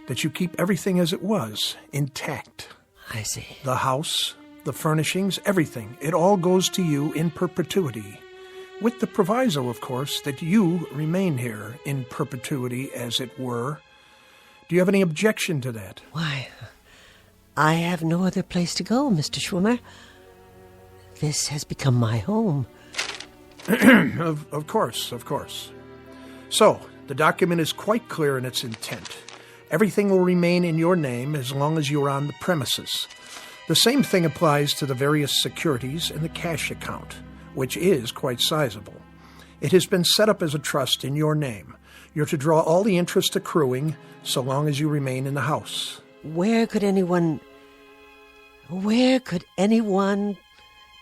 that you keep everything as it was, intact. I see. The house, the furnishings, everything. It all goes to you in perpetuity. With the proviso, of course, that you remain here in perpetuity, as it were. Do you have any objection to that? Why, I have no other place to go, Mr. Schwimmer. This has become my home. Of course. So, the document is quite clear in its intent. Everything will remain in your name as long as you are on the premises. The same thing applies to the various securities in the cash account, which is quite sizable. It has been set up as a trust in your name. You're to draw all the interest accruing so long as you remain in the house. Where could anyone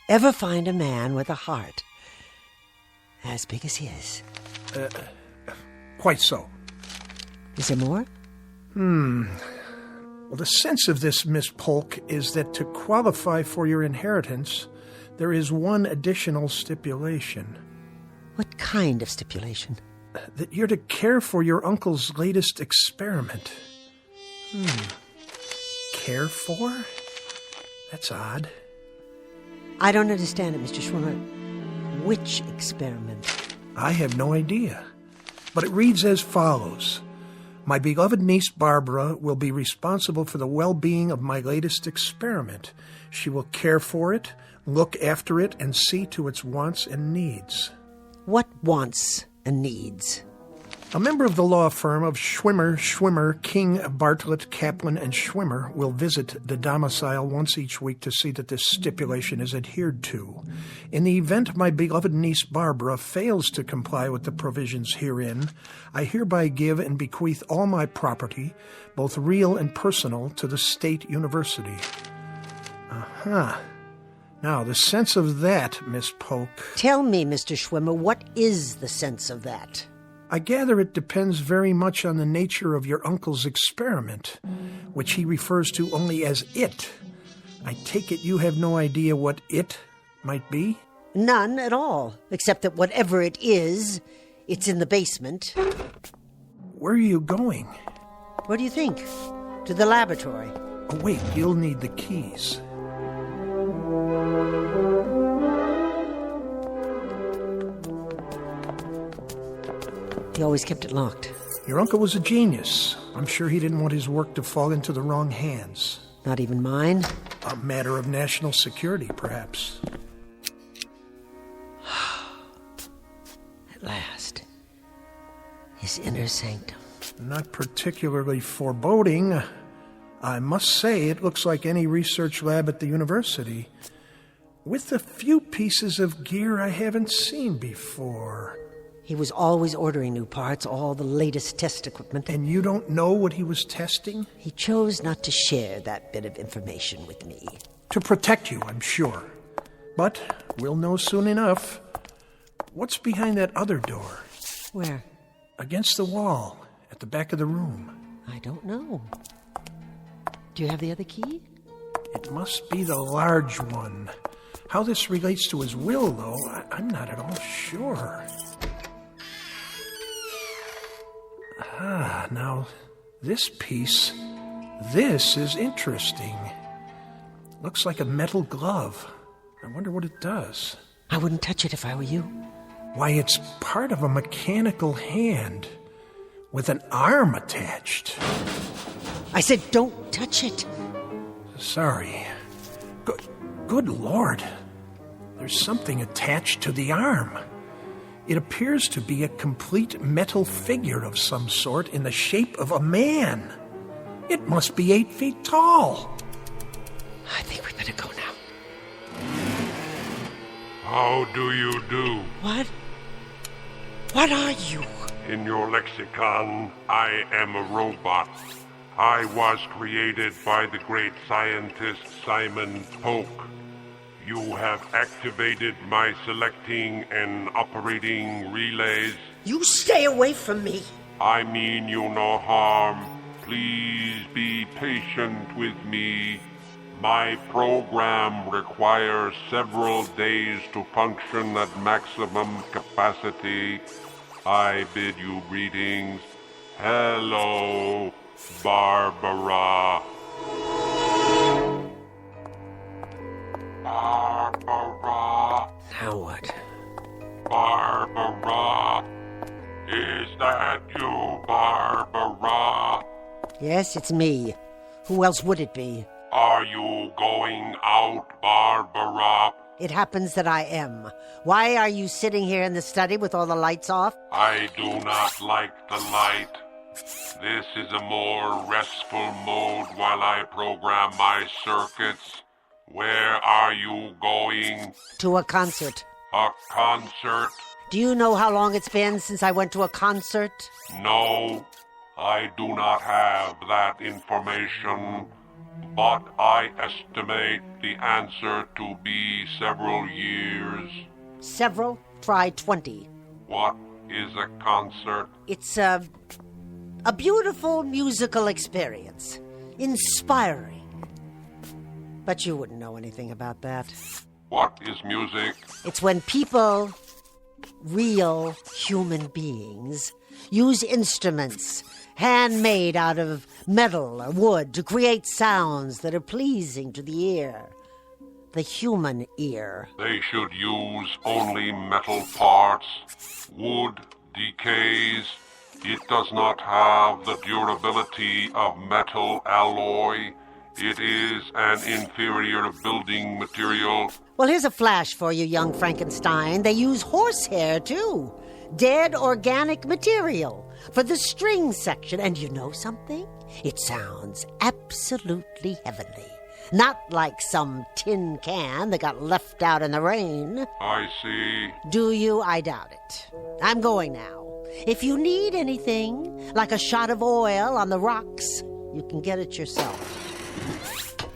ever find a man with a heart as big as his? Quite so. Is there more? Well, the sense of this, Miss Polk, is that to qualify for your inheritance, there is one additional stipulation. What kind of stipulation? That you're to care for your uncle's latest experiment. Care for? That's odd. I don't understand it, Mr. Schwimmer. Which experiment? I have no idea. But it reads as follows. My beloved niece Barbara will be responsible for the well-being of my latest experiment. She will care for it, look after it, and see to its wants and needs. What wants and needs? A member of the law firm of Schwimmer, King, Bartlett, Kaplan, and Schwimmer will visit the domicile once each week to see that this stipulation is adhered to. In the event my beloved niece Barbara fails to comply with the provisions herein, I hereby give and bequeath all my property, both real and personal, to the State University. Now, the sense of that, Miss Polk... Tell me, Mr. Schwimmer, what is the sense of that? I gather it depends very much on the nature of your uncle's experiment, which he refers to only as it. I take it you have no idea what it might be? None at all, except that whatever it is, it's in the basement. Where are you going? Where do you think? To the laboratory. Oh, wait, you'll need the keys. He always kept it locked. Your uncle was a genius. I'm sure he didn't want his work to fall into the wrong hands. Not even mine? A matter of national security, perhaps. At last. His inner sanctum. Not particularly foreboding. I must say, it looks like any research lab at the university, with a few pieces of gear I haven't seen before. He was always ordering new parts, all the latest test equipment. And you don't know what he was testing? He chose not to share that bit of information with me. To protect you, I'm sure. But we'll know soon enough. What's behind that other door? Where? Against the wall, at the back of the room. I don't know. Do you have the other key? It must be the large one. How this relates to his will, though, I'm not at all sure. Now, this piece, this is interesting. Looks like a metal glove. I wonder what it does. I wouldn't touch it if I were you. Why, it's part of a mechanical hand with an arm attached. I said don't touch it. Sorry. Good Lord. There's something attached to the arm. It appears to be a complete metal figure of some sort in the shape of a man. It must be 8 feet tall. I think we better go now. How do you do? What? What are you? In your lexicon, I am a robot. I was created by the great scientist Simon Polk. You have activated my selecting and operating relays. You stay away from me. I mean you no harm. Please be patient with me. My program requires several days to function at maximum capacity. I bid you greetings. Hello, Barbara. Barbara. Now what? Barbara. Is that you, Barbara? Yes, it's me. Who else would it be? Are you going out, Barbara? It happens that I am. Why are you sitting here in the study with all the lights off? I do not like the light. This is a more restful mode while I program my circuits. Where are you going? To a concert. A concert? Do you know how long it's been since I went to a concert? No, I do not have that information. But I estimate the answer to be several years. Several? Try 20. What is a concert? It's a beautiful musical experience. Inspiring. But you wouldn't know anything about that. What is music? It's when people, real human beings, use instruments handmade out of metal or wood to create sounds that are pleasing to the ear. The human ear. They should use only metal parts. Wood decays. It does not have the durability of metal alloy. It is an inferior building material. Well, here's a flash for you, young Frankenstein. They use horsehair, too. Dead organic material for the string section. And you know something? It sounds absolutely heavenly. Not like some tin can that got left out in the rain. I see. Do you? I doubt it. I'm going now. If you need anything, like a shot of oil on the rocks, you can get it yourself.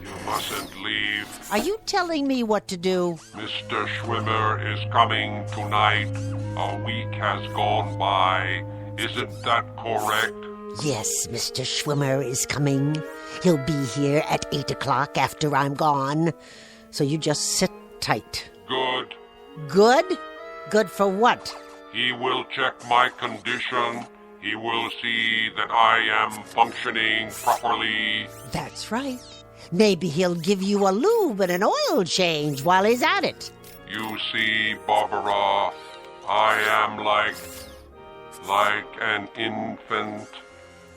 You mustn't leave. Are you telling me what to do? Mr. Schwimmer is coming tonight. A week has gone by. Isn't that correct? Yes, Mr. Schwimmer is coming. He'll be here at 8 o'clock after I'm gone. So you just sit tight. Good. Good? Good for what? He will check my condition. He will see that I am functioning properly. That's right. Maybe he'll give you a lube and an oil change while he's at it. You see, Barbara, I am like an infant.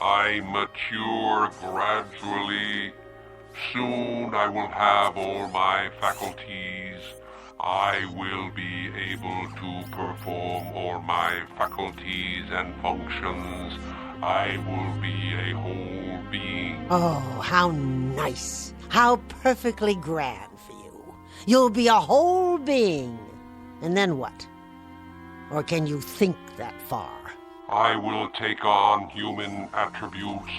I mature gradually. Soon I will have all my faculties. I will be able to perform all my faculties and functions. I will be a whole being. Oh, how nice. How perfectly grand for you. You'll be a whole being. And then what? Or can you think that far? I will take on human attributes,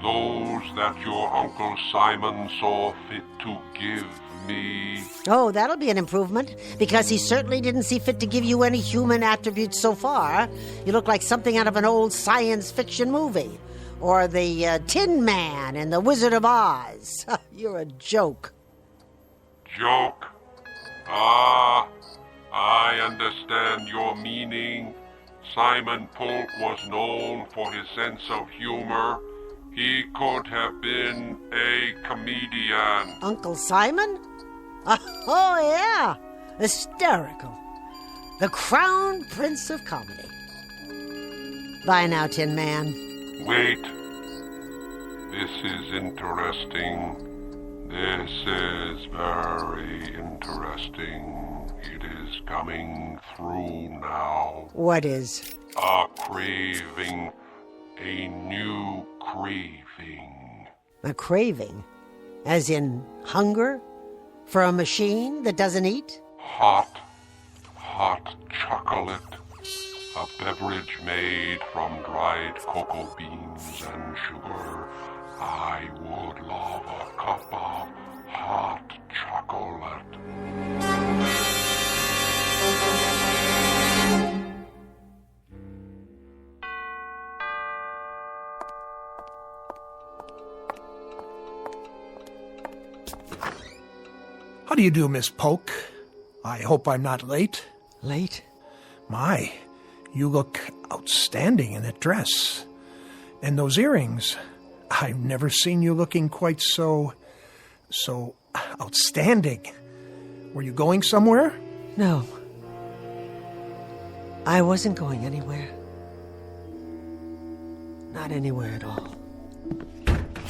those that your Uncle Simon saw fit to give me. Oh, that'll be an improvement, because he certainly didn't see fit to give you any human attributes so far. You look like something out of an old science fiction movie, or the Tin Man in The Wizard of Oz. You're a joke. Joke? Ah, I understand your meaning. Simon Polk was known for his sense of humor. He could have been a comedian. Uncle Simon? Oh, yeah. Hysterical. The crown prince of comedy. Bye now, Tin Man. Wait. This is interesting. This is very interesting. It is coming through now. What is? A craving. A new craving. A craving? As in hunger? For a machine that doesn't eat? Hot chocolate. A beverage made from dried cocoa beans and sugar. I would love a cup of hot chocolate. How do you do, Miss Polk? I hope I'm not late. Late? My, you look outstanding in that dress. And those earrings. I've never seen you looking quite so outstanding. Were you going somewhere? No. I wasn't going anywhere. Not anywhere at all.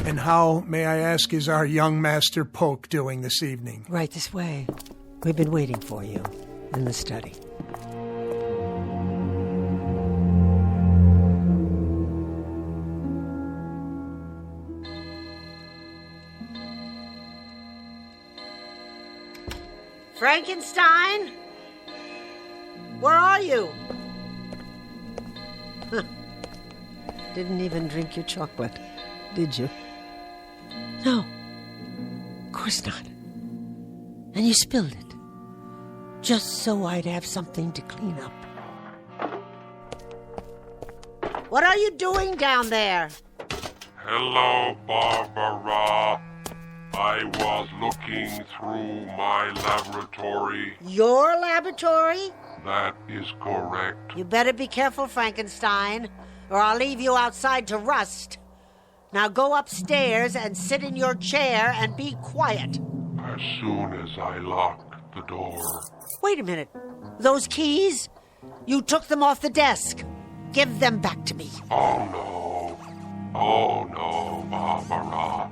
And how, may I ask, is our young Master Polk doing this evening? Right this way. We've been waiting for you in the study. Frankenstein? Where are you? Huh. Didn't even drink your chocolate, did you? No, of course not. And you spilled it, just so I'd have something to clean up. What are you doing down there? Hello, Barbara. I was looking through my laboratory. Your laboratory? That is correct. You better be careful, Frankenstein, or I'll leave you outside to rust. Now go upstairs and sit in your chair and be quiet. As soon as I lock the door. Wait a minute. Those keys? You took them off the desk. Give them back to me. Oh, no. Oh, no, Barbara.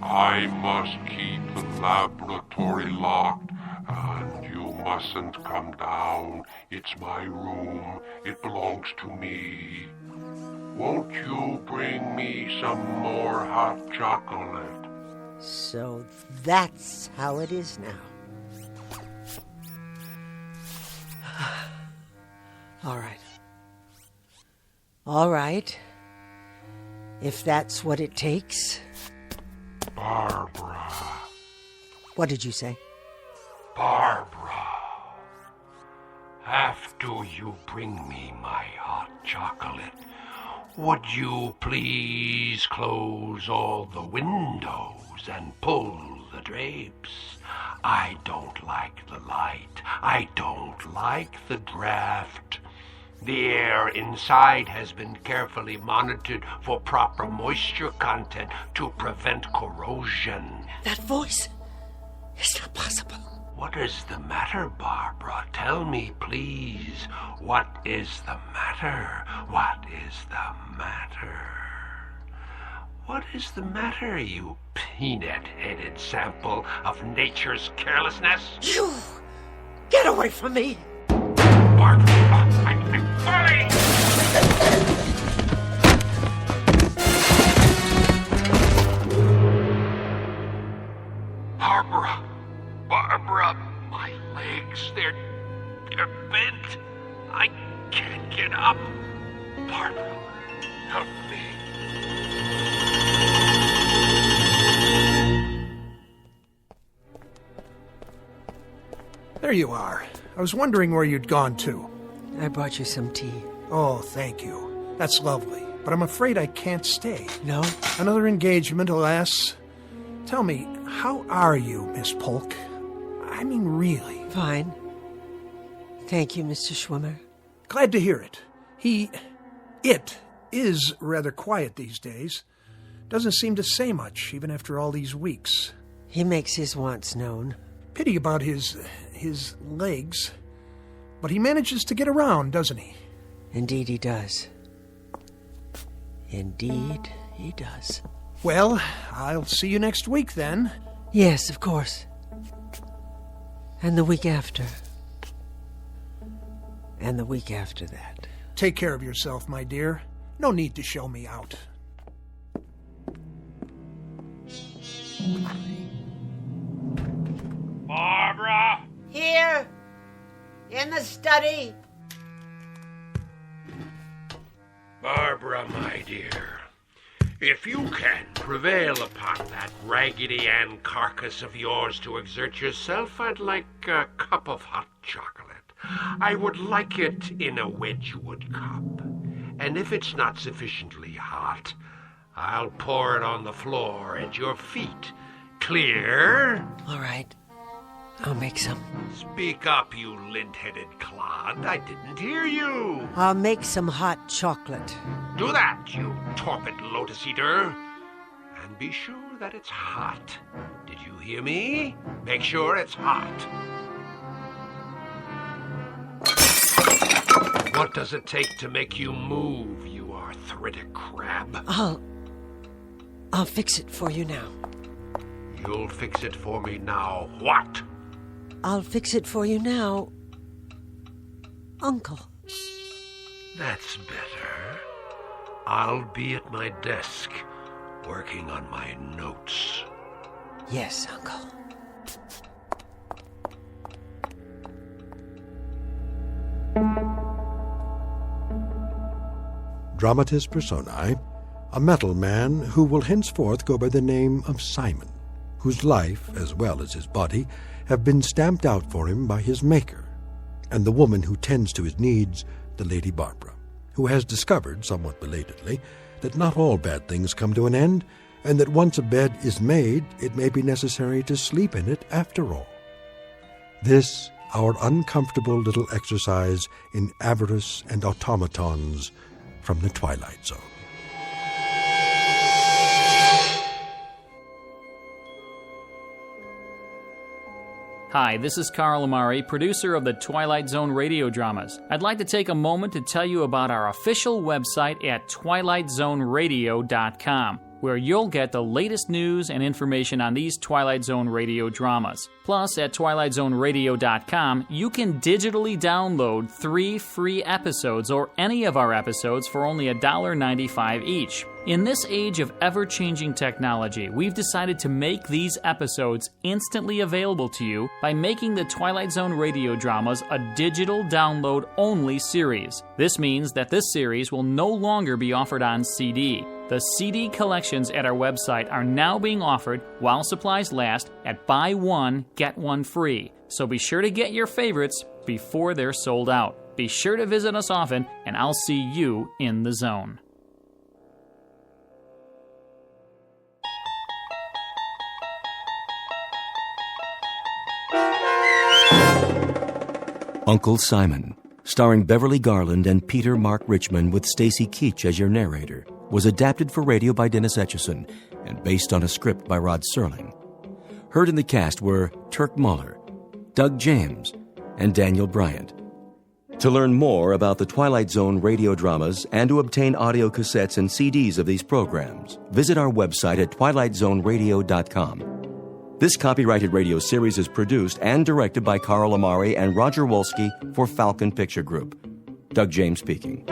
I must keep the laboratory locked, and you mustn't come down. It's my room. It belongs to me. Won't you bring me some more hot chocolate? So that's how it is now. All right. All right. If that's what it takes. Barbara. What did you say? Barbara. After you bring me my hot chocolate, would you please close all the windows and pull the drapes? I don't like the light. I don't like the draft. The air inside has been carefully monitored for proper moisture content to prevent corrosion. That voice is not possible. What is the matter, Barbara? Tell me, please. What is the matter? What is the matter? What is the matter, you peanut-headed sample of nature's carelessness? You! Get away from me! Barbara, I'm falling! Barbara, my legs, they're bent. I can't get up. Barbara, help me. There you are. I was wondering where you'd gone to. I brought you some tea. Oh, thank you. That's lovely. But I'm afraid I can't stay. No? Another engagement, alas. Tell me, how are you, Miss Polk? I mean, really. Fine. Thank you, Mr. Schwimmer. Glad to hear it. It is rather quiet these days. Doesn't seem to say much, even after all these weeks. He makes his wants known. Pity about his legs. But he manages to get around, doesn't he? Indeed he does. Indeed he does. Well, I'll see you next week, then. Yes, of course. And the week after. And the week after that. Take care of yourself, my dear. No need to show me out. Barbara! Here! In the study! Barbara, my dear, if you can prevail upon that Raggedy Ann carcass of yours to exert yourself, I'd like a cup of hot chocolate. I would like it in a Wedgwood cup. And if it's not sufficiently hot, I'll pour it on the floor at your feet. Clear? All right. I'll make some. Speak up, you lint-headed clod. I didn't hear you. I'll make some hot chocolate. Do that, you torpid lotus eater. And be sure that it's hot. Did you hear me? Make sure it's hot. What does it take to make you move, you arthritic crab? I'll fix it for you now. You'll fix it for me now. What? I'll fix it for you now, Uncle. That's better. I'll be at my desk, working on my notes. Yes, Uncle. Dramatis personae, a metal man who will henceforth go by the name of Simon, whose life, as well as his body, have been stamped out for him by his maker, and the woman who tends to his needs, the Lady Barbara, who has discovered, somewhat belatedly, that not all bad things come to an end, and that once a bed is made, it may be necessary to sleep in it after all. This, our uncomfortable little exercise in avarice and automatons from the Twilight Zone. Hi, this is Carl Amari, producer of the Twilight Zone radio dramas. I'd like to take a moment to tell you about our official website at twilightzoneradio.com, where you'll get the latest news and information on these Twilight Zone radio dramas. Plus, at twilightzoneradio.com, you can digitally download 3 free episodes or any of our episodes for only $1.95 each. In this age of ever-changing technology, we've decided to make these episodes instantly available to you by making the Twilight Zone radio dramas a digital download-only series. This means that this series will no longer be offered on CD. The CD collections at our website are now being offered, while supplies last, at buy one, get one free. So be sure to get your favorites before they're sold out. Be sure to visit us often, and I'll see you in the zone. Uncle Simon, starring Beverly Garland and Peter Mark Richmond with Stacy Keach as your narrator, was adapted for radio by Dennis Etchison and based on a script by Rod Serling. Heard in the cast were Turk Muller, Doug James, and Daniel Bryant. To learn more about the Twilight Zone radio dramas and to obtain audio cassettes and CDs of these programs, visit our website at twilightzoneradio.com. This copyrighted radio series is produced and directed by Carl Amari and Roger Wolski for Falcon Picture Group. Doug James speaking.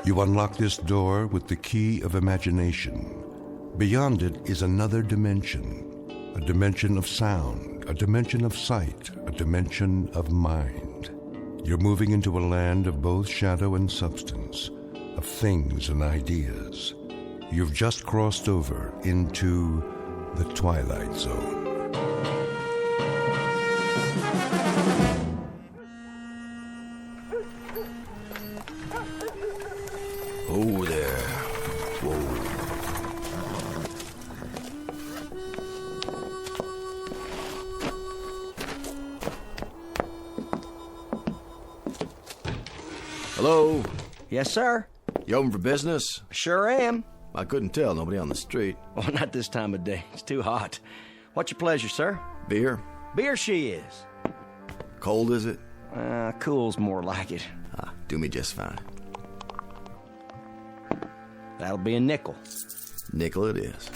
You unlock this door with the key of imagination. Beyond it is another dimension. A dimension of sound, a dimension of sight, a dimension of mind. You're moving into a land of both shadow and substance, of things and ideas. You've just crossed over into the Twilight Zone. Oh, there. Whoa. Hello? Yes, sir? You open for business? Sure am. I couldn't tell. Nobody on the street. Oh, not this time of day. It's too hot. What's your pleasure, sir? Beer? Beer she is. Cold, is it? Cool's more like it. Do me just fine. That'll be a nickel. Nickel it is.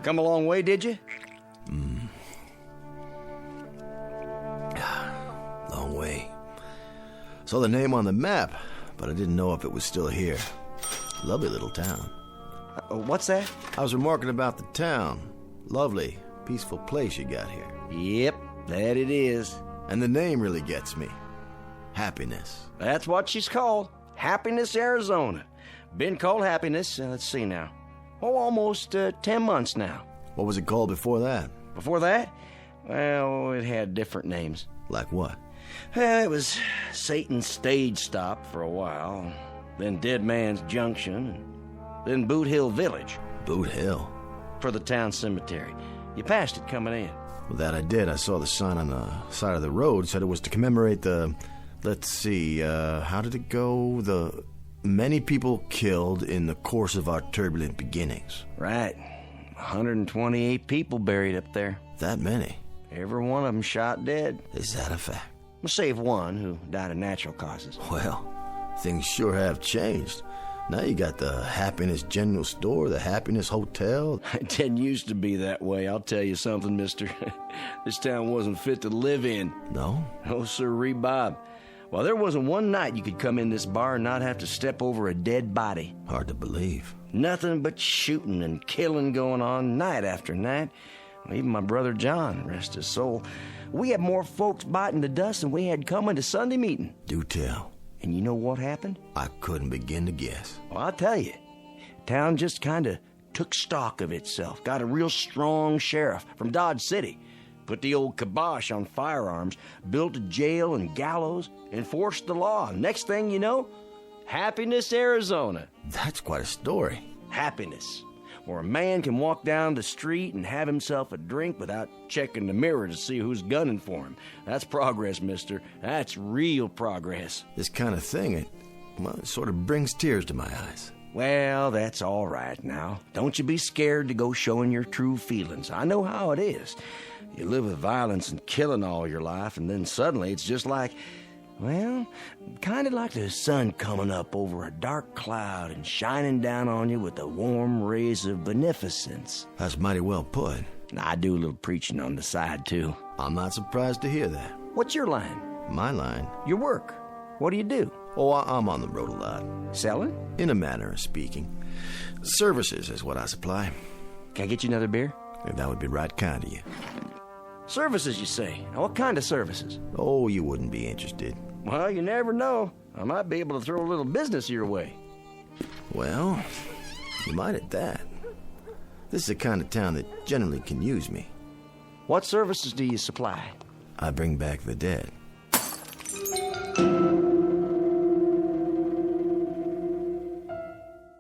Come a long way, did you? Long way. Saw the name on the map, but I didn't know if it was still here. Lovely little town. What's that? I was remarking about the town. Lovely, peaceful place you got here. Yep, that it is. And the name really gets me. Happiness. That's what she's called. Happiness, Arizona. Been called Happiness, let's see now. Almost 10 months now. What was it called before that? Before that? Well, it had different names. Like what? It was Satan's Stage Stop for a while, then Dead Man's Junction, and then Boot Hill Village. Boot Hill? For the town cemetery. You passed it coming in. Well, that I did. I saw the sign on the side of the road. Said it was to commemorate the... Let's see, how did it go? The many people killed in the course of our turbulent beginnings. Right. 128 people buried up there. That many? Every one of them shot dead. Is that a fact? Save one who died of natural causes. Well, things sure have changed. Now you got the Happiness General Store, the Happiness Hotel. It didn't used to be that way, I'll tell you something, mister. This town wasn't fit to live in. No? No, sirree, Bob. Well, there wasn't one night you could come in this bar and not have to step over a dead body. Hard to believe. Nothing but shooting and killing going on night after night. Even my brother John, rest his soul. We had more folks biting the dust than we had coming to Sunday meeting. Do tell. And you know what happened? I couldn't begin to guess. Well, I'll tell you. Town just kind of took stock of itself. Got a real strong sheriff from Dodge City. Put the old kibosh on firearms. Built a jail and gallows. Enforced the law. Next thing you know, Happiness, Arizona. That's quite a story. Happiness. Where a man can walk down the street and have himself a drink without checking the mirror to see who's gunning for him. That's progress, mister. That's real progress. This kind of thing, it sort of brings tears to my eyes. Well, that's all right now. Don't you be scared to go showing your true feelings. I know how it is. You live with violence and killing all your life, and then suddenly it's just like... Well, kind of like the sun coming up over a dark cloud and shining down on you with the warm rays of beneficence. That's mighty well put. I do a little preaching on the side, too. I'm not surprised to hear that. What's your line? My line? Your work. What do you do? Oh, I'm on the road a lot. Selling? In a manner of speaking. Services is what I supply. Can I get you another beer? That would be right kind of you. Services, you say? Now, what kind of services? Oh, you wouldn't be interested. Well, you never know. I might be able to throw a little business your way. Well, you might at that. This is the kind of town that generally can use me. What services do you supply? I bring back the dead.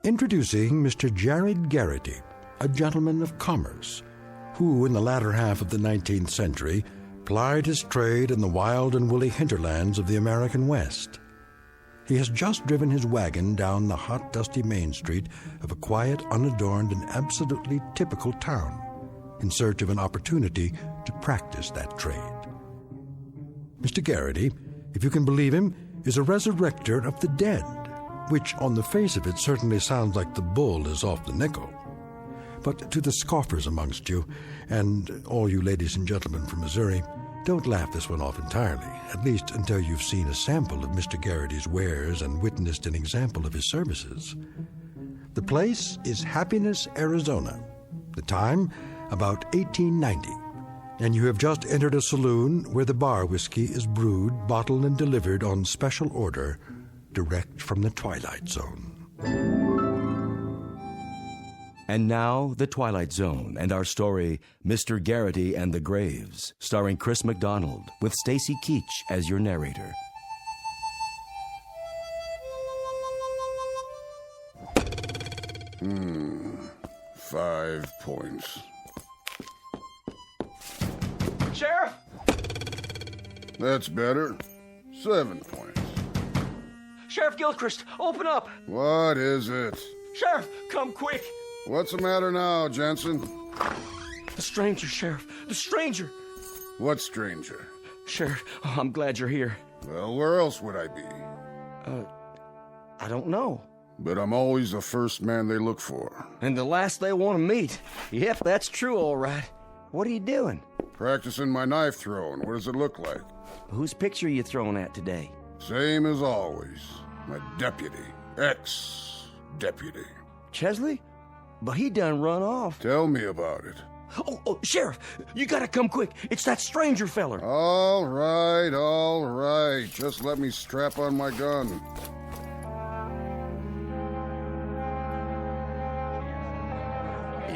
Introducing Mr. Jared Garrity, a gentleman of commerce, who in the latter half of the 19th century plied his trade in the wild and woolly hinterlands of the American West. He has just driven his wagon down the hot, dusty main street of a quiet, unadorned, and absolutely typical town in search of an opportunity to practice that trade. Mr. Garrity, if you can believe him, is a resurrector of the dead, which on the face of it certainly sounds like the bull is off the nickel. But to the scoffers amongst you, and all you ladies and gentlemen from Missouri, don't laugh this one off entirely, at least until you've seen a sample of Mr. Garrity's wares and witnessed an example of his services. The place is Happiness, Arizona. The time, about 1890. And you have just entered a saloon where the bar whiskey is brewed, bottled, and delivered on special order, direct from the Twilight Zone. And now, The Twilight Zone and our story, Mr. Garrity and the Graves, starring Chris McDonald, with Stacy Keach as your narrator. Hmm, 5 points. Sheriff! That's better. 7 points. Sheriff Gilchrist, open up! What is it? Sheriff, come quick! What's the matter now, Jensen? The stranger, Sheriff. The stranger! What stranger? Sheriff, I'm glad you're here. Well, where else would I be? I don't know. But I'm always the first man they look for. And the last they want to meet. Yep, that's true, all right. What are you doing? Practicing my knife throwing. What does it look like? Whose picture are you throwing at today? Same as always. My deputy. Ex-deputy. Chesley? But he done run off. Tell me about it. Oh, Sheriff, you gotta come quick. It's that stranger feller. All right. Just let me strap on my gun.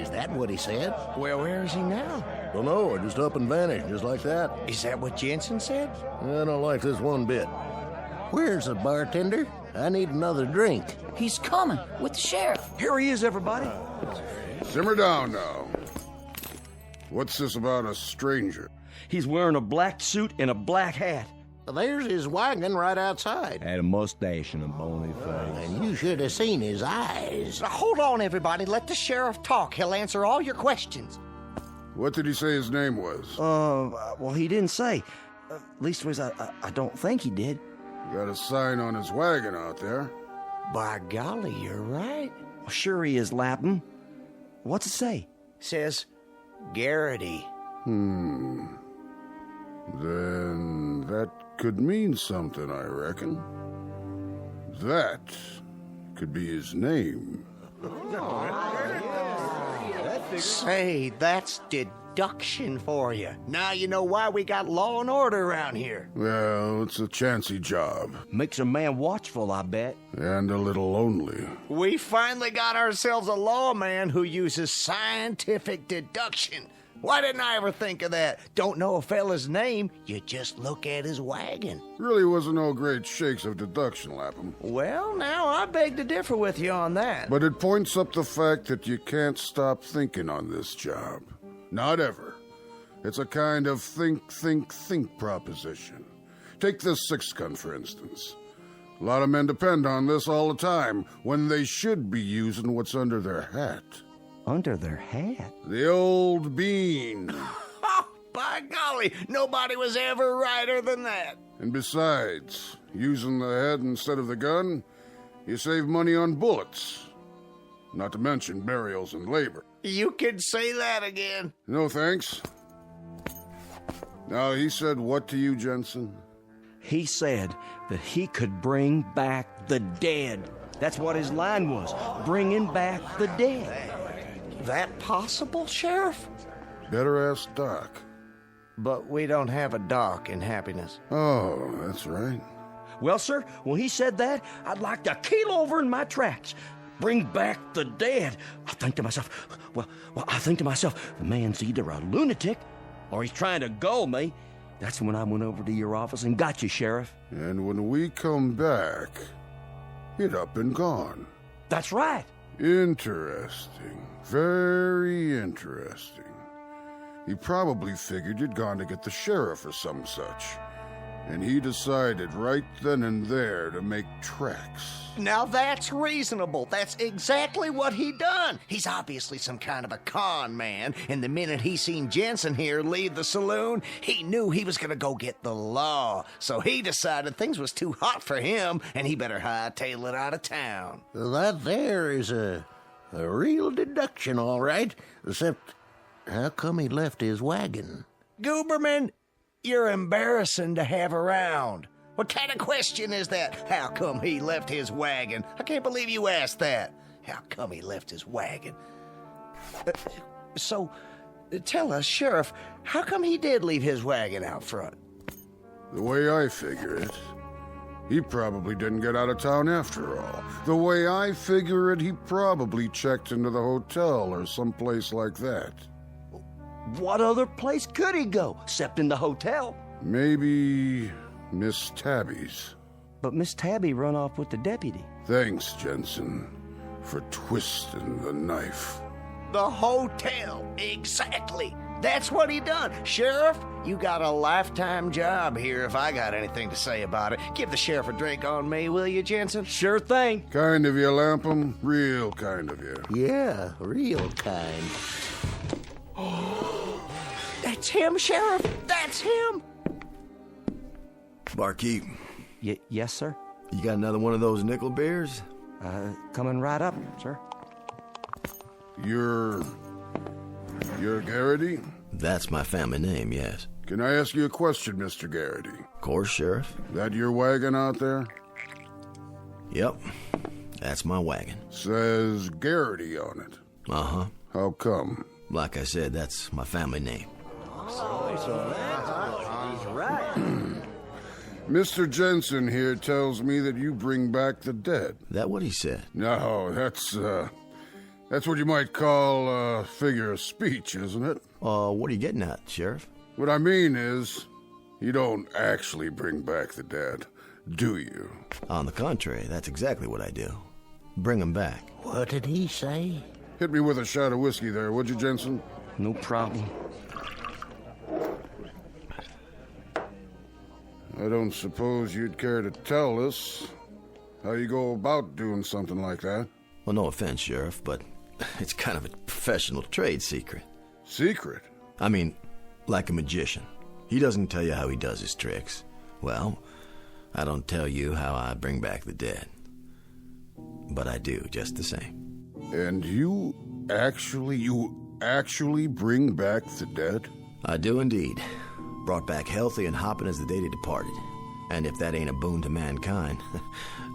Is that what he said? Well, where is he now? Don't know, or just up and vanished, just like that. Is that what Jensen said? I don't like this one bit. Where's the bartender? I need another drink. He's coming with the sheriff. Here he is, everybody. Simmer down now. What's this about a stranger? He's wearing a black suit and a black hat. There's his wagon right outside. Had a mustache and a bony face. And you should have seen his eyes. Now, hold on, everybody. Let the sheriff talk. He'll answer all your questions. What did he say his name was? Well, he didn't say. Leastways, I don't think he did. Got a sign on his wagon out there. By golly, you're right. Well, sure he is, Lapham. What's it say? Says Garrity. Then that could mean something, I reckon. That could be his name. Say, that's deduction for you. Now you know why we got law and order around here. Well, it's a chancy job. Makes a man watchful, I bet. And a little lonely. We finally got ourselves a lawman who uses scientific deduction. Why didn't I ever think of that? Don't know a fella's name, you just look at his wagon. Really wasn't no great shakes of deduction, Lapham. Well, now I beg to differ with you on that. But it points up the fact that you can't stop thinking on this job. Not ever. It's a kind of think proposition. Take this six-gun, for instance. A lot of men depend on this all the time, when they should be using what's under their hat. Under their hat? The old bean. Oh, by golly, nobody was ever righter than that. And besides, using the head instead of the gun, you save money on bullets. Not to mention burials and labor. You can say that again. No thanks. Now, he said what to you, Jensen? He said that he could bring back the dead. That's what his line was, bringing back the dead. That possible, Sheriff? Better ask Doc. But we don't have a Doc in Happiness. Oh, that's right. Well, sir, when he said that, I'd like to keel over in my tracks. Bring back the dead. I think to myself, the man's either a lunatic or he's trying to gull me. That's when I went over to your office and got you, Sheriff. And when we come back, it up and gone. That's right. Interesting. Very interesting. He probably figured you'd gone to get the sheriff or some such. And he decided right then and there to make tracks. Now that's reasonable. That's exactly what he done. He's obviously some kind of a con man, and the minute he seen Jensen here leave the saloon, he knew he was gonna go get the law. So he decided things was too hot for him, and he better hightail it out of town. That there is a real deduction, all right. Except, how come he left his wagon? Gooberman, you're embarrassing to have around. What kind of question is that? How come he left his wagon? I can't believe you asked that. How come he left his wagon? So, tell us, Sheriff, how come he did leave his wagon out front? The way I figure it, he probably didn't get out of town after all. The way I figure it, he probably checked into the hotel or someplace like that. What other place could he go, except in the hotel? Maybe Miss Tabby's. But Miss Tabby run off with the deputy. Thanks, Jensen, for twisting the knife. The hotel, exactly. That's what he done. Sheriff, you got a lifetime job here if I got anything to say about it. Give the sheriff a drink on me, will you, Jensen? Sure thing. Kind of you, Lampum. Real kind of you. Yeah, real kind. That's him, Sheriff. That's him. Barkeep. Yes, sir? You got another one of those nickel beers? Coming right up, sir. You're Garrity? That's my family name, yes. Can I ask you a question, Mr. Garrity? Of course, Sheriff. That your wagon out there? Yep. That's my wagon. Says Garrity on it. Uh-huh. How come? Like I said, that's my family name. Mr. Jensen here tells me that you bring back the dead. That what he said? No, that's what you might call a figure of speech, isn't it? What are you getting at, Sheriff? What I mean is, you don't actually bring back the dead, do you? On the contrary, that's exactly what I do. Bring them back. What did he say? Hit me with a shot of whiskey there, would you, Jensen? No problem. I don't suppose you'd care to tell us how you go about doing something like that. Well, no offense, Sheriff, but it's kind of a professional trade secret. Secret? I mean, like a magician. He doesn't tell you how he does his tricks. Well, I don't tell you how I bring back the dead. But I do, just the same. And you actually bring back the dead? I do indeed. Brought back healthy and hopping as the day they departed. And if that ain't a boon to mankind,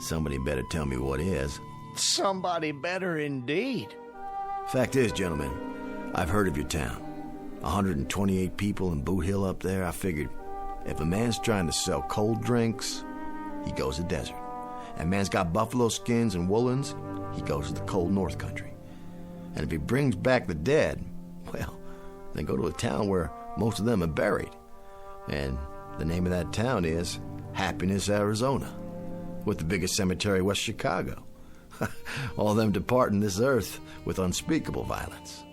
somebody better tell me what is. Somebody better indeed. Fact is, gentlemen, I've heard of your town. 128 people in Boot Hill up there. I figured if a man's trying to sell cold drinks, he goes to the desert. And man's got buffalo skins and woolens, he goes to the cold north country. And if he brings back the dead, well, then go to a town where most of them are buried. And the name of that town is Happiness, Arizona, with the biggest cemetery west Chicago. All them departing this earth with unspeakable violence.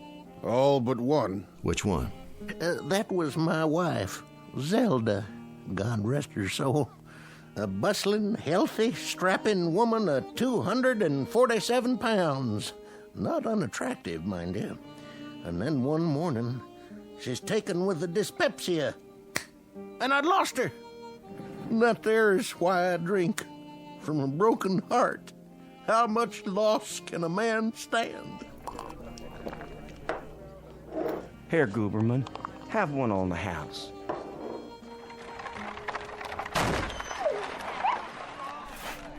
All but one. Which one? That was my wife, Zelda. God rest her soul. A bustling, healthy, strapping woman of 247 pounds. Not unattractive, mind you. And then one morning, she's taken with the dyspepsia. And I'd lost her. And that there is why I drink. From a broken heart. How much loss can a man stand? Here, Gooberman, have one on the house.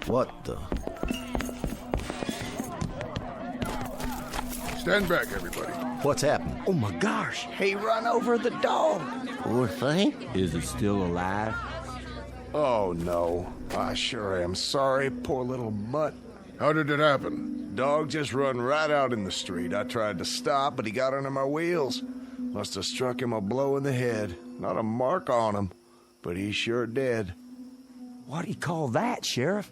What the? Stand back, everybody. What's happened? Oh my gosh, he run over the dog. Poor thing. Is it still alive? Oh, no. I sure am sorry, poor little mutt. How did it happen? Dog just run right out in the street. I tried to stop, but he got under my wheels. Must have struck him a blow in the head. Not a mark on him, but he's sure dead. What do you call that, Sheriff?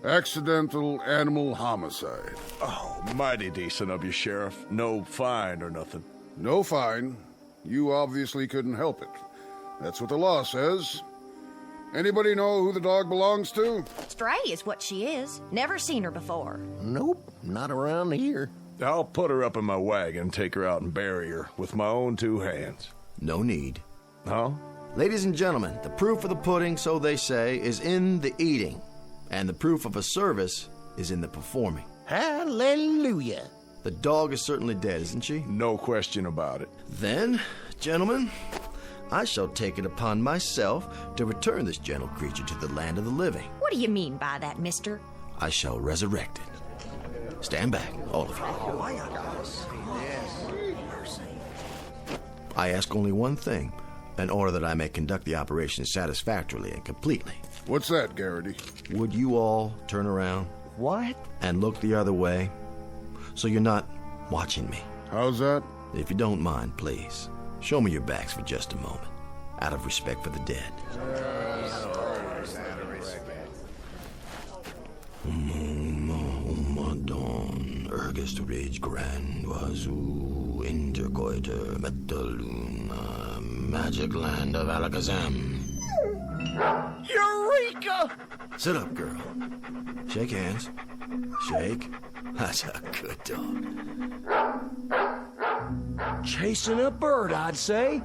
Accidental animal homicide. Oh, mighty decent of you, Sheriff. No fine or nothing. No fine. You obviously couldn't help it. That's what the law says. Anybody know who the dog belongs to? Stray is what she is. Never seen her before. Nope, not around here. I'll put her up in my wagon, take her out and bury her with my own 2 hands. No need. Huh? Ladies and gentlemen, the proof of the pudding, so they say, is in the eating. And the proof of a service is in the performing. Hallelujah. The dog is certainly dead, isn't she? No question about it. Then, gentlemen, I shall take it upon myself to return this gentle creature to the land of the living. What do you mean by that, mister? I shall resurrect it. Stand back, all of you. I ask only one thing, in order that I may conduct the operation satisfactorily and completely. What's that, Garrity? Would you all turn around? What? And look the other way, so you're not watching me. How's that? If you don't mind, please, show me your backs for just a moment, out of respect for the dead. Madon, ergest rage grand, wazoo, intercoiter, metaluna, magic land of Alakazam. Eureka! Sit up, girl. Shake hands. Shake. That's a good dog. Chasing a bird, I'd say.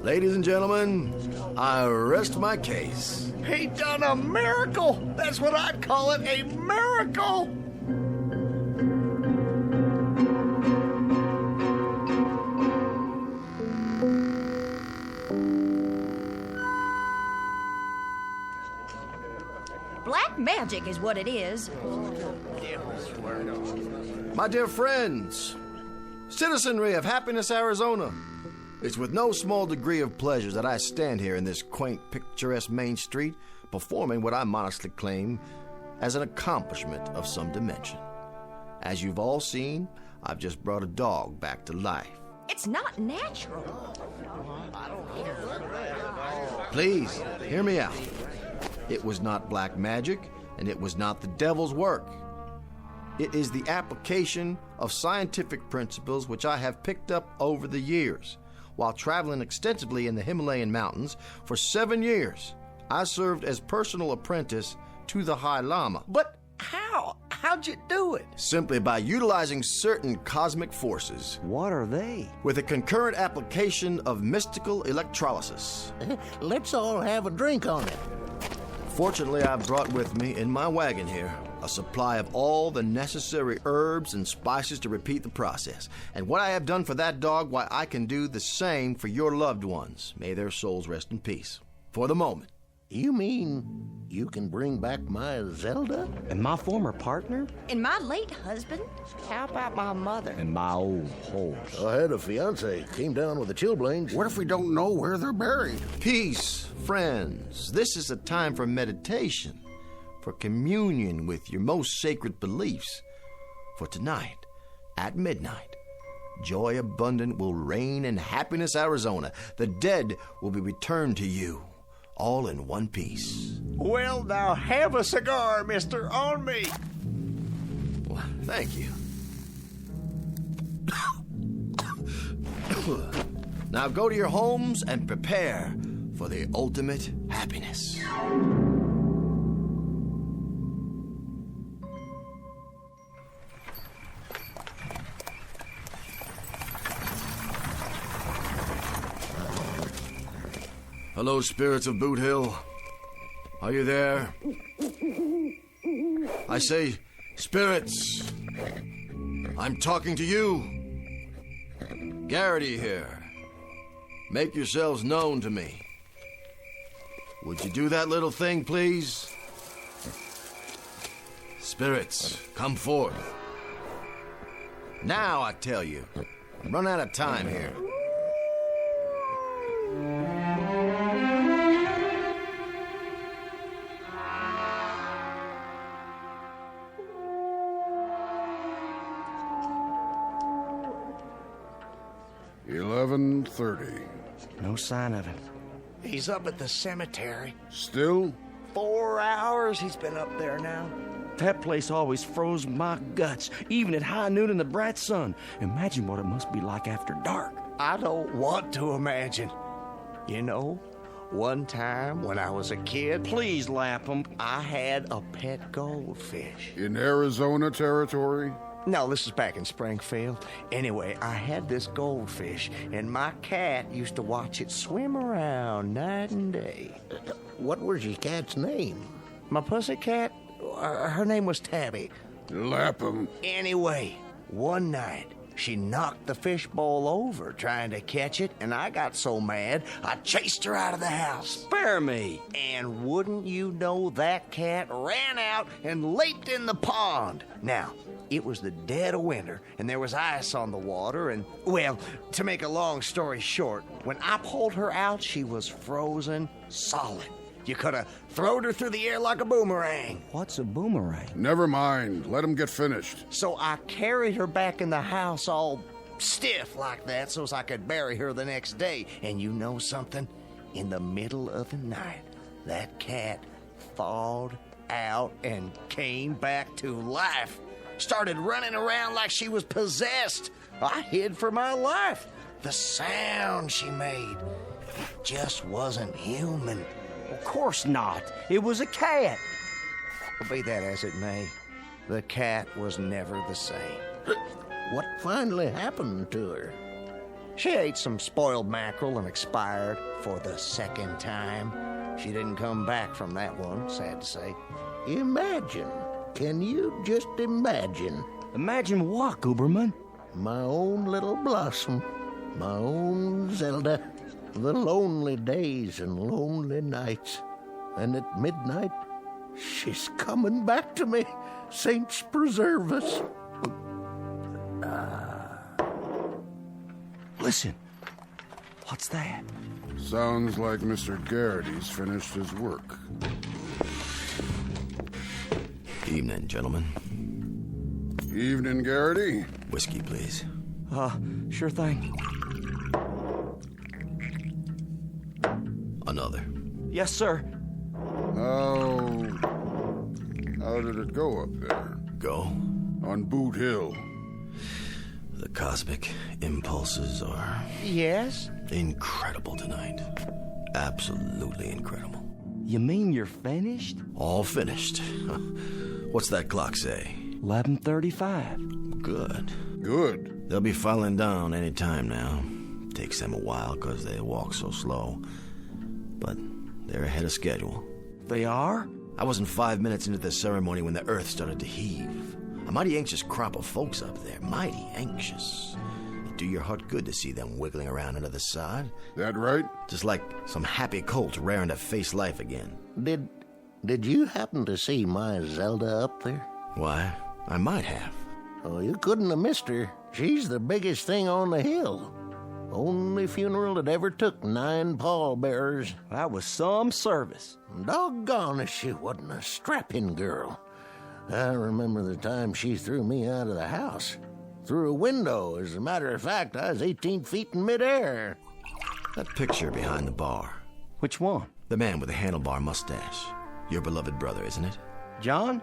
Ladies and gentlemen, I rest my case. He done a miracle! That's what I'd call it, a miracle! Black magic is what it is. My dear friends, citizenry of Happiness, Arizona, it's with no small degree of pleasure that I stand here in this quaint, picturesque main street, performing what I modestly claim as an accomplishment of some dimension. As you've all seen, I've just brought a dog back to life. It's not natural. Please, hear me out. It was not black magic, and it was not the devil's work. It is the application of scientific principles which I have picked up over the years. While traveling extensively in the Himalayan mountains for 7 years, I served as personal apprentice to the High Lama. But how? How'd you do it? Simply by utilizing certain cosmic forces. What are they? With a concurrent application of mystical electrolysis. Let's all have a drink on it. Fortunately, I've brought with me in my wagon here a supply of all the necessary herbs and spices to repeat the process. And what I have done for that dog, why, I can do the same for your loved ones. May their souls rest in peace. For the moment. You mean you can bring back my Zelda? And my former partner? And my late husband? How about my mother? And my old horse? I had a fiance. Came down with the chilblains. What if we don't know where they're buried? Peace, friends. This is a time for meditation, for communion with your most sacred beliefs. For tonight, at midnight, joy abundant will reign in Happiness, Arizona. The dead will be returned to you, all in one piece. Well, now have a cigar, mister, on me. Well, thank you. Now go to your homes and prepare for the ultimate happiness. Hello, spirits of Boot Hill. Are you there? I say, spirits. I'm talking to you. Garrity here. Make yourselves known to me. Would you do that little thing, please? Spirits, come forth. Now, I tell you. I'm running out of time here. 11:30. No sign of him. He's up at the cemetery. Still? 4 hours he's been up there now. That place always froze my guts, even at high noon in the bright sun. Imagine what it must be like after dark. I don't want to imagine. You know, one time when I was a kid... Please, Lapham. I had a pet goldfish. In Arizona territory? No, this is back in Springfield. Anyway, I had this goldfish, and my cat used to watch it swim around night and day. What was your cat's name? My pussycat? Her name was Tabby. Lapham. Anyway, one night, she knocked the fishbowl over trying to catch it, and I got so mad, I chased her out of the house. Spare me. And wouldn't you know, that cat ran out and leaped in the pond. Now, it was the dead of winter, and there was ice on the water, and, well, to make a long story short, when I pulled her out, she was frozen solid. You could have thrown her through the air like a boomerang. What's a boomerang? Never mind. Let him get finished. So I carried her back in the house all stiff like that so as I could bury her the next day. And you know something? In the middle of the night, that cat thawed out and came back to life. Started running around like she was possessed. I hid for my life. The sound she made just wasn't human. Of course not. It was a cat. Well, be that as it may, the cat was never the same. What finally happened to her? She ate some spoiled mackerel and expired for the second time. She didn't come back from that one, sad to say. Imagine. Can you just imagine? Imagine what, Gooberman? My own little Blossom. My own Zelda. The lonely days and lonely nights. And at midnight, she's coming back to me. Saints preserve us. Listen. What's that? Sounds like Mr. Garrity's finished his work. Evening, gentlemen. Evening, Garrity. Whiskey, please. Sure thing. Another. Yes, sir. How did it go up there? Go? On Boot Hill. The cosmic impulses are... Yes? Incredible tonight. Absolutely incredible. You mean you're finished? All finished. What's that clock say? 11:35. Good. Good. They'll be filing down any time now. Takes them a while because they walk so slow. But they're ahead of schedule. They are? I wasn't 5 minutes into the ceremony when the earth started to heave. A mighty anxious crop of folks up there. Mighty anxious. It'd do your heart good to see them wiggling around under the sod. That right? Just like some happy colt raring to face life again. Did you happen to see my Zelda up there? Why, I might have. Oh, you couldn't have missed her. She's the biggest thing on the hill. Only funeral that ever took 9 pallbearers. That was some service. Doggone if she wasn't a strapping girl. I remember the time she threw me out of the house. Through a window. As a matter of fact, I was 18 feet in midair. That picture behind the bar. Which one? The man with the handlebar mustache. Your beloved brother, isn't it? John?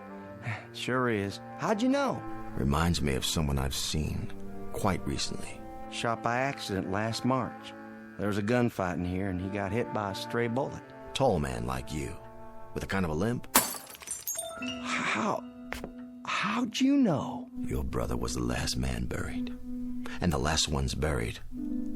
Sure is. How'd you know? Reminds me of someone I've seen quite recently. Shot by accident last March. There was a gunfight in here, and he got hit by a stray bullet. Tall man like you, with a kind of a limp. How'd you know? Your brother was the last man buried. And the last ones buried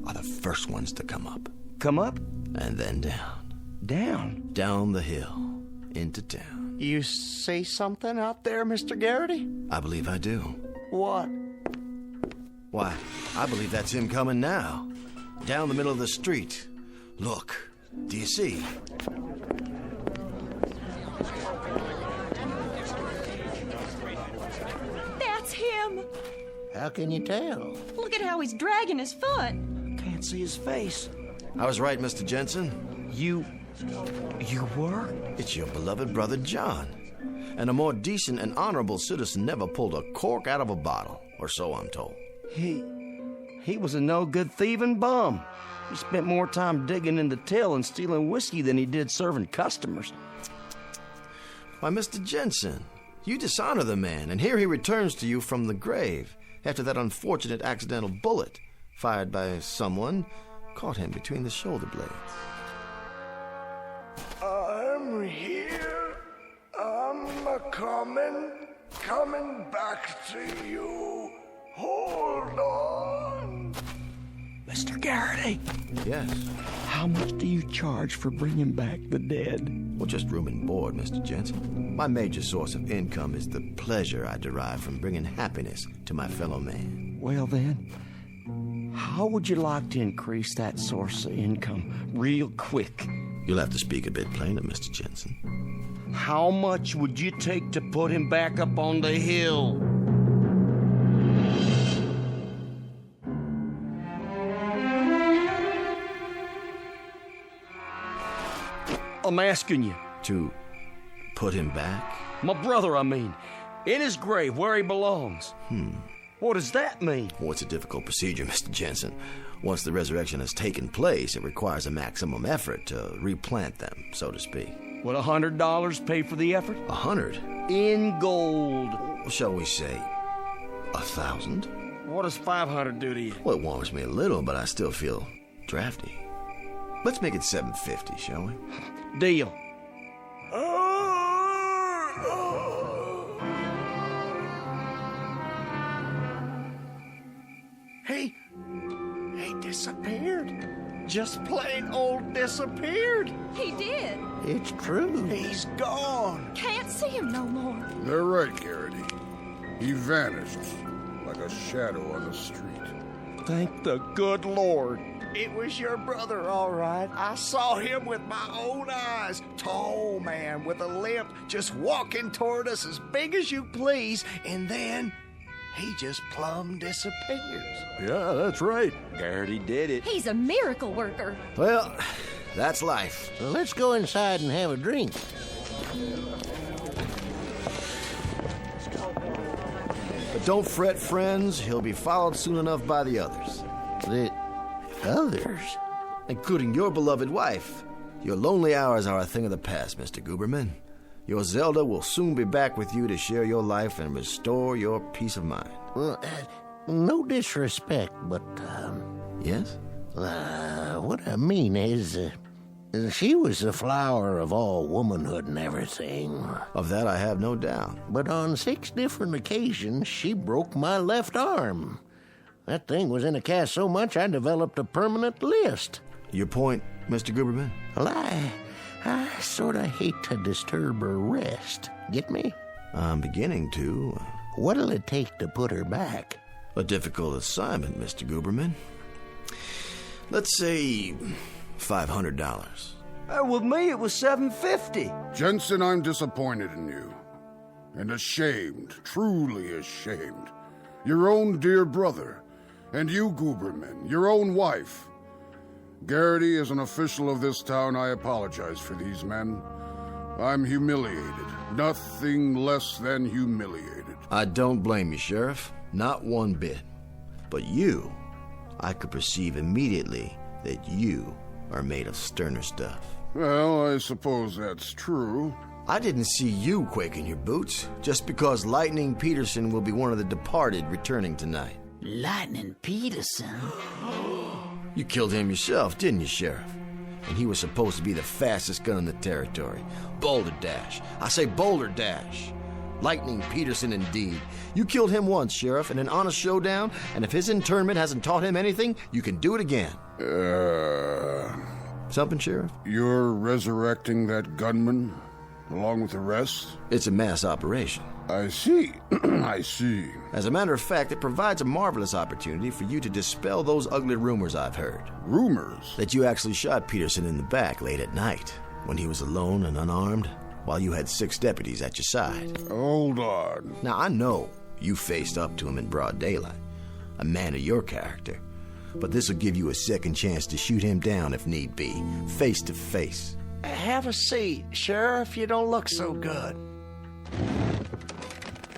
are the first ones to come up. Come up? And then down. Down? Down the hill, into town. You see something out there, Mr. Garrity? I believe I do. What? Why, I believe that's him coming now. Down the middle of the street. Look, do you see? That's him. How can you tell? Look at how he's dragging his foot. Can't see his face. I was right, Mr. Jensen. You were? It's your beloved brother John. And a more decent and honorable citizen never pulled a cork out of a bottle, or so I'm told. He was a no-good thieving bum. He spent more time digging in the till and stealing whiskey than he did serving customers. Why, Mr. Jensen, you dishonor the man, and here he returns to you from the grave after that unfortunate accidental bullet fired by someone caught him between the shoulder blades. I'm here. I'm coming back to you. Hold on. Mr. Garrity. Yes? How much do you charge for bringing back the dead? Well, just room and board, Mr. Jensen. My major source of income is the pleasure I derive from bringing happiness to my fellow man. Well then, how would you like to increase that source of income real quick? You'll have to speak a bit plainer, Mr. Jensen. How much would you take to put him back up on the hill? I'm asking you. To put him back? My brother, I mean. In his grave, where he belongs. What does that mean? Well, it's a difficult procedure, Mr. Jensen. Once the resurrection has taken place, it requires a maximum effort to replant them, so to speak. Would $100 pay for the effort? 100? In gold. Shall we say 1,000? What does 500 do to you? Well, it warms me a little, but I still feel drafty. Let's make it 750, shall we? Deal. He disappeared. Just plain old disappeared. He did. It's true. He's gone. Can't see him no more. They're right, Garrity. He vanished like a shadow on the street. Thank the good Lord. It was your brother, all right. I saw him with my own eyes. Tall man with a limp, just walking toward us as big as you please, and then he just plumb disappears. Yeah, that's right. Garrity did it. He's a miracle worker. Well, that's life. Well, let's go inside and have a drink. But don't fret, friends. He'll be followed soon enough by the others. The others? Including your beloved wife. Your lonely hours are a thing of the past, Mr. Guberman. Your Zelda will soon be back with you to share your life and restore your peace of mind. Well, no disrespect, but, Yes? what I mean is, she was the flower of all womanhood and everything. Of that I have no doubt. But on 6 different occasions, she broke my left arm. That thing was in a cast so much I developed a permanent list. Your point, Mr. Guberman? Well, I sort of hate to disturb her rest. Get me? I'm beginning to. What'll it take to put her back? A difficult assignment, Mr. Guberman. Let's say $500. With me, it was $750. Jensen, I'm disappointed in you. And ashamed, truly ashamed. Your own dear brother. And you, Guberman, your own wife. Garrity, as an official of this town, I apologize for these men. I'm humiliated. Nothing less than humiliated. I don't blame you, Sheriff. Not one bit. But you, I could perceive immediately that you are made of sterner stuff. Well, I suppose that's true. I didn't see you quake in your boots, just because Lightning Peterson will be one of the departed returning tonight. Lightning Peterson? You killed him yourself, didn't you, Sheriff? And he was supposed to be the fastest gun in the territory. Boulder Dash. I say Boulder Dash. Lightning Peterson, indeed. You killed him once, Sheriff, in an honest showdown, and if his internment hasn't taught him anything, you can do it again. Something, Sheriff? You're resurrecting that gunman, along with the rest? It's a mass operation. I see. I see. As a matter of fact, it provides a marvelous opportunity for you to dispel those ugly rumors I've heard. Rumors? That you actually shot Peterson in the back late at night, when he was alone and unarmed, while you had 6 deputies at your side. Hold on. Now, I know you faced up to him in broad daylight, a man of your character. But this will give you a second chance to shoot him down if need be, face to face. Have a seat, Sheriff. You don't look so good.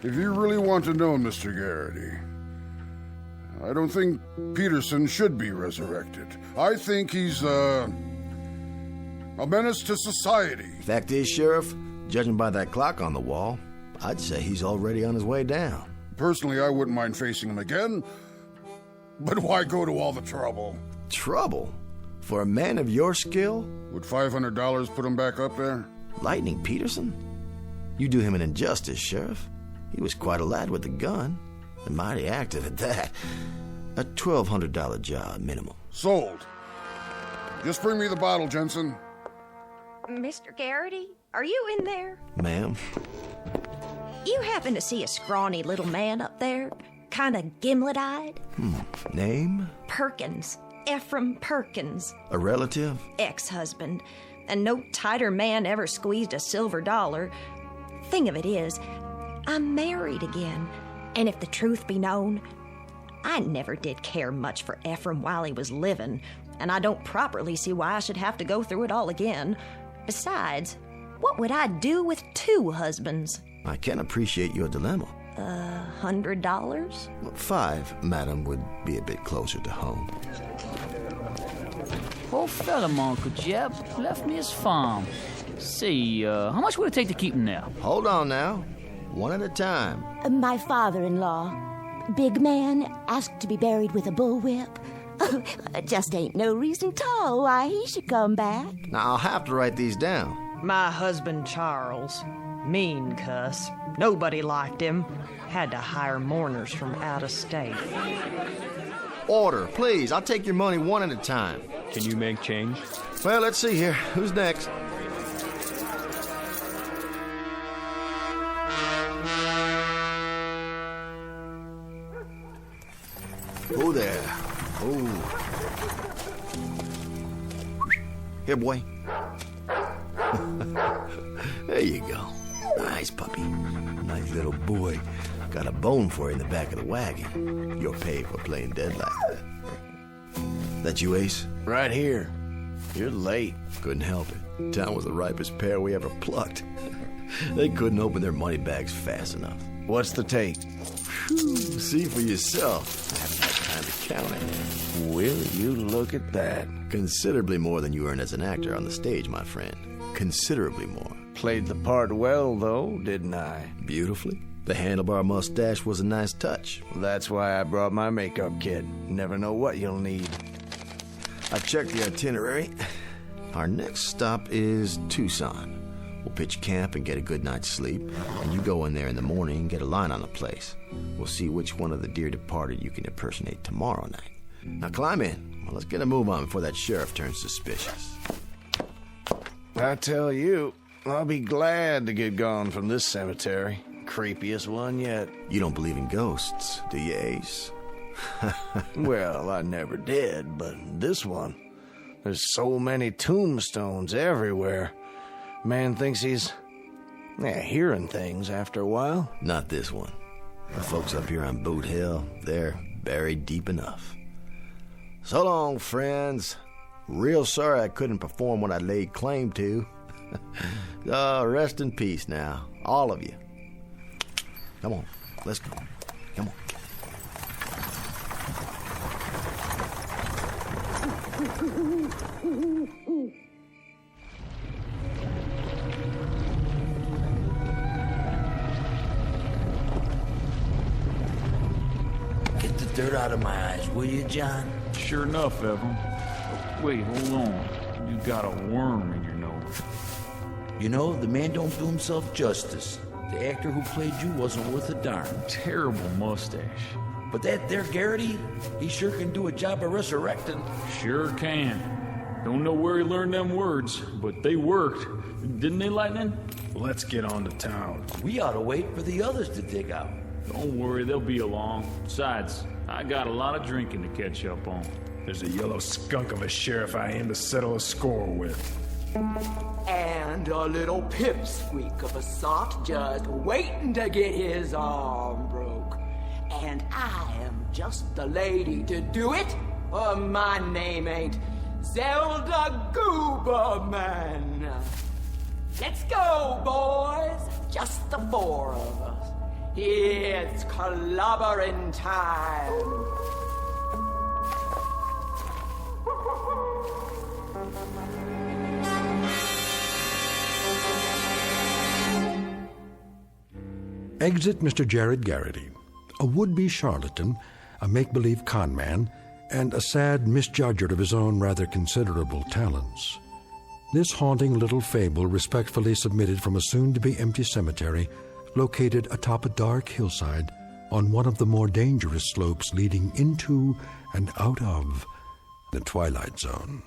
If you really want to know, Mr. Garrity, I don't think Peterson should be resurrected. I think he's, a menace to society. Fact is, Sheriff, judging by that clock on the wall, I'd say he's already on his way down. Personally, I wouldn't mind facing him again, but why go to all the trouble? Trouble? For a man of your skill? Would $500 put him back up there? Lightning Peterson? You do him an injustice, Sheriff. He was quite a lad with a gun, and mighty active at that. A $1,200 job minimum. Sold. Just bring me the bottle, Jensen. Mr. Garrity, are you in there? Ma'am? You happen to see a scrawny little man up there? Kind of gimlet-eyed? Name? Perkins. Ephraim Perkins. A relative? Ex-husband. And no tighter man ever squeezed a silver dollar. Thing of it is, I'm married again. And if the truth be known, I never did care much for Ephraim while he was living, and I don't properly see why I should have to go through it all again. Besides, what would I do with 2 husbands? I can appreciate your dilemma. $100? 5, madam, would be a bit closer to home. Poor fella, Uncle Jeb. Left me his farm. Say, how much would it take to keep him there? Hold on now. One at a time. My father-in-law, big man, asked to be buried with a bullwhip. Just ain't no reason at all why he should come back. Now, I'll have to write these down. My husband, Charles. Mean cuss. Nobody liked him. Had to hire mourners from out of state. Order, please. I'll take your money one at a time. Can you make change? Well, let's see here. Who's next? Oh, there. Oh. Here, boy. There you go. Nice puppy. Nice little boy. Got a bone for you in the back of the wagon. You're paid for playing dead like that. That you, Ace? Right here. You're late. Couldn't help it. Town was the ripest pear we ever plucked. They couldn't open their money bags fast enough. What's the take? Whew, see for yourself. I haven't had time to count it. Will you look at that? Considerably more than you earn as an actor on the stage, my friend. Considerably more. Played the part well, though, didn't I? Beautifully. The handlebar mustache was a nice touch. That's why I brought my makeup kit. Never know what you'll need. I checked the itinerary. Our next stop is Tucson. We'll pitch camp and get a good night's sleep, and you go in there in the morning and get a line on the place. We'll see which one of the dear departed you can impersonate tomorrow night. Now climb in. Well, let's get a move on before that sheriff turns suspicious. I tell you, I'll be glad to get gone from this cemetery. Creepiest one yet. You don't believe in ghosts, do you, Ace? Well, I never did, but this one, there's so many tombstones everywhere. Man thinks he's hearing things after a while. Not this one. The folks up here on Boot Hill, they're buried deep enough. So long, friends. Real sorry I couldn't perform what I laid claim to. Rest in peace now, all of you. Come on, let's go. Come on. Get the dirt out of my eyes, will you, John? Sure enough, Evan. Wait, hold on. You got a worm in your nose. You know, the man don't do himself justice. The actor who played you wasn't worth a darn. Terrible mustache. But that there Garrity, he sure can do a job of resurrecting. Sure can. Don't know where he learned them words, but they worked. Didn't they, Lightning? Let's get on to town. We ought to wait for the others to dig out. Don't worry, they'll be along. Besides, I got a lot of drinking to catch up on. There's a yellow skunk of a sheriff I aim to settle a score with. And a little pipsqueak of a soft just waiting to get his arm broke. And I am just the lady to do it. My name ain't Zelda Gooberman. Let's go, boys. Just the 4 of us. It's clobbering time. Exit Mr. Jared Garrity, a would-be charlatan, a make-believe con man, and a sad misjudger of his own rather considerable talents. This haunting little fable respectfully submitted from a soon-to-be empty cemetery located atop a dark hillside on one of the more dangerous slopes leading into and out of the Twilight Zone.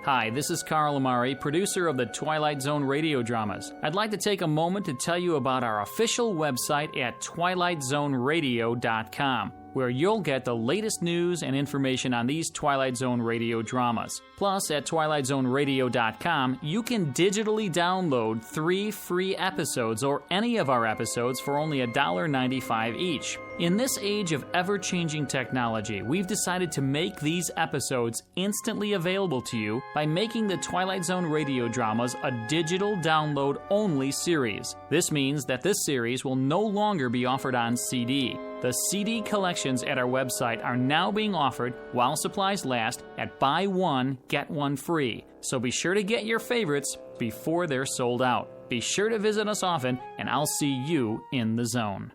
Hi, this is Carl Amari, producer of the Twilight Zone radio dramas. I'd like to take a moment to tell you about our official website at twilightzoneradio.com, where you'll get the latest news and information on these Twilight Zone radio dramas. Plus, at twilightzoneradio.com, you can digitally download 3 free episodes or any of our episodes for only $1.95 each. In this age of ever-changing technology, we've decided to make these episodes instantly available to you by making the Twilight Zone radio dramas a digital download-only series. This means that this series will no longer be offered on CD. The CD collections at our website are now being offered while supplies last at buy one, get one free. So be sure to get your favorites before they're sold out. Be sure to visit us often, and I'll see you in the zone.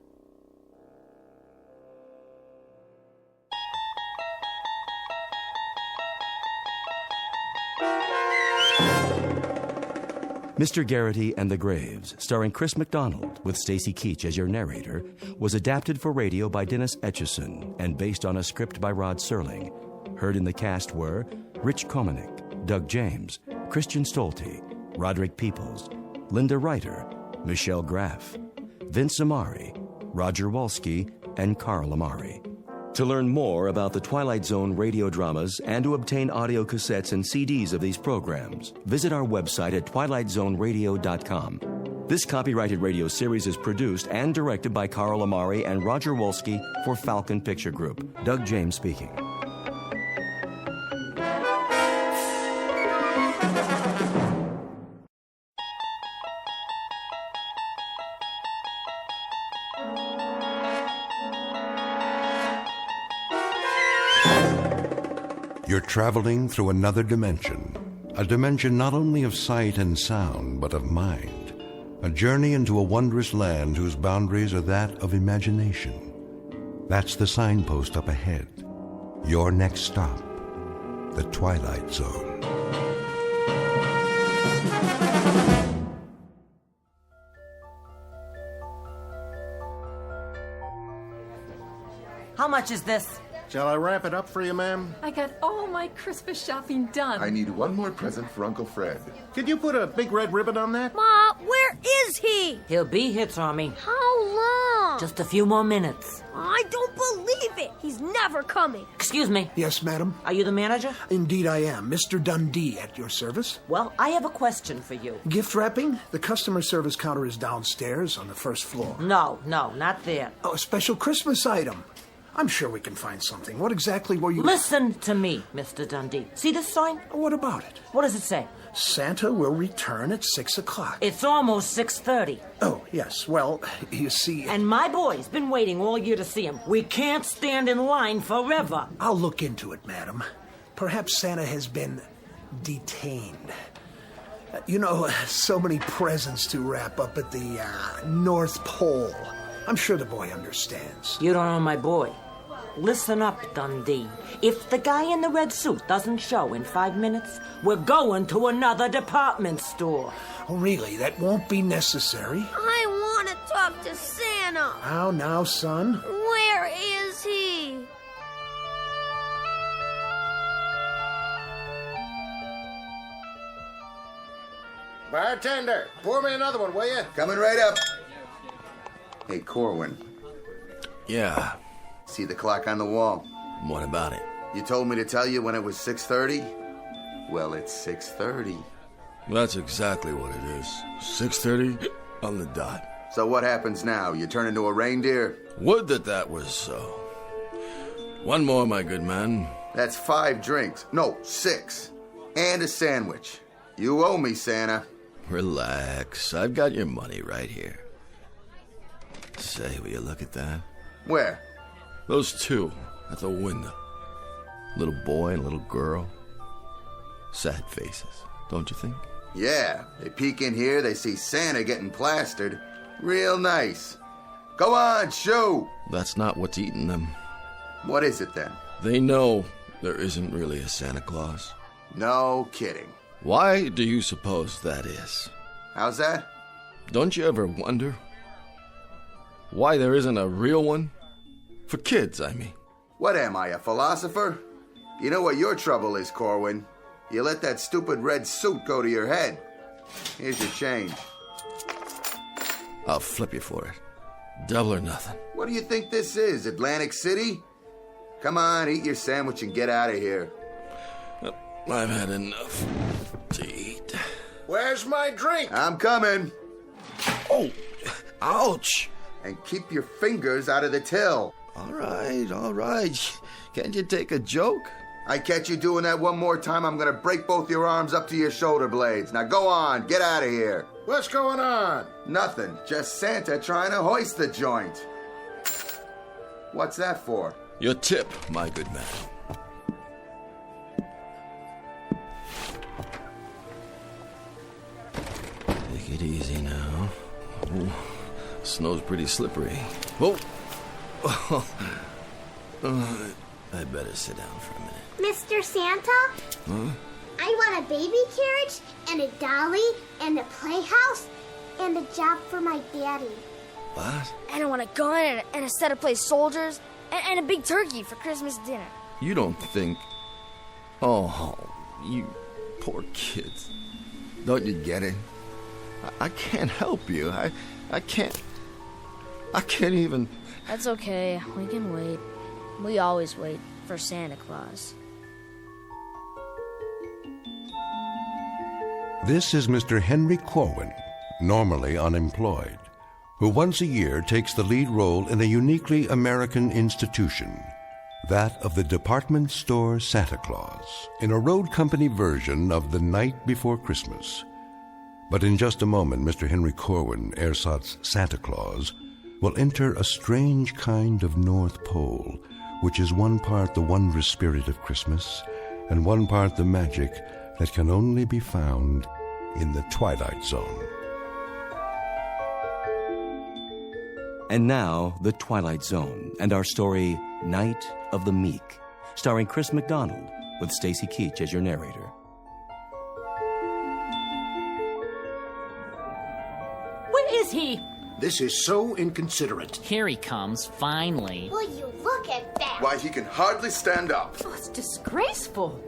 Mr. Garrity and the Graves, starring Chris McDonald with Stacy Keach as your narrator, was adapted for radio by Dennis Etchison and based on a script by Rod Serling. Heard in the cast were Rich Komanek, Doug James, Christian Stolte, Roderick Peoples, Linda Reiter, Michelle Graff, Vince Amari, Roger Wolski, and Carl Amari. To learn more about the Twilight Zone radio dramas and to obtain audio cassettes and CDs of these programs, visit our website at twilightzoneradio.com. This copyrighted radio series is produced and directed by Carl Amari and Roger Wolski for Falcon Picture Group. Doug James speaking. You're traveling through another dimension, a dimension not only of sight and sound, but of mind, a journey into a wondrous land whose boundaries are that of imagination. That's the signpost up ahead. Your next stop, the Twilight Zone. How much is this? Shall I wrap it up for you, ma'am? I got all my Christmas shopping done. I need one more present for Uncle Fred. Could you put a big red ribbon on that? Ma, where is he? He'll be here, Tommy. How long? Just a few more minutes. I don't believe it. He's never coming. Excuse me. Yes, madam? Are you the manager? Indeed I am. Mr. Dundee at your service. Well, I have a question for you. Gift wrapping? The customer service counter is downstairs on the first floor. No, not there. Oh, a special Christmas item. I'm sure we can find something. What exactly were you... Listen to me, Mr. Dundee. See this sign? What about it? What does it say? Santa will return at 6 o'clock. It's almost 6:30. Oh, yes. Well, you see... And my boy's been waiting all year to see him. We can't stand in line forever. I'll look into it, madam. Perhaps Santa has been detained. You know, so many presents to wrap up at the North Pole. I'm sure the boy understands. You don't know my boy. Listen up, Dundee. If the guy in the red suit doesn't show in 5 minutes, we're going to another department store. Oh, really? That won't be necessary. I want to talk to Santa. How now, son? Where is he? Bartender, pour me another one, will you? Coming right up. Hey, Corwin. Yeah. See the clock on the wall? What about it? You told me to tell you when it was 6:30? Well, it's 6:30. That's exactly what it is. 6:30 on the dot. So what happens now? You turn into a reindeer? Would that was so. One more, my good man. That's 5 drinks. No, 6. And a sandwich. You owe me, Santa. Relax. I've got your money right here. Say, will you look at that? Where? Those two at the window. Little boy and little girl. Sad faces. don't you think? Yeah, they peek in here, they see Santa getting plastered. Real nice. Go on, shoot! That's not what's eating them. What is it then? They know there isn't really a Santa Claus. No kidding. Why do you suppose that is? How's that? Don't you ever wonder why there isn't a real one? For kids, I mean. What am I, a philosopher? You know what your trouble is, Corwin. You let that stupid red suit go to your head. Here's your change. I'll flip you for it. Double or nothing. What do you think this is, Atlantic City? Come on, eat your sandwich and get out of here. I've had enough to eat. Where's my drink? I'm coming. Oh, ouch. And keep your fingers out of the till. All right. Can't you take a joke? I catch you doing that one more time, I'm gonna break both your arms up to your shoulder blades. Now go on, get out of here. What's going on? Nothing, just Santa trying to hoist the joint. What's that for? Your tip, my good man. Take it easy now. Oh, snow's pretty slippery. Oh. I'd better sit down for a minute. Mr. Santa? Huh? I want a baby carriage and a dolly and a playhouse and a job for my daddy. What? And I want a gun and a set of play soldiers and a big turkey for Christmas dinner. You don't think... Oh, you poor kids. Don't you get it? I can't help you. I can't even... That's okay. We can wait. We always wait for Santa Claus. This is Mr. Henry Corwin, normally unemployed, who once a year takes the lead role in a uniquely American institution, that of the department store Santa Claus, in a road company version of The Night Before Christmas. But in just a moment, Mr. Henry Corwin, ersatz Santa Claus, will enter a strange kind of North Pole, which is one part the wondrous spirit of Christmas and one part the magic that can only be found in the Twilight Zone. And now, The Twilight Zone and our story, Night of the Meek, starring Chris McDonald with Stacy Keach as your narrator. Where is he? This is so inconsiderate. Here he comes, finally. Will you look at that? Why, he can hardly stand up. Oh, it's disgraceful.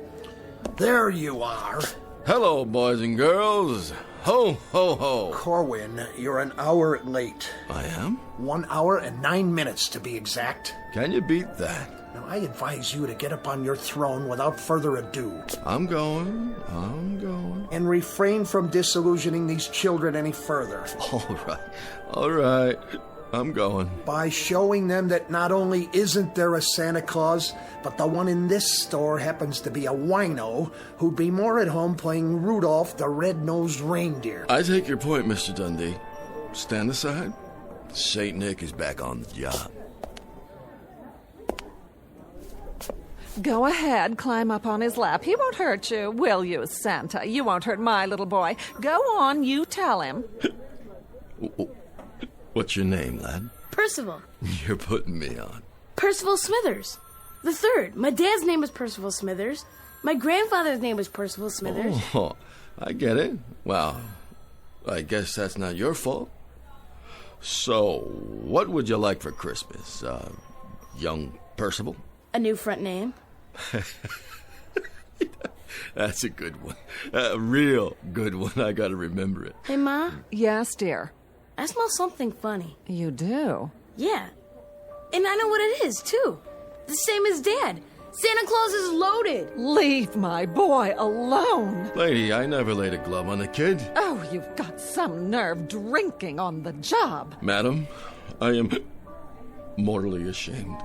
There you are. Hello, boys and girls. Ho, ho, ho. Corwin, you're an hour late. I am? 1 hour and 9 minutes, to be exact. Can you beat that? Now, I advise you to get up on your throne without further ado. I'm going. And refrain from disillusioning these children any further. All right. I'm going. By showing them that not only isn't there a Santa Claus, but the one in this store happens to be a wino who'd be more at home playing Rudolph the Red-Nosed Reindeer. I take your point, Mr. Dundee. Stand aside. Saint Nick is back on the job. Go ahead, climb up on his lap. He won't hurt you, will you, Santa? You won't hurt my little boy. Go on, you tell him. What's your name, lad? Percival. You're putting me on. Percival Smithers. The third. My dad's name is Percival Smithers. My grandfather's name was Percival Smithers. Oh, I get it. Well, I guess that's not your fault. So, what would you like for Christmas, young Percival? A new front name. That's a good one. A real good one. I gotta remember it. Hey, Ma? Yes, dear? I smell something funny. You do? Yeah. And I know what it is, too. The same as Dad. Santa Claus is loaded. Leave my boy alone. Lady, I never laid a glove on a kid. Oh, you've got some nerve drinking on the job. Madam, I am mortally ashamed.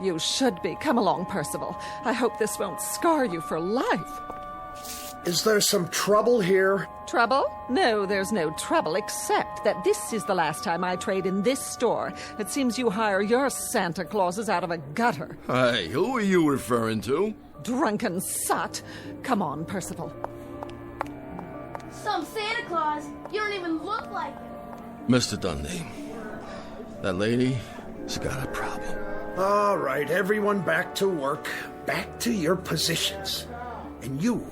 You should be. Come along, Percival. I hope this won't scar you for life. Is there some trouble here? Trouble? No, there's no trouble, except that this is the last time I trade in this store. It seems you hire your Santa Clauses out of a gutter. Hey, who are you referring to? Drunken sot. Come on, Percival. Some Santa Claus? You don't even look like him. Mr. Dundee, that lady, she's got a problem. All right, everyone back to work. Back to your positions. And you,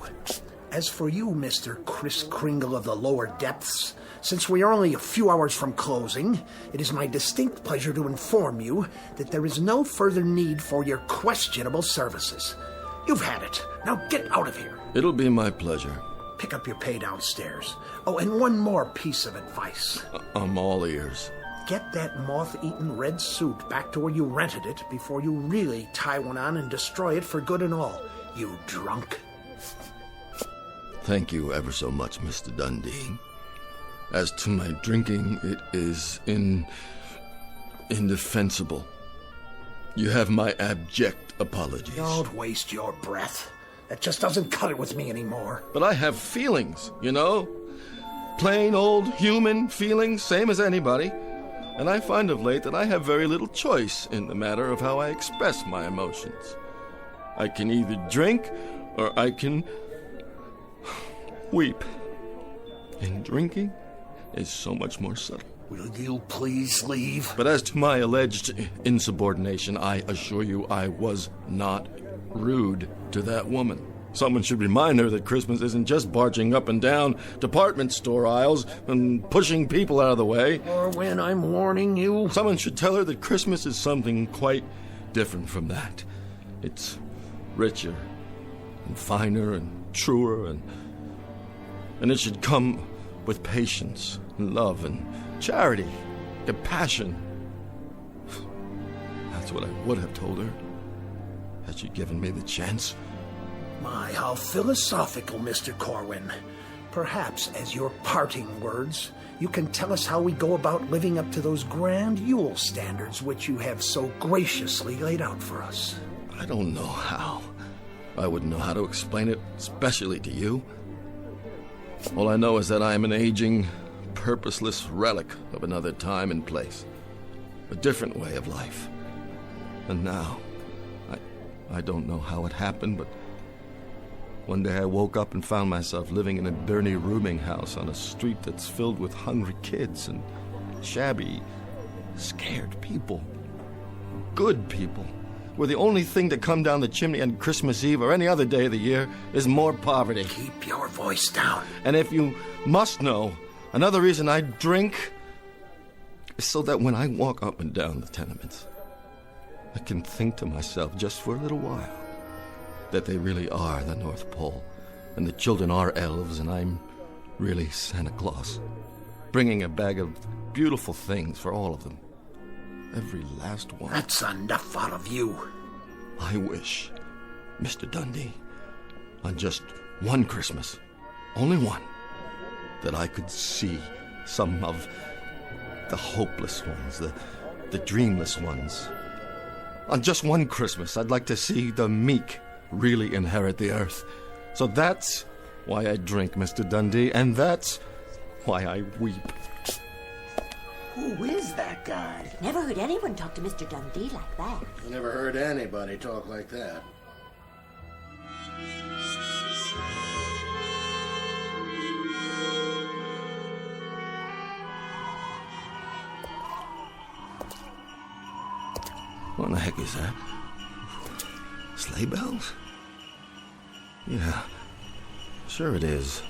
as for you, Mr. Kris Kringle of the lower depths, since we are only a few hours from closing, it is my distinct pleasure to inform you that there is no further need for your questionable services. You've had it. Now get out of here. It'll be my pleasure. Pick up your pay downstairs. Oh, and one more piece of advice. I'm all ears. Get that moth-eaten red suit back to where you rented it before you really tie one on and destroy it for good and all, you drunk. Thank you ever so much, Mr. Dundee. As to my drinking, it is indefensible. You have my abject apologies. Don't waste your breath. That just doesn't cut it with me anymore. But I have feelings, you know? Plain old human feelings, same as anybody. And I find of late that I have very little choice in the matter of how I express my emotions. I can either drink or I can weep. And drinking is so much more subtle. Will you please leave? But as to my alleged insubordination, I assure you I was not rude to that woman. Someone should remind her that Christmas isn't just barging up and down department store aisles and pushing people out of the way. Or when I'm warning you. Someone should tell her that Christmas is something quite different from that. It's richer and finer and truer, and it should come with patience and love and charity, compassion. That's what I would have told her, had she given me the chance. My, how philosophical, Mr. Corwin. Perhaps, as your parting words, you can tell us how we go about living up to those grand Yule standards which you have so graciously laid out for us. I don't know how. I wouldn't know how to explain it, especially to you. All I know is that I am an aging, purposeless relic of another time and place. A different way of life. And now, I don't know how it happened, but one day I woke up and found myself living in a dirty rooming house on a street that's filled with hungry kids and shabby, scared people. Good people. Where the only thing to come down the chimney on Christmas Eve or any other day of the year is more poverty. Keep your voice down. And if you must know, another reason I drink is so that when I walk up and down the tenements, I can think to myself just for a little while that they really are the North Pole, and the children are elves, and I'm really Santa Claus, bringing a bag of beautiful things for all of them. Every last one. That's enough out of you. I wish, Mr. Dundee, on just one Christmas, only one, that I could see some of the hopeless ones, the dreamless ones. On just one Christmas, I'd like to see the meek really inherit the earth. So that's why I drink, Mr. Dundee, and that's why I weep. Who is that guy? Never heard anyone talk to Mr. Dundee like that. I never heard anybody talk like that. What in the heck is that? Sleigh bells? Yeah, sure it is.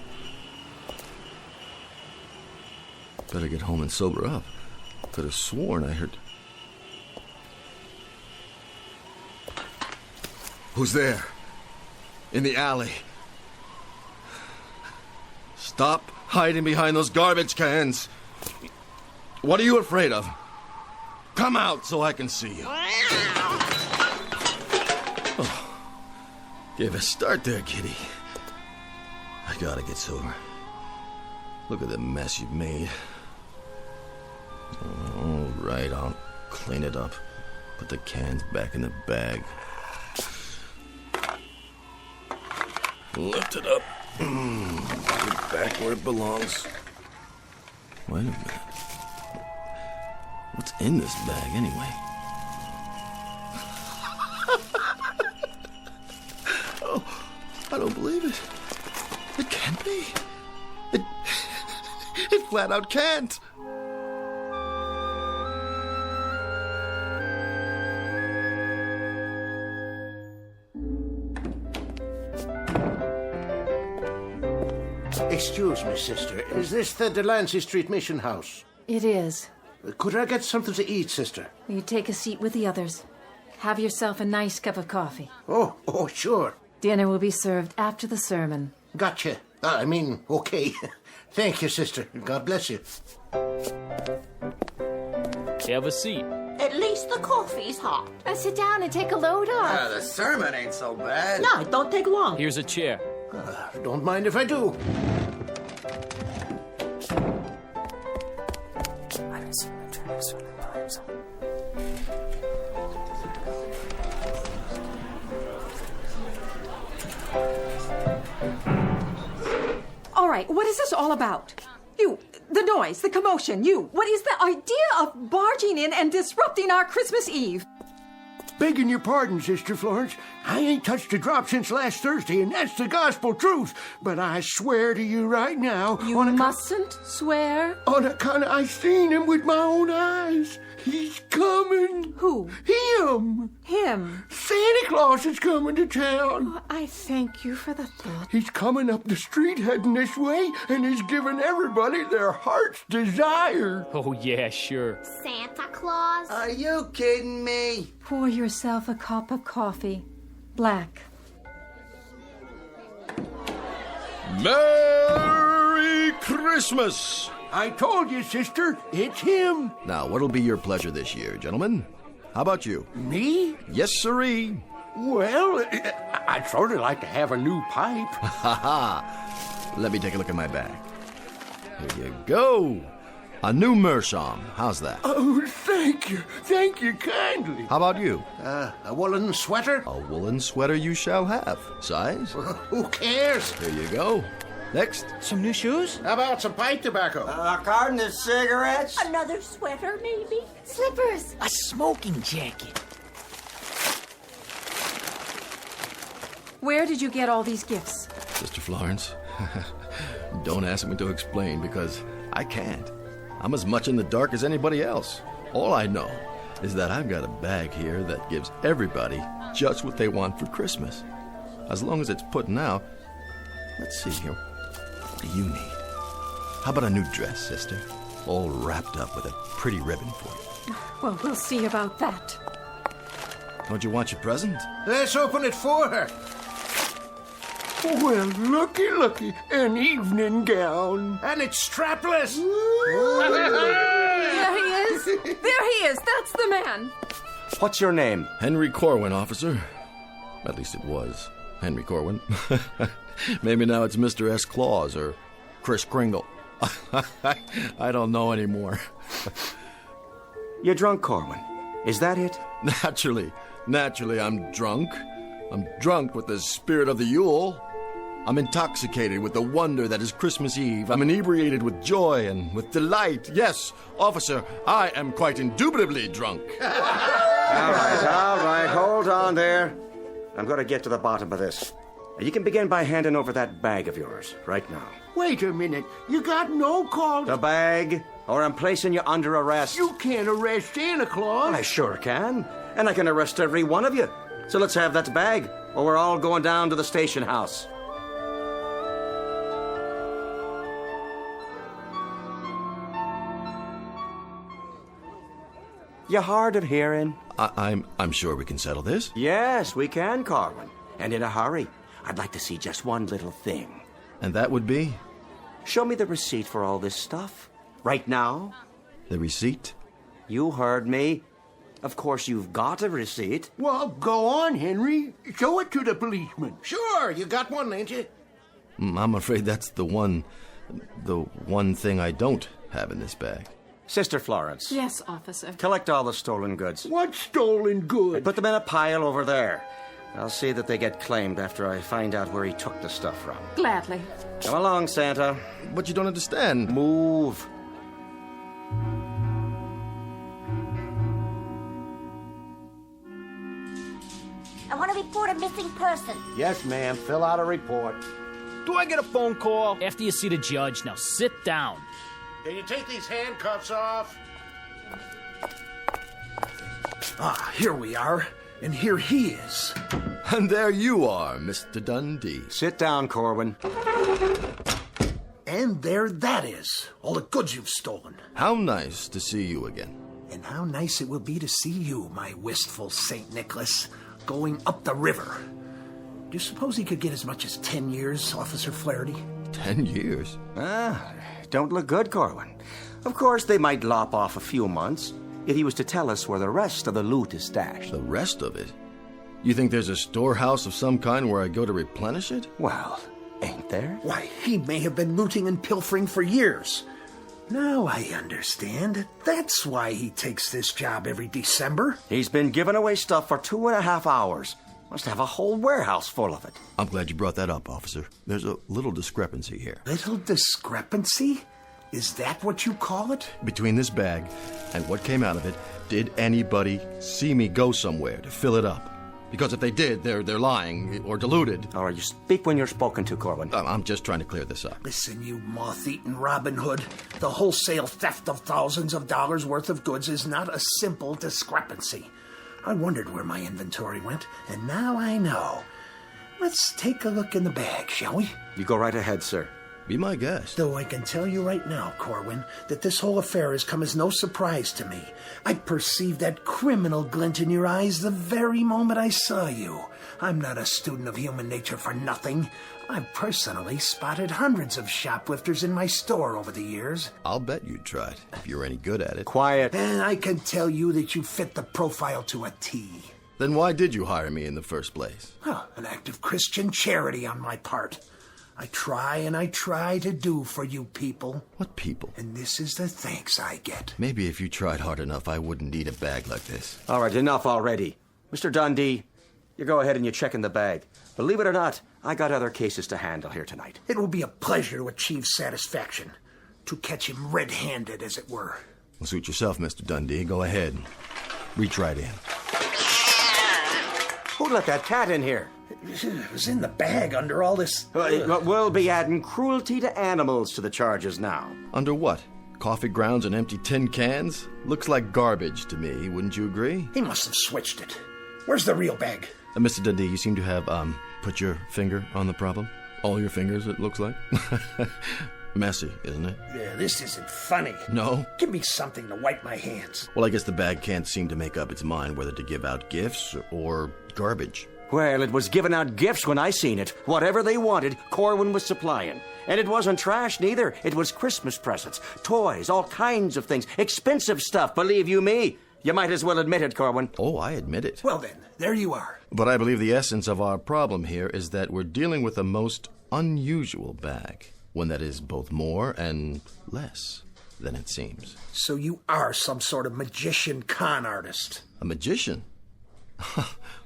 Better get home and sober up. Could have sworn I heard... Who's there? In the alley. Stop hiding behind those garbage cans. What are you afraid of? Come out so I can see you. Oh, gave a start there, kitty. I gotta get sober. Look at the mess you've made. All right, I'll clean it up. Put the cans back in the bag. Lift it up. Put it back where it belongs. Wait a minute. What's in this bag, anyway? Oh, I don't believe it. It can't be. It flat out can't. Excuse me, sister. Is this the Delancey Street Mission House? It is. Could I get something to eat, sister? Will you take a seat with the others? Have yourself a nice cup of coffee. Oh, sure. Dinner will be served after the sermon. Gotcha. Okay. Thank you, sister. God bless you. Have a seat. At least the coffee's hot. Sit down and take a load off. The sermon ain't so bad. No, it don't take long. Here's a chair. Don't mind if I do. All right, what is this all about? You, the noise, the commotion, what is the idea of barging in and disrupting our Christmas Eve? Begging your pardon, Sister Florence. I ain't touched a drop since last Thursday, and that's the gospel truth. But I swear to you right now... You mustn't swear. On account I seen him with my own eyes. He's coming. Who? Him. Him? Santa Claus is coming to town. Oh, I thank you for the thought. He's coming up the street heading this way, and he's giving everybody their heart's desire. Oh, yeah, sure. Santa Claus? Are you kidding me? Pour yourself a cup of coffee. Black. Merry Christmas! I told you, sister, it's him. Now, what'll be your pleasure this year, gentlemen? How about you? Me? Yes, sirree. Well, I'd sort of like to have a new pipe. Ha ha! Let me take a look at my bag. Here you go. A new meerschaum. How's that? Oh, thank you. Thank you kindly. How about you? A woolen sweater? A woolen sweater you shall have. Size? Who cares? Here you go. Next. Some new shoes? How about some pipe tobacco? A carton of cigarettes? Another sweater, maybe? Slippers. A smoking jacket. Where did you get all these gifts? Sister Florence, don't ask me to explain because I can't. I'm as much in the dark as anybody else. All I know is that I've got a bag here that gives everybody just what they want for Christmas. As long as it's putting out. Let's see here. What do you need? How about a new dress, sister? All wrapped up with a pretty ribbon for you. Well, we'll see about that. Don't you want your present? Let's open it for her. Well, looky, an evening gown. And it's strapless. There he is. There he is. That's the man. What's your name? Henry Corwin, officer. At least it was Henry Corwin. Maybe now it's Mr. S. Claus or Kris Kringle. I don't know anymore. You're drunk, Corwin. Is that it? Naturally, I'm drunk. I'm drunk with the spirit of the Yule. I'm intoxicated with the wonder that is Christmas Eve. I'm inebriated with joy and with delight. Yes, officer, I am quite indubitably drunk. All right. Hold on there. I'm going to get to the bottom of this. You can begin by handing over that bag of yours right now. Wait a minute. You got no call. The bag, or I'm placing you under arrest. You can't arrest Santa Claus. I sure can. And I can arrest every one of you. So let's have that bag, or we're all going down to the station house. You hard of hearing? I'm sure we can settle this. Yes, we can, Corwin. And in a hurry. I'd like to see just one little thing. And that would be? Show me the receipt for all this stuff. Right now. The receipt? You heard me. Of course you've got a receipt. Well, go on, Henry. Show it to the policeman. Sure, you got one, ain't you? I'm afraid that's the one thing I don't have in this bag. Sister Florence. Yes, officer. Collect all the stolen goods. What stolen goods? Put them in a pile over there. I'll see that they get claimed after I find out where he took the stuff from. Gladly. Come along, Santa. But you don't understand. Move. I want to report a missing person. Yes, ma'am. Fill out a report. Do I get a phone call? After you see the judge, now sit down. Can you take these handcuffs off? Ah, here we are. And here he is. And there you are, Mr. Dundee. Sit down, Corwin. And there that is. All the goods you've stolen. How nice to see you again. And how nice it will be to see you, my wistful St. Nicholas, going up the river. Do you suppose he could get as much as 10 years, Officer Flaherty? 10 years? Don't look good, Corwin. Of course, they might lop off a few months if he was to tell us where the rest of the loot is stashed. The rest of it? You think there's a storehouse of some kind where I go to replenish it? Well, ain't there? Why, he may have been looting and pilfering for years. Now I understand. That's why he takes this job every December. He's been giving away stuff for 2.5 hours. Must have a whole warehouse full of it. I'm glad you brought that up, officer. There's a little discrepancy here. Little discrepancy? Is that what you call it? Between this bag and what came out of it, did anybody see me go somewhere to fill it up? Because if they did, they're lying or deluded. All right, you speak when you're spoken to, Corwin. I'm just trying to clear this up. Listen, you moth-eaten Robin Hood. The wholesale theft of thousands of dollars worth of goods is not a simple discrepancy. I wondered where my inventory went, and now I know. Let's take a look in the bag, shall we? You go right ahead, sir. Be my guest. Though I can tell you right now, Corwin, that this whole affair has come as no surprise to me. I perceived that criminal glint in your eyes the very moment I saw you. I'm not a student of human nature for nothing. I've personally spotted hundreds of shoplifters in my store over the years. I'll bet you'd try it, if you're any good at it. Quiet. And I can tell you that you fit the profile to a T. Then why did you hire me in the first place? Well, an act of Christian charity on my part. I try and I try to do for you people. What people? And this is the thanks I get. Maybe if you tried hard enough, I wouldn't need a bag like this. All right, enough already. Mr. Dundee, you go ahead and you check in the bag. Believe it or not, I got other cases to handle here tonight. It will be a pleasure to achieve satisfaction. To catch him red-handed, as it were. Well, suit yourself, Mr. Dundee. Go ahead. Reach right in. Who let that cat in here? It was in the bag under all this... We'll be adding cruelty to animals to the charges now. Under what? Coffee grounds and empty tin cans? Looks like garbage to me, wouldn't you agree? He must have switched it. Where's the real bag? Mr. Dundee, you seem to have, put your finger on the problem. All your fingers, it looks like. Messy, isn't it? Yeah, this isn't funny. No? Give me something to wipe my hands. Well, I guess the bag can't seem to make up its mind whether to give out gifts or garbage. Well, it was giving out gifts when I seen it. Whatever they wanted, Corwin was supplying. And it wasn't trash, neither. It was Christmas presents, toys, all kinds of things. Expensive stuff, believe you me. You might as well admit it, Corwin. Oh, I admit it. Well then, there you are. But I believe the essence of our problem here is that we're dealing with a most unusual bag. One that is both more and less than it seems. So you are some sort of magician con artist. A magician?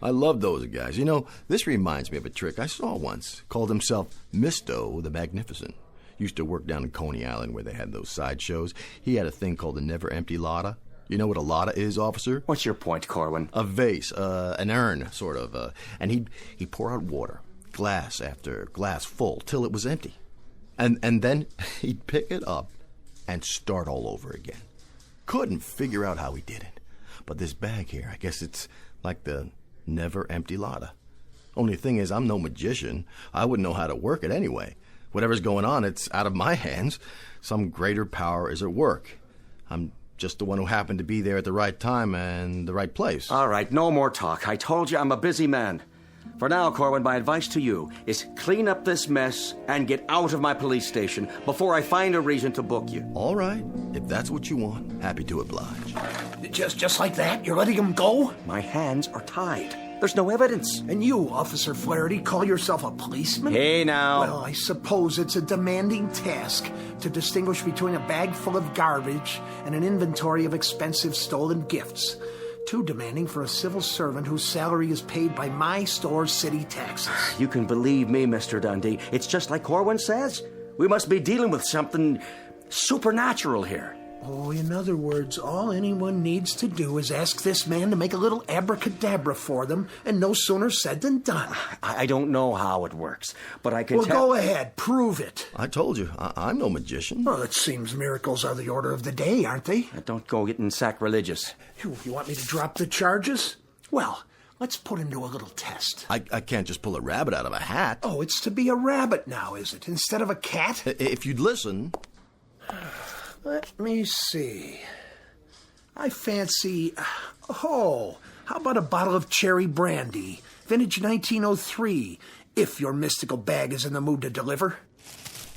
I love those guys. You know, this reminds me of a trick I saw once. Called himself Misto the Magnificent. Used to work down in Coney Island where they had those sideshows. He had a thing called the Never Empty Lotta. You know what a lotta is, officer? What's your point, Corwin? A vase, an urn, sort of. And he'd pour out water, glass after glass full, till it was empty. And then he'd pick it up and start all over again. Couldn't figure out how he did it. But this bag here, I guess it's like the never empty lotta. Only thing is, I'm no magician. I wouldn't know how to work it anyway. Whatever's going on, it's out of my hands. Some greater power is at work. I'm just the one who happened to be there at the right time and the right place. All right, no more talk. I told you I'm a busy man. For now, Corwin, my advice to you is clean up this mess and get out of my police station before I find a reason to book you. All right. If that's what you want, happy to oblige. Just like that? You're letting him go? My hands are tied. There's no evidence. And you, Officer Flaherty, call yourself a policeman? Hey, now. Well, I suppose it's a demanding task to distinguish between a bag full of garbage and an inventory of expensive stolen gifts. Too demanding for a civil servant whose salary is paid by my store's city taxes. You can believe me, Mr. Dundee. It's just like Corwin says. We must be dealing with something supernatural here. Oh, in other words, all anyone needs to do is ask this man to make a little abracadabra for them, and no sooner said than done. I don't know how it works, but I can Well, go ahead. Prove it. I told you, I'm no magician. Well, it seems miracles are the order of the day, aren't they? Don't go getting sacrilegious. You want me to drop the charges? Well, let's put him to a little test. I can't just pull a rabbit out of a hat. Oh, it's to be a rabbit now, is it, instead of a cat? If you'd listen... Let me see. I fancy... Oh, how about a bottle of cherry brandy, vintage 1903, if your mystical bag is in the mood to deliver?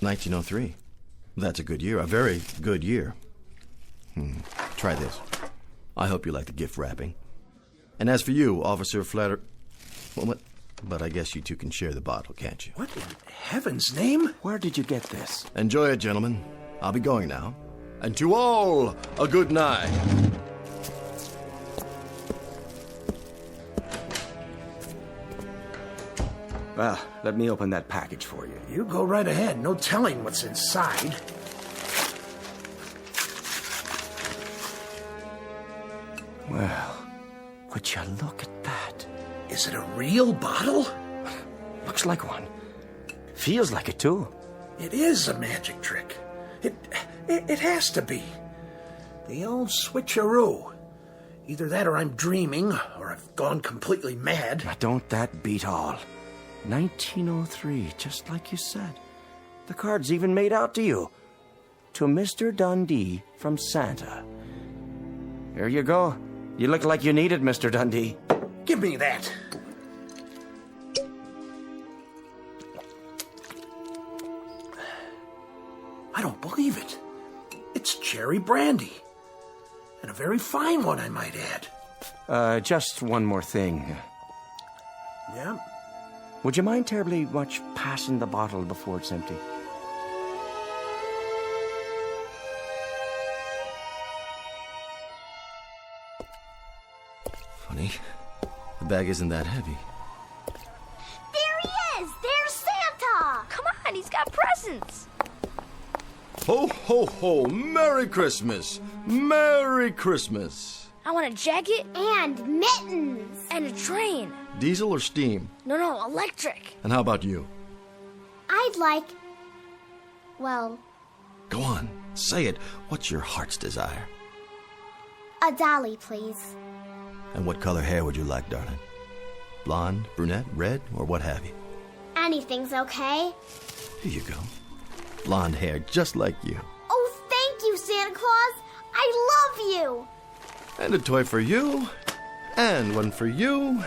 1903. That's a good year, a very good year. Try this. I hope you like the gift wrapping. And as for you, Officer Flatter... Well, what? But I guess you two can share the bottle, can't you? What in heaven's name? Where did you get this? Enjoy it, gentlemen. I'll be going now. And to all, a good night. Well, let me open that package for you. You go right ahead. No telling what's inside. Well, would you look at that? Is it a real bottle? Looks like one. Feels like it, too. It is a magic trick. It has to be. The old switcheroo. Either that or I'm dreaming, or I've gone completely mad. Now, don't that beat all? 1903, just like you said. The card's even made out to you. To Mr. Dundee from Santa. Here you go. You look like you need it, Mr. Dundee. Give me that. I don't believe it. It's cherry brandy. And a very fine one, I might add. Just one more thing. Yeah? Would you mind terribly much passing the bottle before it's empty? Funny. The bag isn't that heavy. There he is! There's Santa! Come on, he's got presents. Ho, ho, ho! Merry Christmas! Merry Christmas! I want a jacket. And mittens! And a train. Diesel or steam? No, electric. And how about you? I'd like... Well, Go on, say it. What's your heart's desire? a dolly, please. And what color hair would you like, darling? Blonde, brunette, red, or what have you? Anything's okay. Here you go. Blonde hair, just like you. Oh, thank you, Santa Claus. I love you. And a toy for you. And one for you.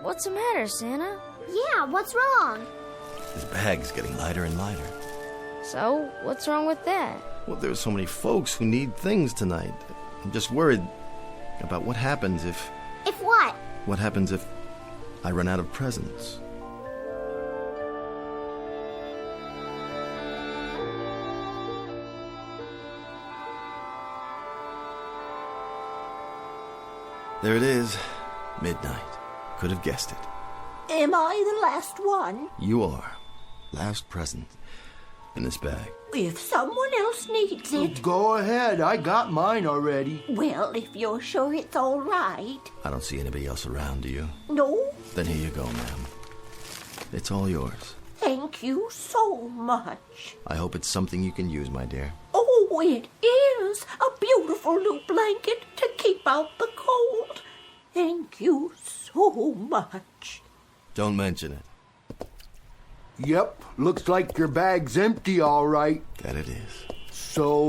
What's the matter, Santa? Yeah, what's wrong? This bag's getting lighter and lighter. So, what's wrong with that? Well, there's so many folks who need things tonight. I'm just worried about what happens if... If what? What happens if I run out of presents? There it is. Midnight. Could have guessed it. Am I the last one? You are. Last present in this bag. If someone else needs it. Go ahead. I got mine already. Well, if you're sure it's all right. I don't see anybody else around, do you? No, Then here you go, ma'am. It's all yours. thank you so much. I hope it's something you can use, my dear. Oh, it is a beautiful new blanket to keep out the cold. Thank you so much. Don't mention it. Yep, looks like your bag's empty, all right. That it is. So,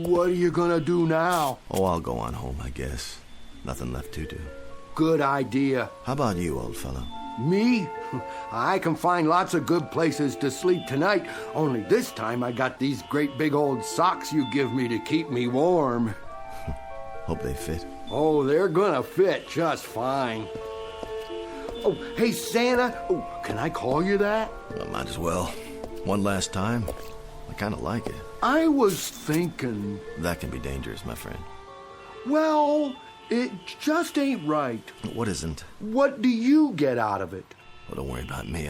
what are you gonna do now? Oh, I'll go on home, I guess. Nothing left to do. Good idea. How about you, old fellow? Me? I can find lots of good places to sleep tonight, only this time I got these great big old socks you give me to keep me warm. Hope they fit. Oh, they're gonna fit just fine. Oh, hey, Santa. Oh, can I call you that? Well, might as well. One last time. I kind of like it. I was thinking... That can be dangerous, my friend. Well, it just ain't right. What isn't? What do you get out of it? Well, don't worry about me.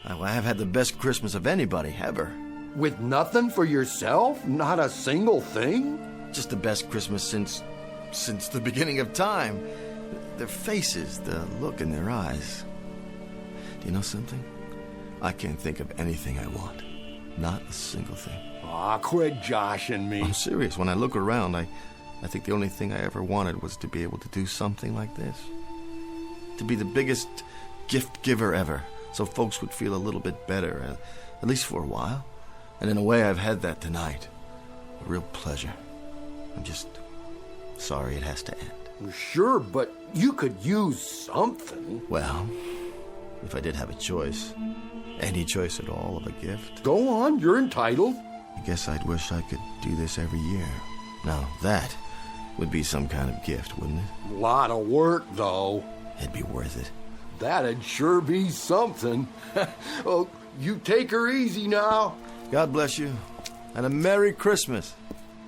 I have had the best Christmas of anybody, ever. With nothing for yourself? Not a single thing? Just the best Christmas since the beginning of time. Their faces, the look in their eyes. Do you know something? I can't think of anything I want. Not a single thing. Aw, quit joshing me. I'm serious. When I look around, I think the only thing I ever wanted was to be able to do something like this. To be the biggest gift giver ever, so folks would feel a little bit better, at least for a while. And in a way, I've had that tonight. A real pleasure. I'm just sorry it has to end. Sure, but you could use something. Well, if I did have a choice, any choice at all of a gift. Go on, you're entitled. I guess I'd wish I could do this every year. Now, that would be some kind of gift, wouldn't it? A lot of work, though. It'd be worth it. That'd sure be something. Oh, you take her easy now. God bless you, and a Merry Christmas.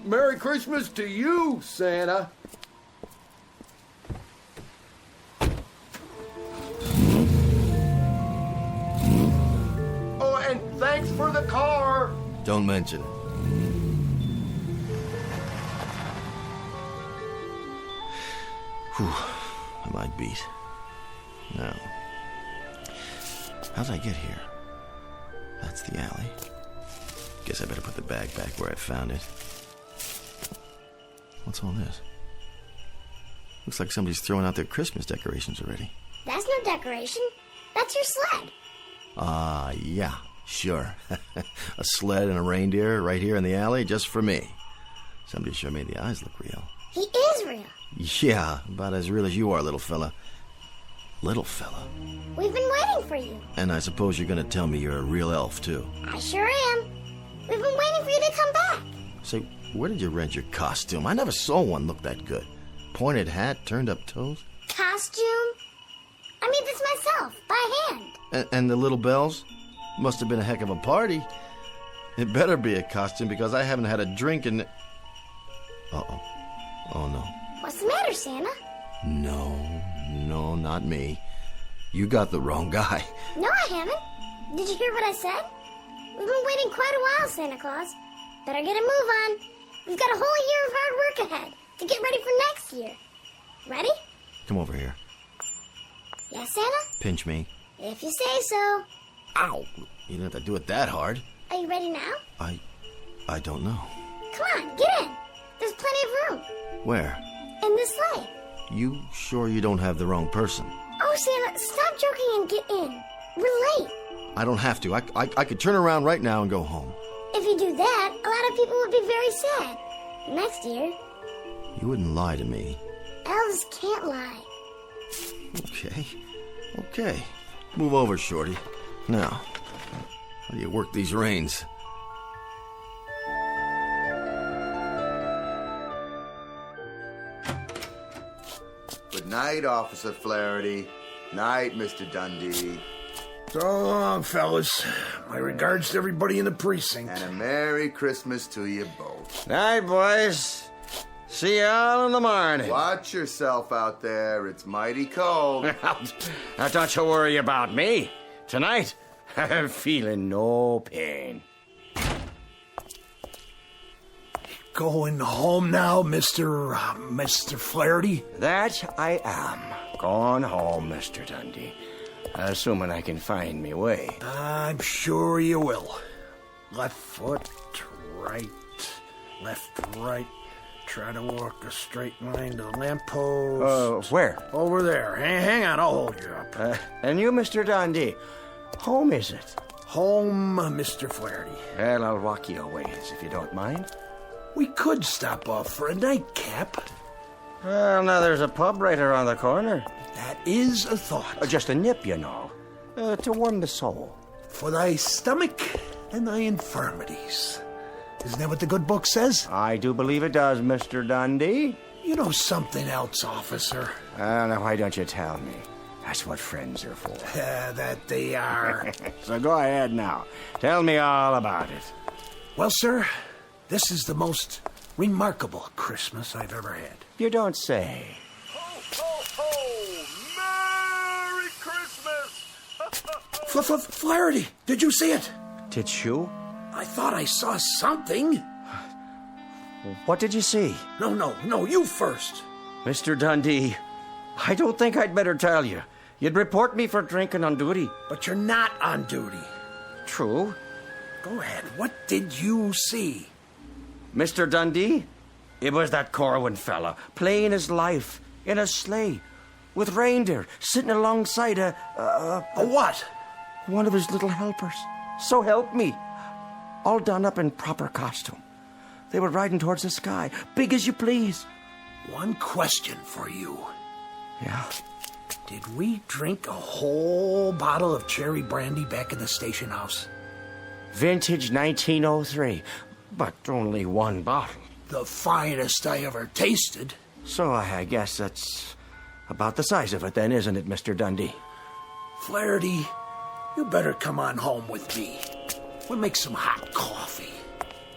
Merry Christmas to you, Santa. Oh, and thanks for the car. Don't mention it. Whew, I might beat. Now, how'd I get here? That's the alley. Guess I better put the bag back where I found it. What's all this? Looks like somebody's throwing out their Christmas decorations already. That's no decoration. That's your sled. Yeah, sure. A sled and a reindeer right here in the alley just for me. Somebody sure made the eyes look real. He is real. Yeah, about as real as you are, little fella. Little fella. We've been waiting for you. And I suppose you're gonna tell me you're a real elf, too. I sure am. We've been waiting for you to come back. Say, where did you rent your costume? I never saw one look that good. Pointed hat, turned up toes. Costume? I made this myself, by hand. And the little bells? Must have been a heck of a party. It better be a costume because I haven't had a drink in... Uh-oh. Oh, no. What's the matter, Santa? No, not me. You got the wrong guy. No, I haven't. Did you hear what I said? We've been waiting quite a while, Santa Claus. Better get a move on. We've got a whole year of hard work ahead to get ready for next year. Ready? Come over here. Yes, Santa? Pinch me. If you say so. Ow! You didn't have to do it that hard. Are you ready now? I don't know. Come on, get in. There's plenty of room. Where? In this sleigh. You sure you don't have the wrong person? Oh, Santa, stop joking and get in. We're late. I don't have to. I could turn around right now and go home. If you do that, a lot of people would be very sad. Next year. You wouldn't lie to me. Elves can't lie. Okay. Move over, Shorty. Now, how do you work these reins? Good night, Officer Flaherty. Night, Mr. Dundee. So long, fellas. My regards to everybody in the precinct. And a Merry Christmas to you both. Night, boys. See you all in the morning. Watch yourself out there. It's mighty cold. Now, don't you worry about me. Tonight, I'm feeling no pain. Going home now, Mr. Flaherty? That I am. Going home, Mr. Dundee. Assuming I can find me way. I'm sure you will. Left foot, right, left, right. Try to walk a straight line to the lamppost. Where? Over there. Hang on, I'll hold you up. And you, Mr. Dundee, home is it? Home, Mr. Flaherty. Well, I'll walk you a ways, if you don't mind. We could stop off for a nightcap. Well, now there's a pub right around the corner. That is a thought. Just a nip, you know. To warm the soul. For thy stomach and thy infirmities. Isn't that what the good book says? I do believe it does, Mr. Dundee. You know something else, officer. Now why don't you tell me? That's what friends are for. That they are. So go ahead now. Tell me all about it. Well, sir, this is the most remarkable Christmas I've ever had. You don't say. Ho, ho, ho! Merry Christmas! Flaherty, did you see it? Did you? I thought I saw something. What did you see? No, you first. Mr. Dundee, I don't think I'd better tell you. You'd report me for drinking on duty. But you're not on duty. True. Go ahead. What did you see? Mr. Dundee, it was that Corwin fella, playing his life in a sleigh, with reindeer sitting alongside a what? One of his little helpers. So help me. All done up in proper costume. They were riding towards the sky, big as you please. One question for you. Yeah? Did we drink a whole bottle of cherry brandy back in the station house? Vintage 1903, but only one bottle. The finest I ever tasted. So I guess that's about the size of it then, isn't it, Mr. Dundee? Flaherty, you better come on home with me. We'll make some hot coffee.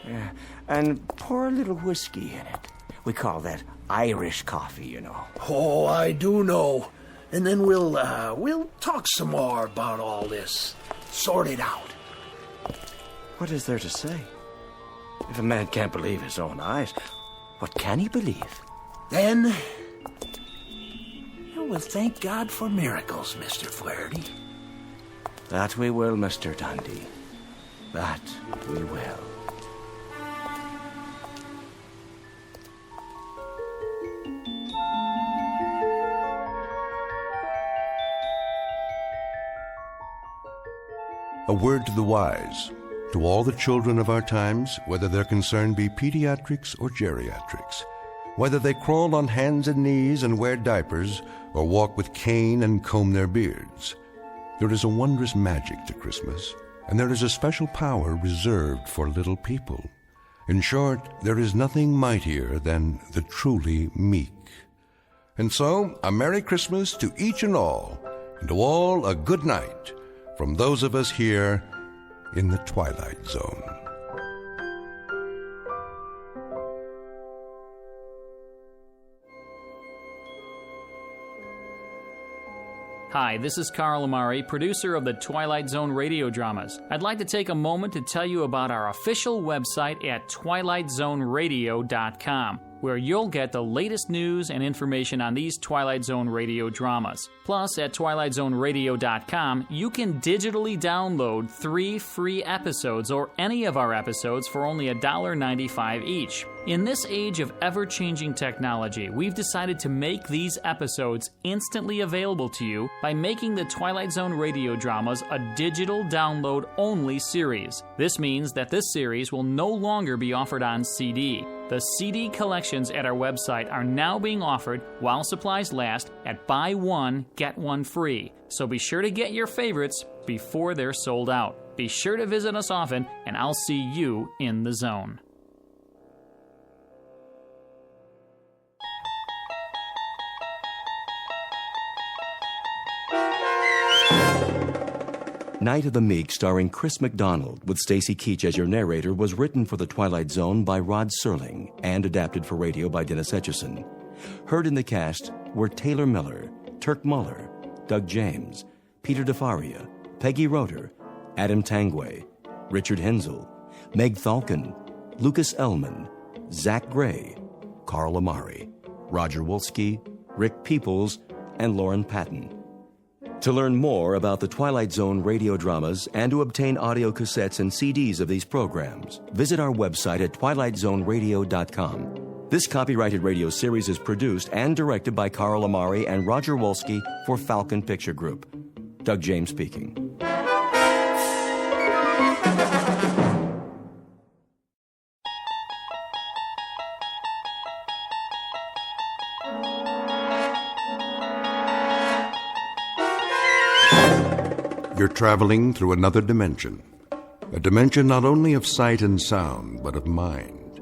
Yeah, and pour a little whiskey in it. We call that Irish coffee, you know. Oh, I do know. And then we'll talk some more about all this. Sort it out. What is there to say? If a man can't believe his own eyes, what can he believe? Then, we'll thank God for miracles, Mr. Flaherty. That we will, Mr. Dundee. That we will. A word to the wise, to all the children of our times, whether their concern be pediatrics or geriatrics, whether they crawl on hands and knees and wear diapers, or walk with cane and comb their beards. There is a wondrous magic to Christmas, and there is a special power reserved for little people. In short, there is nothing mightier than the truly meek. And so, a Merry Christmas to each and to all a good night, from those of us here in the Twilight Zone. Hi, this is Carl Amari, producer of the Twilight Zone radio dramas. I'd like to take a moment to tell you about our official website at twilightzoneradio.com, where you'll get the latest news and information on these Twilight Zone radio dramas. Plus, at twilightzoneradio.com, you can digitally download 3 free episodes or any of our episodes for only $1.95 each. In this age of ever-changing technology, we've decided to make these episodes instantly available to you by making the Twilight Zone radio dramas a digital download-only series. This means that this series will no longer be offered on CD. The CD collections at our website are now being offered while supplies last at buy one, get one free. So be sure to get your favorites before they're sold out. Be sure to visit us often, and I'll see you in the zone. Night of the Meek, starring Chris McDonald, with Stacy Keach as your narrator, was written for The Twilight Zone by Rod Serling and adapted for radio by Dennis Etchison. Heard in the cast were Taylor Miller, Turk Muller, Doug James, Peter DeFaria, Peggy Roeder, Adam Tangway, Richard Hensel, Meg Thalken, Lucas Ellman, Zach Gray, Carl Amari, Roger Wolski, Rick Peoples, and Lauren Patton. To learn more about the Twilight Zone radio dramas and to obtain audio cassettes and CDs of these programs, visit our website at twilightzoneradio.com. This copyrighted radio series is produced and directed by Carl Amari and Roger Wolski for Falcon Picture Group. Doug James speaking. You're traveling through another dimension. A dimension not only of sight and sound, but of mind.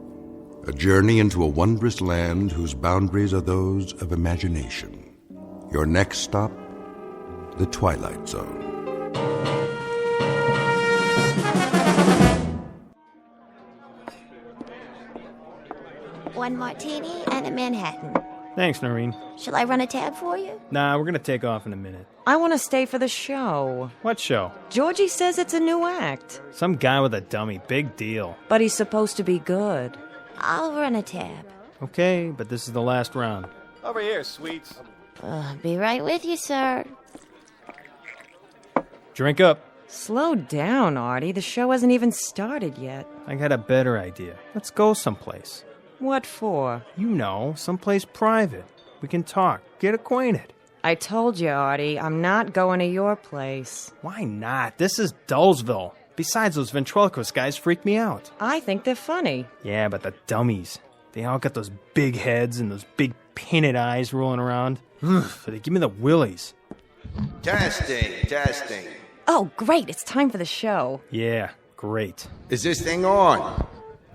A journey into a wondrous land whose boundaries are those of imagination. Your next stop, the Twilight Zone. One martini and a Manhattan. Thanks, Noreen. Shall I run a tab for you? Nah, we're gonna take off in a minute. I want to stay for the show. What show? Georgie says it's a new act. Some guy with a dummy. Big deal. But he's supposed to be good. I'll run a tab. Okay, but this is the last round. Over here, sweets. Be right with you, sir. Drink up. Slow down, Artie. The show hasn't even started yet. I got a better idea. Let's go someplace. What for? You know, someplace private. We can talk, get acquainted. I told you, Artie, I'm not going to your place. Why not? This is Dullsville. Besides, those ventriloquist guys freak me out. I think they're funny. Yeah, but the dummies. They all got those big heads and those big painted eyes rolling around. They give me the willies. Testing. Oh, great. It's time for the show. Yeah, great. Is this thing on?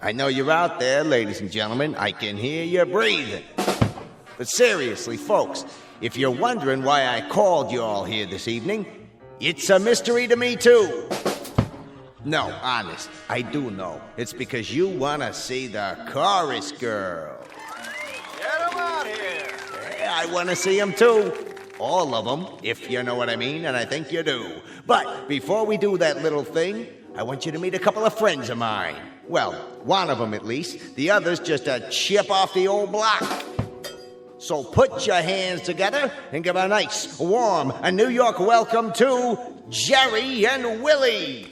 I know you're out there, ladies and gentlemen. I can hear you breathing. But seriously, folks, if you're wondering why I called you all here this evening, it's a mystery to me, too. No, honest, I do know. It's because you want to see the chorus girl. Get them out here. Yeah, I want to see them, too. All of them, if you know what I mean, and I think you do. But before we do that little thing, I want you to meet a couple of friends of mine. Well, one of them at least. The other's just a chip off the old block. So put your hands together and give a nice, warm, a New York welcome to Jerry and Willie.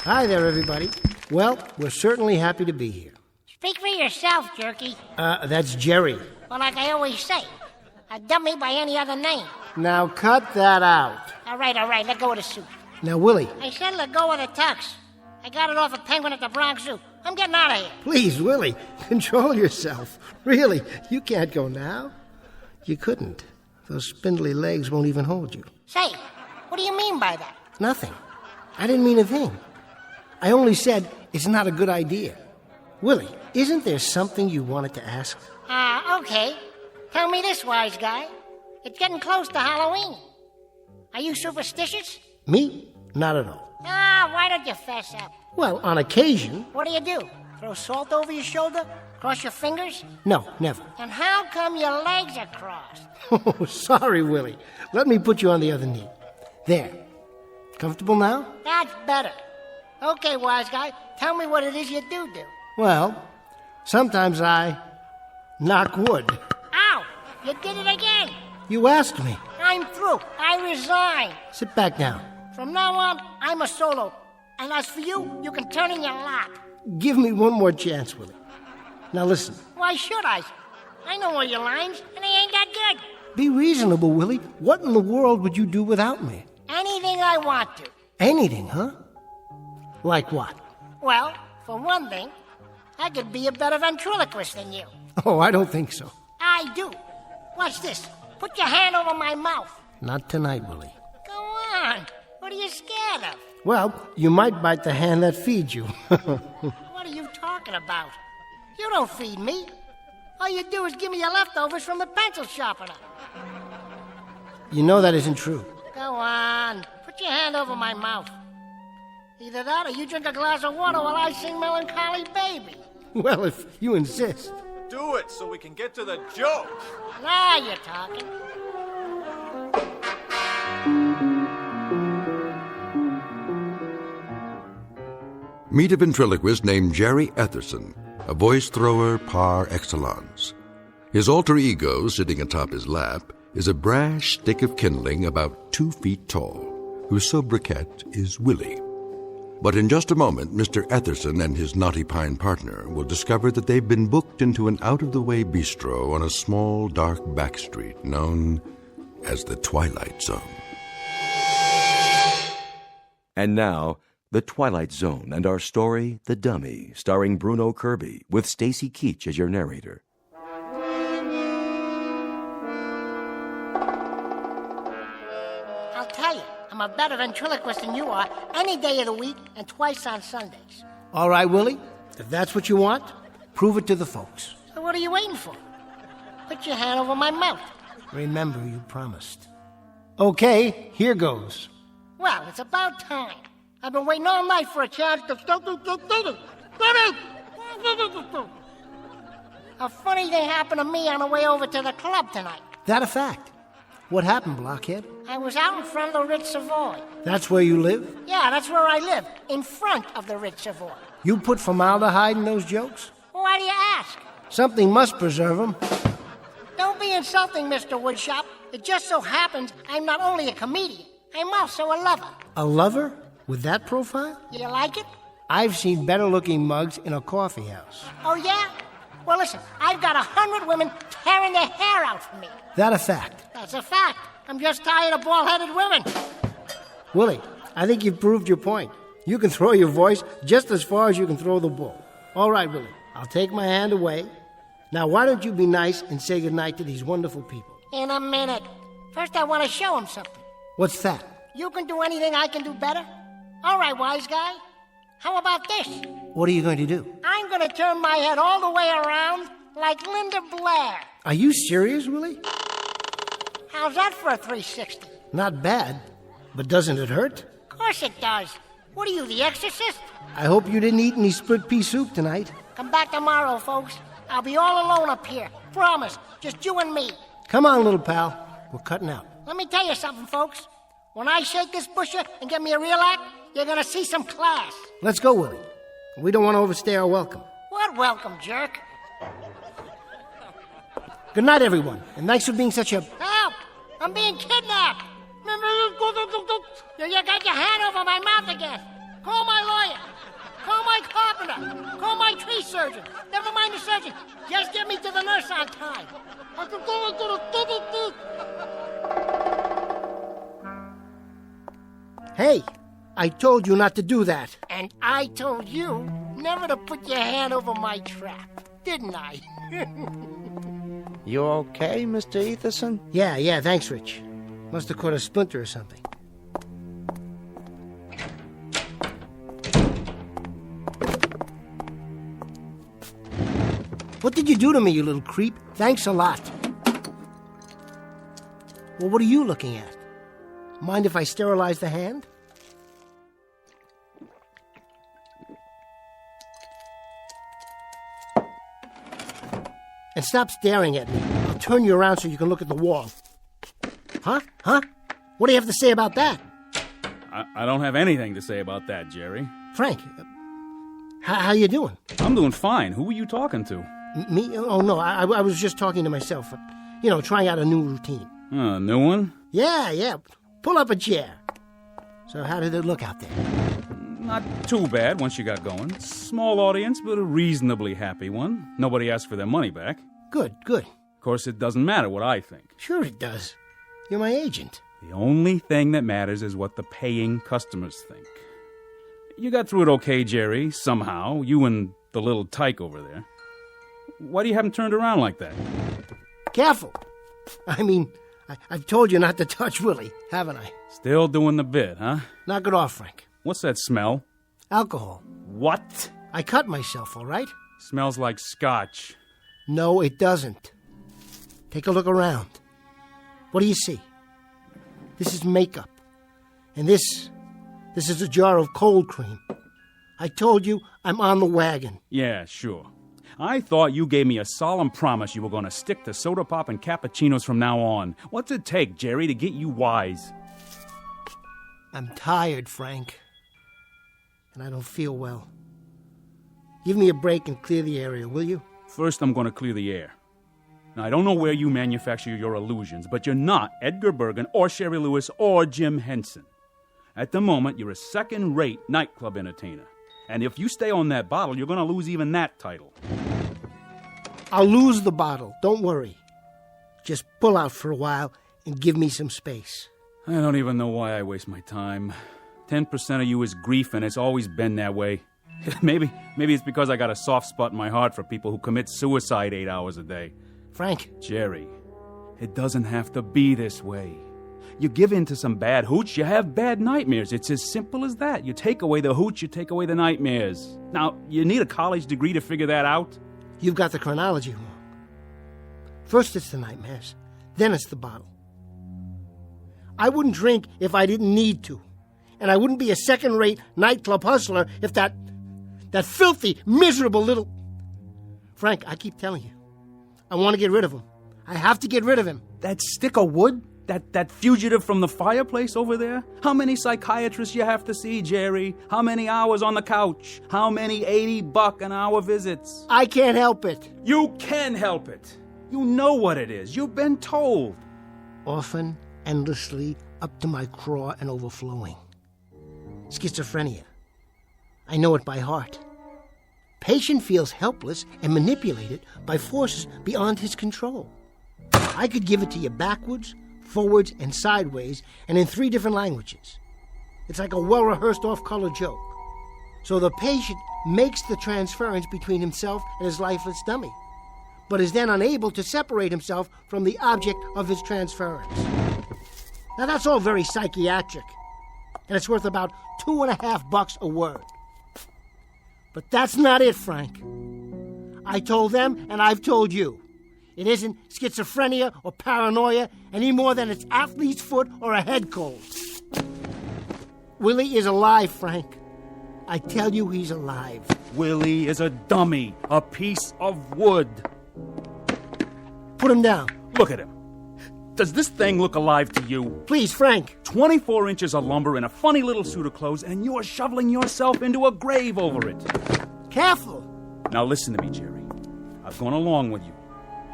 Hi there, everybody. Well, we're certainly happy to be here. Speak for yourself, Jerky. That's Jerry. Well, like I always say, a dummy by any other name. Now cut that out. All right, let go of the suit. Now, Willie. I said let go of the tux. I got it off a penguin at the Bronx Zoo. I'm getting out of here. Please, Willie, control yourself. Really, you can't go now. You couldn't. Those spindly legs won't even hold you. Say, what do you mean by that? Nothing. I didn't mean a thing. I only said it's not a good idea. Willie, isn't there something you wanted to ask? Okay. Tell me this, wise guy. It's getting close to Halloween. Are you superstitious? Me? Not at all. Why don't you fess up? Well, on occasion. What do? Throw salt over your shoulder? Cross your fingers? No, never. And how come your legs are crossed? Oh, sorry, Willie. Let me put you on the other knee. There. Comfortable now? That's better. Okay, wise guy, tell me what it is you do. Well, sometimes I knock wood. Ow! You did it again! You asked me. I'm through. I resign. Sit back down. From now on, I'm a solo. And as for you, you can turn in your lap. Give me one more chance, Willie. Now listen. Why should I? I know all your lines, and they ain't that good. Be reasonable, Willie. What in the world would you do without me? Anything I want to. Anything, huh? Like what? Well, for one thing, I could be a better ventriloquist than you. Oh, I don't think so. I do. Watch this. Put your hand over my mouth. Not tonight, Willie. Go on. What are you scared of? Well, you might bite the hand that feeds you. What are you talking about? You don't feed me. All you do is give me your leftovers from the pencil sharpener. You know that isn't true. Go on. Put your hand over my mouth. Either that or you drink a glass of water while I sing Melancholy Baby. Well, if you insist. Do it so we can get to the joke. Now you're talking. Meet a ventriloquist named Jerry Etherson, a voice thrower par excellence. His alter ego, sitting atop his lap, is a brash stick of kindling about 2 feet tall, whose sobriquet is Willie. But in just a moment, Mr. Etherson and his knotty pine partner will discover that they've been booked into an out-of-the-way bistro on a small, dark back street known as the Twilight Zone. And now, The Twilight Zone and our story, The Dummy, starring Bruno Kirby, with Stacy Keach as your narrator. I'll tell you, I'm a better ventriloquist than you are any day of the week and twice on Sundays. All right, Willie. If that's what you want, prove it to the folks. So what are you waiting for? Put your hand over my mouth. Remember, you promised. Okay, here goes. Well, it's about time. I've been waiting all night for a chance to... anything happened to me on the way over to the club tonight? That a fact. What happened, blockhead? I was out in front of the Ritz Savoy. That's where you live? Yeah, that's where I live, in front of the Ritz Savoy. You put formaldehyde in those jokes? Why do you ask? Something must preserve them. Don't be insulting, Mr. Woodshop. It just so happens I'm not only a comedian, I'm also a lover. A lover? With that profile? You like it? I've seen better-looking mugs in a coffee house. Oh, yeah? Well, listen, I've got 100 women tearing their hair out for me. That a fact. That's a fact. I'm just tired of bald-headed women. Willie, I think you've proved your point. You can throw your voice just as far as you can throw the bull. All right, Willie, I'll take my hand away. Now, why don't you be nice and say goodnight to these wonderful people? In a minute. First, I want to show them something. What's that? You can do anything I can do better? All right, wise guy. How about this? What are you going to do? I'm going to turn my head all the way around like Linda Blair. Are you serious, Willie? How's that for a 360? Not bad, but doesn't it hurt? Of course it does. What are you, the exorcist? I hope you didn't eat any split pea soup tonight. Come back tomorrow, folks. I'll be all alone up here. Promise. Just you and me. Come on, little pal. We're cutting out. Let me tell you something, folks. When I shake this busher and get me a real act, you're going to see some class. Let's go, Willie. We don't want to overstay our welcome. What welcome, jerk? Good night, everyone, and thanks for being such a... Help! I'm being kidnapped! You got your hand over my mouth again. Call my lawyer. Call my carpenter. Call my tree surgeon. Never mind the surgeon. Just get me to the nurse on time. Hey, I told you not to do that. And I told you never to put your hand over my trap, didn't I? You okay, Mr. Etherson? Yeah, thanks, Rich. Must have caught a splinter or something. What did you do to me, you little creep? Thanks a lot. Well, what are you looking at? Mind if I sterilize the hand? And stop staring at me. I'll turn you around so you can look at the wall. Huh? What do you have to say about that? I don't have anything to say about that, Jerry. Frank, how you doing? I'm doing fine. Who are you talking to? Me? Oh, no, I was just talking to myself. Trying out a new routine. A new one? Yeah. Pull up a chair. So how did it look out there? Not too bad once you got going. Small audience, but a reasonably happy one. Nobody asked for their money back. Good. Of course, it doesn't matter what I think. Sure it does. You're my agent. The only thing that matters is what the paying customers think. You got through it okay, Jerry, somehow. You and the little tyke over there. Why do you have him turned around like that? Careful. I mean, I've told you not to touch Willie, haven't I? Still doing the bit, huh? Knock it off, Frank. What's that smell? Alcohol. What? I cut myself, all right? Smells like scotch. No, it doesn't. Take a look around. What do you see? This is makeup. And this is a jar of cold cream. I told you I'm on the wagon. Yeah, sure. I thought you gave me a solemn promise you were going to stick to soda pop and cappuccinos from now on. What's it take, Jerry, to get you wise? I'm tired, Frank. And I don't feel well. Give me a break and clear the area, will you? First, I'm going to clear the air. Now, I don't know where you manufacture your illusions, but you're not Edgar Bergen or Sherry Lewis or Jim Henson. At the moment, you're a second-rate nightclub entertainer. And if you stay on that bottle, you're going to lose even that title. I'll lose the bottle. Don't worry. Just pull out for a while and give me some space. I don't even know why I waste my time. 10% of you is grief, and it's always been that way. Maybe it's because I got a soft spot in my heart for people who commit suicide 8 hours a day. Frank. Jerry, it doesn't have to be this way. You give in to some bad hooch, you have bad nightmares. It's as simple as that. You take away the hooch, you take away the nightmares. Now, you need a college degree to figure that out? You've got the chronology wrong. First it's the nightmares, then it's the bottle. I wouldn't drink if I didn't need to. And I wouldn't be a second-rate nightclub hustler if that filthy, miserable little... Frank, I keep telling you, I want to get rid of him. I have to get rid of him. That stick of wood? That fugitive from the fireplace over there? How many psychiatrists you have to see, Jerry? How many hours on the couch? How many $80 an hour visits? I can't help it. You can help it. You know what it is. You've been told. Often, endlessly, up to my craw and overflowing. Schizophrenia. I know it by heart. Patient feels helpless and manipulated by forces beyond his control. I could give it to you backwards, forwards, and sideways, and in 3 different languages. It's like a well-rehearsed off-color joke. So the patient makes the transference between himself and his lifeless dummy, but is then unable to separate himself from the object of his transference. Now that's all very psychiatric, and it's worth about $2.50 a word. But that's not it, Frank. I told them, and I've told you. It isn't schizophrenia or paranoia any more than it's athlete's foot or a head cold. Willie is alive, Frank. I tell you he's alive. Willie is a dummy, a piece of wood. Put him down. Look at him. Does this thing look alive to you? Please, Frank. 24 inches of lumber and a funny little suit of clothes, and you're shoveling yourself into a grave over it. Careful. Now listen to me, Jerry. I've gone along with you.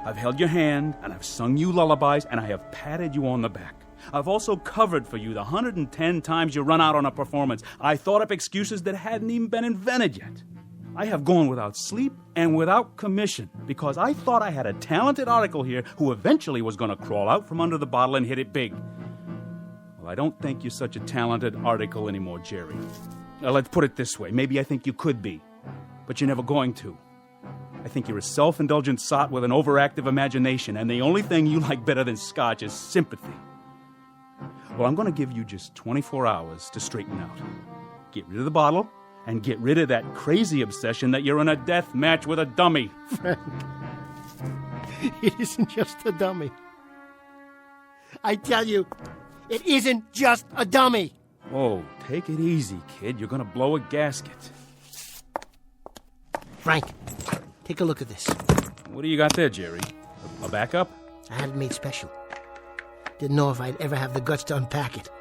I've held your hand, and I've sung you lullabies, and I have patted you on the back. I've also covered for you the 110 times you run out on a performance. I thought up excuses that hadn't even been invented yet. I have gone without sleep and without commission because I thought I had a talented article here who eventually was going to crawl out from under the bottle and hit it big. Well, I don't think you're such a talented article anymore, Jerry. Now, let's put it this way. Maybe I think you could be, but you're never going to. I think you're a self-indulgent sot with an overactive imagination, and the only thing you like better than scotch is sympathy. Well, I'm going to give you just 24 hours to straighten out. Get rid of the bottle, and get rid of that crazy obsession that you're in a death match with a dummy. Frank, it isn't just a dummy. I tell you, it isn't just a dummy. Oh, take it easy, kid. You're going to blow a gasket. Frank, take a look at this. What do you got there, Jerry? A backup? I had it made special. Didn't know if I'd ever have the guts to unpack it.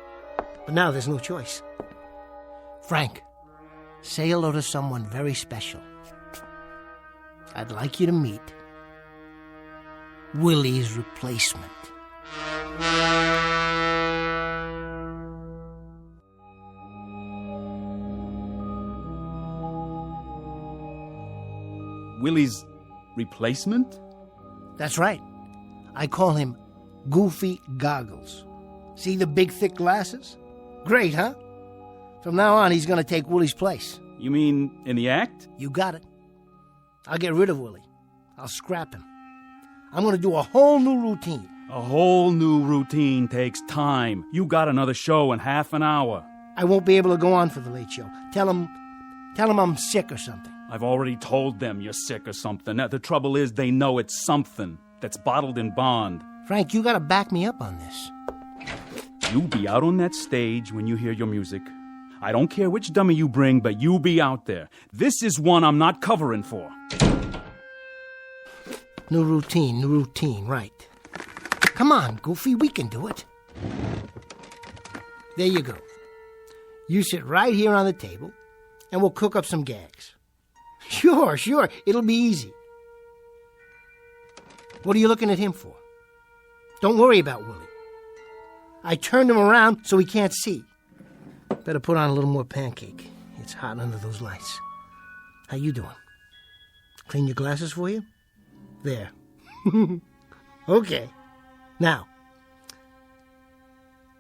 But now there's no choice. Frank, say hello to someone very special. I'd like you to meet Willie's replacement. Willie's replacement? That's right. I call him Goofy Goggles. See the big, thick glasses? Great, huh? From now on, he's going to take Willie's place. You mean in the act? You got it. I'll get rid of Willie. I'll scrap him. I'm going to do a whole new routine. A whole new routine takes time. You got another show in half an hour. I won't be able to go on for the late show. Tell him I'm sick or something. I've already told them you're sick or something. The trouble is they know it's something that's bottled in bond. Frank, you got to back me up on this. You'll be out on that stage when you hear your music. I don't care which dummy you bring, but you'll be out there. This is one I'm not covering for. New routine, right. Come on, Goofy, we can do it. There you go. You sit right here on the table, and we'll cook up some gags. Sure, it'll be easy. What are you looking at him for? Don't worry about Willie. I turned him around so he can't see. Better put on a little more pancake. It's hot under those lights. How you doing? Clean your glasses for you? There. Okay. Now,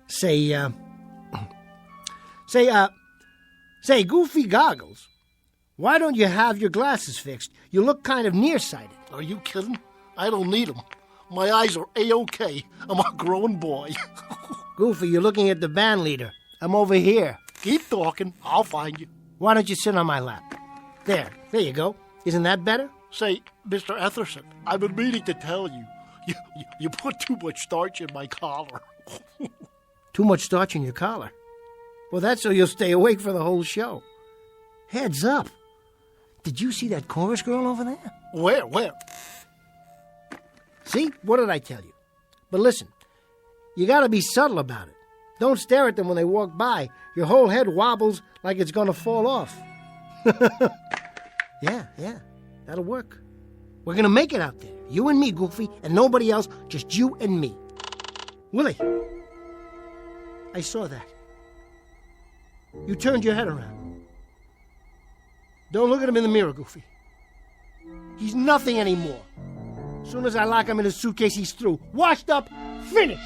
say, Goofy Goggles, why don't you have your glasses fixed? You look kind of nearsighted. Are you kidding? I don't need them. My eyes are A-OK. I'm a grown boy. Goofy, you're looking at the band leader. I'm over here. Keep talking. I'll find you. Why don't you sit on my lap? There you go. Isn't that better? Say, Mr. Etherson, I've been meaning to tell you. You put too much starch in my collar. Too much starch in your collar? Well, that's so you'll stay awake for the whole show. Heads up. Did you see that chorus girl over there? Where? See? What did I tell you? But listen, you gotta be subtle about it. Don't stare at them when they walk by. Your whole head wobbles like it's gonna fall off. Yeah, that'll work. We're gonna make it out there. You and me, Goofy, and nobody else, just you and me. Willie, I saw that. You turned your head around. Don't look at him in the mirror, Goofy. He's nothing anymore. As soon as I lock him in his suitcase, he's through. Washed up, finished.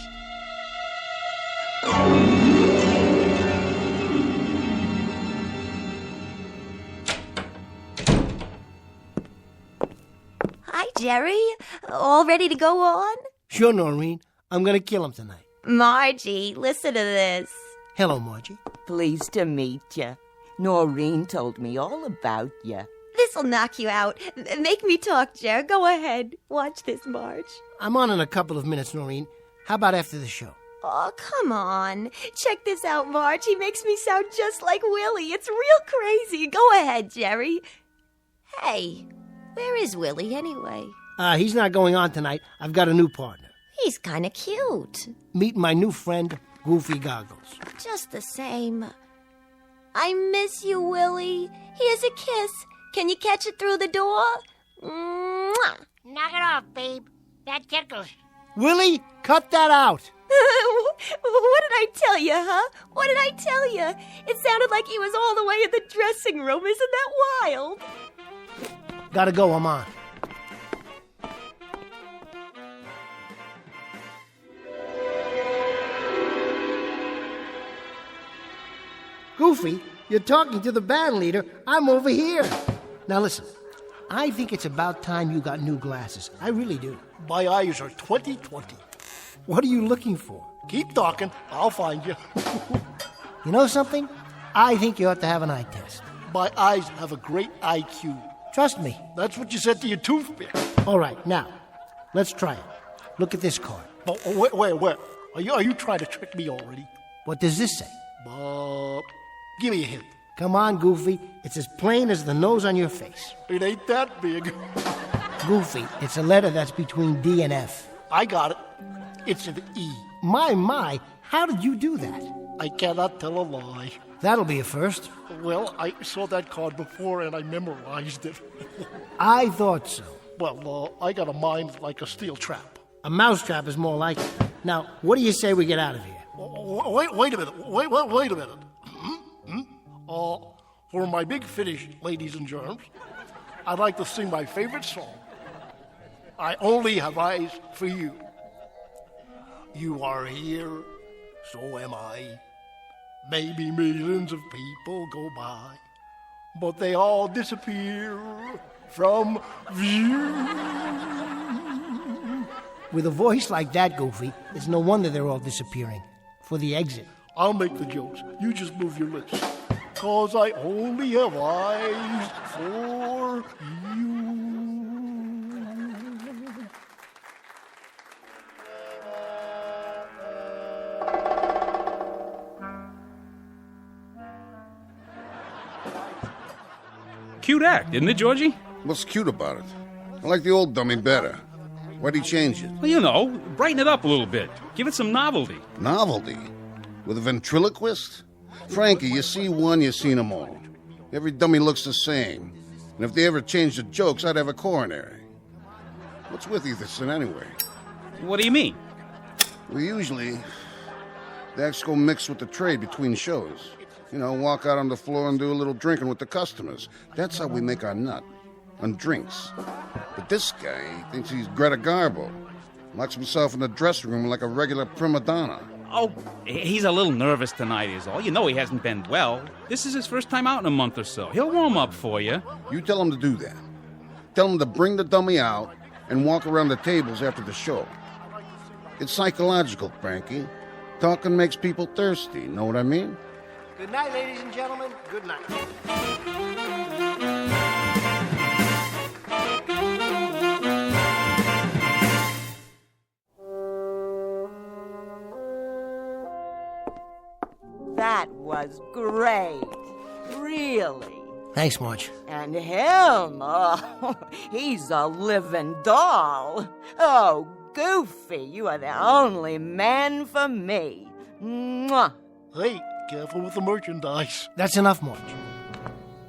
Hi, Jerry. All ready to go on? Sure, Noreen. I'm gonna kill him tonight. Margie, listen to this. Hello, Margie. Pleased to meet you. Noreen told me all about you. This'll knock you out. Make me talk, Jer. Go ahead. Watch this, Marge. I'm on in a couple of minutes, Noreen. How about after the show? Oh, come on. Check this out, Marge. He makes me sound just like Willie. It's real crazy. Go ahead, Jerry. Hey, where is Willie anyway? He's not going on tonight. I've got a new partner. He's kind of cute. Meet my new friend, Goofy Goggles. Just the same. I miss you, Willie. Here's a kiss. Can you catch it through the door? Mwah! Knock it off, babe. That tickles. Willie, cut that out. What did I tell you, huh? What did I tell you? It sounded like he was all the way in the dressing room. Isn't that wild? Gotta go, I'm on. Goofy, you're talking to the band leader. I'm over here. Now listen, I think it's about time you got new glasses. I really do. My eyes are 20/20. What are you looking for? Keep talking, I'll find you. You know something? I think you ought to have an eye test. My eyes have a great IQ. Trust me. That's what you said to your toothpick. All right, now, let's try it. Look at this card. Oh, wait. Are you trying to trick me already? What does this say? Give me a hint. Come on, Goofy. It's as plain as the nose on your face. It ain't that big. Goofy, it's a letter that's between D and F. I got it. It's an E. My, how did you do that? I cannot tell a lie. That'll be a first. Well, I saw that card before and I memorized it. I thought so. Well, I got a mind like a steel trap. A mousetrap is more like it. Now, what do you say we get out of here? Wait a minute. Wait a minute. For my big finish, ladies and germs, I'd like to sing my favorite song. I only have eyes for you. You are here, so am I. Maybe millions of people go by, but they all disappear from view. With a voice like that, Goofy, it's no wonder they're all disappearing. For the exit. I'll make the jokes. You just move your lips. 'Cause I only have eyes for you. Cute act, isn't it, Georgie? What's cute about it? I like the old dummy better. Why'd he change it? Well, you know, brighten it up a little bit. Give it some novelty. Novelty? With a ventriloquist? Frankie, you see one, you seen them all. Every dummy looks the same. And if they ever changed the jokes, I'd have a coronary. What's with you this anyway? What do you mean? Well, usually, the acts go mixed with the trade between shows. You know, walk out on the floor and do a little drinking with the customers. That's how we make our nut. On drinks. But this guy thinks he's Greta Garbo. Locks himself in the dressing room like a regular prima donna. Oh, he's a little nervous tonight is all. You know he hasn't been well. This is his first time out in a month or so. He'll warm up for you. You tell him to do that. Tell him to bring the dummy out and walk around the tables after the show. It's psychological, Frankie. Talking makes people thirsty, know what I mean? Good night, ladies and gentlemen. Good night. That was great. Really. Thanks, Marge. And him, oh, he's a living doll. Oh, Goofy, you are the only man for me. Mwah. Hey, careful with the merchandise. That's enough, Marge.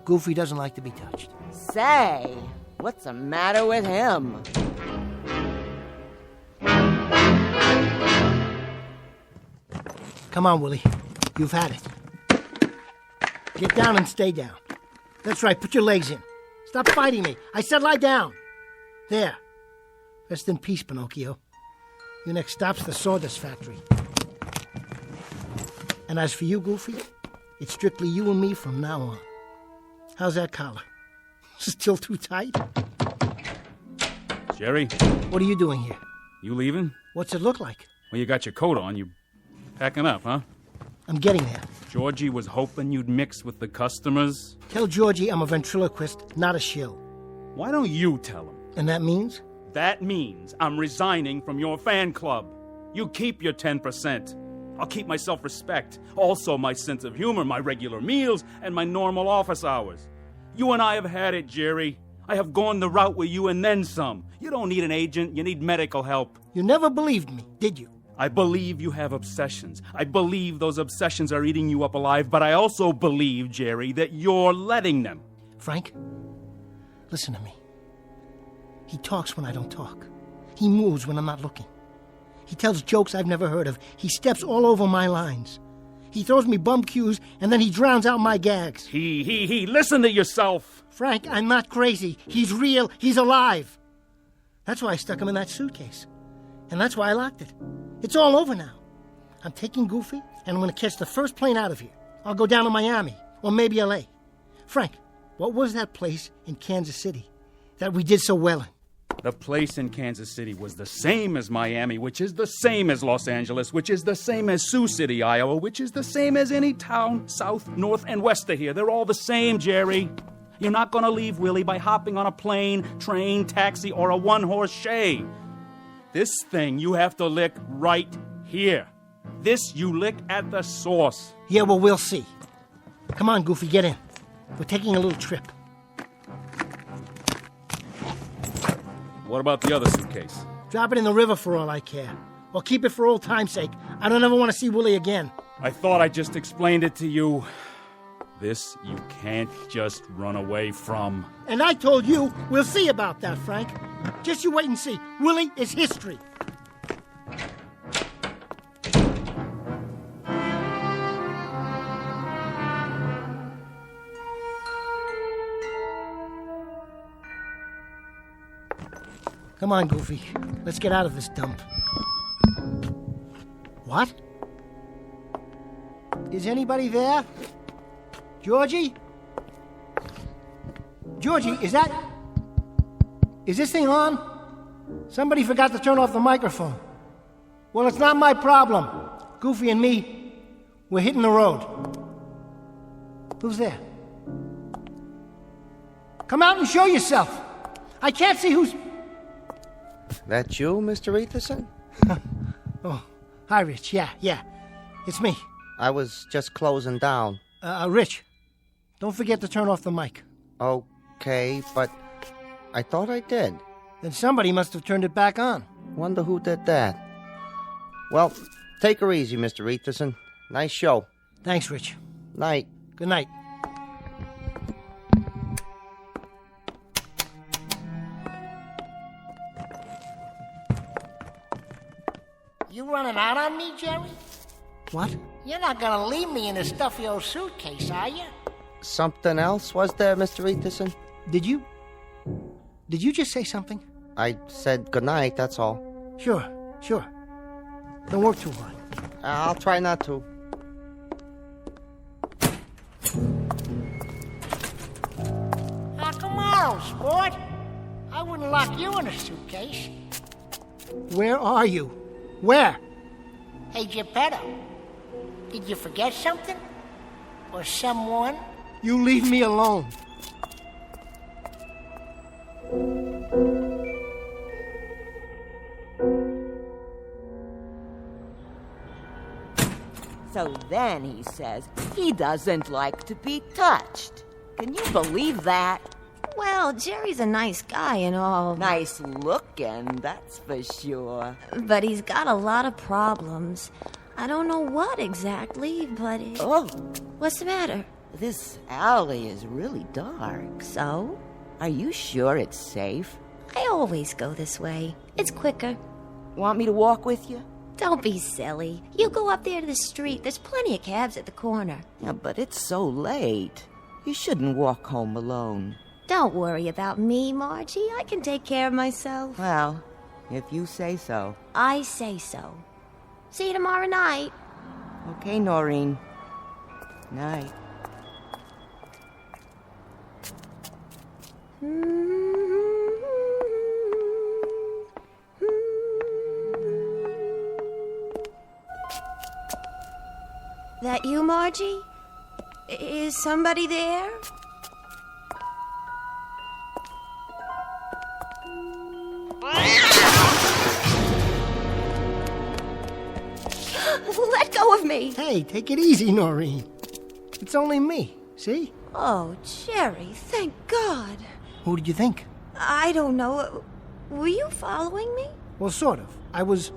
Goofy doesn't like to be touched. Say, what's the matter with him? Come on, Willie. You've had it. Get down and stay down. That's right, put your legs in. Stop fighting me. I said lie down. There. Rest in peace, Pinocchio. Your next stop's the sawdust factory. And as for you, Goofy, it's strictly you and me from now on. How's that collar? Still too tight? Jerry? What are you doing here? You leaving? What's it look like? Well, you got your coat on. You packing up, huh? I'm getting there. Georgie was hoping you'd mix with the customers. Tell Georgie I'm a ventriloquist, not a shill. Why don't you tell him? And that means? That means I'm resigning from your fan club. You keep your 10%. I'll keep my self-respect, also my sense of humor, my regular meals, and my normal office hours. You and I have had it, Jerry. I have gone the route with you and then some. You don't need an agent, you need medical help. You never believed me, did you? I believe you have obsessions. I believe those obsessions are eating you up alive, but I also believe, Jerry, that you're letting them. Frank, listen to me. He talks when I don't talk. He moves when I'm not looking. He tells jokes I've never heard of. He steps all over my lines. He throws me bum cues, and then he drowns out my gags. Listen to yourself. Frank, I'm not crazy. He's real. He's alive. That's why I stuck him in that suitcase. And that's why I locked it. It's all over now. I'm taking Goofy, and I'm going to catch the first plane out of here. I'll go down to Miami, or maybe L.A. Frank, what was that place in Kansas City that we did so well in? The place in Kansas City was the same as Miami, which is the same as Los Angeles, which is the same as Sioux City, Iowa, which is the same as any town south, north, and west of here. They're all the same, Jerry. You're not going to leave Willie by hopping on a plane, train, taxi, or a one-horse shay. This thing you have to lick right here. This you lick at the source. Yeah, well, we'll see. Come on, Goofy, get in. We're taking a little trip. What about the other suitcase? Drop it in the river for all I care. Or keep it for old time's sake. I don't ever want to see Willie again. I thought I just explained it to you. This you can't just run away from. And I told you, we'll see about that, Frank. Just you wait and see. Willie is history. Come on, Goofy. Let's get out of this dump. What? Is anybody there? Georgie? Georgie, is this thing on? Somebody forgot to turn off the microphone. Well, it's not my problem. Goofy and me, we're hitting the road. Who's there? Come out and show yourself. I can't see who's... That you, Mr. Etherson? Oh, hi, Rich. Yeah, it's me. I was just closing down. Rich, don't forget to turn off the mic. Okay, but I thought I did. Then somebody must have turned it back on. Wonder who did that. Well, take her easy, Mr. Etherson. Nice show. Thanks, Rich. Night. Good night. You running out on me, Jerry? What? You're not gonna leave me in a stuffy old suitcase, are you? Something else was there, Mr. Etherson? Did you just say something? I said goodnight, that's all. Sure. Don't work too hard. I'll try not to. Come on, sport. I wouldn't lock you in a suitcase. Where are you? Where? Hey, Geppetto, did you forget something? Or someone? You leave me alone. So then he says he doesn't like to be touched. Can you believe that? Well, Jerry's a nice guy and all. Nice looking, that's for sure. But he's got a lot of problems. I don't know what exactly, but... Oh. What's the matter? This alley is really dark. So? Are you sure it's safe? I always go this way. It's quicker. Want me to walk with you? Don't be silly. You go up there to the street. There's plenty of cabs at the corner. Yeah, but it's so late. You shouldn't walk home alone. Don't worry about me, Margie. I can take care of myself. Well, if you say so. I say so. See you tomorrow night. Okay, Noreen. Night. That you, Margie? Is somebody there? Let go of me! Hey, take it easy, Noreen. It's only me, see? Oh, Jerry, thank God. Who did you think? I don't know. Were you following me? Well, sort of. I was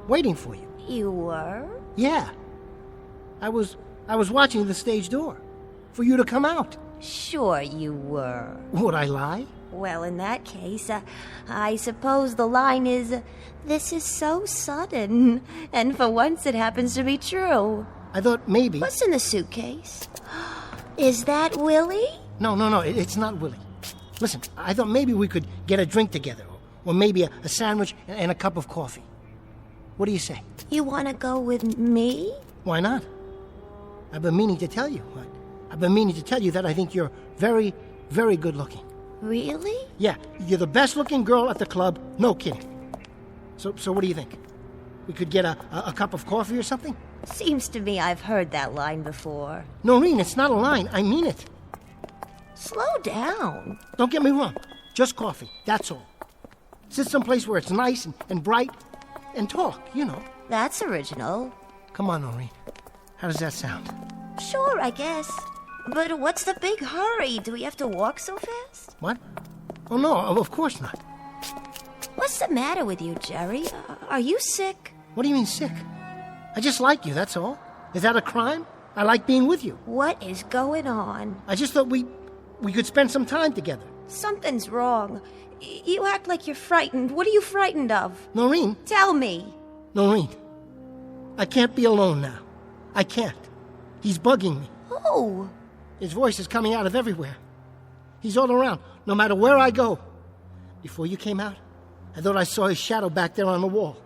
waiting for you. You were? Yeah. I was watching the stage door for you to come out. Sure you were. Would I lie? Well, in that case, I suppose the line is, this is so sudden. And for once it happens to be true. I thought maybe... What's in the suitcase? Is that Willie? No, it's not Willie. Listen, I thought maybe we could get a drink together. Or maybe a sandwich and a cup of coffee. What do you say? You want to go with me? Why not? I've been meaning to tell you. I've been meaning to tell you that I think you're very, very good looking. Really? Yeah, you're the best looking girl at the club. No kidding. So what do you think? We could get a cup of coffee or something? Seems to me I've heard that line before. Noreen, it's not a line. I mean it. Slow down. Don't get me wrong. Just coffee. That's all. Sit someplace where it's nice and bright and talk, you know. That's original. Come on, Noreen. How does that sound? Sure, I guess. But what's the big hurry? Do we have to walk so fast? What? Oh, no, of course not. What's the matter with you, Jerry? Are you sick? What do you mean sick? I just like you, that's all. Is that a crime? I like being with you. What is going on? I just thought we could spend some time together. Something's wrong. You act like you're frightened. What are you frightened of? Noreen. Tell me. Noreen, I can't be alone now. I can't. He's bugging me. Who? His voice is coming out of everywhere. He's all around, no matter where I go. Before you came out, I thought I saw his shadow back there on the wall.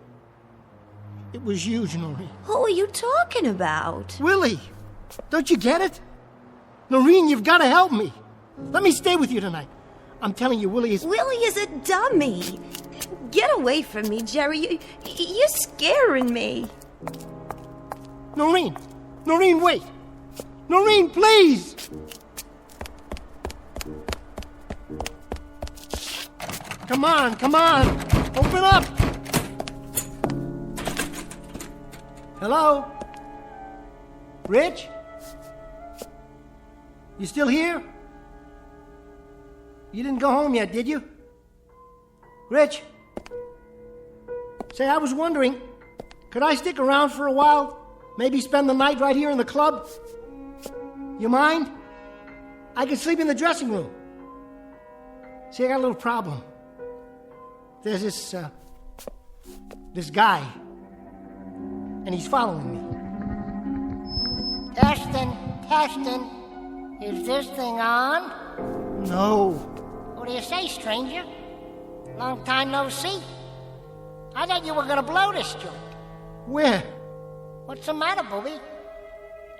It was huge, Noreen. Who are you talking about? Willie! Don't you get it? Noreen, you've got to help me. Let me stay with you tonight. I'm telling you, Willie is... Willie is a dummy. Get away from me, Jerry. You're scaring me. Noreen! Noreen, wait! Noreen, please! Come on! Open up! Hello? Rich? You still here? You didn't go home yet, did you? Rich? Say, I was wondering, could I stick around for a while? Maybe spend the night right here in the club? You mind? I could sleep in the dressing room. See, I got a little problem. There's this guy, and he's following me. Testing. Is this thing on? No. What do you say, stranger? Long time no see. I thought you were gonna blow this joint. Where? What's the matter, booby?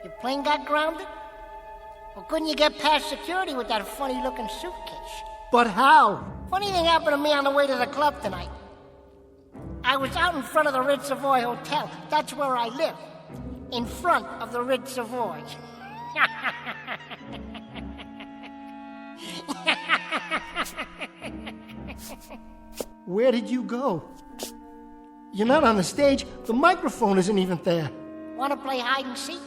Your plane got grounded? Or couldn't you get past security with that funny-looking suitcase? But how? Funny thing happened to me on the way to the club tonight. I was out in front of the Ritz Savoy Hotel. That's where I live. In front of the Ritz Savoy. Where did you go? You're not on the stage. The microphone isn't even there. Want to play hide and seek?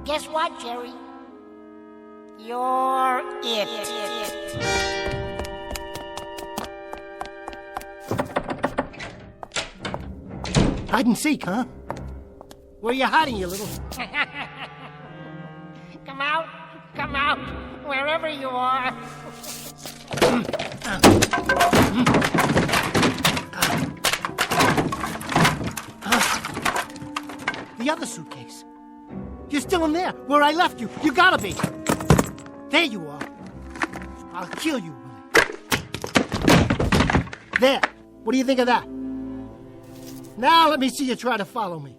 Guess what, Jerry? You're it. Hide and seek, huh? Where are you hiding, you little... Come out, wherever you are. The other suitcase. You're still in there, where I left you. You gotta be. There you are. I'll kill you, Willie. There. What do you think of that? Now let me see you try to follow me.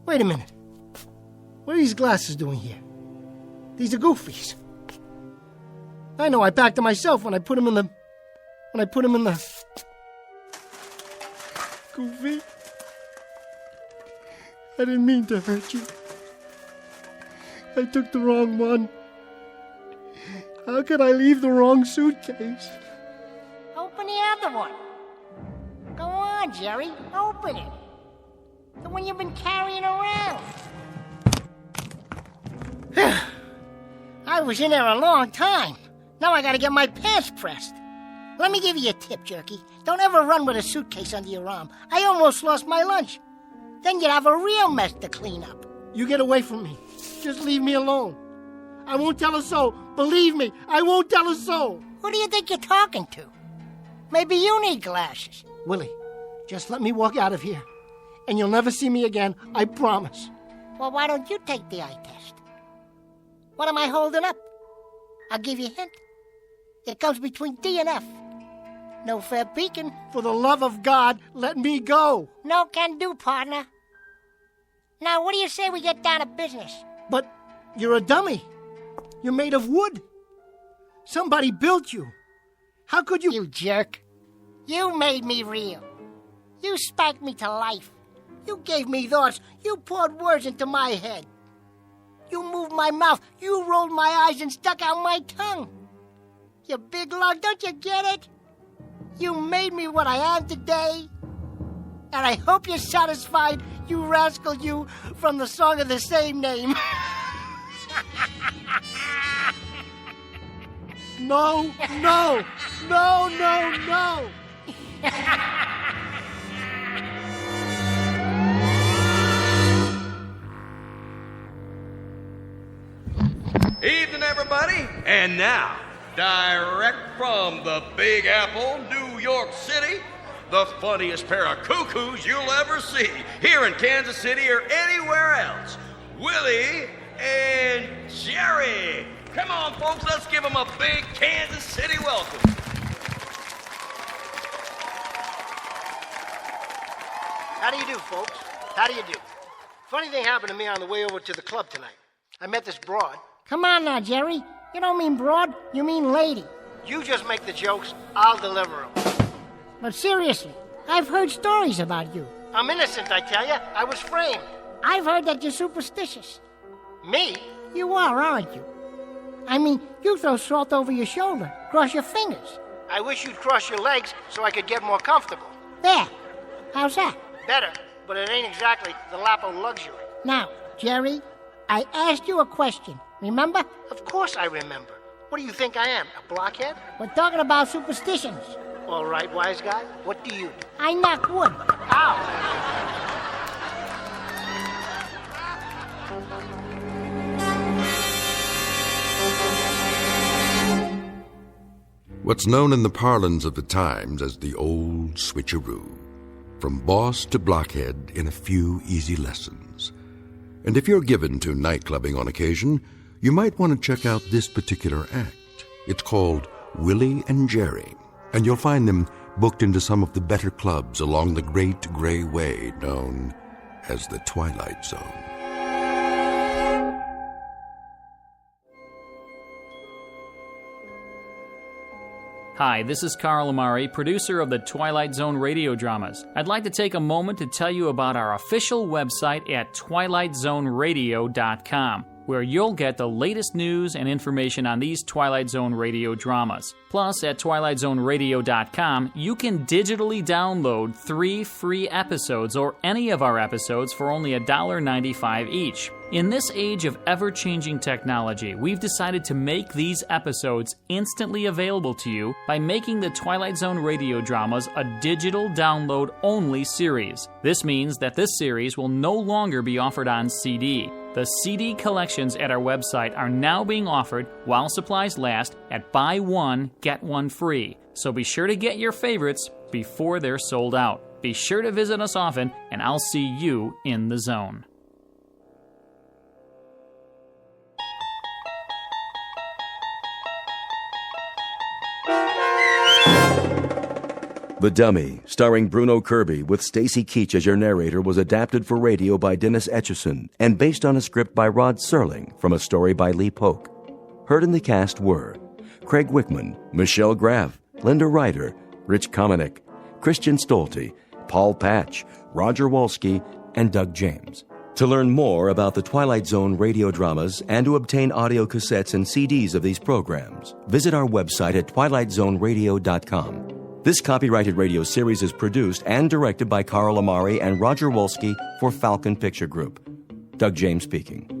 Wait a minute. What are these glasses doing here? These are goofies. I know, I packed them myself when I put them in the... Goofy. I didn't mean to hurt you. I took the wrong one. How could I leave the wrong suitcase? Open the other one. Go on, Jerry. Open it. The one you've been carrying around. I was in there a long time. Now I gotta get my pants pressed. Let me give you a tip, Jerky. Don't ever run with a suitcase under your arm. I almost lost my lunch. Then you'd have a real mess to clean up. You get away from me. Just leave me alone. I won't tell a soul. Believe me, I won't tell a soul. Who do you think you're talking to? Maybe you need glasses. Willie, just let me walk out of here. And you'll never see me again, I promise. Well, why don't you take the eye test? What am I holding up? I'll give you a hint. It comes between D and F. No fair peeking. For the love of God, let me go. No can do, partner. Now, what do you say we get down to business? But you're a dummy. You're made of wood. Somebody built you. How could you... You jerk. You made me real. You spanked me to life. You gave me thoughts. You poured words into my head. You moved my mouth. You rolled my eyes and stuck out my tongue. You big lug, don't you get it? You made me what I am today. And I hope you're satisfied, you rascal, you, from the song of the same name. No, no, no, no, no. Evening, everybody. And now, direct from the Big Apple, New York City, the funniest pair of cuckoos you'll ever see here in Kansas City or anywhere else, Willie and Jerry. Come on, folks, let's give them a big Kansas City welcome. How do you do, folks? How do you do? Funny thing happened to me on the way over to the club tonight. I met this broad. Come on now, Jerry. You don't mean broad, you mean lady. You just make the jokes, I'll deliver them. But seriously, I've heard stories about you. I'm innocent, I tell you. I was framed. I've heard that you're superstitious. Me? You are, aren't you? I mean, you throw salt over your shoulder, cross your fingers. I wish you'd cross your legs so I could get more comfortable. There. How's that? Better, but it ain't exactly the lap of luxury. Now, Jerry, I asked you a question, remember? Of course I remember. What do you think I am, a blockhead? We're talking about superstitions. All right, wise guy, what do you do? I knock wood. Ow! What's known in the parlance of the times as the old switcheroo. From boss to blockhead in a few easy lessons. And if you're given to nightclubbing on occasion, you might want to check out this particular act. It's called Willie and Jerry, and you'll find them booked into some of the better clubs along the Great Gray Way known as the Twilight Zone. Hi, this is Carl Amari, producer of the Twilight Zone radio dramas. I'd like to take a moment to tell you about our official website at twilightzoneradio.com. where you'll get the latest news and information on these Twilight Zone radio dramas. Plus, at twilightzoneradio.com, you can digitally download 3 free episodes or any of our episodes for only $1.95 each. In this age of ever-changing technology, we've decided to make these episodes instantly available to you by making the Twilight Zone radio dramas a digital download-only series. This means that this series will no longer be offered on CD. The CD collections at our website are now being offered while supplies last at buy one, get one free. So be sure to get your favorites before they're sold out. Be sure to visit us often, and I'll see you in the zone. The Dummy, starring Bruno Kirby with Stacy Keach as your narrator, was adapted for radio by Dennis Etchison and based on a script by Rod Serling from a story by Lee Polk. Heard in the cast were Craig Wickman, Michelle Graff, Linda Ryder, Rich Komanek, Christian Stolte, Paul Patch, Roger Wolski, and Doug James. To learn more about the Twilight Zone radio dramas and to obtain audio cassettes and CDs of these programs, visit our website at twilightzoneradio.com. This copyrighted radio series is produced and directed by Carl Amari and Roger Wolski for Falcon Picture Group. Doug James speaking.